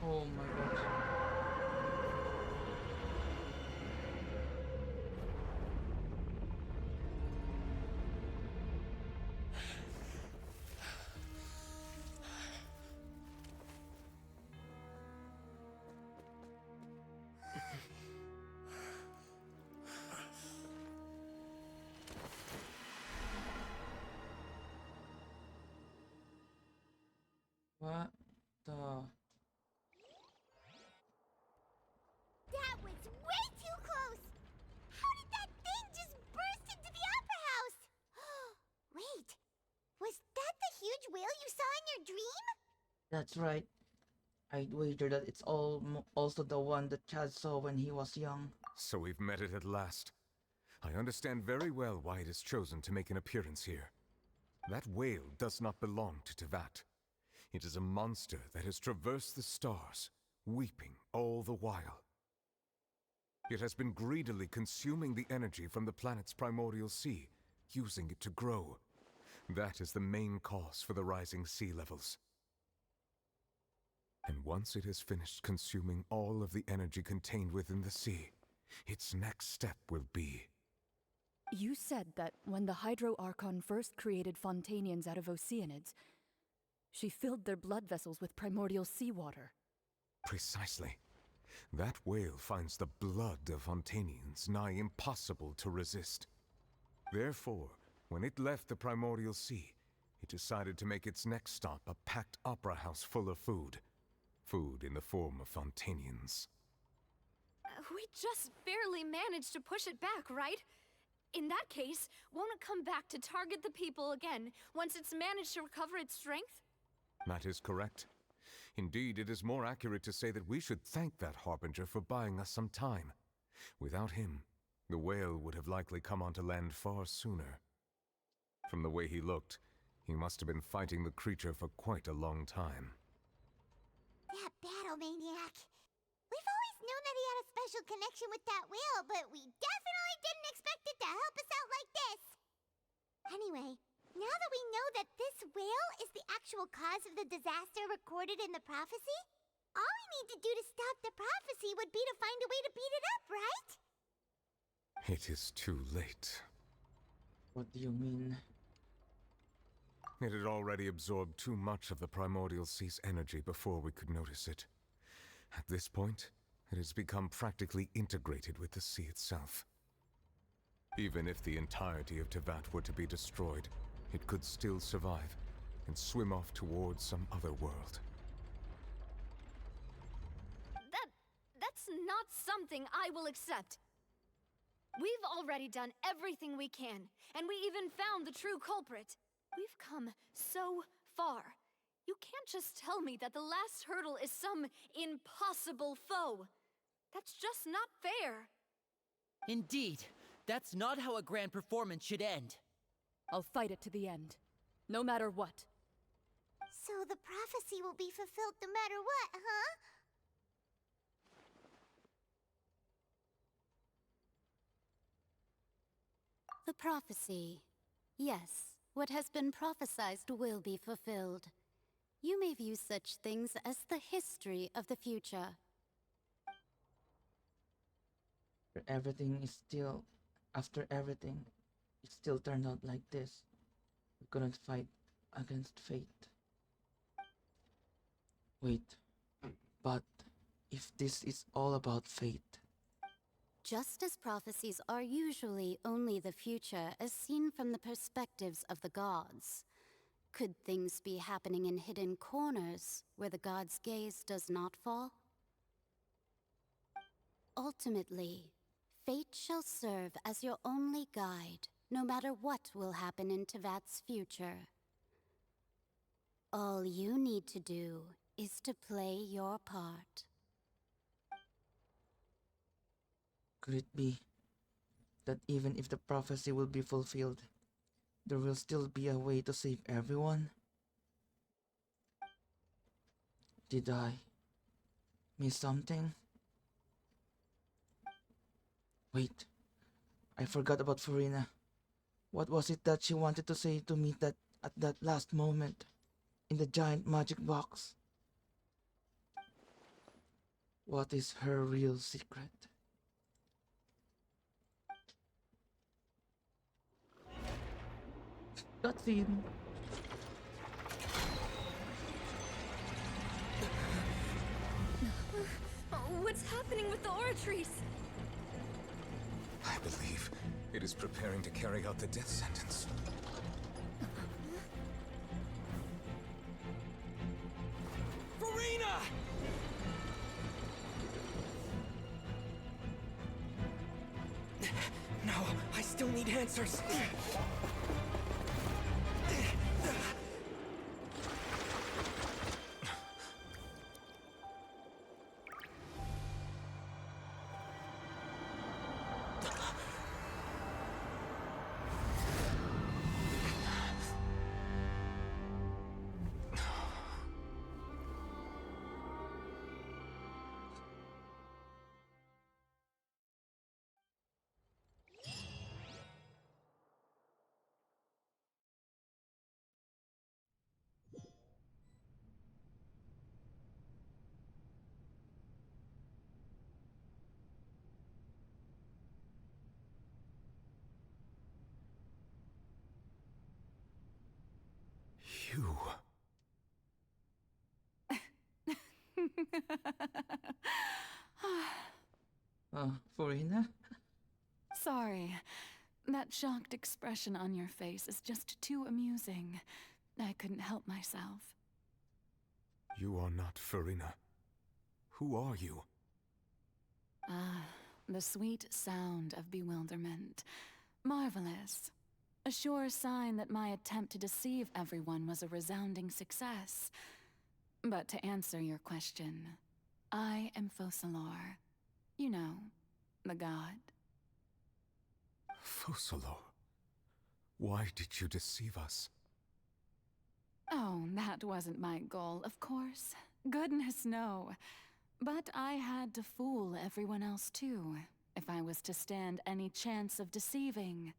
Oh my gosh. What the? That was way too close! How did that thing just burst into the Opera House? Wait, was that the huge whale you saw in your dream? That's right. I'd wager that it's also the one that Chad saw when he was young. So we've met it at last. I understand very well why it has chosen to make an appearance here. That whale does not belong to Tevat. It is a monster that has traversed the stars, weeping all the while. It has been greedily consuming the energy from the planet's primordial sea, using it to grow. That is the main cause for the rising sea levels. And once it has finished consuming all of the energy contained within the sea, its next step will be... You said that when the Hydro Archon first created Fontanians out of Oceanids, she filled their blood vessels with primordial seawater. Precisely. That whale finds the blood of Fontanians nigh impossible to resist. Therefore, when it left the primordial sea, it decided to make its next stop a packed opera house full of food. Food in the form of Fontanians. We just barely managed to push it back, right? In that case, won't it come back to target the people again once it's managed to recover its strength? That is correct. Indeed, it is more accurate to say that we should thank that Harbinger for buying us some time. Without him, the whale would have likely come onto land far sooner. From the way he looked, he must have been fighting the creature for quite a long time. That battle maniac. We've always known that he had a special connection with that whale, but we definitely didn't expect it to help us out like this. Anyway, now that we know that this whale is the actual cause of the disaster recorded in the prophecy, all we need to do to stop the prophecy would be to find a way to beat it up, right? It is too late. What do you mean? It had already absorbed too much of the primordial sea's energy before we could notice it. At this point, it has become practically integrated with the sea itself. Even if the entirety of Tevat were to be destroyed, it could still survive and swim off towards some other world. That's not something I will accept. We've already done everything we can, and we even found the true culprit. We've come so far. You can't just tell me that the last hurdle is some impossible foe. That's just not fair. Indeed, that's not how a grand performance should end. I'll fight it to the end, no matter what. So the prophecy will be fulfilled no matter what, huh? The prophecy. Yes, what has been prophesied will be fulfilled. You may view such things as the history of the future. Everything is still, after everything, it still turned out like this. We couldn't fight against fate. Wait, but if this is all about fate, Just as prophecies are usually only the future as seen from the perspectives of the gods, could things be happening in hidden corners where the gods' gaze does not fall? Ultimately, fate shall serve as your only guide, no matter what will happen in Tevat's future. All you need to do is to play your part. could it be that even if the prophecy will be fulfilled, there will still be a way to save everyone? Did I miss something? Wait, I forgot about Furina. What was it that she wanted to say to me that at that last moment in the giant magic box? What is her real secret? Cutscene. What's happening with the oratories? I believe it is preparing to carry out the death sentence. Furina! No, I still need answers. You... Furina? Sorry. That shocked expression on your face is just too amusing. I couldn't help myself. You are not Furina. Who are you? Ah, the sweet sound of bewilderment. Marvelous. A sure sign that my attempt to deceive everyone was a resounding success. But to answer your question, I am Focalor. You know, the god. Focalor. Why did you deceive us? Oh, that wasn't my goal, of course. Goodness, no. But I had to fool everyone else too, if I was to stand any chance of deceiving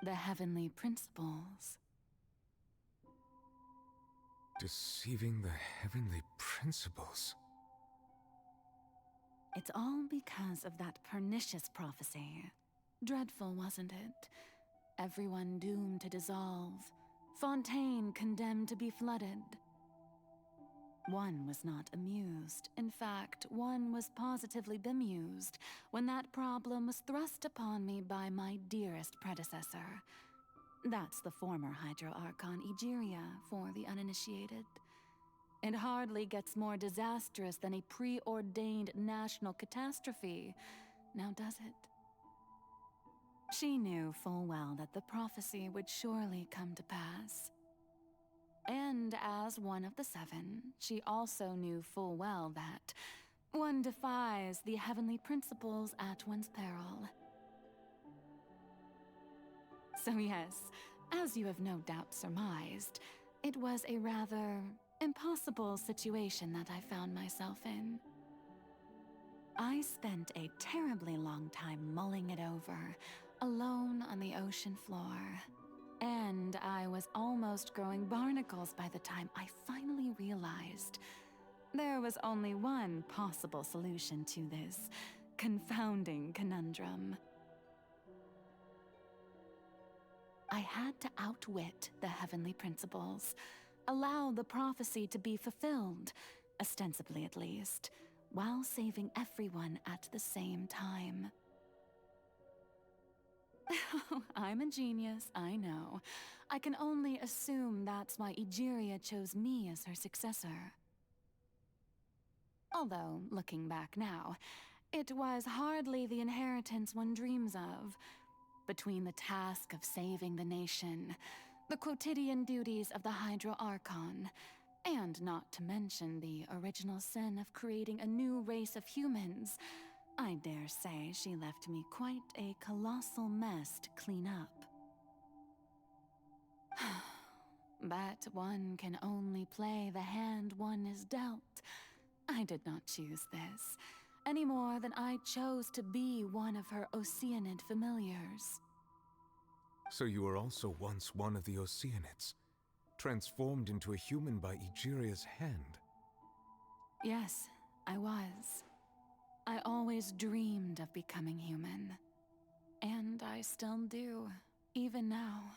the heavenly principles. Deceiving the heavenly principles? It's all because of that pernicious prophecy. Dreadful, wasn't it? Everyone doomed to dissolve. Fontaine condemned to be flooded. One was not amused. In fact, one was positively bemused when that problem was thrust upon me by my dearest predecessor. That's the former Hydro Archon Egeria, for the uninitiated. It hardly gets more disastrous than a preordained national catastrophe, now does it? She knew full well that the prophecy would surely come to pass. And as one of the seven, she also knew full well that, One defies the heavenly principles at one's peril. So yes, as you have no doubt surmised, it was a rather impossible situation that I found myself in. I spent a terribly long time mulling it over, alone on the ocean floor. And I was almost growing barnacles by the time I finally realized there was only one possible solution to this confounding conundrum. I had to outwit the heavenly principles, allow the prophecy to be fulfilled, ostensibly at least, while saving everyone at the same time. I'm a genius, I know. I can only assume that's why Egeria chose me as her successor. Although, looking back now, it was hardly the inheritance one dreams of. Between the task of saving the nation, the quotidian duties of the Hydro Archon, and not to mention the original sin of creating a new race of humans, I dare say she left me quite a colossal mess to clean up. But one can only play the hand one is dealt. I did not choose this, any more than I chose to be one of her Oceanid familiars. So you were also once one of the Oceanids, transformed into a human by Egeria's hand. Yes, I was. I always dreamed of becoming human. And I still do, even now.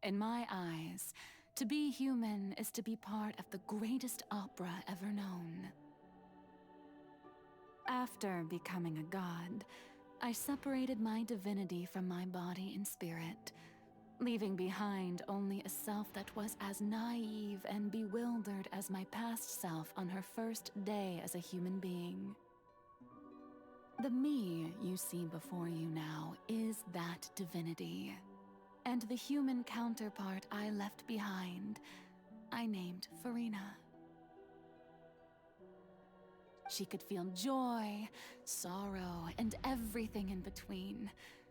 In my eyes, to be human is to be part of the greatest opera ever known. After becoming a god, I separated my divinity from my body and spirit, leaving behind only a self that was as naive and bewildered as my past self on her first day as a human being. The me you see before you now is that divinity, and the human counterpart I left behind, I named Furina. She could feel joy, sorrow, and everything in between.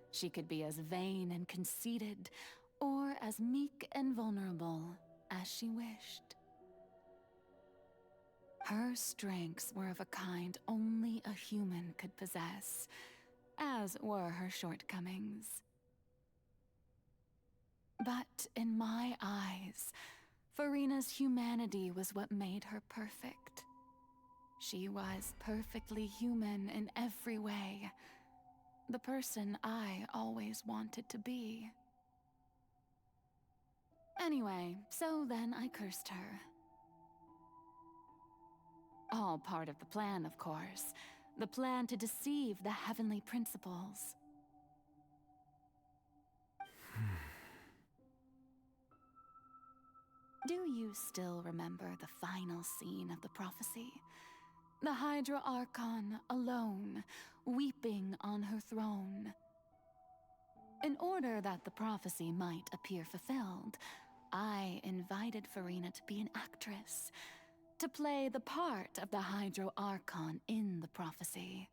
She could be as vain and conceited, or as meek and vulnerable as she wished. Her strengths were of a kind only a human could possess, as were her shortcomings. But in my eyes, Furina's humanity was what made her perfect. She was perfectly human in every way, the person I always wanted to be. Anyway, so then I cursed her. All part of the plan, of course. The plan to deceive the heavenly principles. Do you still remember the final scene of the prophecy? The Hydra Archon alone, weeping on her throne. In order that the prophecy might appear fulfilled, I invited Furina to be an actress, to play the part of the Hydro Archon in the prophecy.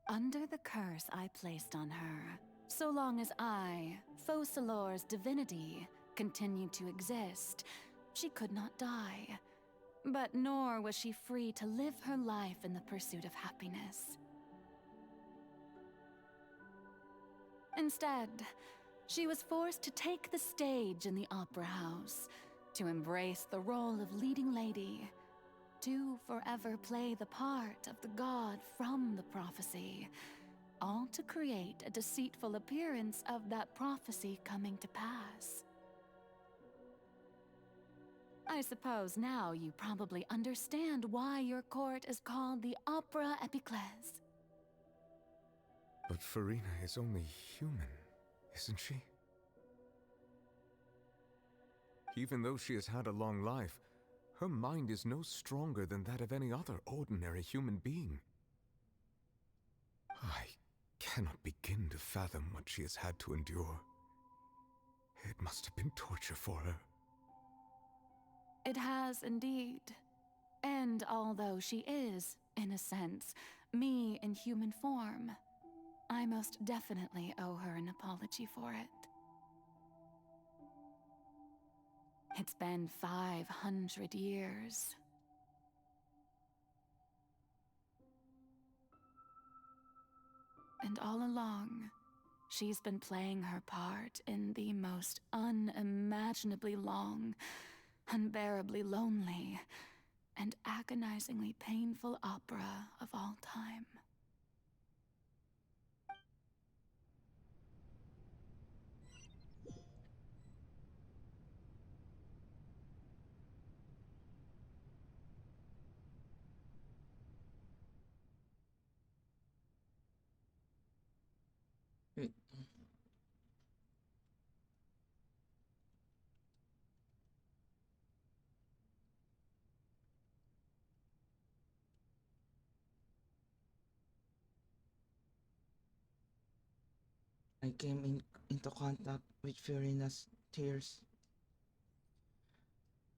Under the curse I placed on her, so long as I, Focalor's divinity, continued to exist, she could not die. But nor was she free to live her life in the pursuit of happiness. Instead, she was forced to take the stage in the opera house, to embrace the role of leading lady, to forever play the part of the god from the prophecy, all to create a deceitful appearance of that prophecy coming to pass. I suppose now you probably understand why your court is called the Opera Epiclese. But Furina is only human, isn't she? Even though she has had a long life, her mind is no stronger than that of any other ordinary human being. I cannot begin to fathom what she has had to endure. It must have been torture for her. It has indeed. And although she is, in a sense, me in human form, I most definitely owe her an apology for it. It's been 500 years. And all along, she's been playing her part in the most unimaginably long, unbearably lonely, and agonizingly painful opera of all time. Wait. I came into contact with Fiorina's tears.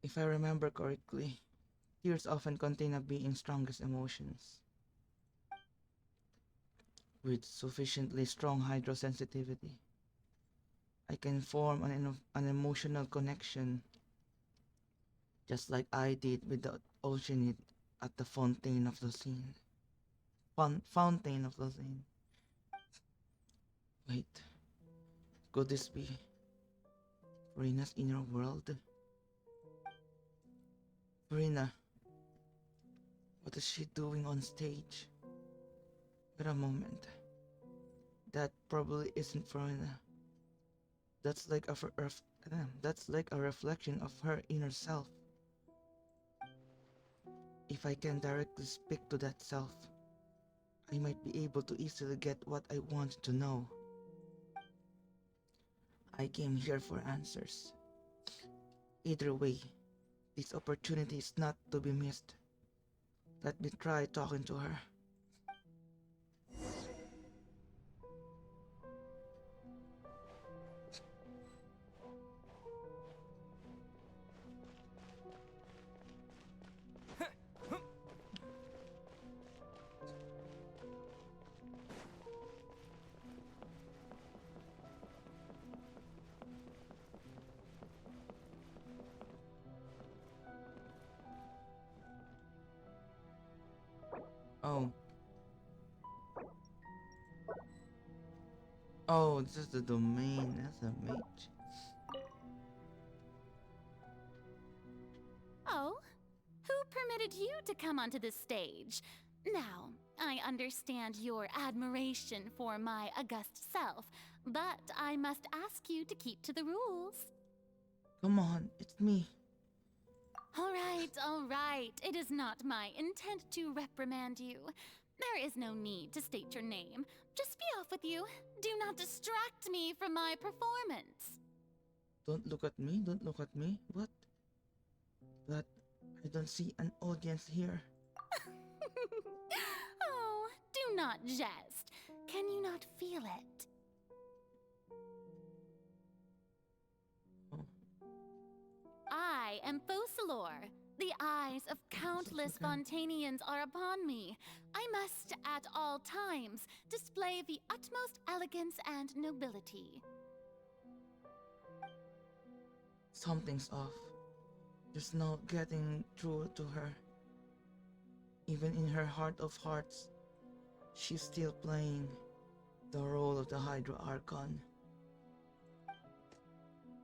If I remember correctly, tears often contain a being's strongest emotions. With sufficiently strong hydrosensitivity, I can form an emotional connection, just like I did with the oceanid at the Fontaine of Lucine. Fountain of Lucine. Wait, could this be Farina's inner world? Farina, what is she doing on stage? Wait a moment. That probably isn't Farina. That's like that's like a reflection of her inner self. If I can directly speak to that self, I might be able to easily get what I want to know. I came here for answers. Either way, this opportunity is not to be missed. Let me try talking to her. Oh. Oh, this is the domain. That's a mage. Oh? Who permitted you to come onto this stage? Now, I understand your admiration for my august self, but I must ask you to keep to the rules. Come on, it's me. All right. It is not my intent to reprimand you. There is no need to state your name. Just be off with you. Do not distract me from my performance. Don't look at me, don't look at me. What? But I don't see an audience here. Oh, do not jest. Can you not feel it? I am Focalor. The eyes of countless Fontanians are upon me. I must, at all times, display the utmost elegance and nobility. Something's off. There's no getting through to her. Even in her heart of hearts, she's still playing the role of the Hydra Archon.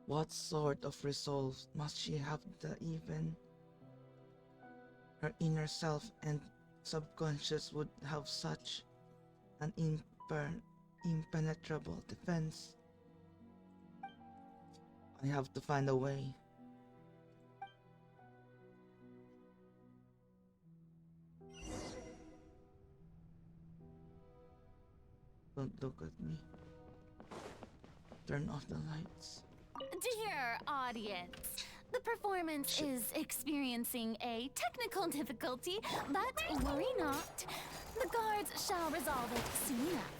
What sort of resolve must she have that even her inner self and subconscious would have such an impenetrable defense? I have to find a way. Don't look at me. Turn off the lights. Dear audience, the performance is experiencing a technical difficulty, but worry not. The guards shall resolve it soon enough.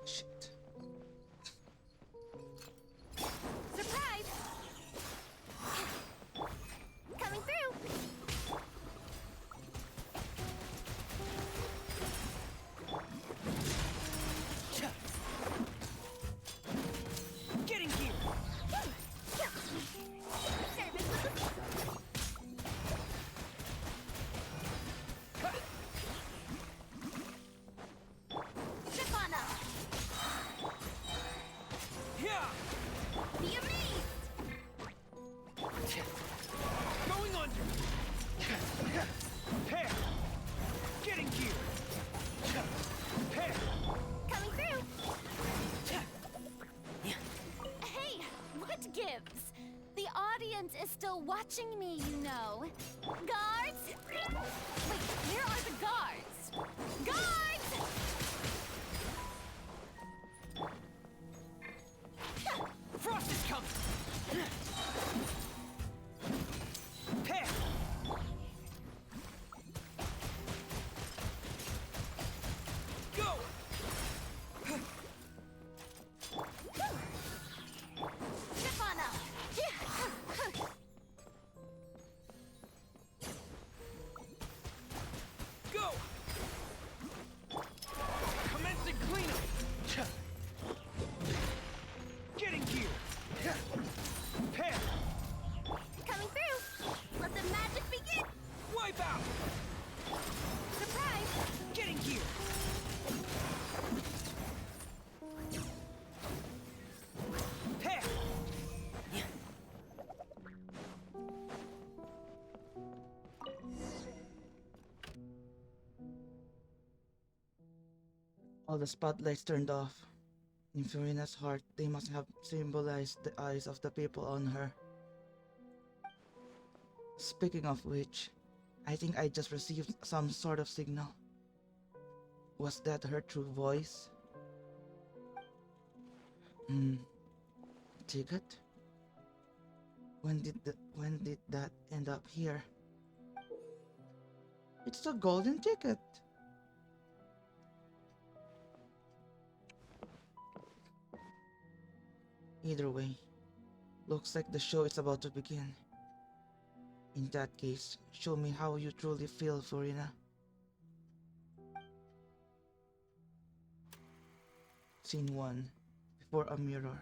Shit. Surprise! Coming through! watching me, you know. Guards! Wait, where are the guards? Guards! Frost is coming! Hey! Go! Step on up. Go! Commencing cleanup! Getting gear! Pair! Coming through. Let the magic begin. Wipe out! Surprise! Getting gear! Pair! All the spotlights turned off. In Furina's heart, they must have symbolized the eyes of the people on her. Speaking of which, I think I just received some sort of signal. Was that her true voice? Ticket? When did that end up here? It's a golden ticket. Either way, looks like the show is about to begin. In that case, show me how you truly feel, Furina. Scene 1. Before a mirror.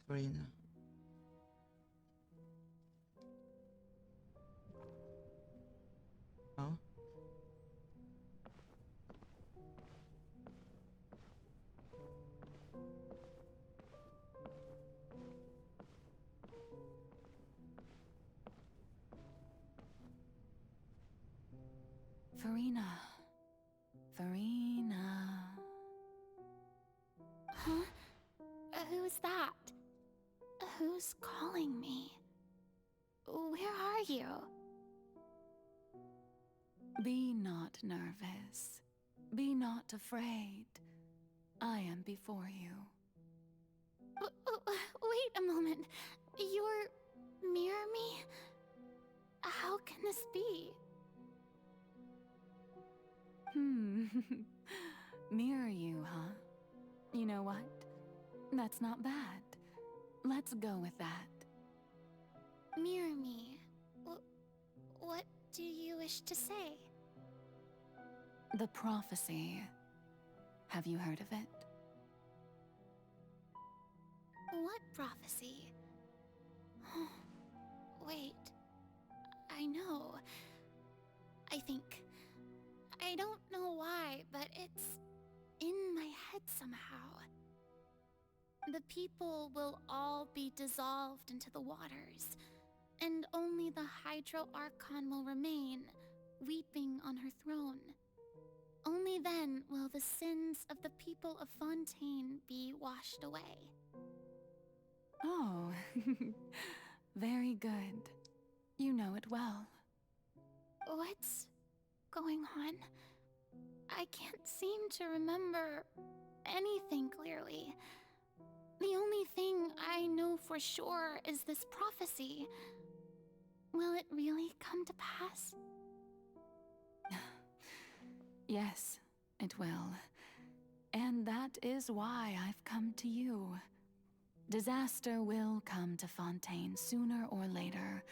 Furina. Huh? Furina. Furina. Huh? Who's that? Who's calling me? Where are you? Be not nervous. Be not afraid. I am before you. Wait a moment. You're mirror me? How can this be? Mirror you, huh? You know what? That's not bad. Let's go with that. Mirror me. What do you wish to say? The prophecy. Have you heard of it? What prophecy? Wait. I know. I think. I don't know why, but it's in my head somehow. The people will all be dissolved into the waters, and only the Hydro Archon will remain, weeping on her throne. Only then will the sins of the people of Fontaine be washed away. Oh, very good. You know it well. What's going on? I can't seem to remember anything clearly. The only thing I know for sure is this prophecy. Will it really come to pass? Yes, it will. And that is why I've come to you. Disaster will come to Fontaine sooner or later.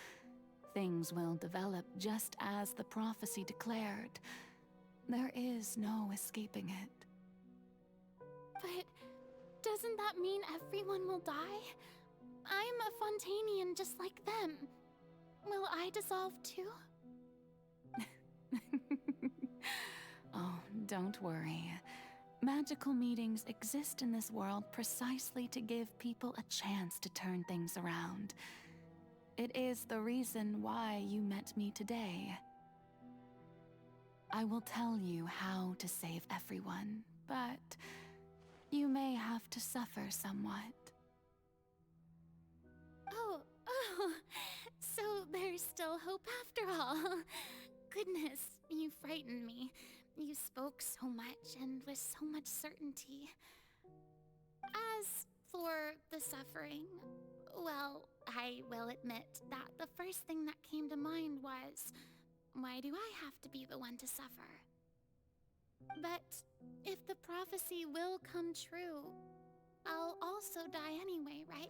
Things will develop just as the prophecy declared. There is no escaping it. But doesn't that mean everyone will die? I'm a Fontainian just like them. Will I dissolve too? Oh, don't worry. Magical meetings exist in this world precisely to give people a chance to turn things around. It is the reason why you met me today. I will tell you how to save everyone, but you may have to suffer somewhat. Oh, So there's still hope after all. Goodness, you frightened me. You spoke so much and with so much certainty. As for the suffering, well, I will admit that the first thing that came to mind was, why do I have to be the one to suffer? But if the prophecy will come true, I'll also die anyway, right?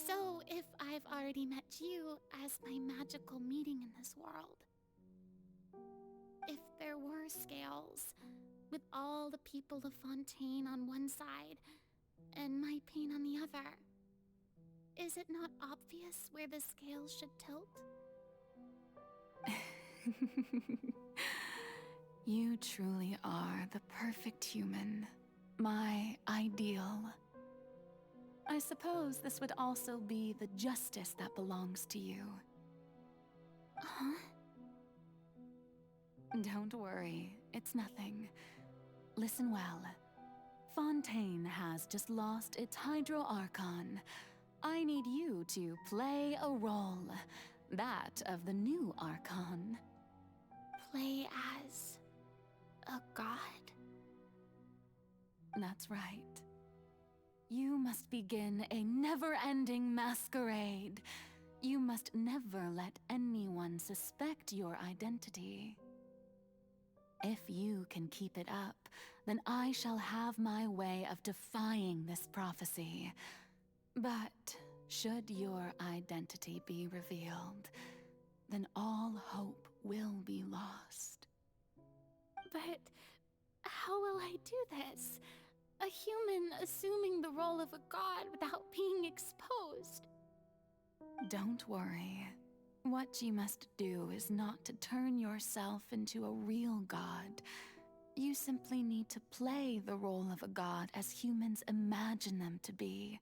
So if I've already met you as my magical meeting in this world, if there were scales, with all the people of Fontaine on one side and my pain on the other, is it not obvious where the scales should tilt? You truly are the perfect human, my ideal. I suppose this would also be the justice that belongs to you. Huh? Don't worry, it's nothing. Listen well. Fontaine has just lost its Hydro Archon. I need you to play a role, that of the new Archon. Play as a god? That's right. You must begin a never-ending masquerade. You must never let anyone suspect your identity. If you can keep it up, then I shall have my way of defying this prophecy. But should your identity be revealed, then all hope will be lost. But how will I do this? A human assuming the role of a god without being exposed. Don't worry. What you must do is not to turn yourself into a real god. You simply need to play the role of a god as humans imagine them to be.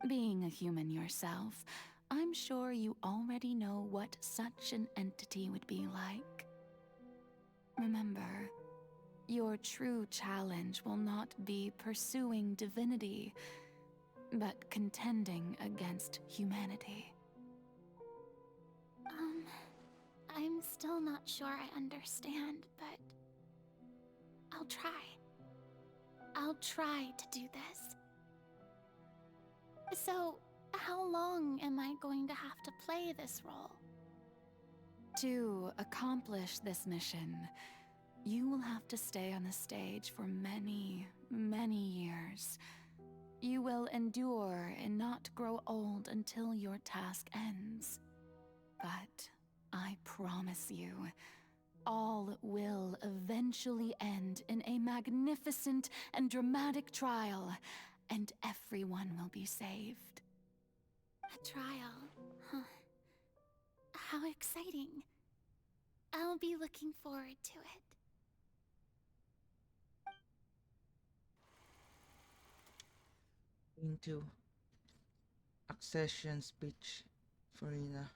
Being a human yourself, I'm sure you already know what such an entity would be like. Remember, your true challenge will not be pursuing divinity, but contending against humanity. I'm still not sure I understand, but I'll try. I'll try to do this. So, how long am I going to have to play this role? To accomplish this mission, you will have to stay on the stage for many, many years. You will endure and not grow old until your task ends. But I promise you, all will eventually end in a magnificent and dramatic trial, and everyone will be saved. A trial, huh? How exciting. I'll be looking forward to it. Into accession speech, Farina.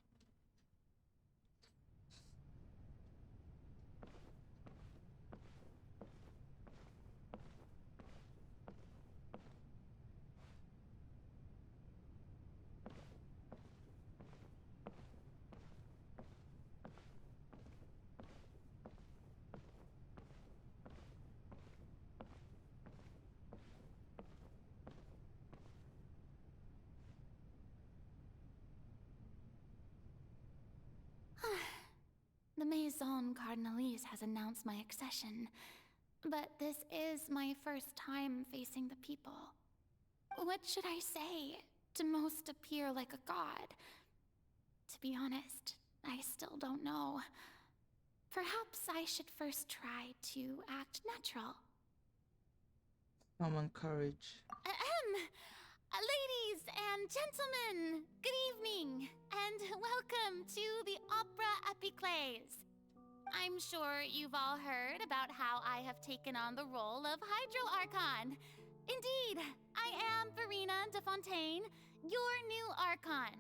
The Maison Cardinalise has announced my accession, but this is my first time facing the people. What should I say to most appear like a god? To be honest, I still don't know. Perhaps I should first try to act natural. Summon courage. Ladies and gentlemen, good evening, and welcome to the Opera Epiclese. I'm sure you've all heard about how I have taken on the role of Hydro Archon. Indeed, I am Verena de Fontaine, your new Archon.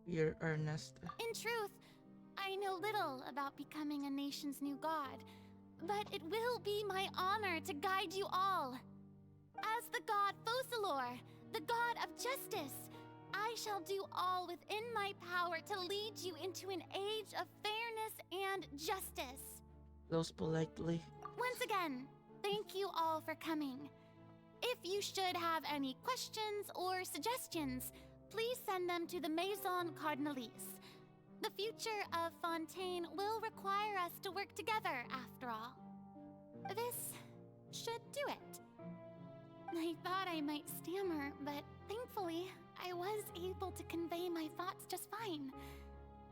Dear Ernest. In truth, I know little about becoming a nation's new god, but it will be my honor to guide you all. As the god Focalor, the god of justice, I shall do all within my power to lead you into an age of fairness and justice. Close politely. Once again, thank you all for coming. If you should have any questions or suggestions, please send them to the Maison Cardinalise. The future of Fontaine will require us to work together, after all. This should do it. I thought I might stammer, but thankfully, I was able to convey my thoughts just fine.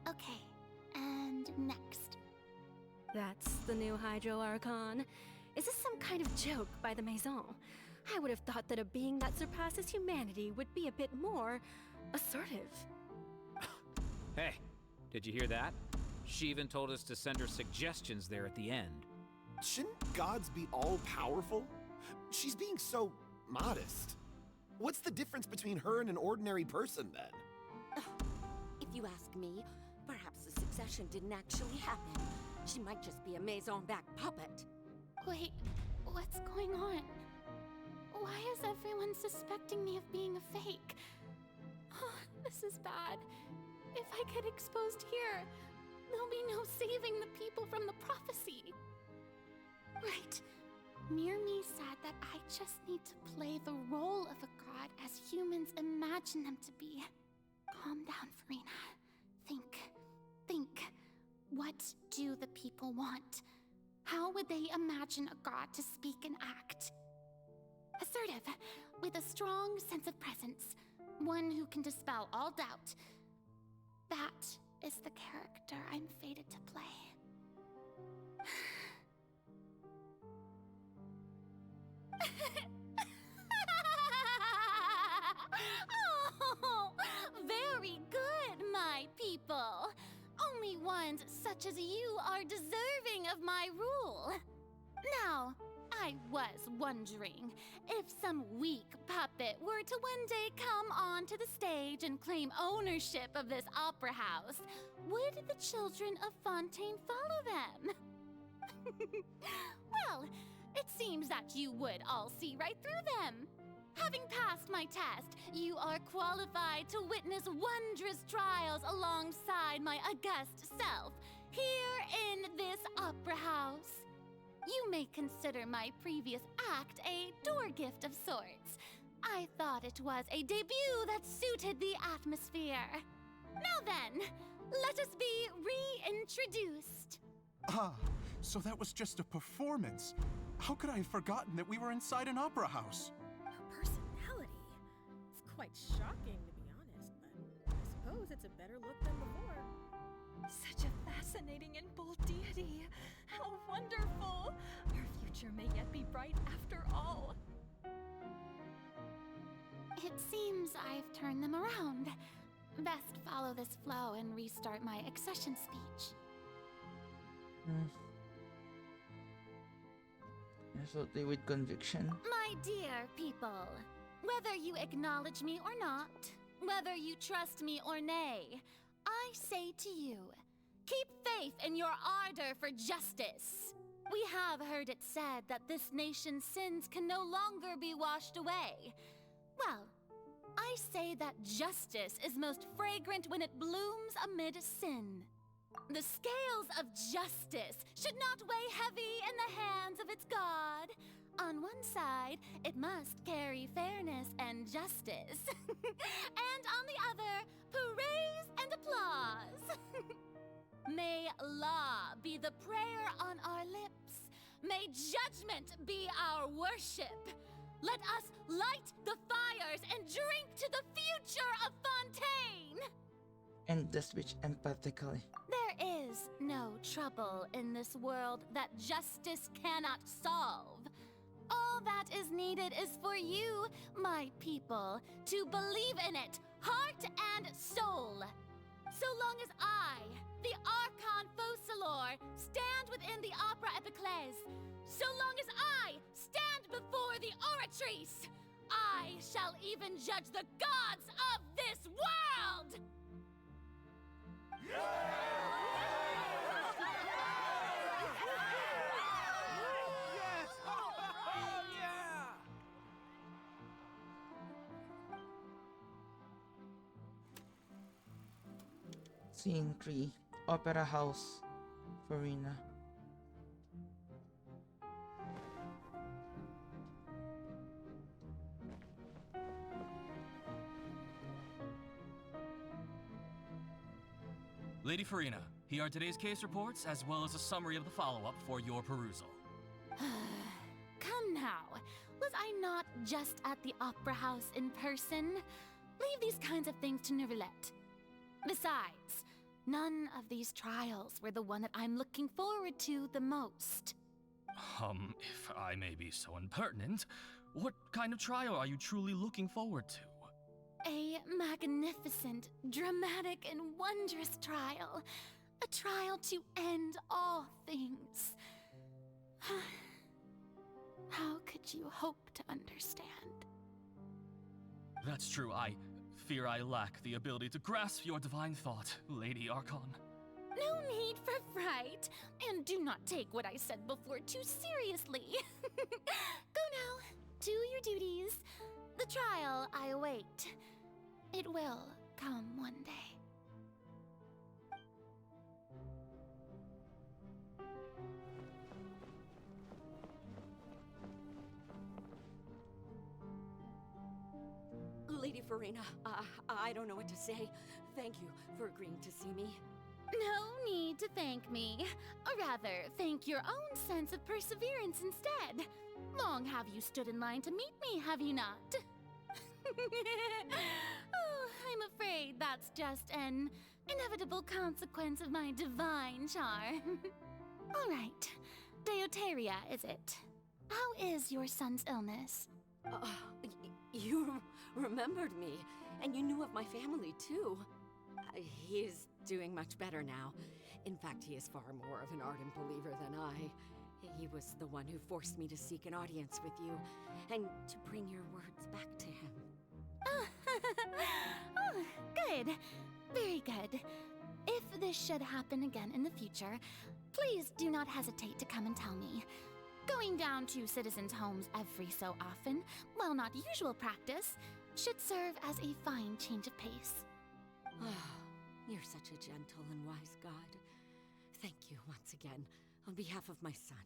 Okay, and next. That's the new Hydro Archon. Is this some kind of joke by the Maison? I would have thought that a being that surpasses humanity would be a bit more assertive. Hey, did you hear that? She even told us to send her suggestions there at the end. Shouldn't gods be all-powerful? She's being so modest. What's the difference between her and an ordinary person, then? If you ask me, perhaps the succession didn't actually happen. She might just be a Maison-back puppet. Wait, what's going on? Why is everyone suspecting me of being a fake? Oh, this is bad. If I get exposed here, there'll be no saving the people from the prophecy. Right. Mirmi said that I just need to play the role of a god as humans imagine them to be. Calm down, Farina. Think. What do the people want? How would they imagine a god to speak and act? Assertive, with a strong sense of presence. One who can dispel all doubt. That is the character I'm fated to play. Oh, very good, my people. Only ones such as you are deserving of my rule. Now, I was wondering if some weak puppet were to one day come onto the stage and claim ownership of this opera house, would the children of Fontaine follow them? Well, it seems that you would all see right through them. Having passed my test, you are qualified to witness wondrous trials alongside my august self, here in this opera house. You may consider my previous act a door gift of sorts. I thought it was a debut that suited the atmosphere. Now then, let us be reintroduced. Ah, so that was just a performance. How could I have forgotten that we were inside an opera house? Her personality. It's quite shocking, to be honest, but I suppose it's a better look than before. Such a fascinating and bold deity. How wonderful! Our future may yet be bright after all. It seems I've turned them around. Best follow this flow and restart my accession speech. Absolutely with conviction. My dear people, whether you acknowledge me or not, whether you trust me or nay, I say to you, keep faith in your ardor for justice. We have heard it said that this nation's sins can no longer be washed away. Well, I say that justice is most fragrant when it blooms amid sin. The scales of justice should not weigh heavy in the hands of its God. On one side, it must carry fairness and justice. And on the other, praise and applause. May law be the prayer on our lips. May judgment be our worship. Let us light the fires and drink to the future of Fontaine. And the speech empathically. There is no trouble in this world that justice cannot solve. All that is needed is for you, my people, to believe in it, heart and soul. So long as I, the Archon Focalor, stand within the Opera Epiclese, so long as I stand before the Oratrice, I shall even judge the gods of this world! Scene 3, Opera House, Farina. Lady Farina, here are today's case reports, as well as a summary of the follow-up for your perusal. Come now. Was I not just at the Opera House in person? Leave these kinds of things to Neuvillette. Besides, none of these trials were the one that I'm looking forward to the most. If I may be so impertinent, what kind of trial are you truly looking forward to? A magnificent, dramatic, and wondrous trial. A trial to end all things. How could you hope to understand? That's true. I fear I lack the ability to grasp your divine thought, Lady Archon. No need for fright, and do not take what I said before too seriously. Go now, do your duties. The trial I await. It will come one day. Lady Farina, I don't know what to say. Thank you for agreeing to see me. No need to thank me. Or rather, thank your own sense of perseverance instead. Long have you stood in line to meet me, have you not? Oh, I'm afraid that's just an inevitable consequence of my divine charm. All right, Deuteria, is it? How is your son's illness? You remembered me, and you knew of my family, too. He is doing much better now. In fact, he is far more of an ardent believer than I. He was the one who forced me to seek an audience with you, and to bring your words back to him. Oh, good. Very good. If this should happen again in the future, please do not hesitate to come and tell me. Going down to citizens' homes every so often, while not usual practice, should serve as a fine change of pace. You're such a gentle and wise god. Thank you once again, on behalf of my son.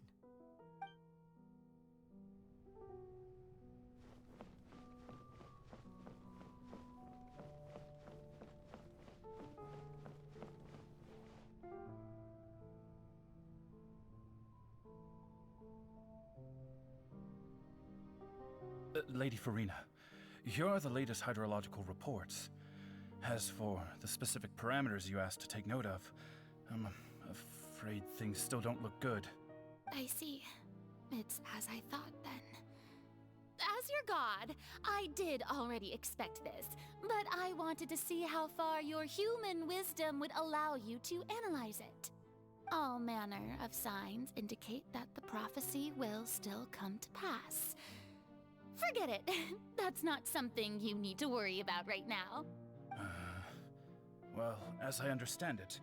Lady Farina, here are the latest hydrological reports. As for the specific parameters you asked to take note of, I'm afraid things still don't look good. I see. It's as I thought, then. As your god, I did already expect this, but I wanted to see how far your human wisdom would allow you to analyze it. All manner of signs indicate that the prophecy will still come to pass. Forget it. That's not something you need to worry about right now. Well, as I understand it,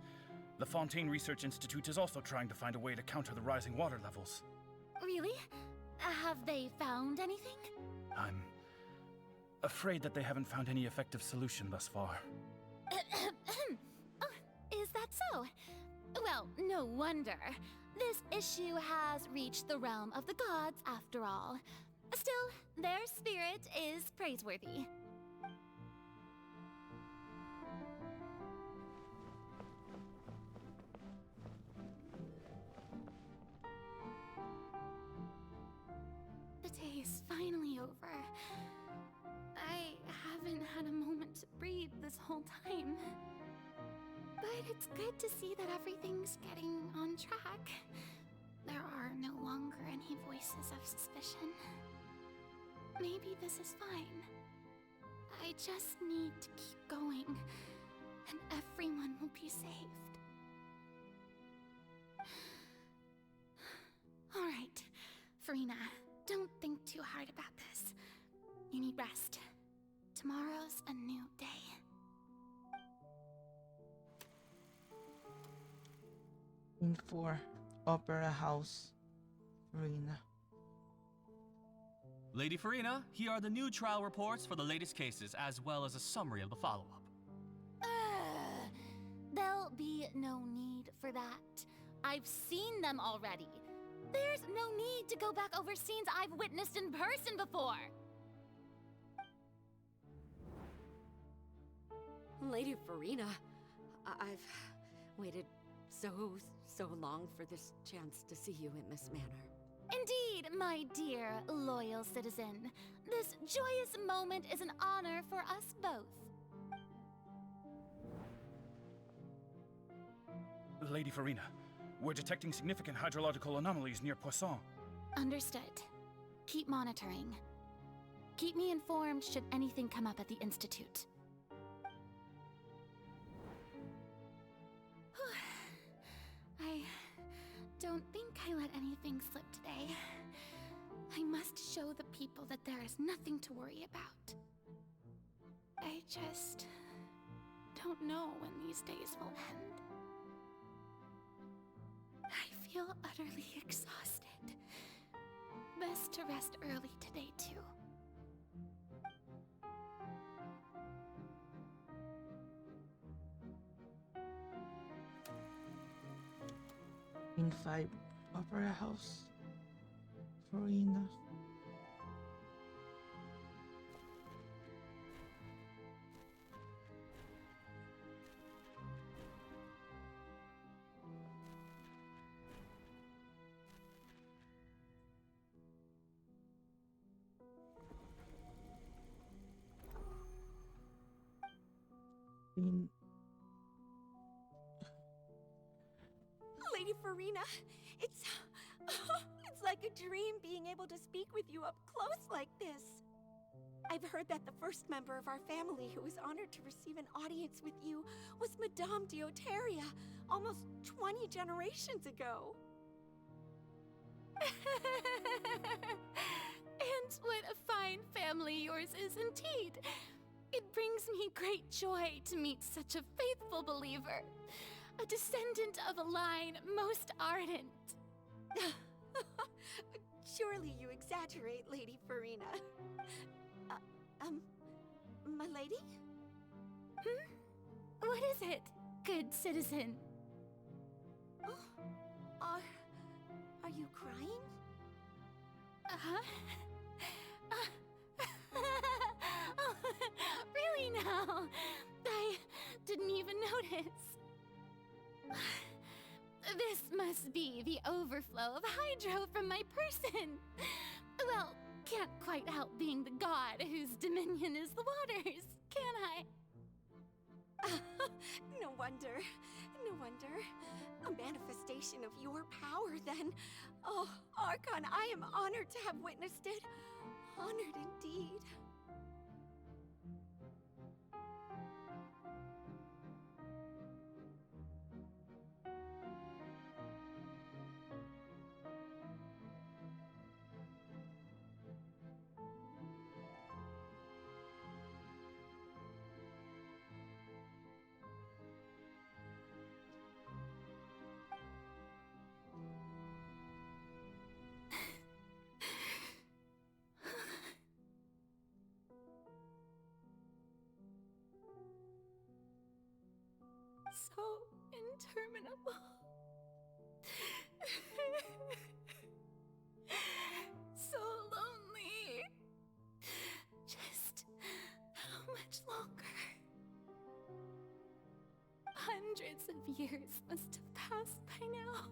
the Fontaine Research Institute is also trying to find a way to counter the rising water levels. Really? Have they found anything? I'm afraid that they haven't found any effective solution thus far. Is that so? Well, no wonder. This issue has reached the realm of the gods, after all. Still, their spirit is praiseworthy. The day is finally over. I haven't had a moment to breathe this whole time. But it's good to see that everything's getting on track. There are no longer any voices of suspicion. Maybe this is fine. I just need to keep going, and everyone will be saved. All right, Farina, don't think too hard about this. You need rest. Tomorrow's a new day. In 4, Opera House, Farina. Lady Farina, here are the new trial reports for the latest cases, as well as a summary of the follow-up. They'll no need for that. I've seen them already. There's no need to go back over scenes I've witnessed in person before. Lady Farina, I've waited so long for this chance to see you in this manner. Indeed, my dear, loyal citizen. This joyous moment is an honor for us both. Lady Farina, we're detecting significant hydrological anomalies near Poisson. Understood. Keep monitoring. Keep me informed should anything come up at the Institute. I don't think I let anything slip today. I must show the people that there is nothing to worry about. I just don't know when these days will end. I feel utterly exhausted. Best to rest early today, too. In 5 Opera House, Farina. Lady Farina, it's like a dream being able to speak with you up close like this. I've heard that the first member of our family who was honored to receive an audience with you was Madame Dioteria, almost 20 generations ago. And what a fine family yours is indeed. It brings me great joy to meet such a faithful believer. A descendant of a line most ardent. Surely you exaggerate, Lady Farina. My lady? What is it, good citizen? Are you crying? Uh-huh. Oh, really now? I didn't even notice. This must be the overflow of hydro from my person. Well, can't quite help being the god whose dominion is the waters, can I? No wonder. No wonder. A manifestation of your power, then. Oh, Archon, I am honored to have witnessed it. Honored indeed. So interminable. So lonely. Just how much longer? Hundreds of years must have passed by now.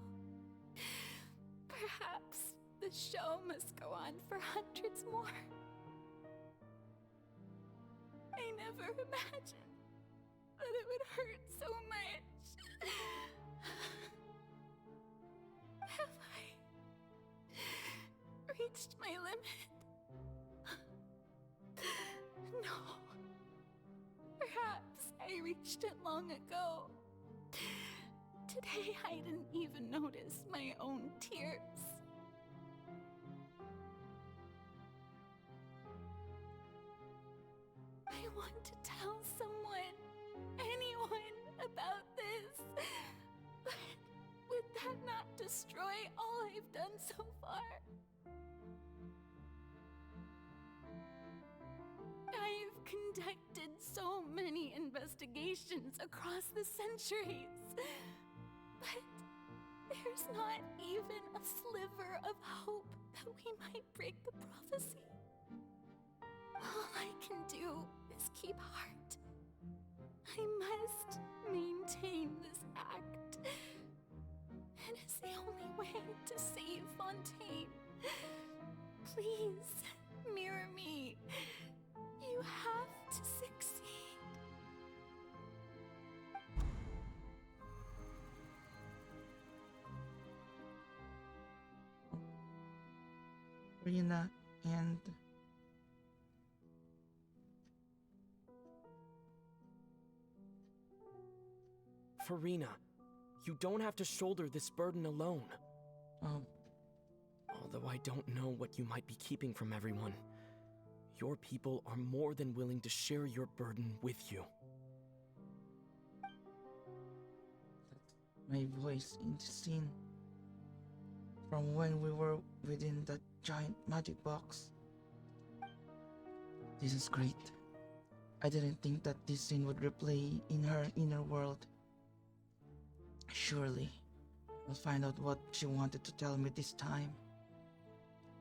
Perhaps the show must go on for hundreds more. I never imagined that it would hurt so much. Have I reached my limit? No. Perhaps I reached it long ago. Today I didn't even notice my own tears. I want to tell someone, anyone, about this. But would that not destroy all I've done so far? I've conducted so many investigations across the centuries, but there's not even a sliver of hope that we might break the prophecy. All I can do is keep heart. I must maintain this act. It is the only way to save Fontaine. Please, mirror me. You have to succeed. Rina and Farina, you don't have to shoulder this burden alone. Although I don't know what you might be keeping from everyone, your people are more than willing to share your burden with you. my voice in the scene from when we were within that giant magic box. This is great. I didn't think that this scene would replay in her inner world. Surely, I'll find out what she wanted to tell me this time.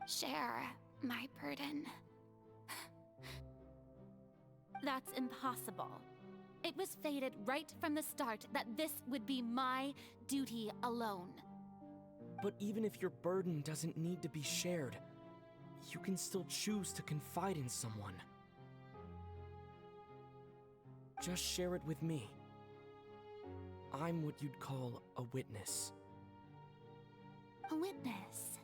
Share my burden. That's impossible. It was fated right from the start that this would be my duty alone. But even if your burden doesn't need to be shared, you can still choose to confide in someone. Just share it with me. I'm what you'd call a witness. A witness?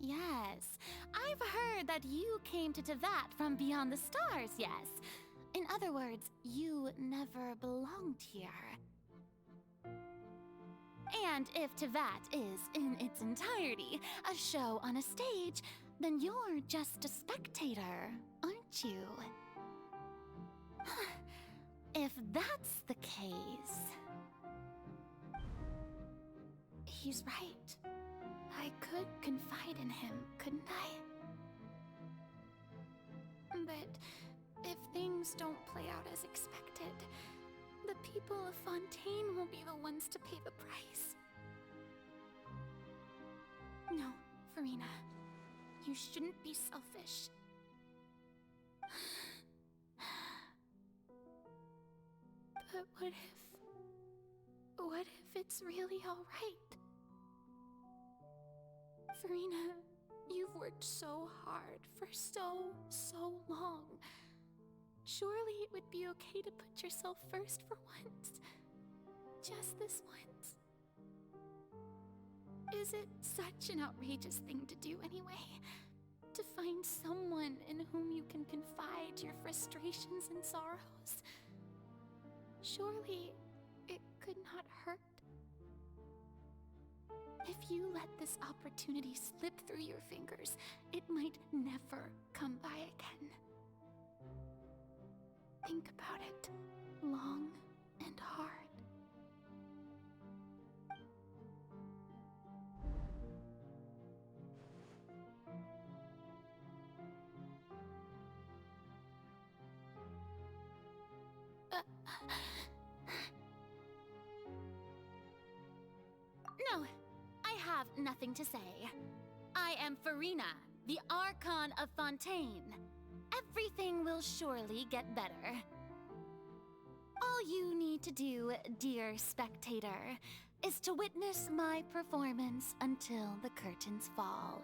Yes, I've heard that you came to Tevat from beyond the stars, yes. In other words, you never belonged here. And if Tevat is, in its entirety, a show on a stage, then you're just a spectator, aren't you? If that's the case... He's right. I could confide in him, couldn't I? But if things don't play out as expected, the people of Fontaine will be the ones to pay the price. No, Farina. You shouldn't be selfish. But what if it's really all right? Farina, you've worked so hard for so long. Surely it would be okay to put yourself first for once. Just this once. Is it such an outrageous thing to do anyway? To find someone in whom you can confide your frustrations and sorrows? Surely it could not hurt. If you let this opportunity slip through your fingers, it might never come by again. Think about it long and hard. No, I have nothing to say. I am Farina, the Archon of Fontaine. Everything will surely get better. All you need to do, dear spectator, is to witness my performance until the curtains fall.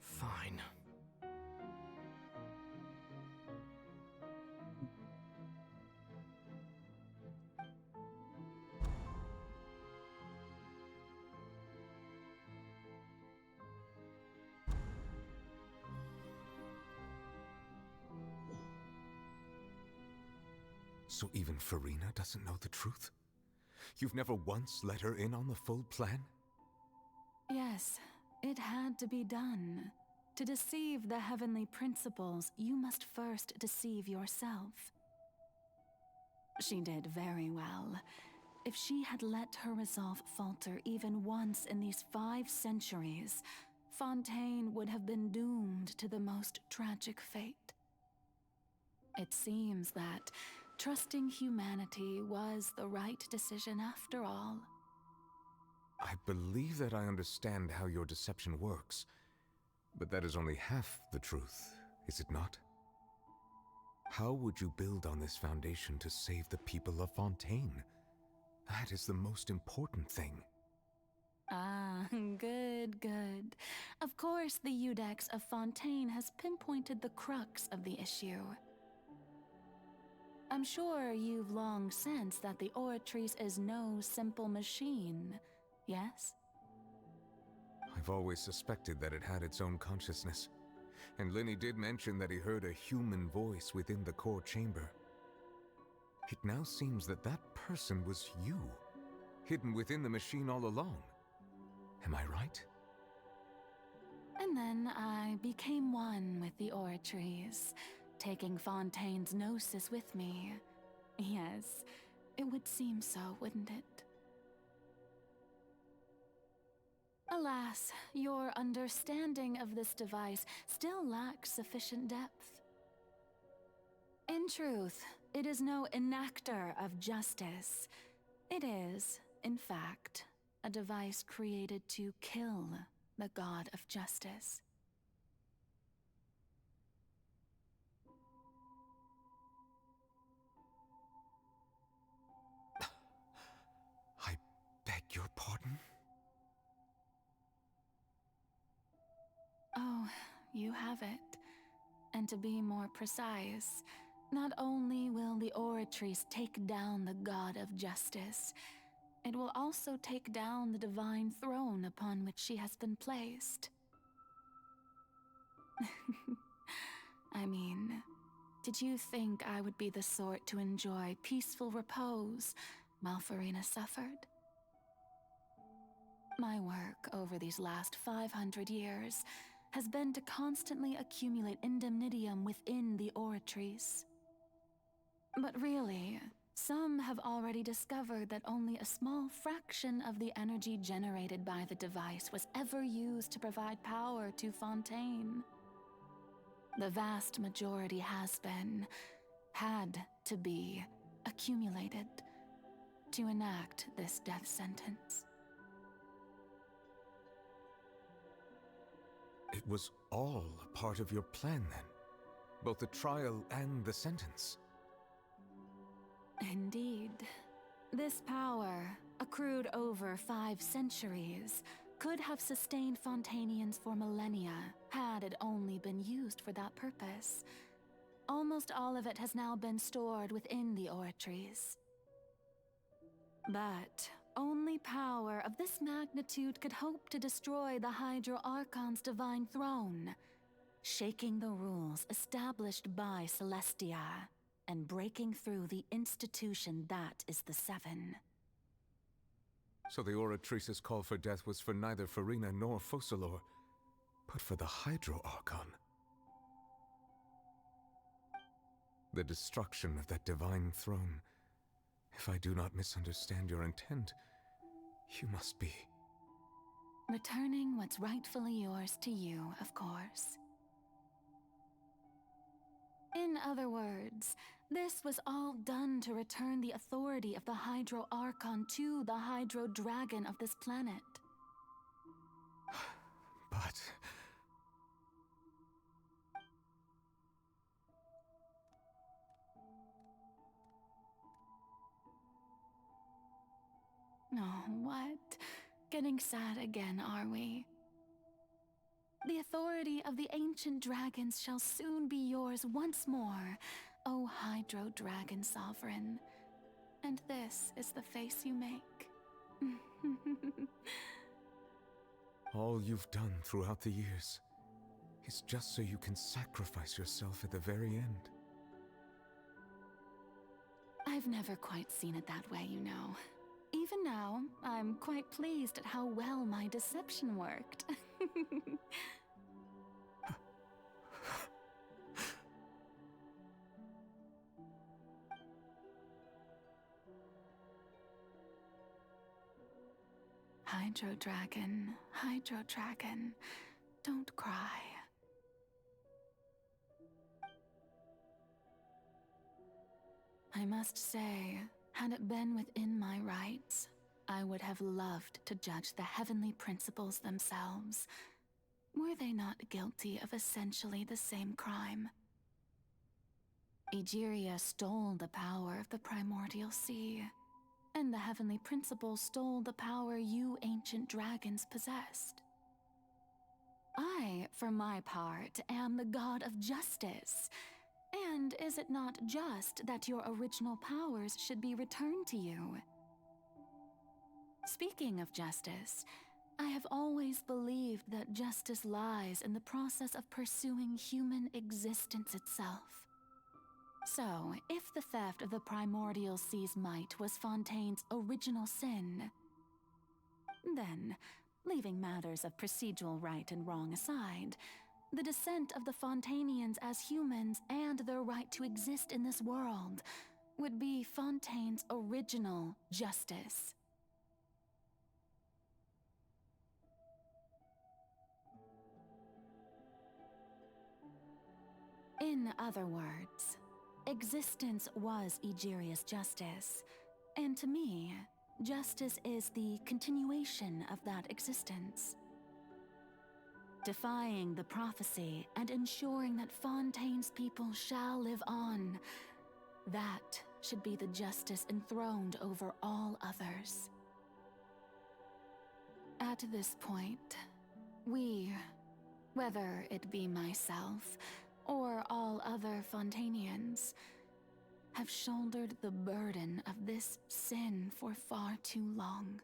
Fine. So even Farina doesn't know the truth? You've never once let her in on the full plan? Yes, it had to be done. To deceive the heavenly principles, you must first deceive yourself. She did very well. If she had let her resolve falter even once in these 5 centuries, Fontaine would have been doomed to the most tragic fate. It seems that trusting humanity was the right decision after all. I believe that I understand how your deception works, but that is only half the truth, is it not? How would you build on this foundation to save the people of Fontaine? That is the most important thing. Ah, good, good. Of course, the Iudex of Fontaine has pinpointed the crux of the issue. I'm sure you've long sensed that the Oratrice is no simple machine, yes? I've always suspected that it had its own consciousness, and Lenny did mention that he heard a human voice within the core chamber. It now seems that that person was you, hidden within the machine all along. Am I right? And then I became one with the Oratrice, taking Fontaine's gnosis with me. Yes, it would seem so, wouldn't it? Alas, your understanding of this device still lacks sufficient depth. In truth, it is no enactor of justice. It is, in fact, a device created to kill the god of justice. I beg your pardon? Oh, you have it. And to be more precise, not only will the Oratrice take down the god of justice, it will also take down the divine throne upon which she has been placed. I mean, did you think I would be the sort to enjoy peaceful repose while Farina suffered? My work over these last 500 years has been to constantly accumulate indemnitium within the Oratrice. But really, some have already discovered that only a small fraction of the energy generated by the device was ever used to provide power to Fontaine. The vast majority had to be, accumulated to enact this death sentence. It was all a part of your plan then? Both the trial and the sentence? Indeed. This power, accrued over 5 centuries, could have sustained Fontainians for millennia had it only been used for that purpose. Almost all of it has now been stored within the Oratrice. But only power of this magnitude could hope to destroy the Hydro Archon's divine throne, shaking the rules established by Celestia, and breaking through the institution that is the Seven. So the Oratrice's call for death was for neither Farina nor Focalor, but for the Hydro Archon. The destruction of that divine throne. If I do not misunderstand your intent, you must be... Returning what's rightfully yours to you, of course. In other words, this was all done to return the authority of the Hydro Archon to the Hydro Dragon of this planet. But... Oh, what? Getting sad again, are we? The authority of the ancient dragons shall soon be yours once more, O Hydro Dragon Sovereign. And this is the face you make. all you've done throughout the years is just so you can sacrifice yourself at the very end. I've never quite seen it that way, you know. Even now, I'm quite pleased at how well my deception worked. Hydro Dragon, Hydro Dragon, don't cry. I must say, had it been within my rights, I would have loved to judge the heavenly principles themselves. Were they not guilty of essentially the same crime? Egeria stole the power of the primordial sea, and the heavenly principles stole the power you ancient dragons possessed. I, for my part, am the god of justice. And is it not just that your original powers should be returned to you? Speaking of justice, I have always believed that justice lies in the process of pursuing human existence itself. So, if the theft of the primordial sea's might was Fontaine's original sin, then, leaving matters of procedural right and wrong aside, the descent of the Fontainians as humans and their right to exist in this world would be Fontaine's original justice. In other words, existence was Egeria's justice, and to me, justice is the continuation of that existence. Defying the prophecy and ensuring that Fontaine's people shall live on, that should be the justice enthroned over all others. At this point, we, whether it be myself or all other Fontainians, have shouldered the burden of this sin for far too long.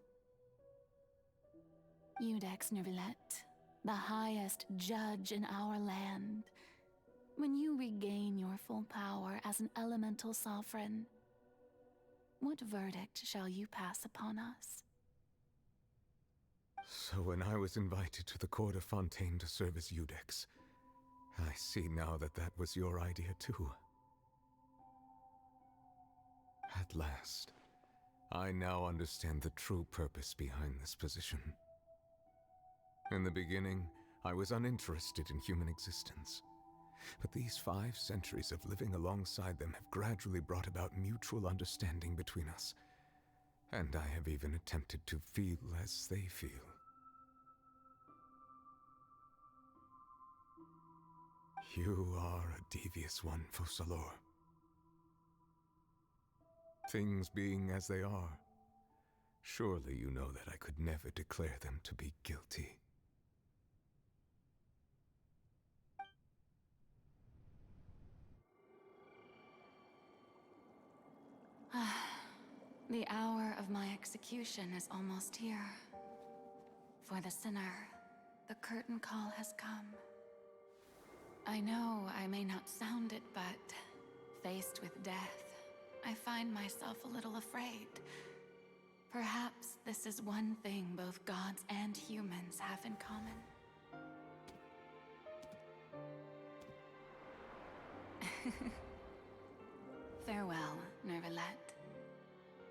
Iudex Neuvillette, the highest judge in our land, when you regain your full power as an elemental sovereign, what verdict shall you pass upon us? So when I was invited to the court of Fontaine to serve as Iudex, I see now that that was your idea too. At last, I now understand the true purpose behind this position. In the beginning, I was uninterested in human existence. But these 5 centuries of living alongside them have gradually brought about mutual understanding between us. And I have even attempted to feel as they feel. You are a devious one, Focalors. Things being as they are, surely you know that I could never declare them to be guilty. The hour of my execution is almost here. For the sinner, the curtain call has come. I know I may not sound it, but faced with death, I find myself a little afraid. Perhaps this is one thing both gods and humans have in common. Farewell, Neuvillette.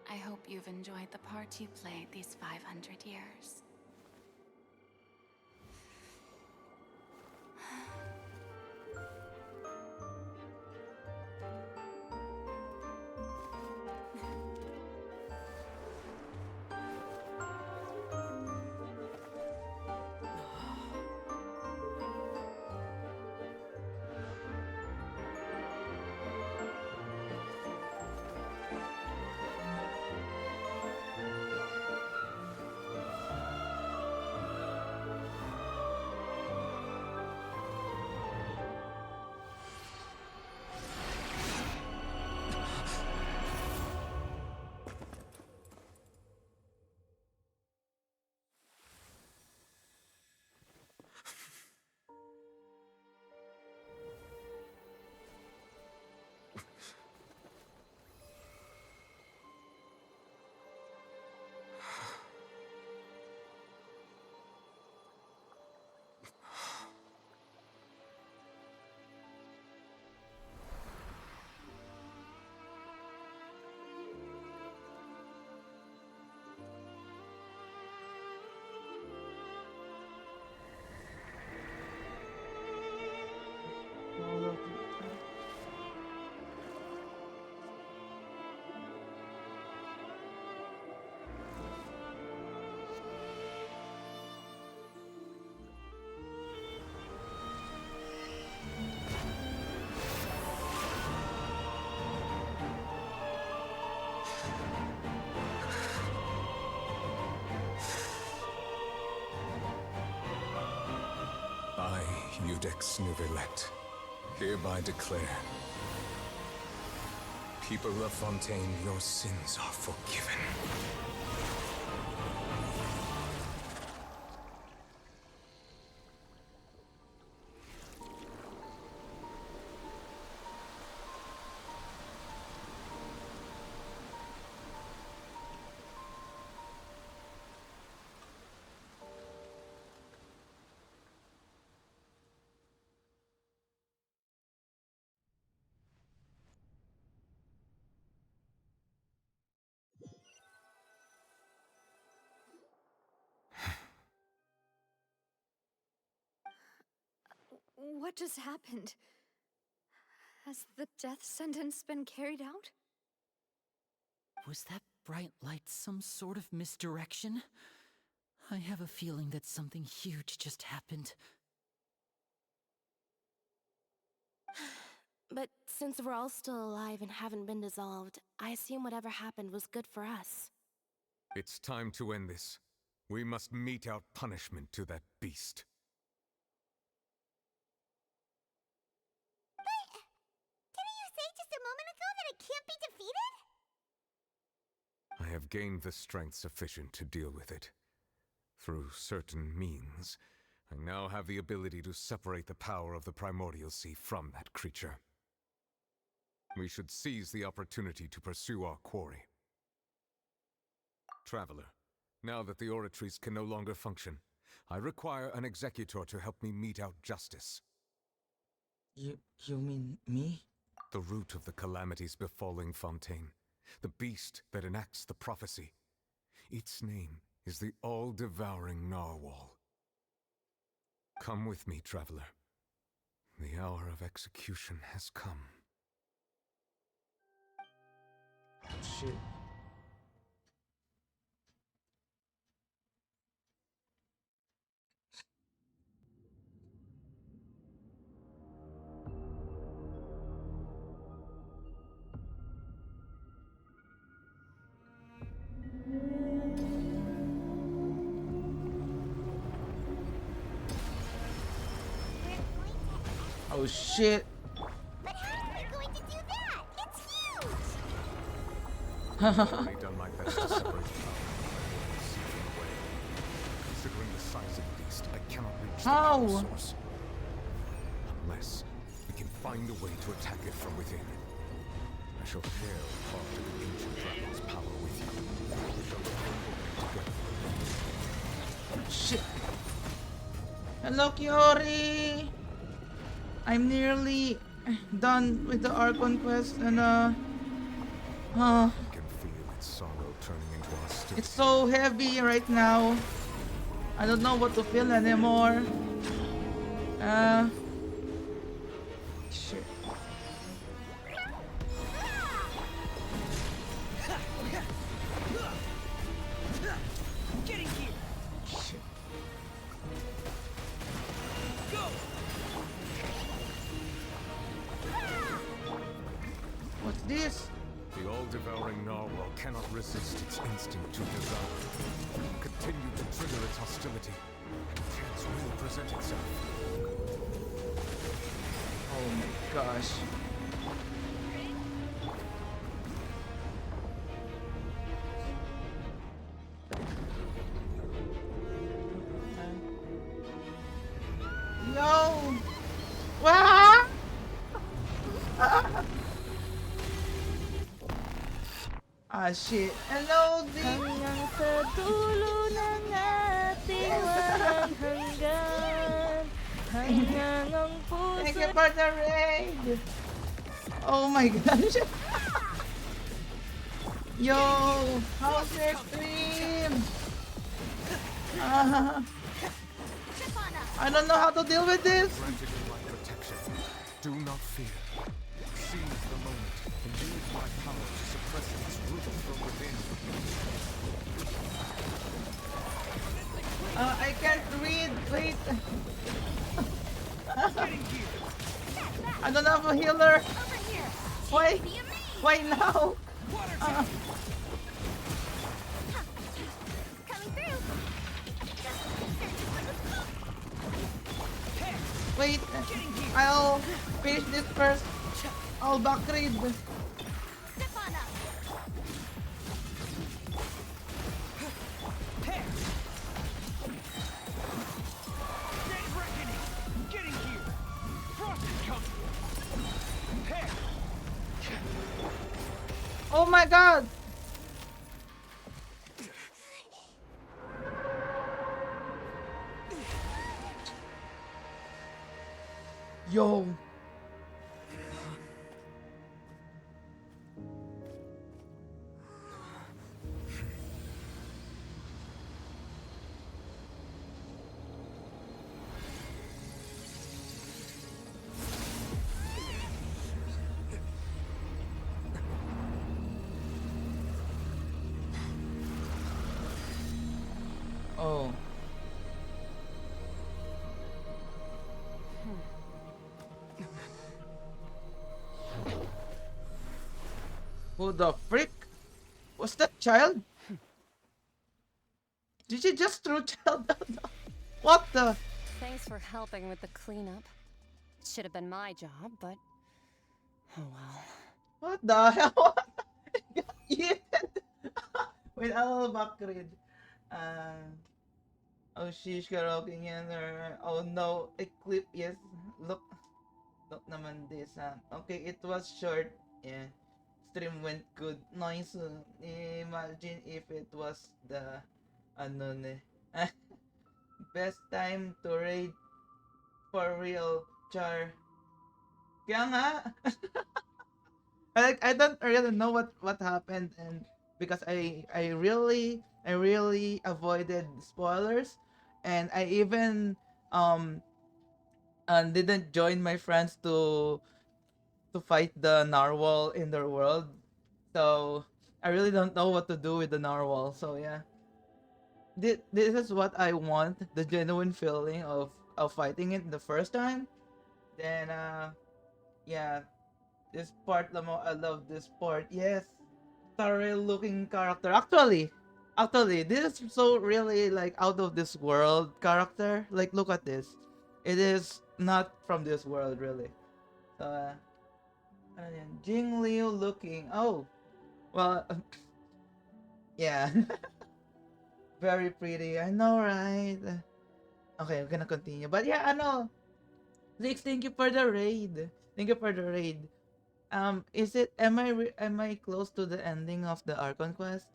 I hope you've enjoyed the part you played these 500 years. Judex Nuvelet, hereby declare, people of Fontaine, your sins are forgiven. What just happened? Has the death sentence been carried out? Was that bright light some sort of misdirection? I have a feeling that something huge just happened. But since we're all still alive and haven't been dissolved, I assume whatever happened was good for us. It's time to end this. We must mete out punishment to that beast. Didn't you say just a moment ago that it can't be defeated? I have gained the strength sufficient to deal with it. Through certain means, I now have the ability to separate the power of the Primordial Sea from that creature. We should seize the opportunity to pursue our quarry. Traveler, now that the oratories can no longer function, I require an executor to help me mete out justice. You mean me? The root of the calamities befalling Fontaine. The beast that enacts the prophecy. Its name is the all-devouring Narwhal. Come with me, traveler. The hour of execution has come. Shit. Oh shit. But how are we going to do that? It's huge! I've only done my best to separate the power from the way. Considering the size of the beast, I cannot reach the power source. Unless we can find a way to attack it from within. I shall share part of the ancient dragon's power with you. We shall look together. Shit. Hello, Kiori. I'm nearly done with the Archon quest and I can feel its sorrow turning into hostility. it's so heavy right now. I don't know what to feel anymore. Shit. Getting here! Shit. Go! What's this? The all-devouring Narwhal cannot resist its instinct to devour. Continue to trigger its hostility. Chance will present itself. Oh my gosh. Yo! Wah! Ah, shit. Hello, D! Hanggang sa dulo ng ating walang hanggan. Hanggang ang puso. Thank you for the raid! Oh my gosh! Yo! How's your stream? I don't know how to deal with this! Granted in my protection. Do not fear. Seize the moment and use my power to suppress its roots from within. I can't read. Wait. I don't have a healer. Why? Why now? Wait, I'll finish this first. I'll backgrade. Oh my god! Yo! Oh. Who the frick? Was that child? Did you just throw child out? What the? Thanks for helping with the cleanup. Should have been my job, but oh well. What the hell? Yeah. Wait, I'll backread. Oh, she's karaoke yan. Oh no, a clip. Yes, look naman this. Okay, it was short. Yeah, stream went good. Nice. Imagine if it was the ano ne. Best time to raid for real, Char. Kaya nga. I don't really know what happened, and because I really avoided spoilers, and I even didn't join my friends to fight the narwhal in their world. So I really don't know what to do with the narwhal. So yeah. This is what I want, the genuine feeling of fighting it the first time. Then yeah, this part lamo, I love this part. Yes. Starry looking character. Actually, this is so really like out of this world character. Like look at this. It is not from this world really. So ano yan? Jing Liu looking. Oh. Well, yeah. Very pretty. I know, right? Okay, I'm gonna continue. But yeah, ano. Zix, thank you for the raid. Thank you for the raid. Is it? Am I close to the ending of the Archon quest?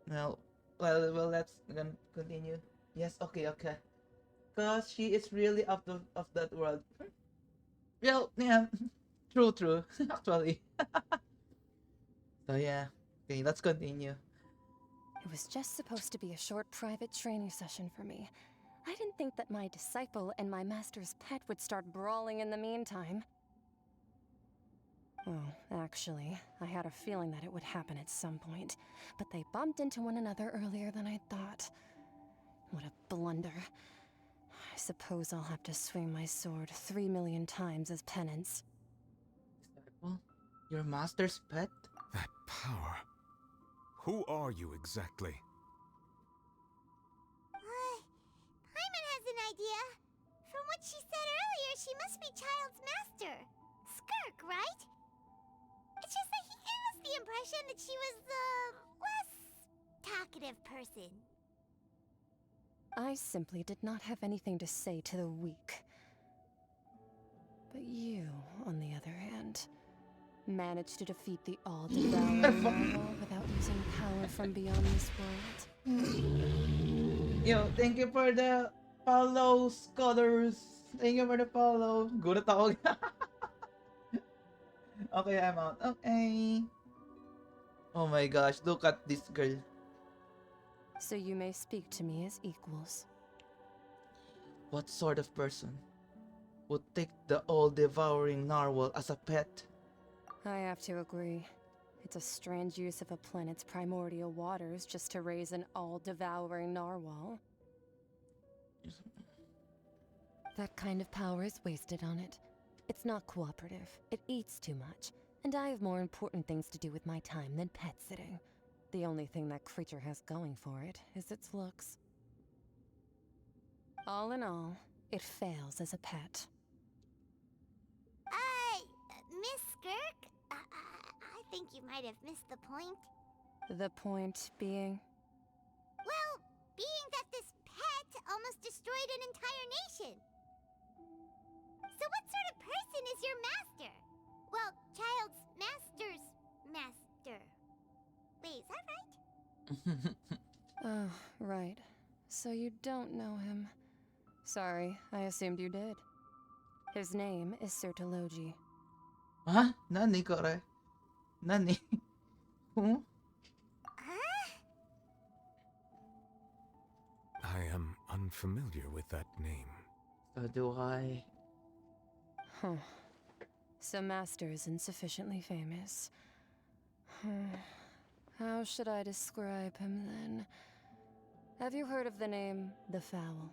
No. Well. Let's gonna continue. Yes. Okay. Cause she is really out of that world. Well, yeah. True. Actually. So yeah. Okay, let's continue. It was just supposed to be a short private training session for me. I didn't think that my disciple and my master's pet would start brawling in the meantime. Well, actually, I had a feeling that it would happen at some point, but they bumped into one another earlier than I thought. What a blunder. I suppose I'll have to swing my sword 3 million times as penance. Disciple? Your master's pet? That power. Who are you exactly? Hyman has an idea. From what she said earlier, she must be Child's master. Skirk, right? It's just that he gave us the impression that she was the less talkative person. I simply did not have anything to say to the weak. But you, on the other hand, managed to defeat the all-devouring Narwhal without using power from beyond this world. Yo, thank you for the follow, scholars. Thank you for the follow. Gulat ako. Okay, I'm out. Okay. Oh my gosh, look at this girl. So you may speak to me as equals. What sort of person would take the all-devouring narwhal as a pet? I have to agree. It's a strange use of a planet's primordial waters just to raise an all-devouring narwhal. That kind of power is wasted on it. It's not cooperative. It eats too much. And I have more important things to do with my time than pet sitting. The only thing that creature has going for it is its looks. All in all, it fails as a pet. Miss Skirk? I think you might have missed the point. The point being? Well, being that this pet almost destroyed an entire nation. So what sort of person is your master? Well, child's master's master. Wait, is that right? Oh, right. So you don't know him. Sorry, I assumed you did. His name is Sertologi. Huh? Nani kore? Nani? Who? I am unfamiliar with that name. So do I. Huh. So Master isn't sufficiently famous. How should I describe him then? Have you heard of the name The Fowl?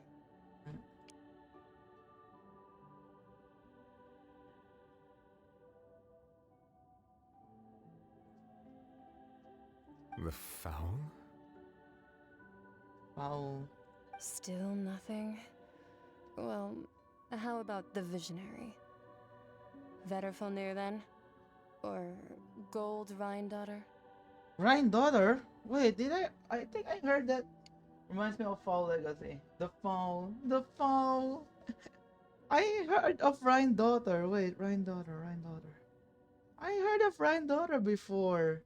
The Fowl? Fowl. Still nothing? Well, how about the Visionary? Vetterfulnir then? Or Gold Rhine-Daughter? Rhine-Daughter? Wait, I think I heard that. Reminds me of Fowl Legacy. The Fowl. The Fowl. I heard of Rhine-Daughter. Wait, Rhine-Daughter. I heard of Rhine-Daughter before.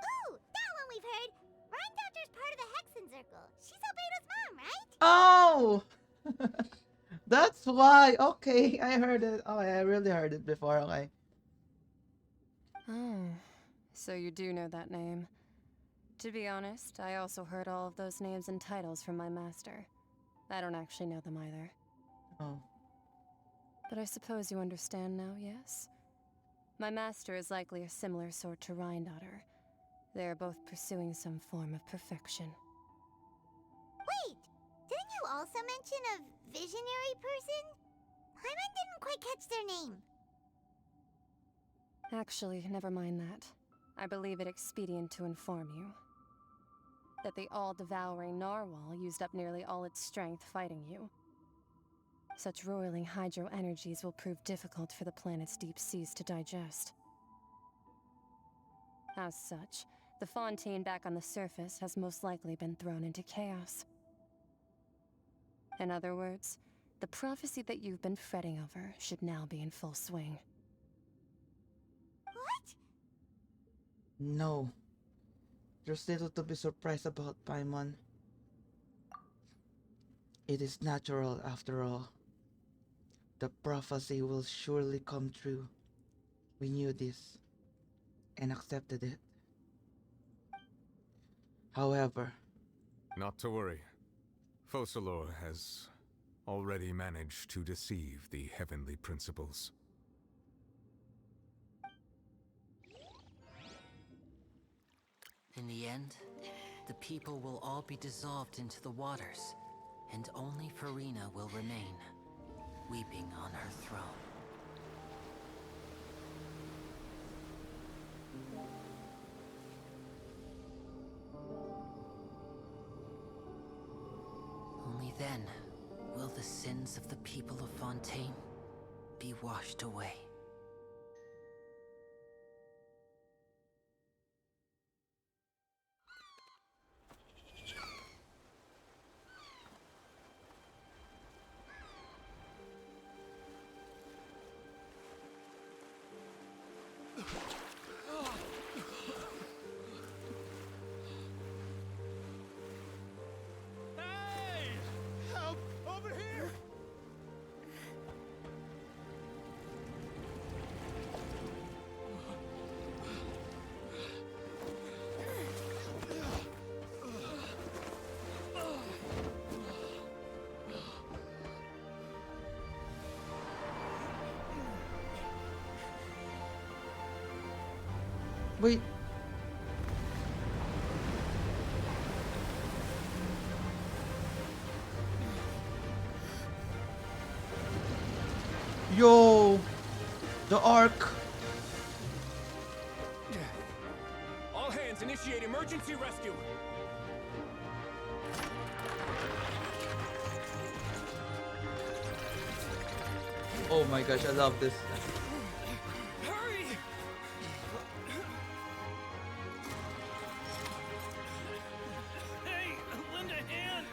Ooh, that one we've heard. Rhine-Daughter's part of the Hexen Circle. She's Albedo's mom, right? Oh! That's why. Okay, I heard it. Oh, I really heard it before. Okay. Oh, so you do know that name. To be honest, I also heard all of those names and titles from my master. I don't actually know them either. Oh. But I suppose you understand now, yes? My master is likely a similar sort to Rhine-Daughter. They are both pursuing some form of perfection. Wait, didn't you also mention a visionary person? Paimon didn't quite catch their name. Actually, never mind that. I believe it expedient to inform you that the all-devouring narwhal used up nearly all its strength fighting you. Such roiling hydro energies will prove difficult for the planet's deep seas to digest. As such, the Fontaine back on the surface has most likely been thrown into chaos. In other words, the prophecy that you've been fretting over should now be in full swing. What? No. There's little to be surprised about, Paimon. It is natural after all. The prophecy will surely come true. We knew this and accepted it. However... Not to worry. Focalor has already managed to deceive the heavenly principles. In the end, the people will all be dissolved into the waters, and only Farina will remain, weeping on her throne. Only then will the sins of the people of Fontaine be washed away. Wait. Yo! The Ark! All hands initiate emergency rescue! Oh my gosh, I love this. Hurry! Hey, lend a hand!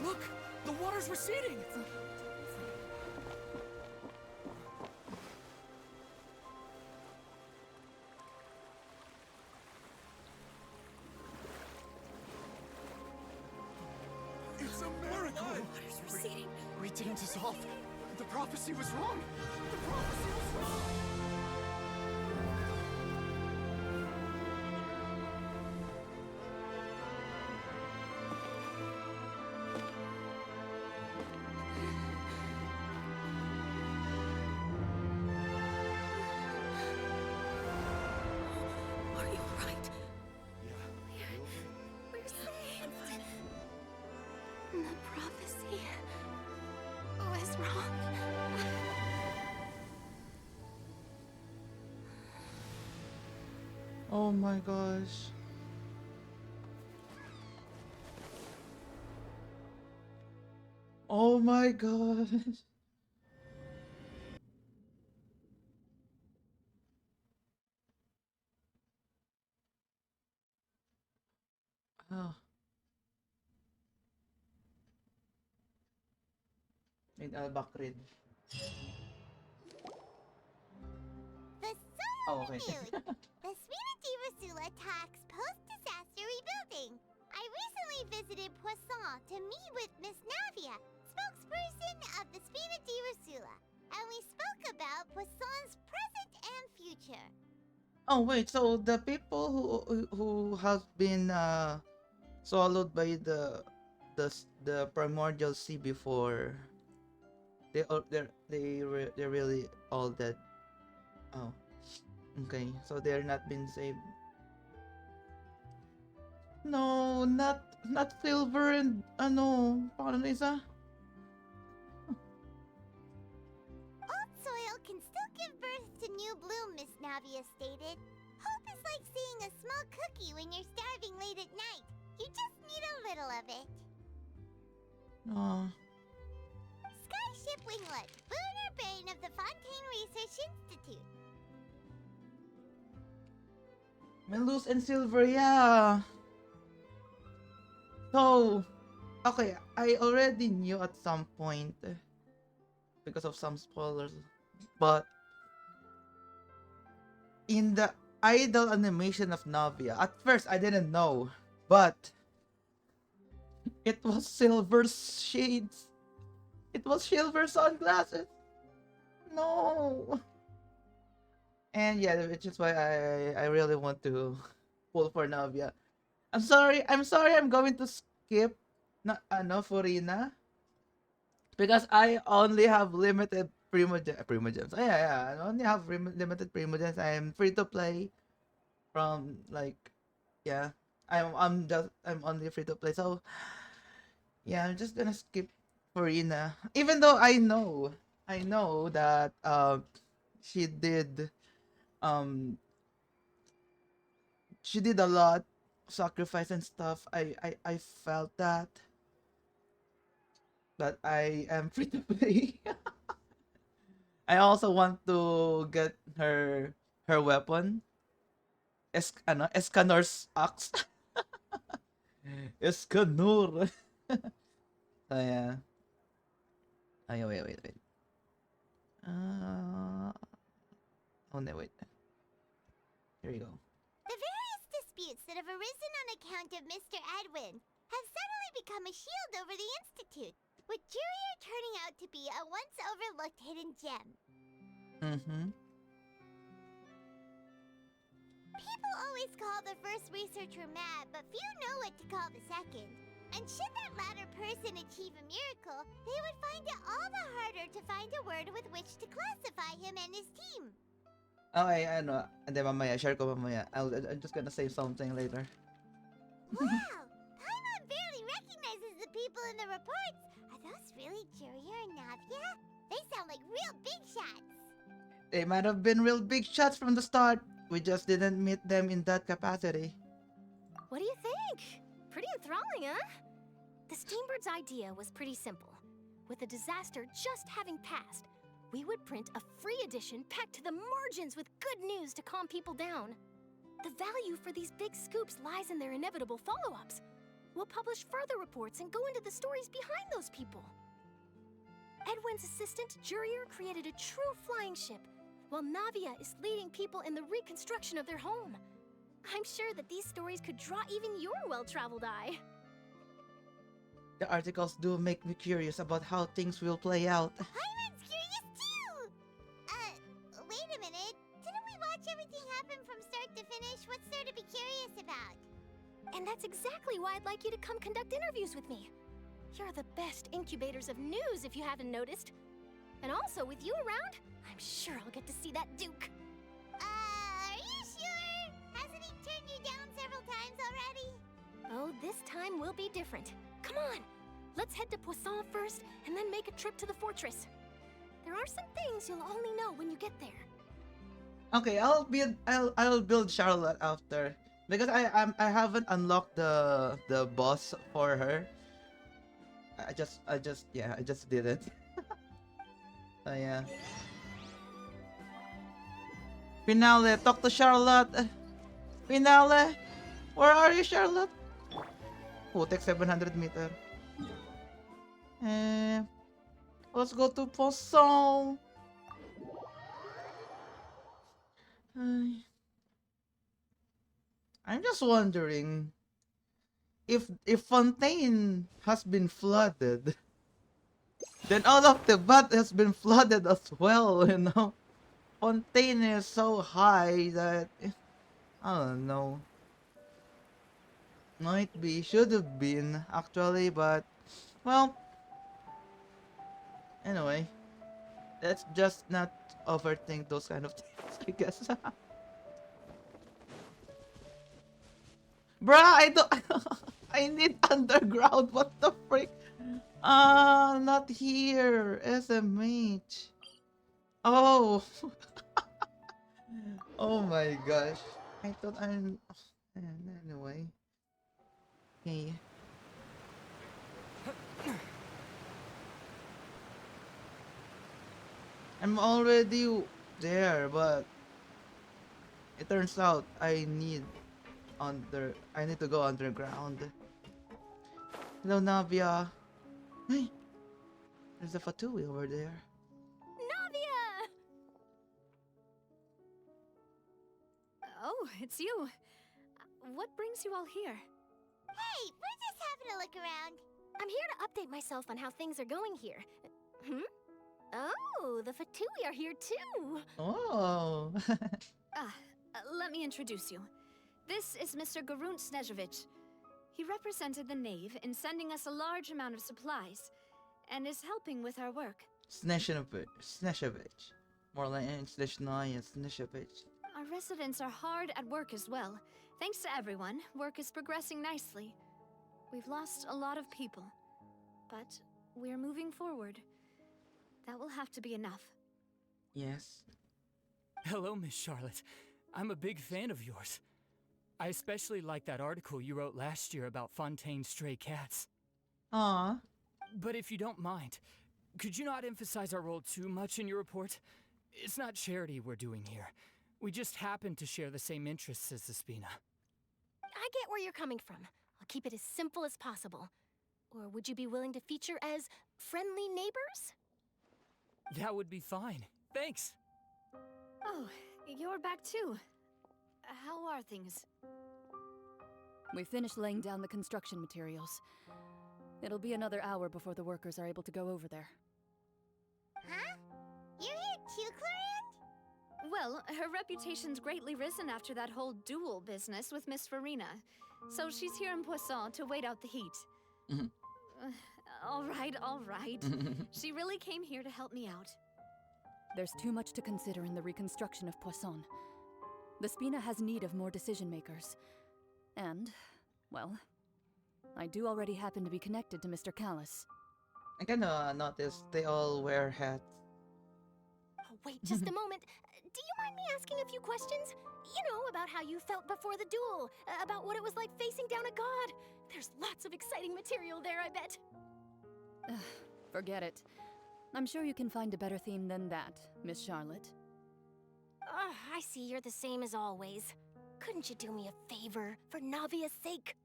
Look! The water's receding! It's a miracle! Water's receding. We didn't dissolve. The prophecy was wrong. The prophecy was wrong. Are you alright? We're safe. The prophecy was wrong. Oh my gosh. Oh my gosh. Oh. Made al-Bakrid. The Oh, okay. Mood. The Spina Rasula talks post-disaster rebuilding. I recently visited Poisson to meet with Miss Navia, spokesperson of the Spina Rasula, and we spoke about Poisson's present and future. Oh wait, so the people who have been swallowed by the primordial sea before, they're really all dead. Oh, okay. So they're not been saved. No, not Silver and ano, paano na isa? Old soil can still give birth to new bloom, Miss Navia stated. Hope is like seeing a small cookie when you're starving late at night. You just need a little of it. Oh. Skyship Winglet, lunar brain of the Fontaine Research Institute. Melus and Silver, yeah. So, okay, I already knew at some point because of some spoilers, but in the idol animation of Navia, at first I didn't know, but it was Silver's shades. It was Silver sunglasses. No. And yeah, which is why I really want to pull for Navia. I'm sorry I'm going to skip Furina. Because I only have limited Primogems. Oh, yeah, I only have limited Primogems. I am free to play from like yeah. I'm only free to play. So yeah, I'm just gonna skip Furina. Even though I know that she did um she did a lot of sacrifice and stuff. I felt that. But I am free to play. I also want to get her weapon. Escanor's axe. Escanor. So yeah. Ay, wait. Oh no, wait. Here we go. The various disputes that have arisen on account of Mr. Edwin have suddenly become a shield over the Institute, with Jurier turning out to be a once overlooked hidden gem. Mm-hmm. People always call the first researcher mad, but few know what to call the second. And should that latter person achieve a miracle, they would find it all the harder to find a word with which to classify him and his team. Okay, ano, hindi mamaya, share ko mamaya. I'm just gonna say something later. Wow! Paimon barely recognizes the people in the reports. Are those really Jurier and Navia? They sound like real big shots. They might have been real big shots from the start. We just didn't meet them in that capacity. What do you think? Pretty enthralling, huh? The Steambird's idea was pretty simple. With the disaster just having passed, we would print a free edition packed to the margins with good news to calm people down. The value for these big scoops lies in their inevitable follow-ups. We'll publish further reports and go into the stories behind those people. Edwin's assistant, Jurier, created a true flying ship, while Navia is leading people in the reconstruction of their home. I'm sure that these stories could draw even your well-traveled eye. The articles do make me curious about how things will play out. Paimon's curious too! Wait a minute. Didn't we watch everything happen from start to finish? What's there to be curious about? And that's exactly why I'd like you to come conduct interviews with me. You're the best incubators of news, if you haven't noticed. And also, with you around, I'm sure I'll get to see that Duke. Are you sure? Hasn't he turned you down several times already? Oh, this time will be different. Come on, let's head to Poisson first, and then make a trip to the fortress. There are some things you'll only know when you get there. Okay, I'll build Charlotte after, because I haven't unlocked the boss for her. I just did it. So yeah. Finale, talk to Charlotte. Finale, where are you, Charlotte? Take 700 meter. Let's go to Poisson. I'm just wondering if Fontaine has been flooded, then all of the bat has been flooded as well, you know. Fontaine is so high that I don't know. Might be, should have been actually, but well, anyway, let's just not overthink those kind of things, I guess. Bruh, I don't. I need underground. What the frick? Not here. SMH. Oh. Oh my gosh. I thought I'm. Anyway. Okay. I'm already there, but it turns out I need to go underground. Hello, Navia. Hey, there's a Fatui over there. Navia! Oh, it's you. What brings you all here? Hey, we're just having a look around. I'm here to update myself on how things are going here. Oh, the Fatui are here too. Oh. Let me introduce you. This is Mr. Garunt Snezhevich. He represented the Knave in sending us a large amount of supplies, and is helping with our work. Snezhevich. More like Snezhevich. Our residents are hard at work as well. Thanks to everyone, work is progressing nicely. We've lost a lot of people, but we're moving forward. That will have to be enough. Yes. Hello, Miss Charlotte. I'm a big fan of yours. I especially like that article you wrote last year about Fontaine's stray cats. Aww. But if you don't mind, could you not emphasize our role too much in your report? It's not charity we're doing here. We just happen to share the same interests as the Spina. I get where you're coming from. I'll keep it as simple as possible. Or would you be willing to feature as friendly neighbors? That would be fine. Thanks. Oh, you're back too. How are things? We finished laying down the construction materials. It'll be another hour before the workers are able to go over there. Huh? You're here too, Clorinde? Well, her reputation's greatly risen after that whole duel business with Miss Farina. So she's here in Poisson to wait out the heat. All right. She really came here to help me out. There's too much to consider in the reconstruction of Poisson. The Spina has need of more decision makers. And, well, I do already happen to be connected to Mr. Callis. I kinda noticed they all wear hats. Oh, wait just a moment. Do you mind me asking a few questions? You know, about how you felt before the duel, about what it was like facing down a god. There's lots of exciting material there, I bet. Forget it. I'm sure you can find a better theme than that, Miss Charlotte. I see you're the same as always. Couldn't you do me a favor, for Navia's sake?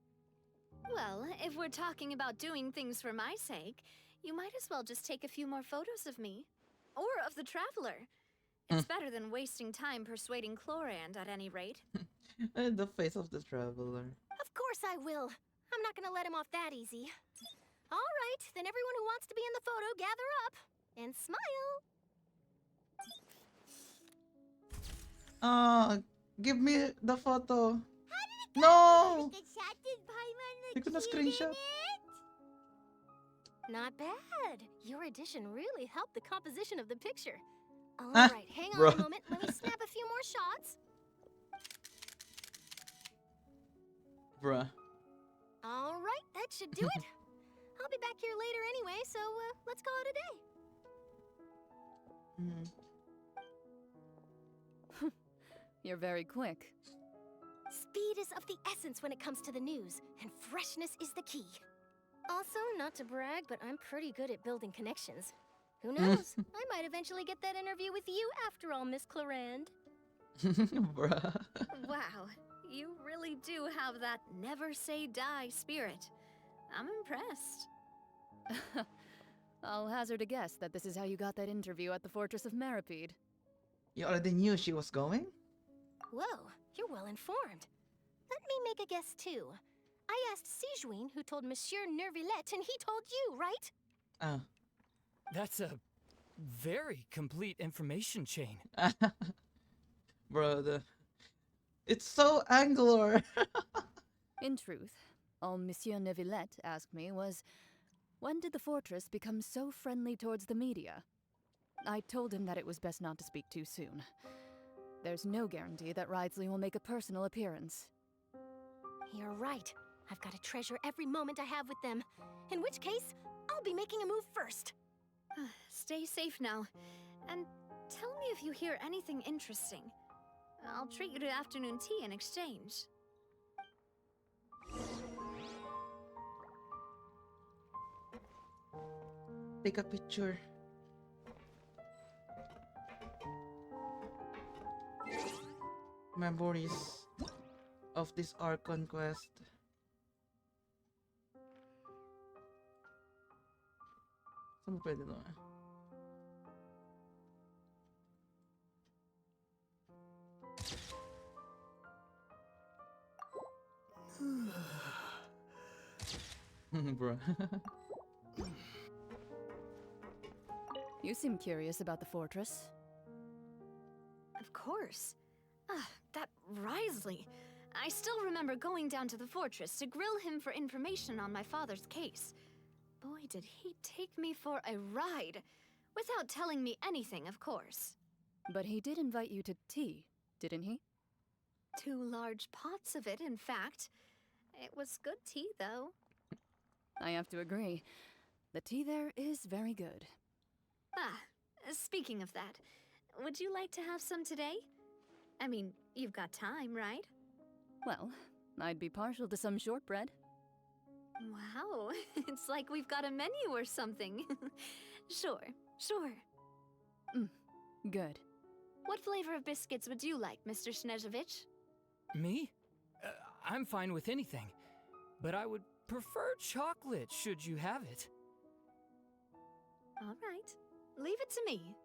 Well, if we're talking about doing things for my sake, you might as well just take a few more photos of me. Or of the Traveler. It's better than wasting time persuading Chlorand at any rate. The face of the Traveler. Of course I will. I'm not gonna let him off that easy. All right, then everyone who wants to be in the photo, gather up. And smile. Give me the photo. No! You could screenshot. Not bad. Your addition really helped the composition of the picture. All Ah, right, hang on bro. a moment. Let me snap a few more shots. Bruh. All right, that should do it. I'll be back here later anyway, so let's call it a day. You're very quick. Speed is of the essence when it comes to the news, and freshness is the key. Also, not to brag, but I'm pretty good at building connections. Who knows? I might eventually get that interview with you after all, Miss Chlorand. Bruh. Wow, you really do have that never say die spirit. I'm impressed. I'll hazard a guess that this is how you got that interview at the Fortress of Maripede. You already knew she was going? Whoa, you're well informed. Let me make a guess too. I asked Sijuin, who told Monsieur Nervillette, and he told you, right? That's a very complete information chain. Bro, it's so angular. In truth, all Monsieur Neuvillette asked me was, when did the fortress become so friendly towards the media? I told him that it was best not to speak too soon. There's no guarantee that Ridesley will make a personal appearance. You're right. I've got to treasure every moment I have with them. In which case, I'll be making a move first. Stay safe now. And tell me if you hear anything interesting. I'll treat you to afternoon tea in exchange. Take a picture. Memories of this Archon quest. Saan mo pwede to? Bro. You seem curious about the fortress. Of course. That Risley. I still remember going down to the fortress to grill him for information on my father's case. Boy, did he take me for a ride. Without telling me anything, of course. But he did invite you to tea, didn't he? 2 large pots of it, in fact. It was good tea, though. I have to agree. The tea there is very good. Speaking of that, would you like to have some today? I mean, you've got time, right? Well, I'd be partial to some shortbread. Wow, it's like we've got a menu or something. Sure. Good. What flavor of biscuits would you like, Mr. Snezhevich? Me? I'm fine with anything. But I would prefer chocolate, should you have it. All right. Leave it to me.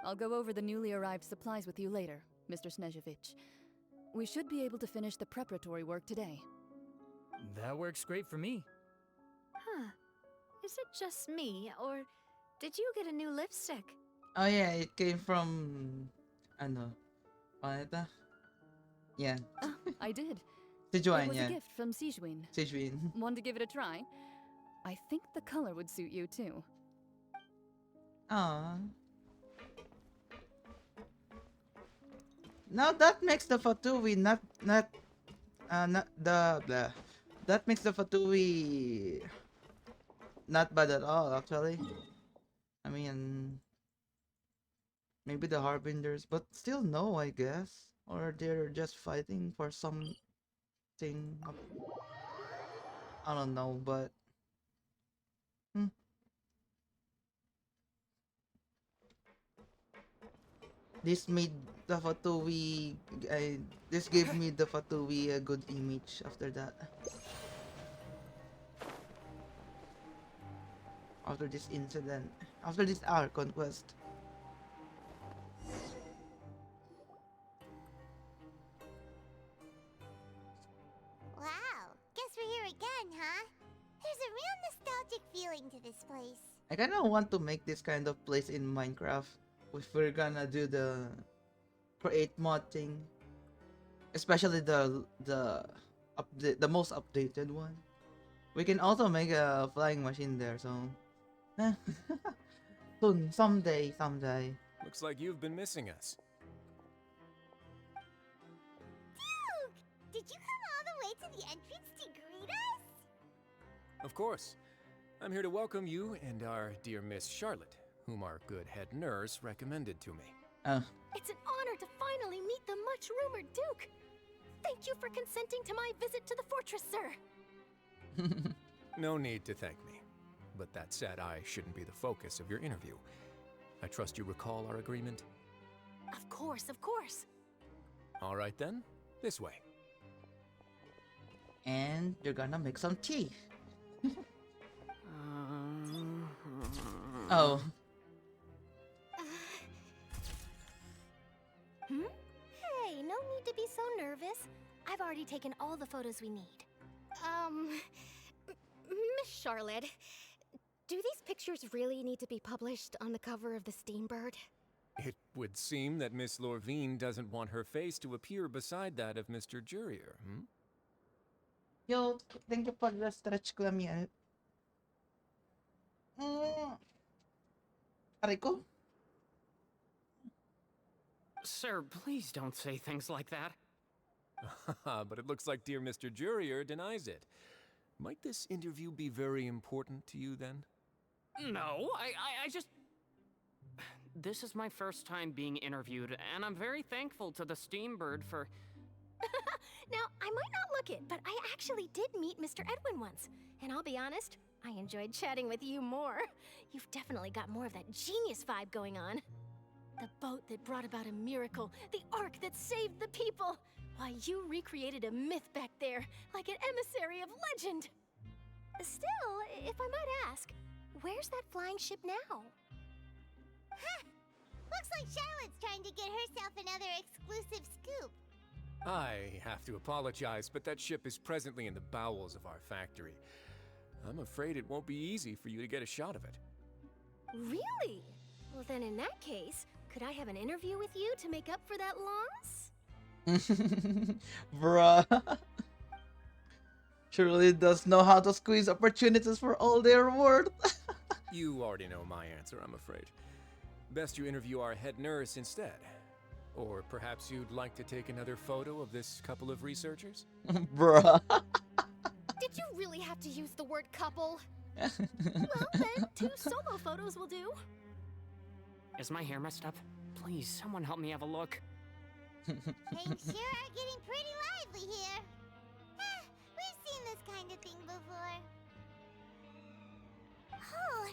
I'll go over the newly arrived supplies with you later, Mr. Snezhevich. We should be able to finish the preparatory work today. That works great for me. Is it just me, or did you get a new lipstick? Oh yeah, it came from... ano? Planeta? Yeah. I did. Sijuan, It was yeah. a gift from Sijuin. Sijuin. Want to give it a try? I think the color would suit you too. Ah. Now that makes the Fatui not the that makes the Fatui not bad at all, actually. I mean, maybe the Harbingers, but still no, I guess. Or they're just fighting for something. I don't know, but this made the Fatui. This gave me the Fatui a good image after that. After this incident, after this Archon quest. Wow, guess we're here again, huh? There's a real nostalgic feeling to this place. I kind of want to make this kind of place in Minecraft if we're gonna do the create mod thing, especially the most updated one. We can also make a flying machine there, so soon, someday. Looks like you've been missing us. Duke, did you come all the way to the entrance to greet us? Of course. I'm here to welcome you and our dear Miss Charlotte, whom our good head nurse recommended to me. It's an honor to finally meet the much-rumored Duke. Thank you for consenting to my visit to the fortress, sir. No need to thank me. But that said, I shouldn't be the focus of your interview. I trust you recall our agreement? Of course, of course. All right then, this way. And you're gonna make some tea. Oh. Hey, no need to be so nervous. I've already taken all the photos we need. Miss Charlotte, do these pictures really need to be published on the cover of the Steambird? It would seem that Miss Lorvine doesn't want her face to appear beside that of Mr. Jurier, hmm? Yo, thank you for the stretch klamia. Ariko? Sir, please don't say things like that. But it looks like dear Mr. Jurier denies it. Might this interview be very important to you then? No, I just... This is my first time being interviewed, and I'm very thankful to the Steambird for... Now, I might not look it, but I actually did meet Mr. Edwin once. And I'll be honest, I enjoyed chatting with you more. You've definitely got more of that genius vibe going on. The boat that brought about a miracle, the ark that saved the people. Why, you recreated a myth back there, like an emissary of legend. Still, if I might ask, where's that flying ship now? Huh! Looks like Charlotte's trying to get herself another exclusive scoop. I have to apologize, but that ship is presently in the bowels of our factory. I'm afraid it won't be easy for you to get a shot of it. Really? Well, then in that case, could I have an interview with you to make up for that loss? Bruh. Surely does know how to squeeze opportunities for all their worth. You already know my answer, I'm afraid. Best you interview our head nurse instead. Or perhaps you'd like to take another photo of this couple of researchers? Bruh. Did you really have to use the word couple? Well, then, 2 solo photos will do. Is my hair messed up? Please, someone help me have a look. Things sure are getting pretty lively here. We've seen this kind of thing before. Oh,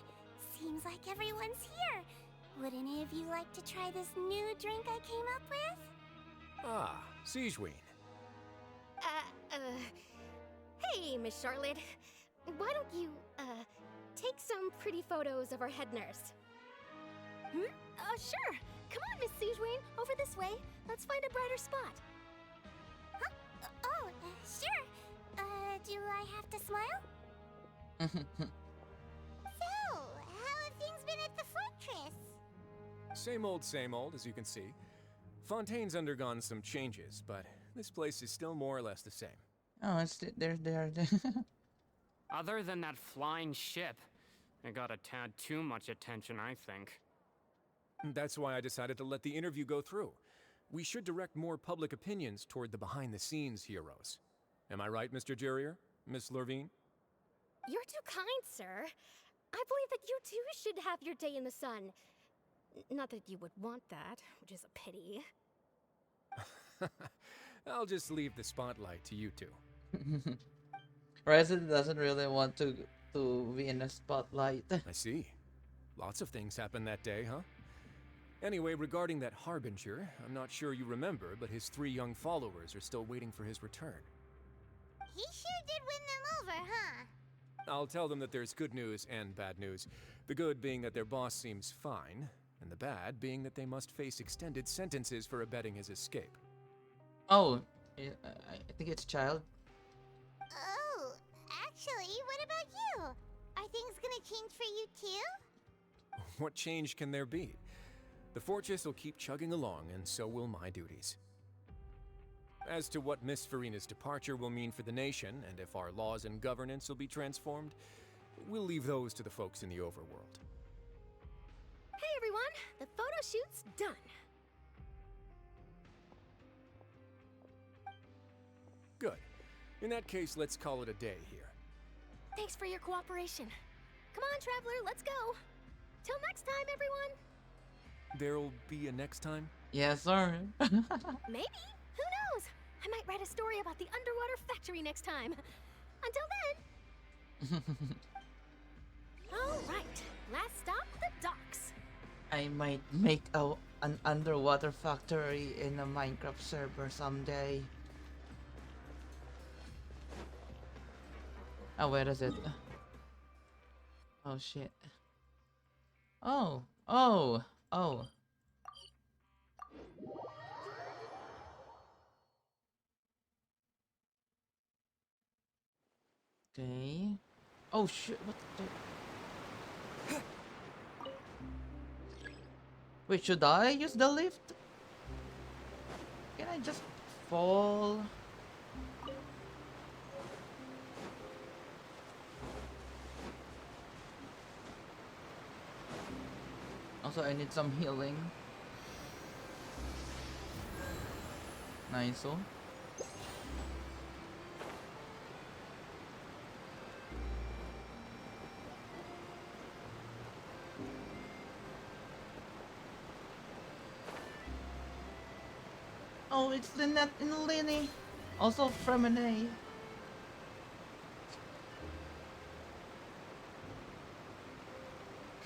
seems like everyone's here. Would any of you like to try this new drink I came up with? Ah, Sijuin. Hey, Miss Charlotte. Why don't you, take some pretty photos of our head nurse? Sure. Come on, Miss Sijuin, over this way. Let's find a brighter spot. Huh? Sure. Do I have to smile? So, how have things been at the fortress? Same old, as you can see. Fontaine's undergone some changes, but this place is still more or less the same. Oh, it's there. Other than that flying ship, it got a tad too much attention, I think. That's why I decided to let the interview go through. We should direct more public opinions toward the behind-the-scenes heroes. Am I right, Mr. Jurrier? Miss Lurvine? You're too kind, sir. I believe that you too should have your day in the sun. Not that you would want that, which is a pity. I'll just leave the spotlight to you two. Resident doesn't really want to be in the spotlight. I see. Lots of things happened that day, huh? Anyway, regarding that Harbinger, I'm not sure you remember, but his 3 young followers are still waiting for his return. He sure did win them over, huh? I'll tell them that there's good news and bad news. The good being that their boss seems fine, and the bad being that they must face extended sentences for abetting his escape. Oh, I think it's child. Oh, actually, what about you? Are things gonna change for you too? What change can there be? The fortress will keep chugging along, and so will my duties. As to what Miss Farina's departure will mean for the nation, and if our laws and governance will be transformed, we'll leave those to the folks in the overworld. Hey everyone, the photo shoot's done. Good. In that case, let's call it a day here. Thanks for your cooperation. Come on, Traveler, let's go. Till next time, everyone. There'll be a next time? Yes, sir. Maybe. Who knows? I might write a story about the underwater factory next time. Until then. All right. Last stop, the docks. I might make an underwater factory in a Minecraft server someday. Oh, where is it? Oh shit. Oh. Okay. Oh shit, what the... Wait, should I use the lift? Can I just fall? Also, I need some healing. Nice. Oh, it's Lynette and Lenny. Also Fremine. I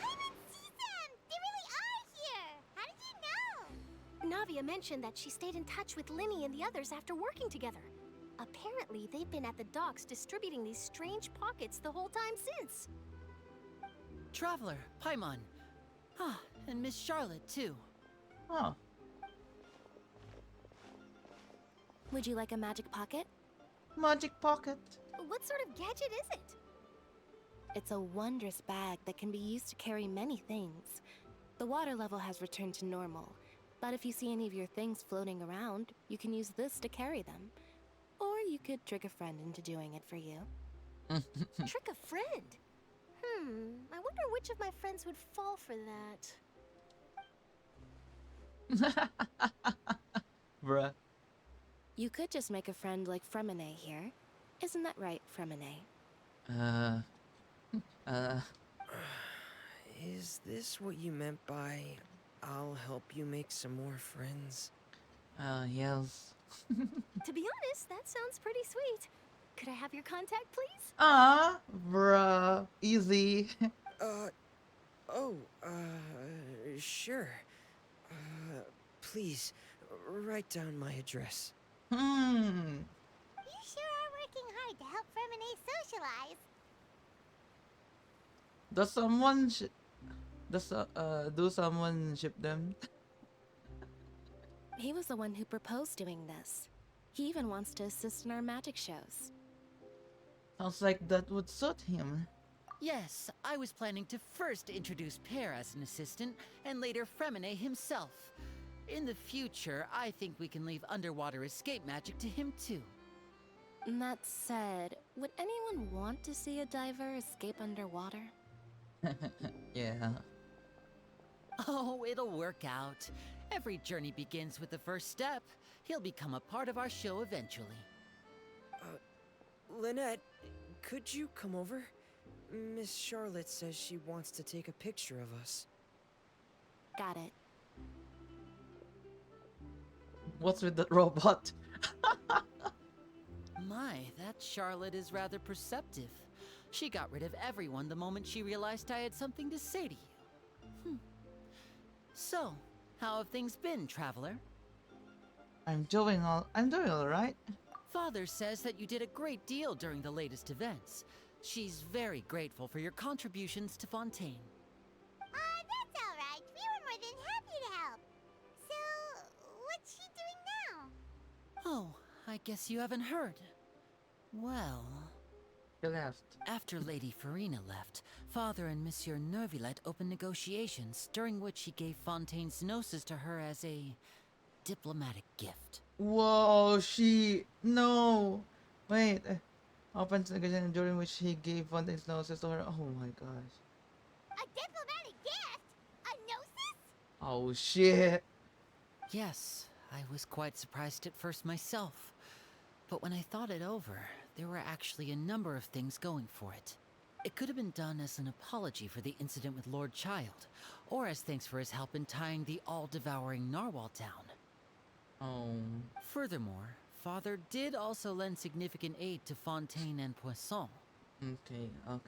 didn't see them! They really are here! How did you know? Navia mentioned that she stayed in touch with Linny and the others after working together. Apparently, they've been at the docks distributing these strange pockets the whole time since. Traveler, Paimon. Ah, and Miss Charlotte, too. Oh. Would you like a magic pocket? Magic pocket. What sort of gadget is it? It's a wondrous bag that can be used to carry many things. The water level has returned to normal, but if you see any of your things floating around, you can use this to carry them. Or you could trick a friend into doing it for you. Trick a friend? I wonder which of my friends would fall for that. Bruh. You could just make a friend like Fremine here. Isn't that right, Fremine? Is this what you meant by I'll help you make some more friends? Yes. To be honest, that sounds pretty sweet. Could I have your contact, please? Bruh. Easy. Sure. Please, write down my address. You sure are working hard to help Fremine socialize. Does someone do someone ship them? He was the one who proposed doing this. He even wants to assist in our magic shows. Sounds like that would suit him. Yes, I was planning to first introduce Pear as an assistant, and later Fremine himself. In the future, I think we can leave underwater escape magic to him too. That said, would anyone want to see a diver escape underwater? Yeah. Oh, it'll work out. Every journey begins with the first step. He'll become a part of our show eventually. Lynette, could you come over? Miss Charlotte says she wants to take a picture of us. Got it. What's with that robot? My, that Charlotte is rather perceptive. She got rid of everyone the moment she realized I had something to say to you. So, how have things been, traveler? I'm doing all right. Father says that you did a great deal during the latest events. She's very grateful for your contributions to Fontaine. That's all right. We were more than happy to help. So, what's she doing now? Oh, I guess you haven't heard. Well... She left. After Lady Farina left, Father and Monsieur Neuvillette opened negotiations, during which he gave Fontaine's gnosis to her as a diplomatic gift. Whoa, no. Wait. Open negotiation during which he gave Fontaine's gnosis to her. Oh my gosh. A diplomatic gift? A gnosis? Oh shit. Yes, I was quite surprised at first myself. But when I thought it over, there were actually a number of things going for it. It could have been done as an apology for the incident with Lord Child, or as thanks for his help in tying the all-devouring narwhal down. Oh. Furthermore, Father did also lend significant aid to Fontaine and Poisson. Okay. Well,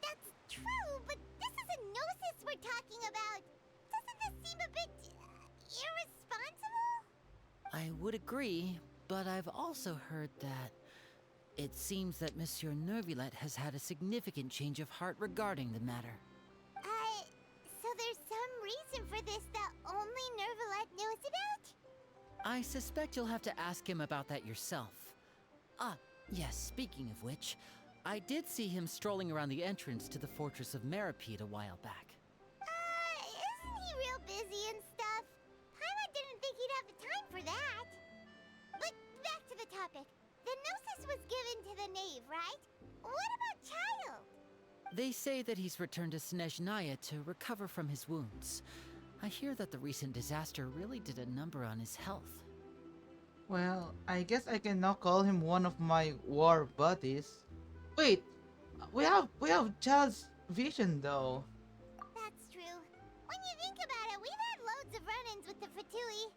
that's true, but this is a gnosis we're talking about. Doesn't this seem a bit irresponsible? I would agree, but I've also heard that it seems that Monsieur Neuvillette has had a significant change of heart regarding the matter. So there's some reason for this that only Neuvillette knows about? I suspect you'll have to ask him about that yourself. Ah, yes, speaking of which, I did see him strolling around the entrance to the Fortress of Maripede a while back. Isn't he real busy and stuff? Paimon didn't think he'd have the time for that. But back to the topic. The gnosis was given to the knave, right? What about Child? They say that he's returned to Snezhnaya to recover from his wounds. I hear that the recent disaster really did a number on his health. Well, I guess I can now call him one of my war buddies. Wait, we have Child's vision though. That's true. When you think about it, we've had loads of run-ins with the Fatui.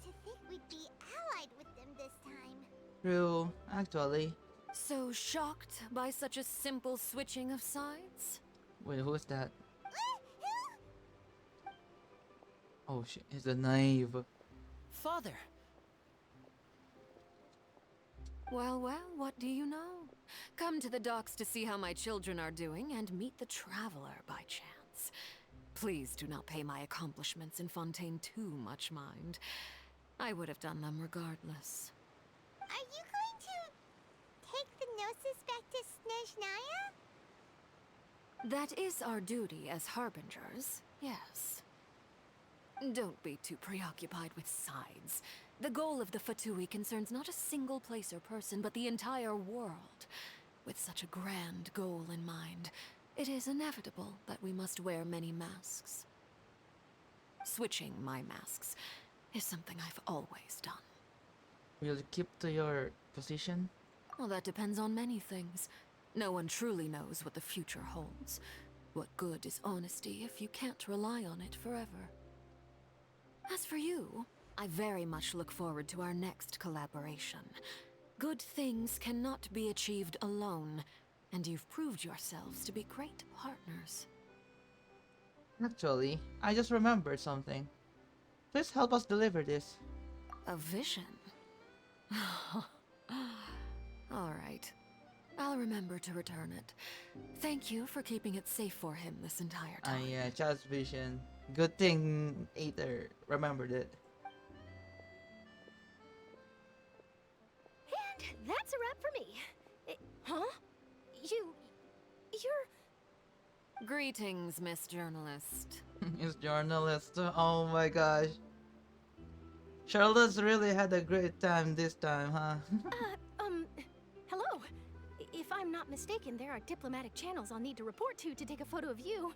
To think we'd be allied with them this time. True, actually. So shocked by such a simple switching of sides? Wait, who's that? Oh shit, he's a knave. Father! Well, what do you know? Come to the docks to see how my children are doing and meet the traveler by chance. Please do not pay my accomplishments in Fontaine too much mind. I would have done them regardless. Are you going to take the gnosis back to Snezhnaya? That is our duty as harbingers, yes. Don't be too preoccupied with sides. The goal of the Fatui concerns not a single place or person, but the entire world. With such a grand goal in mind, it is inevitable that we must wear many masks. Switching my masks is something I've always done. Will you keep to your position? Well, that depends on many things. No one truly knows what the future holds. What good is honesty if you can't rely on it forever? As for you, I very much look forward to our next collaboration. Good things cannot be achieved alone, and you've proved yourselves to be great partners. Actually, I just remembered something. Please help us deliver this. A vision? All right. I'll remember to return it. Thank you for keeping it safe for him this entire time. Yeah, Child's vision. Good thing Aether remembered it. And that's a wrap for me. Huh? You're... Greetings, Miss Journalist. Miss Journalist. Oh my gosh. Charlotte's really had a great time this time, huh? mistaken, there are diplomatic channels I'll need to report to take a photo of you.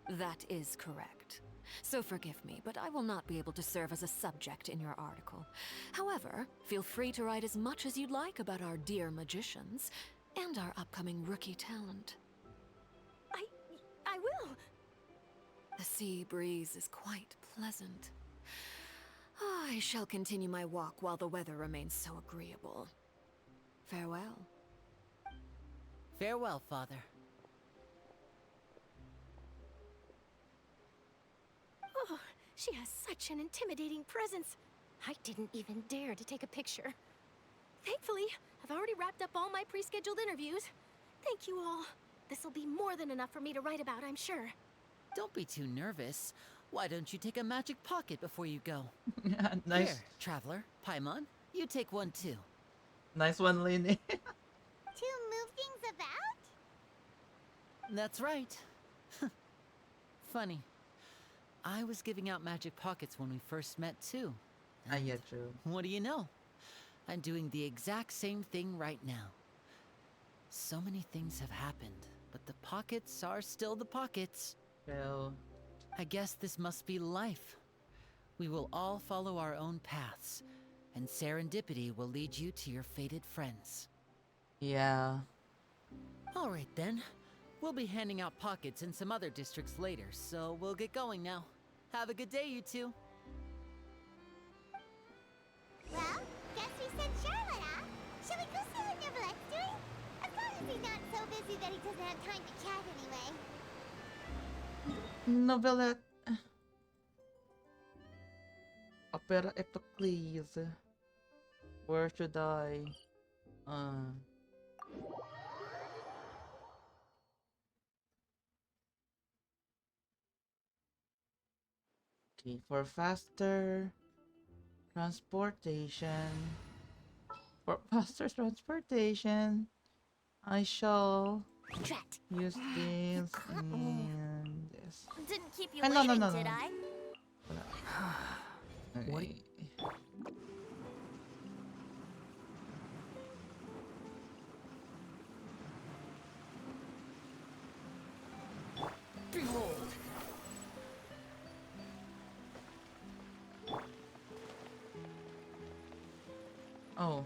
That is correct. So forgive me, but I will not be able to serve as a subject in your article. However, feel free to write as much as you'd like about our dear magicians and our upcoming rookie talent. I will. The sea breeze is quite pleasant. I shall continue my walk while the weather remains so agreeable. Farewell. Farewell, Father. Oh, she has such an intimidating presence. I didn't even dare to take a picture. Thankfully, I've already wrapped up all my pre-scheduled interviews. Thank you all. This'll be more than enough for me to write about, I'm sure. Don't be too nervous. Why don't you take a magic pocket before you go? Nice. Here, Traveler, Paimon, you take one too. Nice one, Lainey. To move things about? That's right. Funny. I was giving out magic pockets when we first met too. Yeah, true. What do you know? I'm doing the exact same thing right now. So many things have happened, but the pockets are still the pockets. Well, I guess this must be life. We will all follow our own paths, and serendipity will lead you to your fated friends. yeah. All right then. We'll be handing out pockets in some other districts later, so we'll get going now. Have a good day, you two. Well, guess we sent Charlotte off. Shall we go see what Neverlette's doing? As long as he's not so busy that he doesn't have time to chat anyway. Novelette. Opera Epicles. Where should I? Okay, for faster transportation. For faster transportation, I shall Drat. use this and this. Didn't keep you No, waiting, no, did no. I? Okay. Behold. Oh.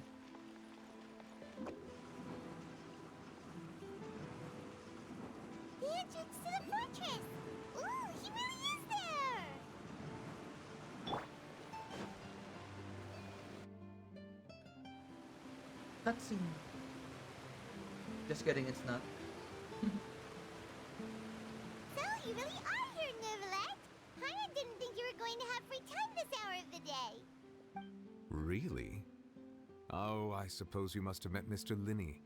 The entrance to the fortress! Ooh, he really is there! Cutscene. Just kidding, it's not. So, you really are here, Neverlette! Paimon didn't think you were going to have free time this hour of the day. Really? Oh, I suppose you must have met Mr. Linney.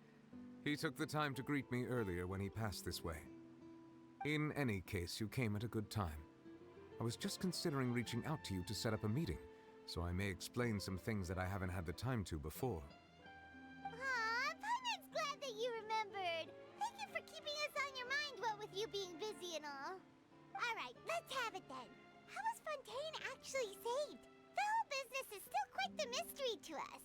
He took the time to greet me earlier when he passed this way. In any case, you came at a good time. I was just considering reaching out to you to set up a meeting, so I may explain some things that I haven't had the time to before. Aw, Paimon's glad that you remembered. Thank you for keeping us on your mind, what with you being busy and all. Alright, let's have it then. How was Fontaine actually saved? The whole business is still quite the mystery to us.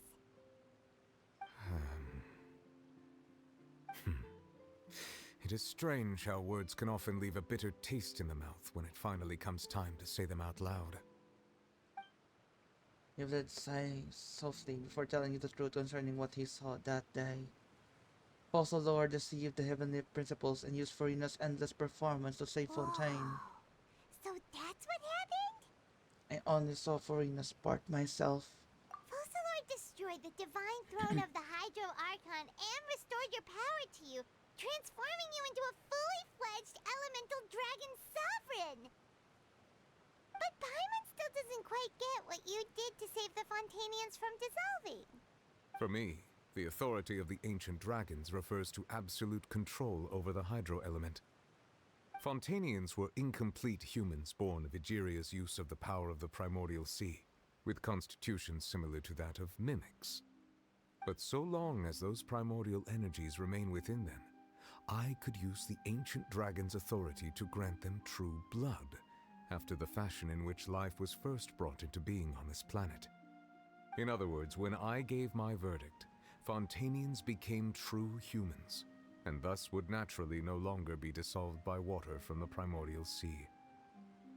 It is strange how words can often leave a bitter taste in the mouth when it finally comes time to say them out loud. Neverlette sighed softly before telling you the truth concerning what he saw that day. Also, Lord deceived the heavenly principles and used Farina's endless performance to save Fontaine. So that's what happened? I only saw Farina's part myself. Fossilord destroyed the divine throne of the Hydro Archon and restored your power to you, transforming you into a fully fledged elemental dragon sovereign. But Paimon still doesn't quite get what you did to save the Fontanians from dissolving. For me, the authority of the ancient dragons refers to absolute control over the hydro element. Fontanians were incomplete humans born of Egeria's use of the power of the primordial sea, with constitutions similar to that of mimics. But so long as those primordial energies remain within them, I could use the ancient dragon's authority to grant them true blood, after the fashion in which life was first brought into being on this planet. In other words, when I gave my verdict, Fontanians became true humans, and thus would naturally no longer be dissolved by water from the primordial sea.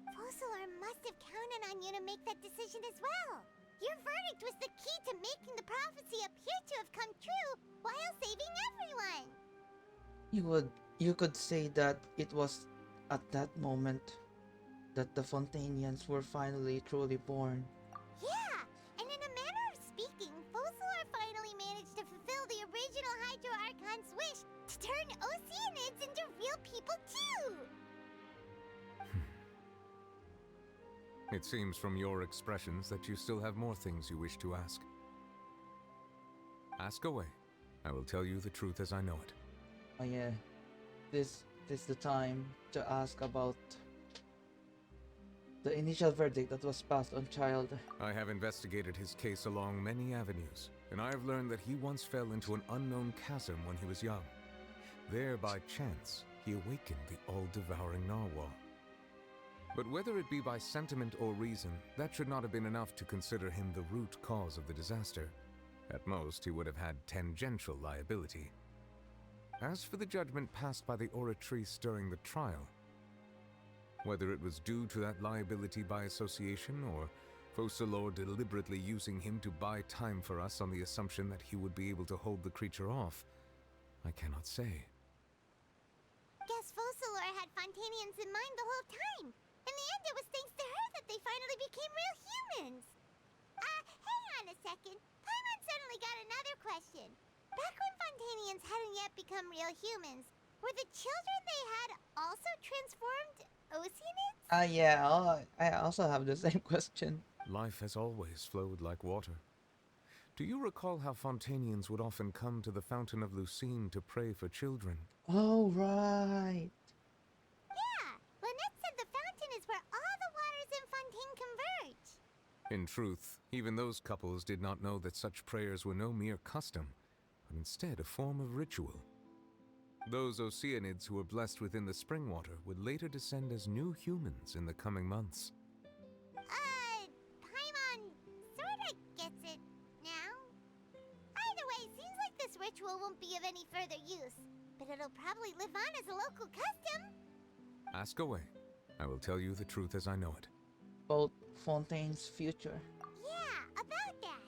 Focalor must have counted on you to make that decision as well. Your verdict was the key to making the prophecy appear to have come true while saving everyone. You could say that it was at that moment that the Fontanians were finally truly born. Yeah, and in a manner of speaking, Focalor finally managed to fulfill the original Hydro Archon's wish to turn Oceanids into real people too! It seems from your expressions that you still have more things you wish to ask. Ask away. I will tell you the truth as I know it. Oh yeah, this is the time to ask about the initial verdict that was passed on Child. I have investigated his case along many avenues, and I have learned that he once fell into an unknown chasm when he was young. There, by chance, he awakened the all-devouring narwhal. But whether it be by sentiment or reason, that should not have been enough to consider him the root cause of the disaster. At most, he would have had tangential liability. As for the judgment passed by the Oratrice during the trial, whether it was due to that liability by association or Focalor deliberately using him to buy time for us on the assumption that he would be able to hold the creature off, I cannot say. Guess Focalor had Fontanians in mind the whole time. In the end, it was thanks to her that they finally became real humans. Hang on a second. Paimon suddenly got another question. Back when Fontanians hadn't yet become real humans, were the children they had also transformed Oceanids? Yeah, I also have the same question. Life has always flowed like water. Do you recall how Fontanians would often come to the Fountain of Lucine to pray for children? Oh, right. Yeah, Lynette said the fountain is where all the waters in Fontaine converge. In truth, even those couples did not know that such prayers were no mere custom, but instead a form of ritual. Those Oceanids who were blessed within the spring water would later descend as new humans in the coming months. Paimon sorta gets it now. Either way, seems like this ritual won't be of any further use, but it'll probably live on as a local custom. Ask away. I will tell you the truth as I know it. About Fontaine's future. Yeah, about that.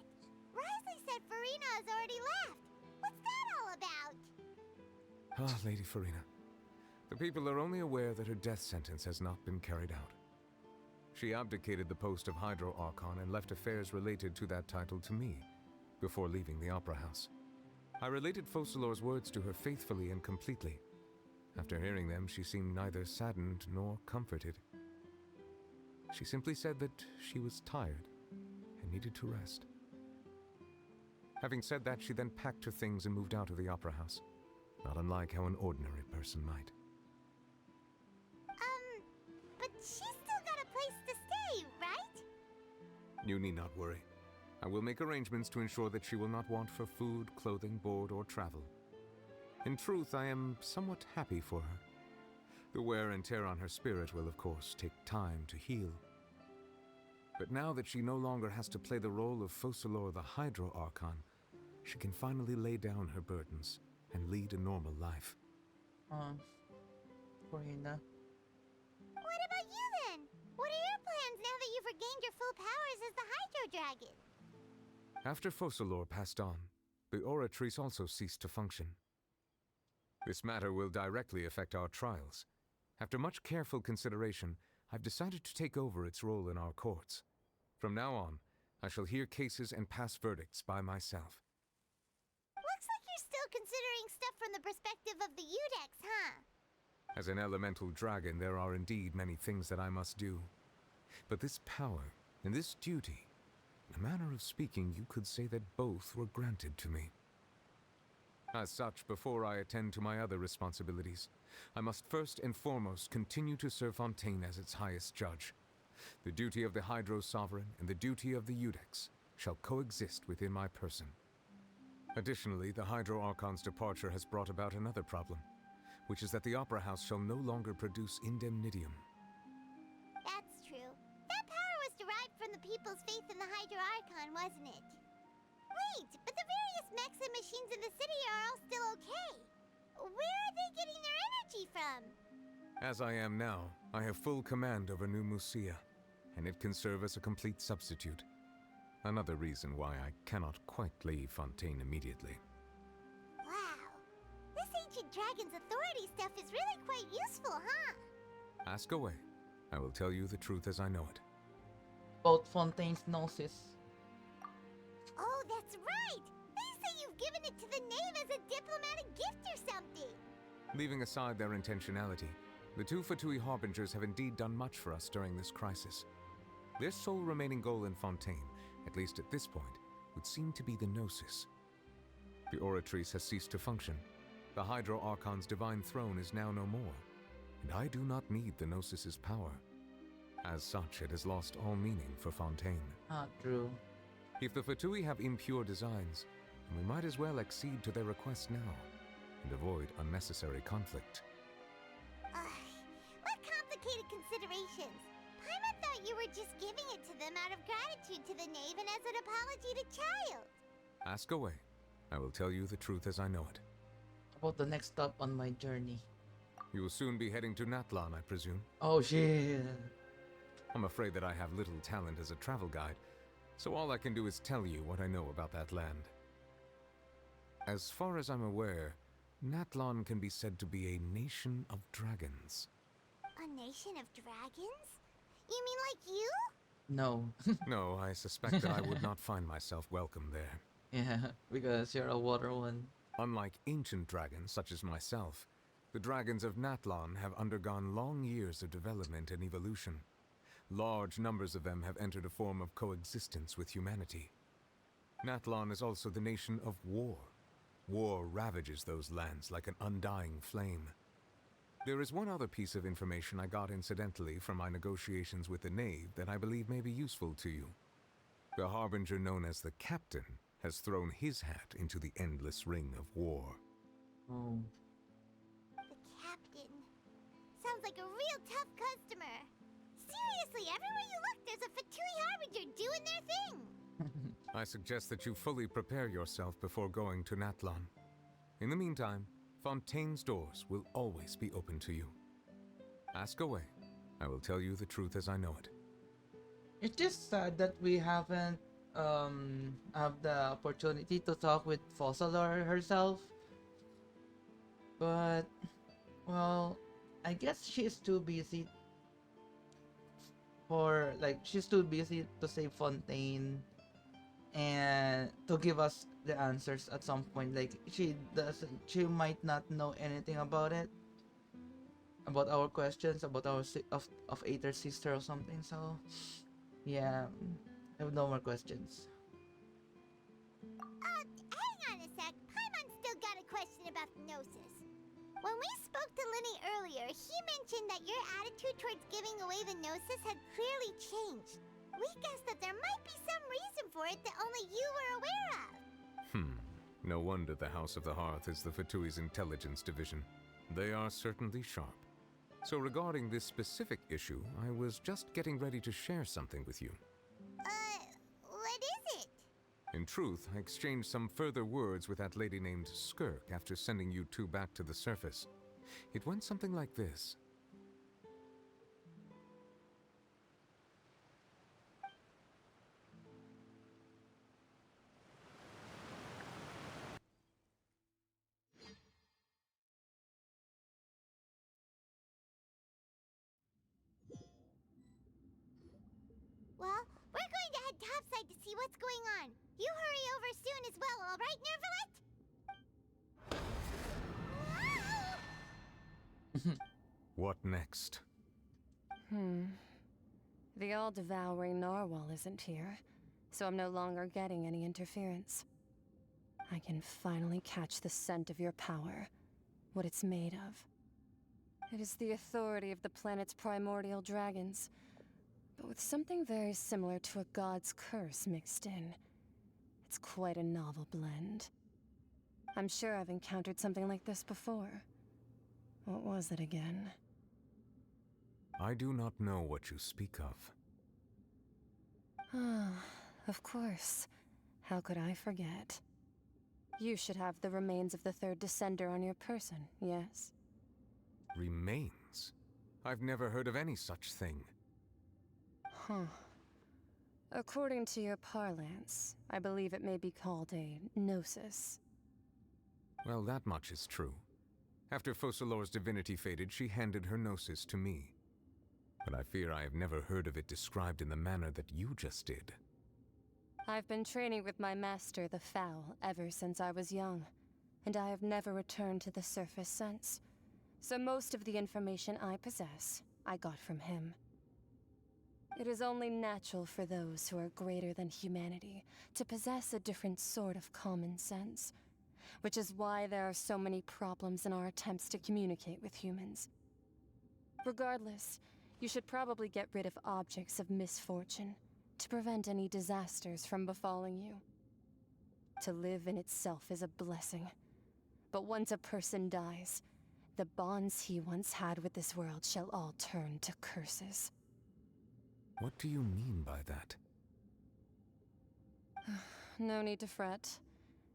Risley said Farina has already left. What's that all about? Ah, Lady Farina. The people are only aware that her death sentence has not been carried out. She abdicated the post of Hydro Archon and left affairs related to that title to me, before leaving the Opera House. I related Focalor's words to her faithfully and completely. After hearing them, she seemed neither saddened nor comforted. She simply said that she was tired and needed to rest. Having said that, she then packed her things and moved out of the Opera House, not unlike how an ordinary person might. But she's still got a place to stay, right? You need not worry. I will make arrangements to ensure that she will not want for food, clothing, board, or travel. In truth, I am somewhat happy for her. The wear and tear on her spirit will, of course, take time to heal. But now that she no longer has to play the role of Focalor the Hydro Archon, she can finally lay down her burdens and lead a normal life. Farina. What about you then? What are your plans now that you've regained your full powers as the Hydro Dragon? After Focalor passed on, the Oratrice also ceased to function. This matter will directly affect our trials. After much careful consideration, I've decided to take over its role in our courts. From now on, I shall hear cases and pass verdicts by myself. Looks like you're still considering stuff from the perspective of the Udex, huh? As an elemental dragon, there are indeed many things that I must do. But this power and this duty, in a manner of speaking, you could say that both were granted to me. As such, before I attend to my other responsibilities, I must first and foremost continue to serve Fontaine as its highest judge. The duty of the Hydro Sovereign and the duty of the Udex shall coexist within my person. Additionally, the Hydro Archon's departure has brought about another problem, which is that the Opera House shall no longer produce indemnitium. That's true. That power was derived from the people's faith in the Hydro Archon, wasn't it? Wait, but the various mechs and machines in the city are all still okay. Where are they getting their energy from? As I am now, I have full command over New Musia, and it can serve as a complete substitute. Another reason why I cannot quite leave Fontaine immediately. Wow. This ancient dragon's authority stuff is really quite useful, huh? Ask away. I will tell you the truth as I know it. About Fontaine's gnosis. Oh, that's right! They say you've given it to the knave as a diplomatic gift or something! Leaving aside their intentionality, the two Fatui Harbingers have indeed done much for us during this crisis. Their sole remaining goal in Fontaine, at least at this point, would seem to be the Gnosis. The Oratrice has ceased to function. The Hydro Archon's divine throne is now no more, and I do not need the Gnosis's power. As such, it has lost all meaning for Fontaine. True. If the Fatui have impure designs, then we might as well accede to their request now, and avoid unnecessary conflict. What complicated considerations! Paimon thought you were just giving it to them out of gratitude to the knave and as an apology to Child. Ask away. I will tell you the truth as I know it. About the next stop on my journey. You will soon be heading to Natlan, I presume. Oh shit. I'm afraid that I have little talent as a travel guide, so all I can do is tell you what I know about that land. As far as I'm aware, Natlan can be said to be a nation of dragons. A nation of dragons? You mean like you? No. No, I suspect that I would not find myself welcome there. Yeah, because you're a water one. Unlike ancient dragons such as myself, the dragons of Natlan have undergone long years of development and evolution. Large numbers of them have entered a form of coexistence with humanity. Natlan is also the nation of war. War ravages those lands like an undying flame. There is one other piece of information I got incidentally from my negotiations with the Knave that I believe may be useful to you. The Harbinger known as the Captain has thrown his hat into the endless ring of war. Oh. The Captain. Sounds like a real tough customer. Seriously, everywhere you look, there's a Fatui Harbinger doing their thing. I suggest that you fully prepare yourself before going to Natlan. In the meantime, Fontaine's doors will always be open to you. Ask away. I will tell you the truth as I know it. It's just sad that we haven't have the opportunity to talk with Fossilor herself. But, well, I guess she's too busy she's too busy to save Fontaine and to give us the answers at some point. Like, she might not know anything about it, about our questions, about our of Aether's sister or something. So yeah, I have no more questions. Hang on a sec. Paimon's still got a question about the Gnosis. When we spoke to Linny earlier, he mentioned that your attitude towards giving away the Gnosis had clearly changed. We guessed that there might be some reason for it that only you were aware of. No wonder the House of the Hearth is the Fatui's intelligence division. They are certainly sharp. So regarding this specific issue, I was just getting ready to share something with you. What is it? In truth, I exchanged some further words with that lady named Skirk after sending you two back to the surface. It went something like this. Well, we're going to head topside to see what's going on. You hurry over soon as well, all right, Nervalet? What next? The all-devouring narwhal isn't here, so I'm no longer getting any interference. I can finally catch the scent of your power, what it's made of. It is the authority of the planet's primordial dragons, but with something very similar to a god's curse mixed in. It's quite a novel blend. I'm sure I've encountered something like this before. What was it again? I do not know what you speak of. Ah, of course. How could I forget? You should have the remains of the third descender on your person, yes? Remains? I've never heard of any such thing. Huh. According to your parlance, I believe it may be called a gnosis. Well, that much is true. After Focalor's divinity faded, she handed her gnosis to me. But I fear I have never heard of it described in the manner that you just did. I've been training with my master, the Foul, ever since I was young, and I have never returned to the surface since. So most of the information I possess, I got from him. It is only natural for those who are greater than humanity to possess a different sort of common sense, which is why there are so many problems in our attempts to communicate with humans. Regardless, you should probably get rid of objects of misfortune to prevent any disasters from befalling you. To live in itself is a blessing, but once a person dies, the bonds he once had with this world shall all turn to curses. What do you mean by that? No need to fret.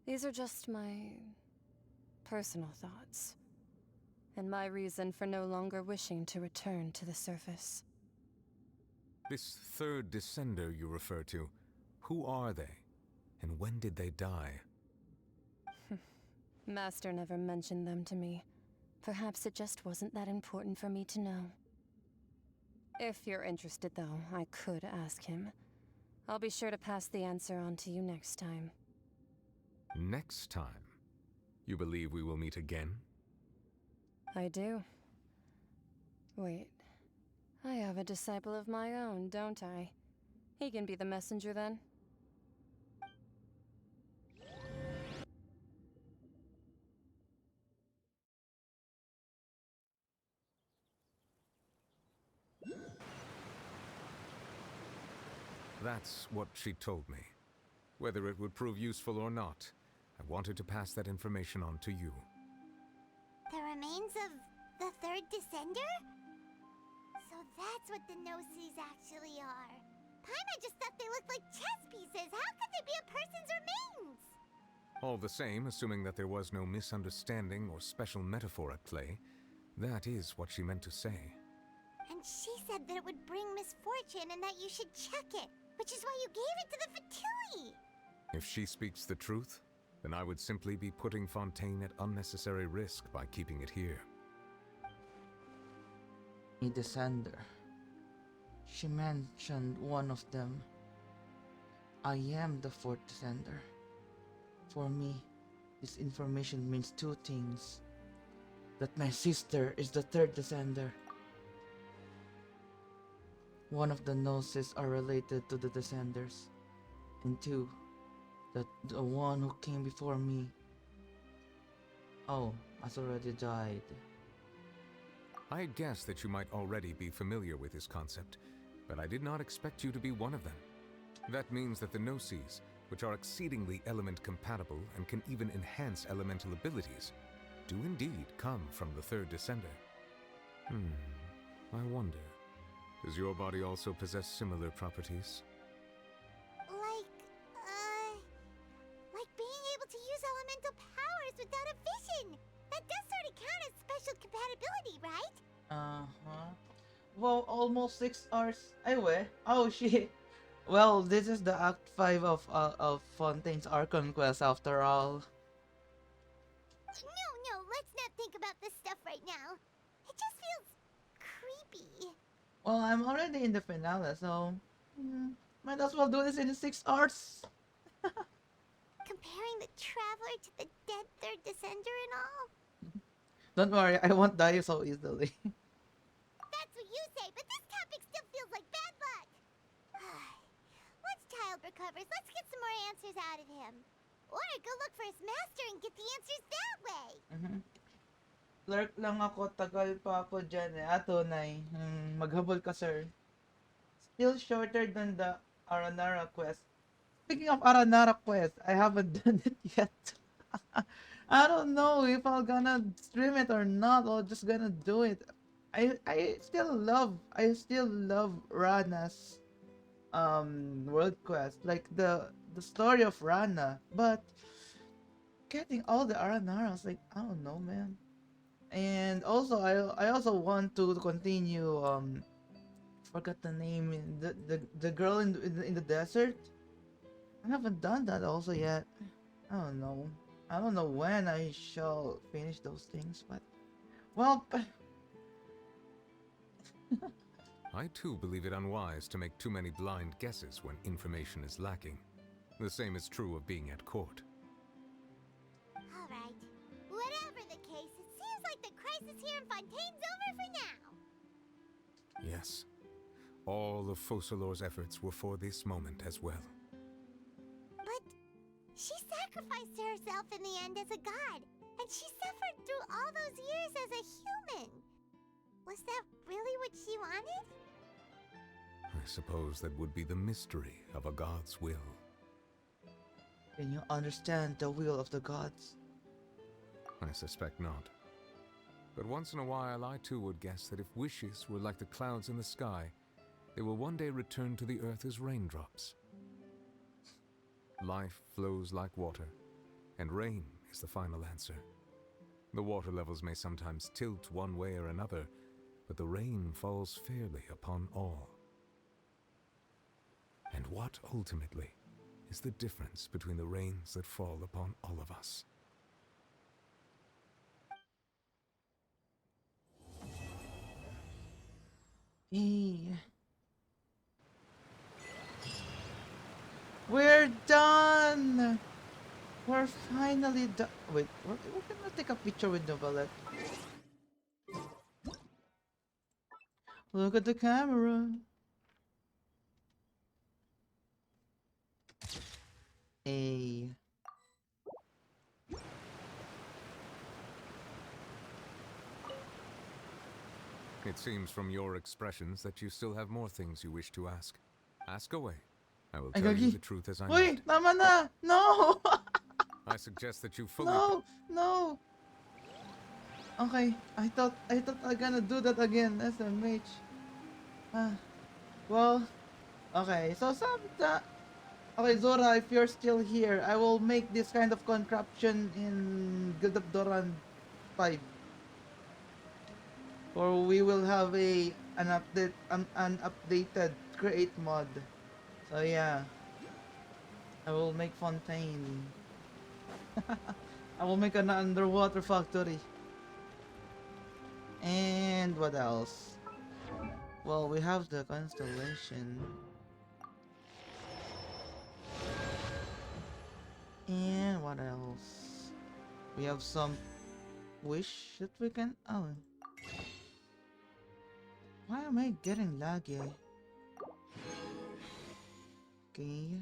These are just my personal thoughts, and my reason for no longer wishing to return to the surface. This third descender you refer to, who are they? And when did they die? Master never mentioned them to me. Perhaps it just wasn't that important for me to know. If you're interested, though, I could ask him. I'll be sure to pass the answer on to you next time. Next time? You believe we will meet again? I do. Wait. I have a disciple of my own, don't I? He can be the messenger then. That's what she told me. Whether it would prove useful or not, I wanted to pass that information on to you. The remains of the third descender? So that's what the Gnosis actually are. Paimon just thought they looked like chess pieces. How could they be a person's remains? All the same, assuming that there was no misunderstanding or special metaphor at play, that is what she meant to say. And she said that it would bring misfortune and that you should check it, which is why you gave it to the Fatui. If she speaks the truth, then I would simply be putting Fontaine at unnecessary risk by keeping it here. A descender. She mentioned one of them. I am the fourth descender. For me, this information means two things. That my sister is the third descender. One of the Gnosis are related to the descenders. And two, that the one who came before me, has already died. I guessed that you might already be familiar with this concept, but I did not expect you to be one of them. That means that the Gnosis, which are exceedingly element compatible and can even enhance elemental abilities, do indeed come from the third descender. I wonder, does your body also possess similar properties? Like being able to use elemental powers without a vision. That does sort of count as special compatibility, right? Well, almost 6 hours. Anyway, oh shit. Well, this is the Act 5 of Fontaine's Archon quest after all. No, let's not think about this stuff right now. It just feels creepy. Well, I'm already in the finale, so might as well do this in 6 hours. Comparing the Traveler to the dead third descender and all? Don't worry, I won't die so easily. That's what you say, but this topic still feels like bad luck. Once Child recovers, let's get some more answers out of him. Or go look for his master and get the answers that way. Lurk lang ako, tagal pa ako dyan eh. Tunay. Maghabol ka, sir. Still shorter than the Aranara quest. Speaking of Aranara quest, I haven't done it yet. I don't know if I'm gonna stream it or not, or just gonna do it. I still love Rana's world quest. Like the the story of Rana, but getting all the Aranaras, like, I don't know, man. And also, I also want to continue, forgot the name, the girl in the desert. I haven't done that also yet. I don't know. I don't know when I shall finish those things, but, well, I too believe it unwise to make too many blind guesses when information is lacking. The same is true of being at court. Alright. Whatever the case, it seems like the crisis here in Fontaine's over for now. Yes. All of Focalor's efforts were for this moment as well. But she sacrificed herself in the end as a god, and she suffered through all those years as a human. Was that really what she wanted? I suppose that would be the mystery of a god's will. Can you understand the will of the gods? I suspect not. But once in a while I too would guess that if wishes were like the clouds in the sky, they will one day return to the earth as raindrops. Life flows like water, and rain is the final answer. The water levels may sometimes tilt one way or another, but the rain falls fairly upon all. And what ultimately is the difference between the rains that fall upon all of us? Hey. We're done! We're finally done. Wait, we're gonna take a picture with Novelette. Look at the camera. Hey. It seems from your expressions that you still have more things you wish to ask. Ask away. I will tell you the truth as I know Wait, it. tama na! No! I suggest that you fully... No! No! Okay, I thought I'm gonna do that again, SMH. Well, okay, so okay, Zora, if you're still here, I will make this kind of contraption in Guild of Doran 5. Or we will have an updated create mod. So yeah, I will make Fontaine. I will make an underwater factory. And what else? Well, we have the constellation. And what else? We have some wish that we can... Oh. Why am I getting laggy? Okay.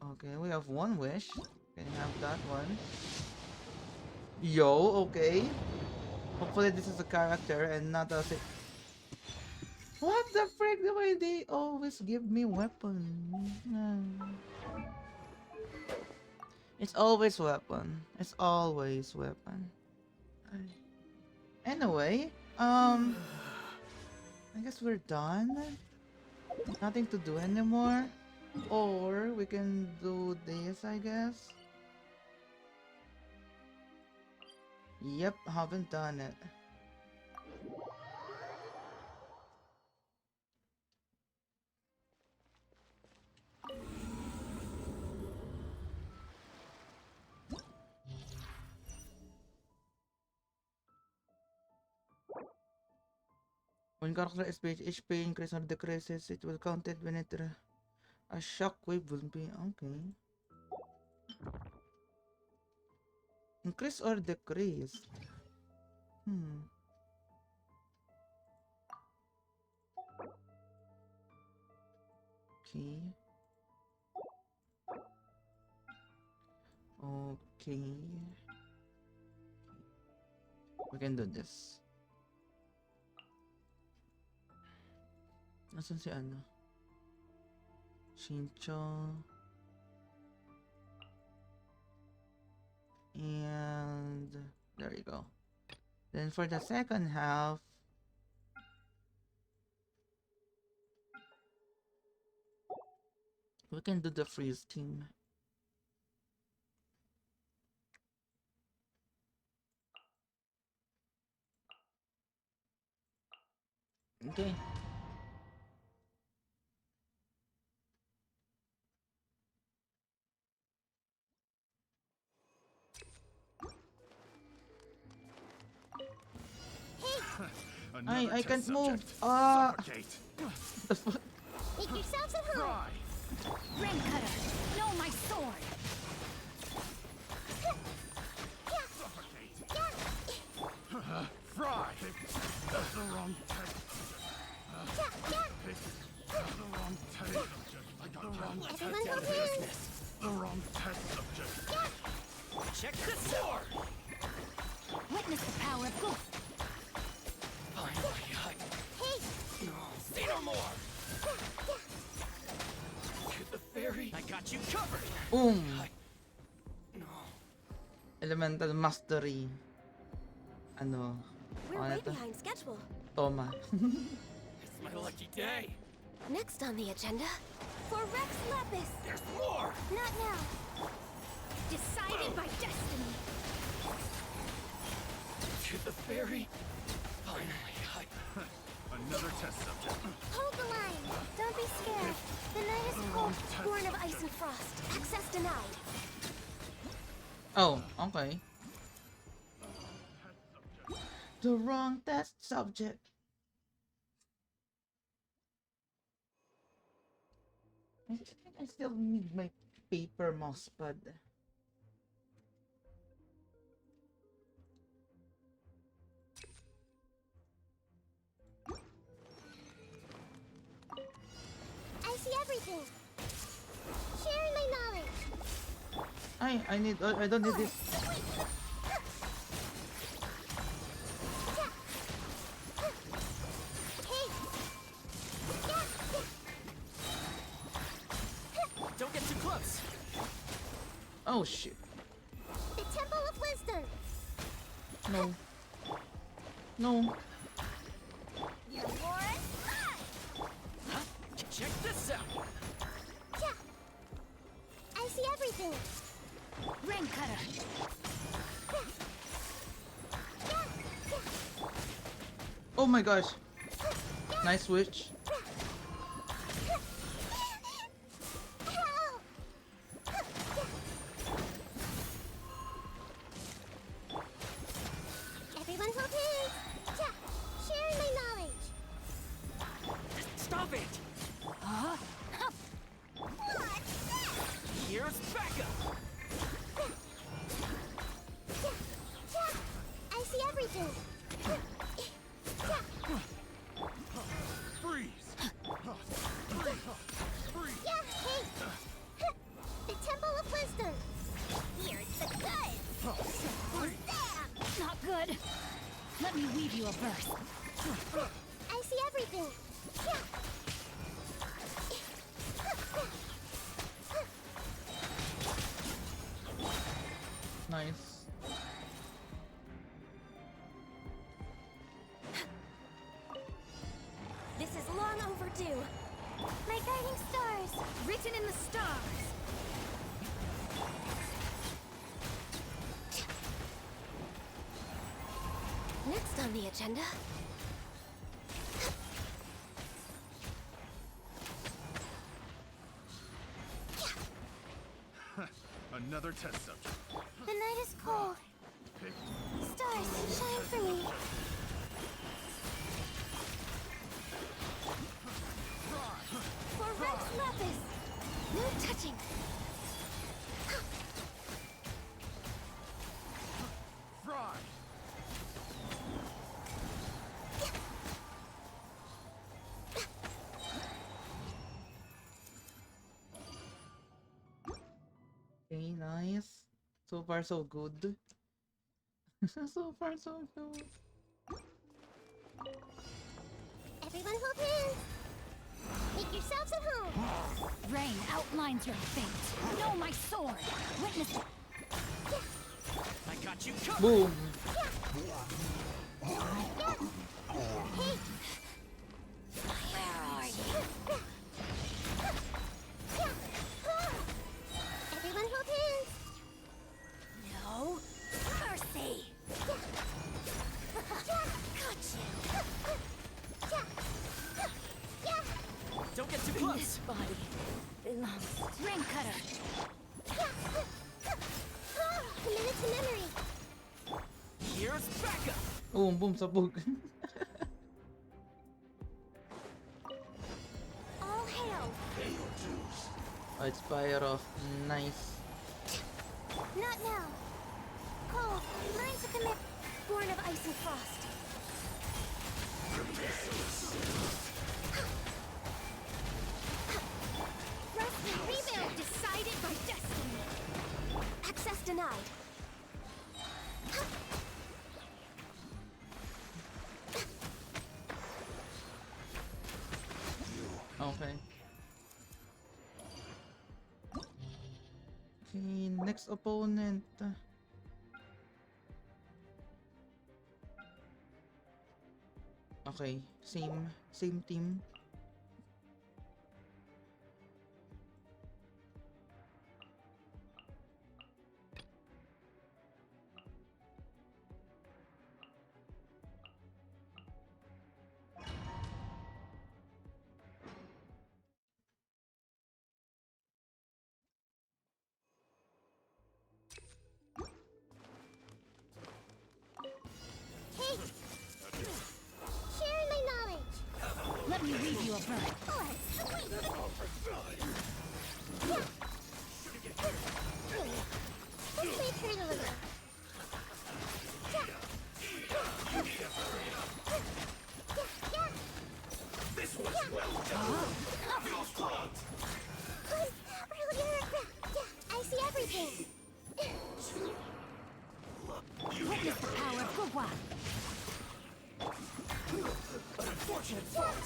Okay, we have one wish. Can have that one. Yo, okay. Hopefully this is a character and not a... What the frick? The way they always give me weapon. It's always weapon. It's always weapon. Anyway, I guess we're done. Nothing to do anymore. Or we can do this, I guess. Yep, haven't done it. When character speech HP increases or decreases, it will counted when it a shockwave will be okay. Increase or decrease? Okay. Okay. We can do this. Nasaan si ano? Shincho. And there you go. Then for the second half, We can do the freeze team. Okay. I can't move. Suffocate. The fuck? Make yourselves at home. Ring cutter, know my sword. Fry. That's the wrong type. The wrong type. I got the wrong Everyone type hold of hands. business. The wrong type subject. Check the sword! Witness the power of Goof. Finally, Hey! say no more! To the fairy, I got you covered! Boom! Elemental Mastery. Ano? We're Ano way to? behind schedule. Toma. It's my lucky day! Next on the agenda, for Rex Lapis. There's more! Not now. Decided by destiny. To the fairy, finally, Another test subject. Hold the line. Don't be scared. The night is cold, born of ice and frost. Access denied. Oh, okay. The wrong test subject. I think I still need my paper mouse pad. I see everything. Sharing my knowledge. I don't need this. Don't get too close! Oh shit. The Temple of Wisdom. No. No. Your war is Huh? Check this out! I see everything. Ring cutter. Oh my gosh. Nice switch. Everyone hold hands. Sharing my knowledge. Stop it! Here's backup! I see everything. Freeze. Yeah, hey. The Temple of Wisdom. Here's the good. Not good. Let me weave you a verse. I see everything. Nice. This is long overdue. My guiding stars. Written in the stars. Next on the agenda, Another test subject. The night is cold. Stars, shine for me. for Rex Lapis. No touching. Fry. Okay, nice. So far, so good. So far, so good. Everyone hold hands. Make yourselves at home. Rain outlines your fate. Know my sword. Witness it. I got you covered! Boom! Hey! Where are you? This body belongs. Ring cutter. Committed to memory. Here's backup. Boom, boom, sabog. All hail. Oh, it's fire off. Nice. Not now. Cold, learn to commit. Born of ice and frost. Rusty rebuild. Decided by destiny. Access denied. Okay. Okay, next opponent. Okay, same team. Hey! Share my knowledge. Let me read you a verse. Oh, sweet. Let's play turn a little. This was well done. Feels plugged. I see everything. Witness the power of Gugwa. An unfortunate fault.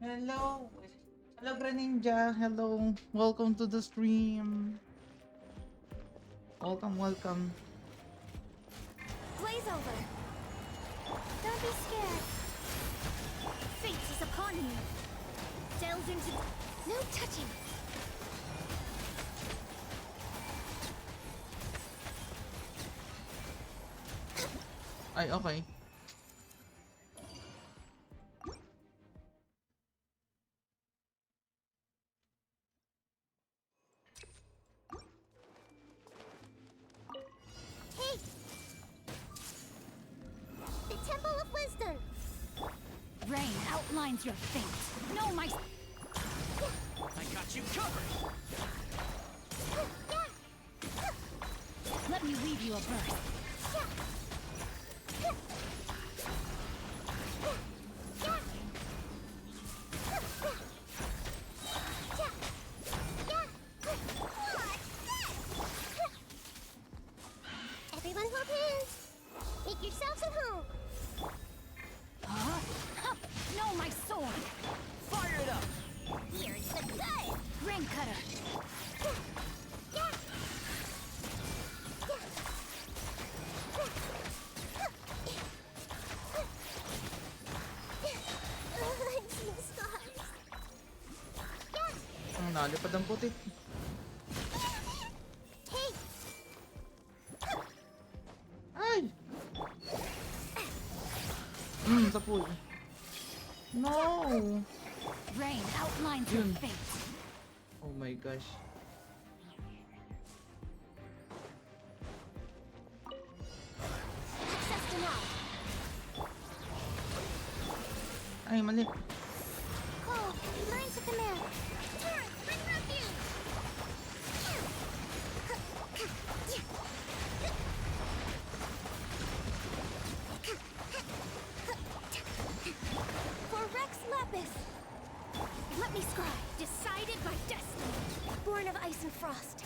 Hello. Hello, Greninja. Hello. Welcome to the stream. Welcome. Blaze over. Don't be scared. Fate is upon you. Delve into... No touching. Ay, okay. Hey! The Temple of Wisdom. Rain outlines your fate. No, my... I got you covered. Let me weave you a verse. Everyone hold hands. Make yourselves at home. Huh? No, my sword. Fire it up. Here's the good. Ring cutter. I'm seeing stars. Ang nalipad ang putik. Hey! Ay! Sa pool. No! Rain outlines your Yun. fate. Oh my gosh. Access denied. Ay, mali. Cold, learn to command. Turret, bring refuge. For Rex Lapis. Let me scribe. Decided by destiny. Born of ice and frost.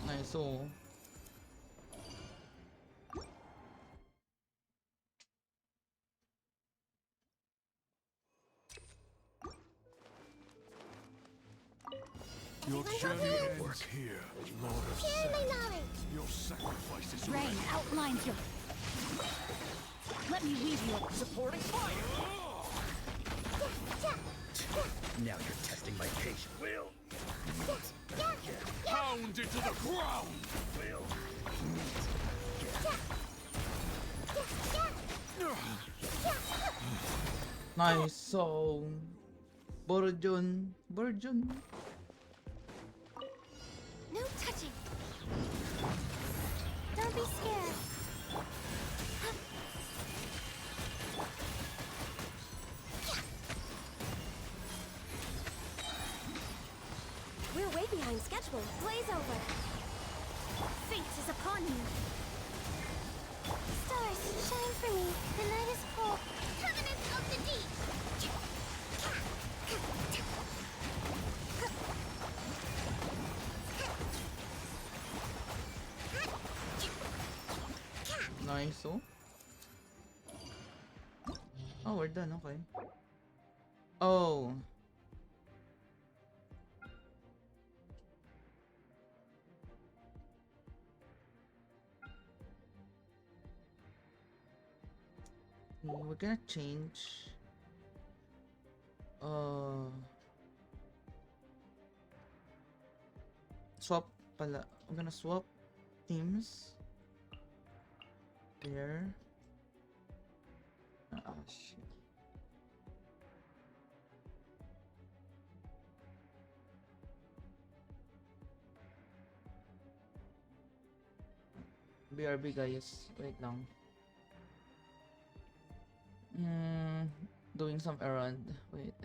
Nice, so... Your Everyone journey hold ends hands. here, Lord of Share my Sand. knowledge. Your sacrifice is Rain ready. outlines your... Let me weave you a... Supporting fire. Now you're testing my patience. Will. Pound into the ground. Will. Nice. So, Borjun. No touching. Don't be scared. We're way behind schedule. Blaze over. Fate is upon you. Stars, shine for me. The night is full. Covenant of the deep. Nice. Oh, we're done. Okay. Oh. We're gonna change. Swap pala. I'm gonna swap teams. There. Ah, shit. BRB guys, wait lang. Doing some errand. Wait.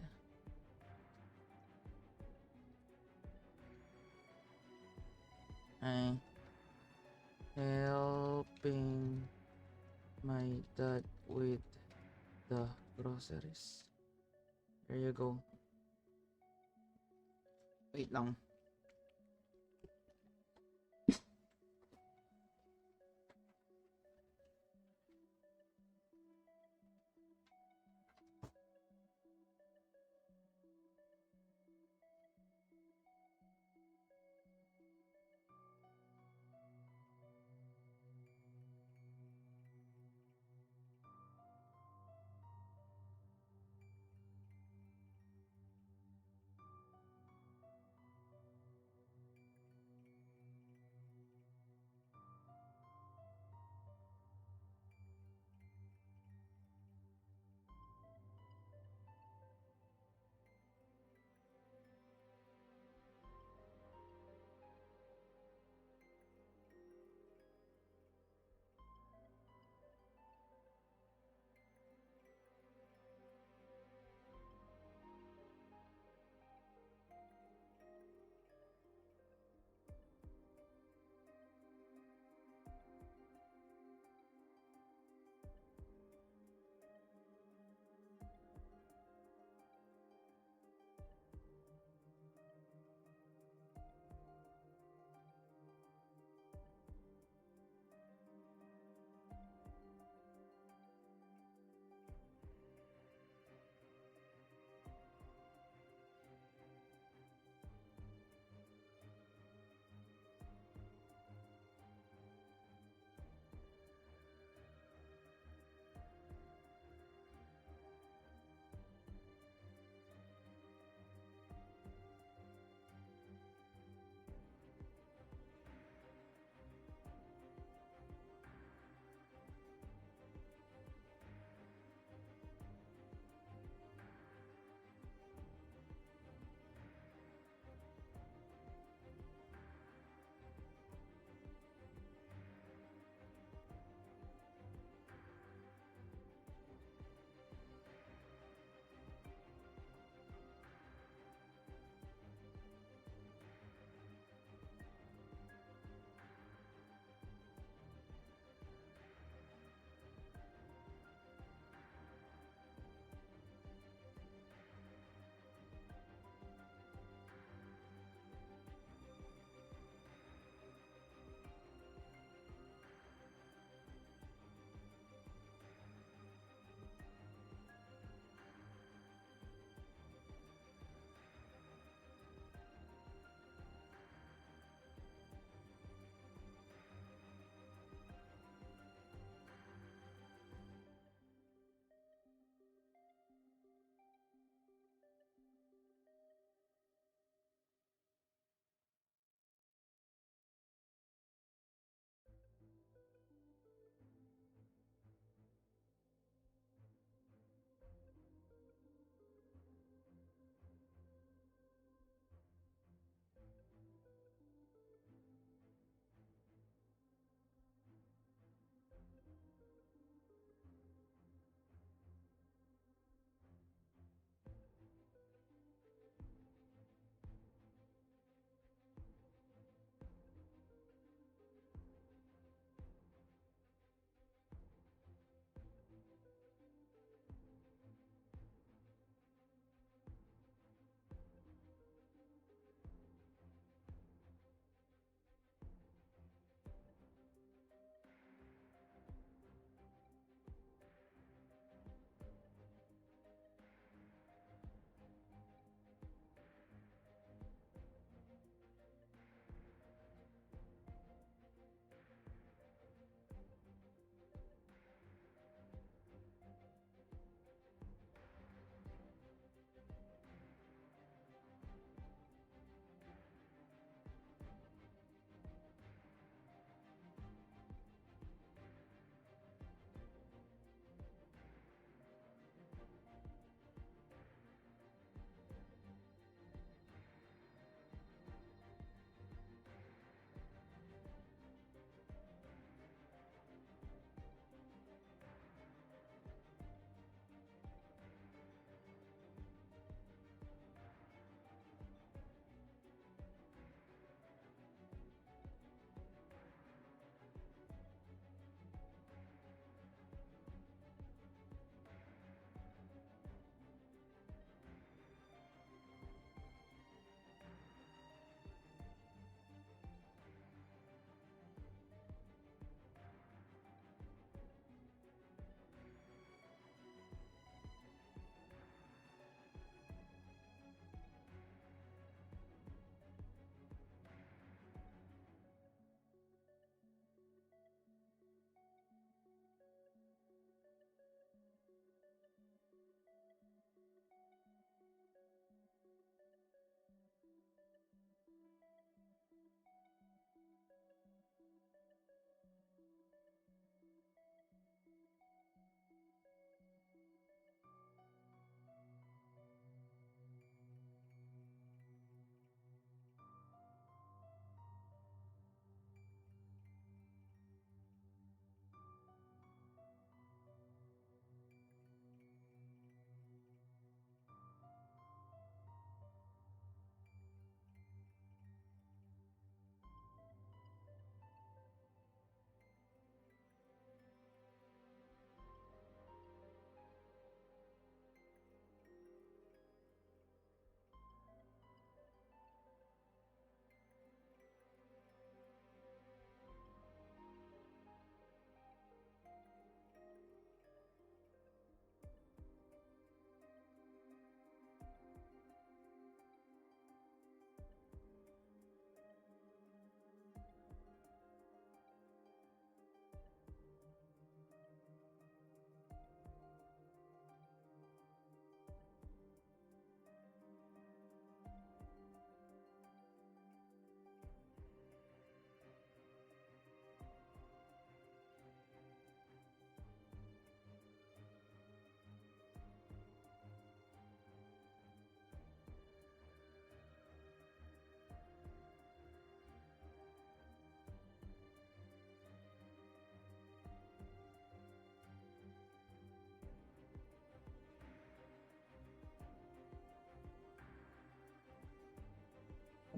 Ay. Helping my dad with the groceries. There you go. Wait lang.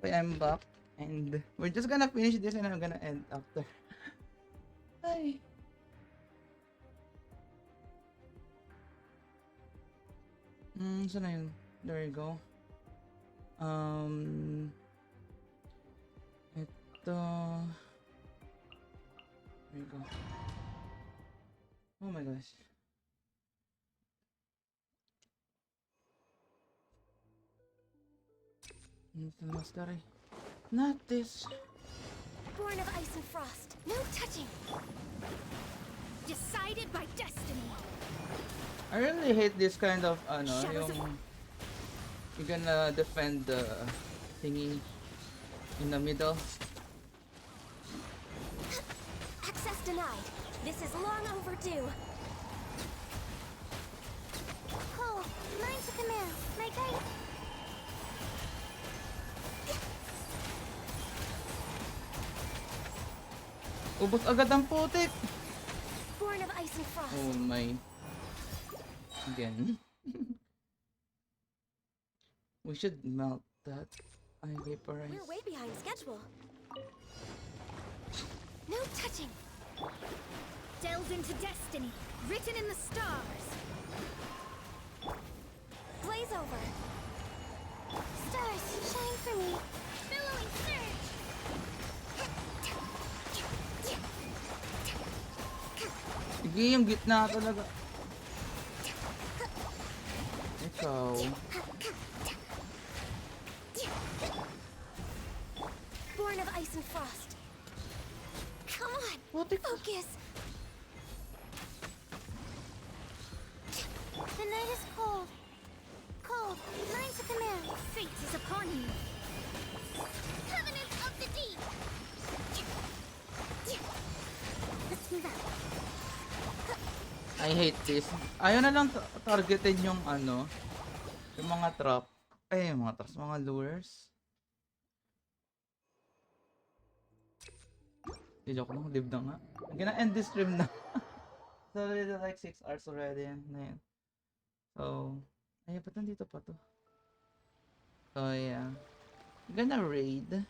Okay, I'm back. And we're just gonna finish this and I'm gonna end after. Ay. So na yun. There you go. Ito. There you go. Oh my gosh. Ito Masquerade. Not this. Born of ice and frost, no touching. Decided by destiny. I really hate this kind of yung you're gonna defend the thingy in the middle. Access denied. This is long overdue. Cold, mine's a command. My guide. Ubos agad ang putik. Born of ice and frost. Oh my. Again. We should melt that. I vaporize. We're way behind schedule. No touching. Delved into destiny, written in the stars. Blaze over. Stars, shine for me. Billowing surge. Sige, yung gitna talaga. Ikaw. Born of ice and frost. Come on, focus. The night is cold. Cold, mine's a command. Fate is upon you. Covenant of the deep. Let's move out. I hate this. Ayaw na lang targetin yung yung mga trap. Ay, yung mga traps, mga lures. Joke lang, live na nga. I'm gonna end this stream na. So, it's like 6 hours already. Na yun. So, ay, ba't nandito pa to? So, yeah. I'm gonna raid.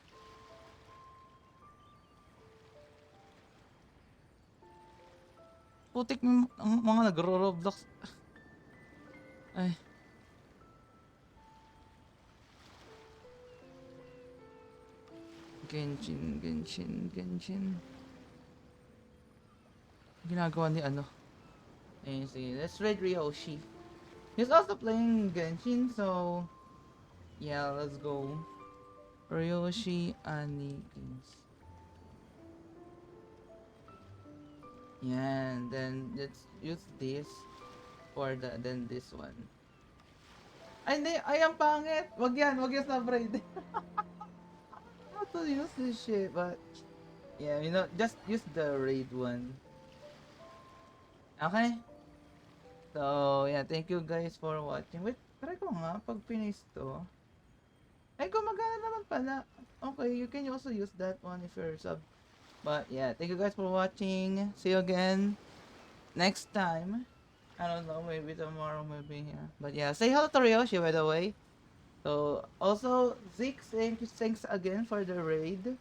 Putik mga nagro-roblox. Ay. Genshin. Ginagawa ni Ayun, sige. Let's raid Ryoshi. He's also playing Genshin, so yeah, let's go. Ryoshi Anigins. Yeah, and then let's use this for then this one. Ay, hindi! Ay, ang pangit! Wag yan sub-raid. How to use this shit, but yeah, just use the raid one. Okay? So, yeah, thank you guys for watching. Wait, try ko nga pag finish to. Ay, gumagana naman pala. Okay, you can also use that one if you're sub. But yeah, thank you guys for watching. See you again next time. I don't know, maybe tomorrow, maybe yeah. But yeah, say hello to Ryoshi, by the way. So also Zeke, thanks again for the raid,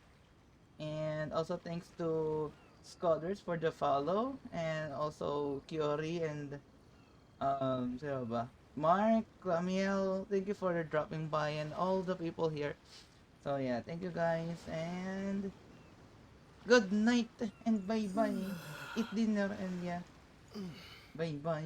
and also thanks to Scholars for the follow, and also Kiori and sino ba? Mark, Clamiel, thank you for dropping by, and all the people here. So yeah, thank you guys, and good night and bye bye. Eat dinner and yeah. Bye bye.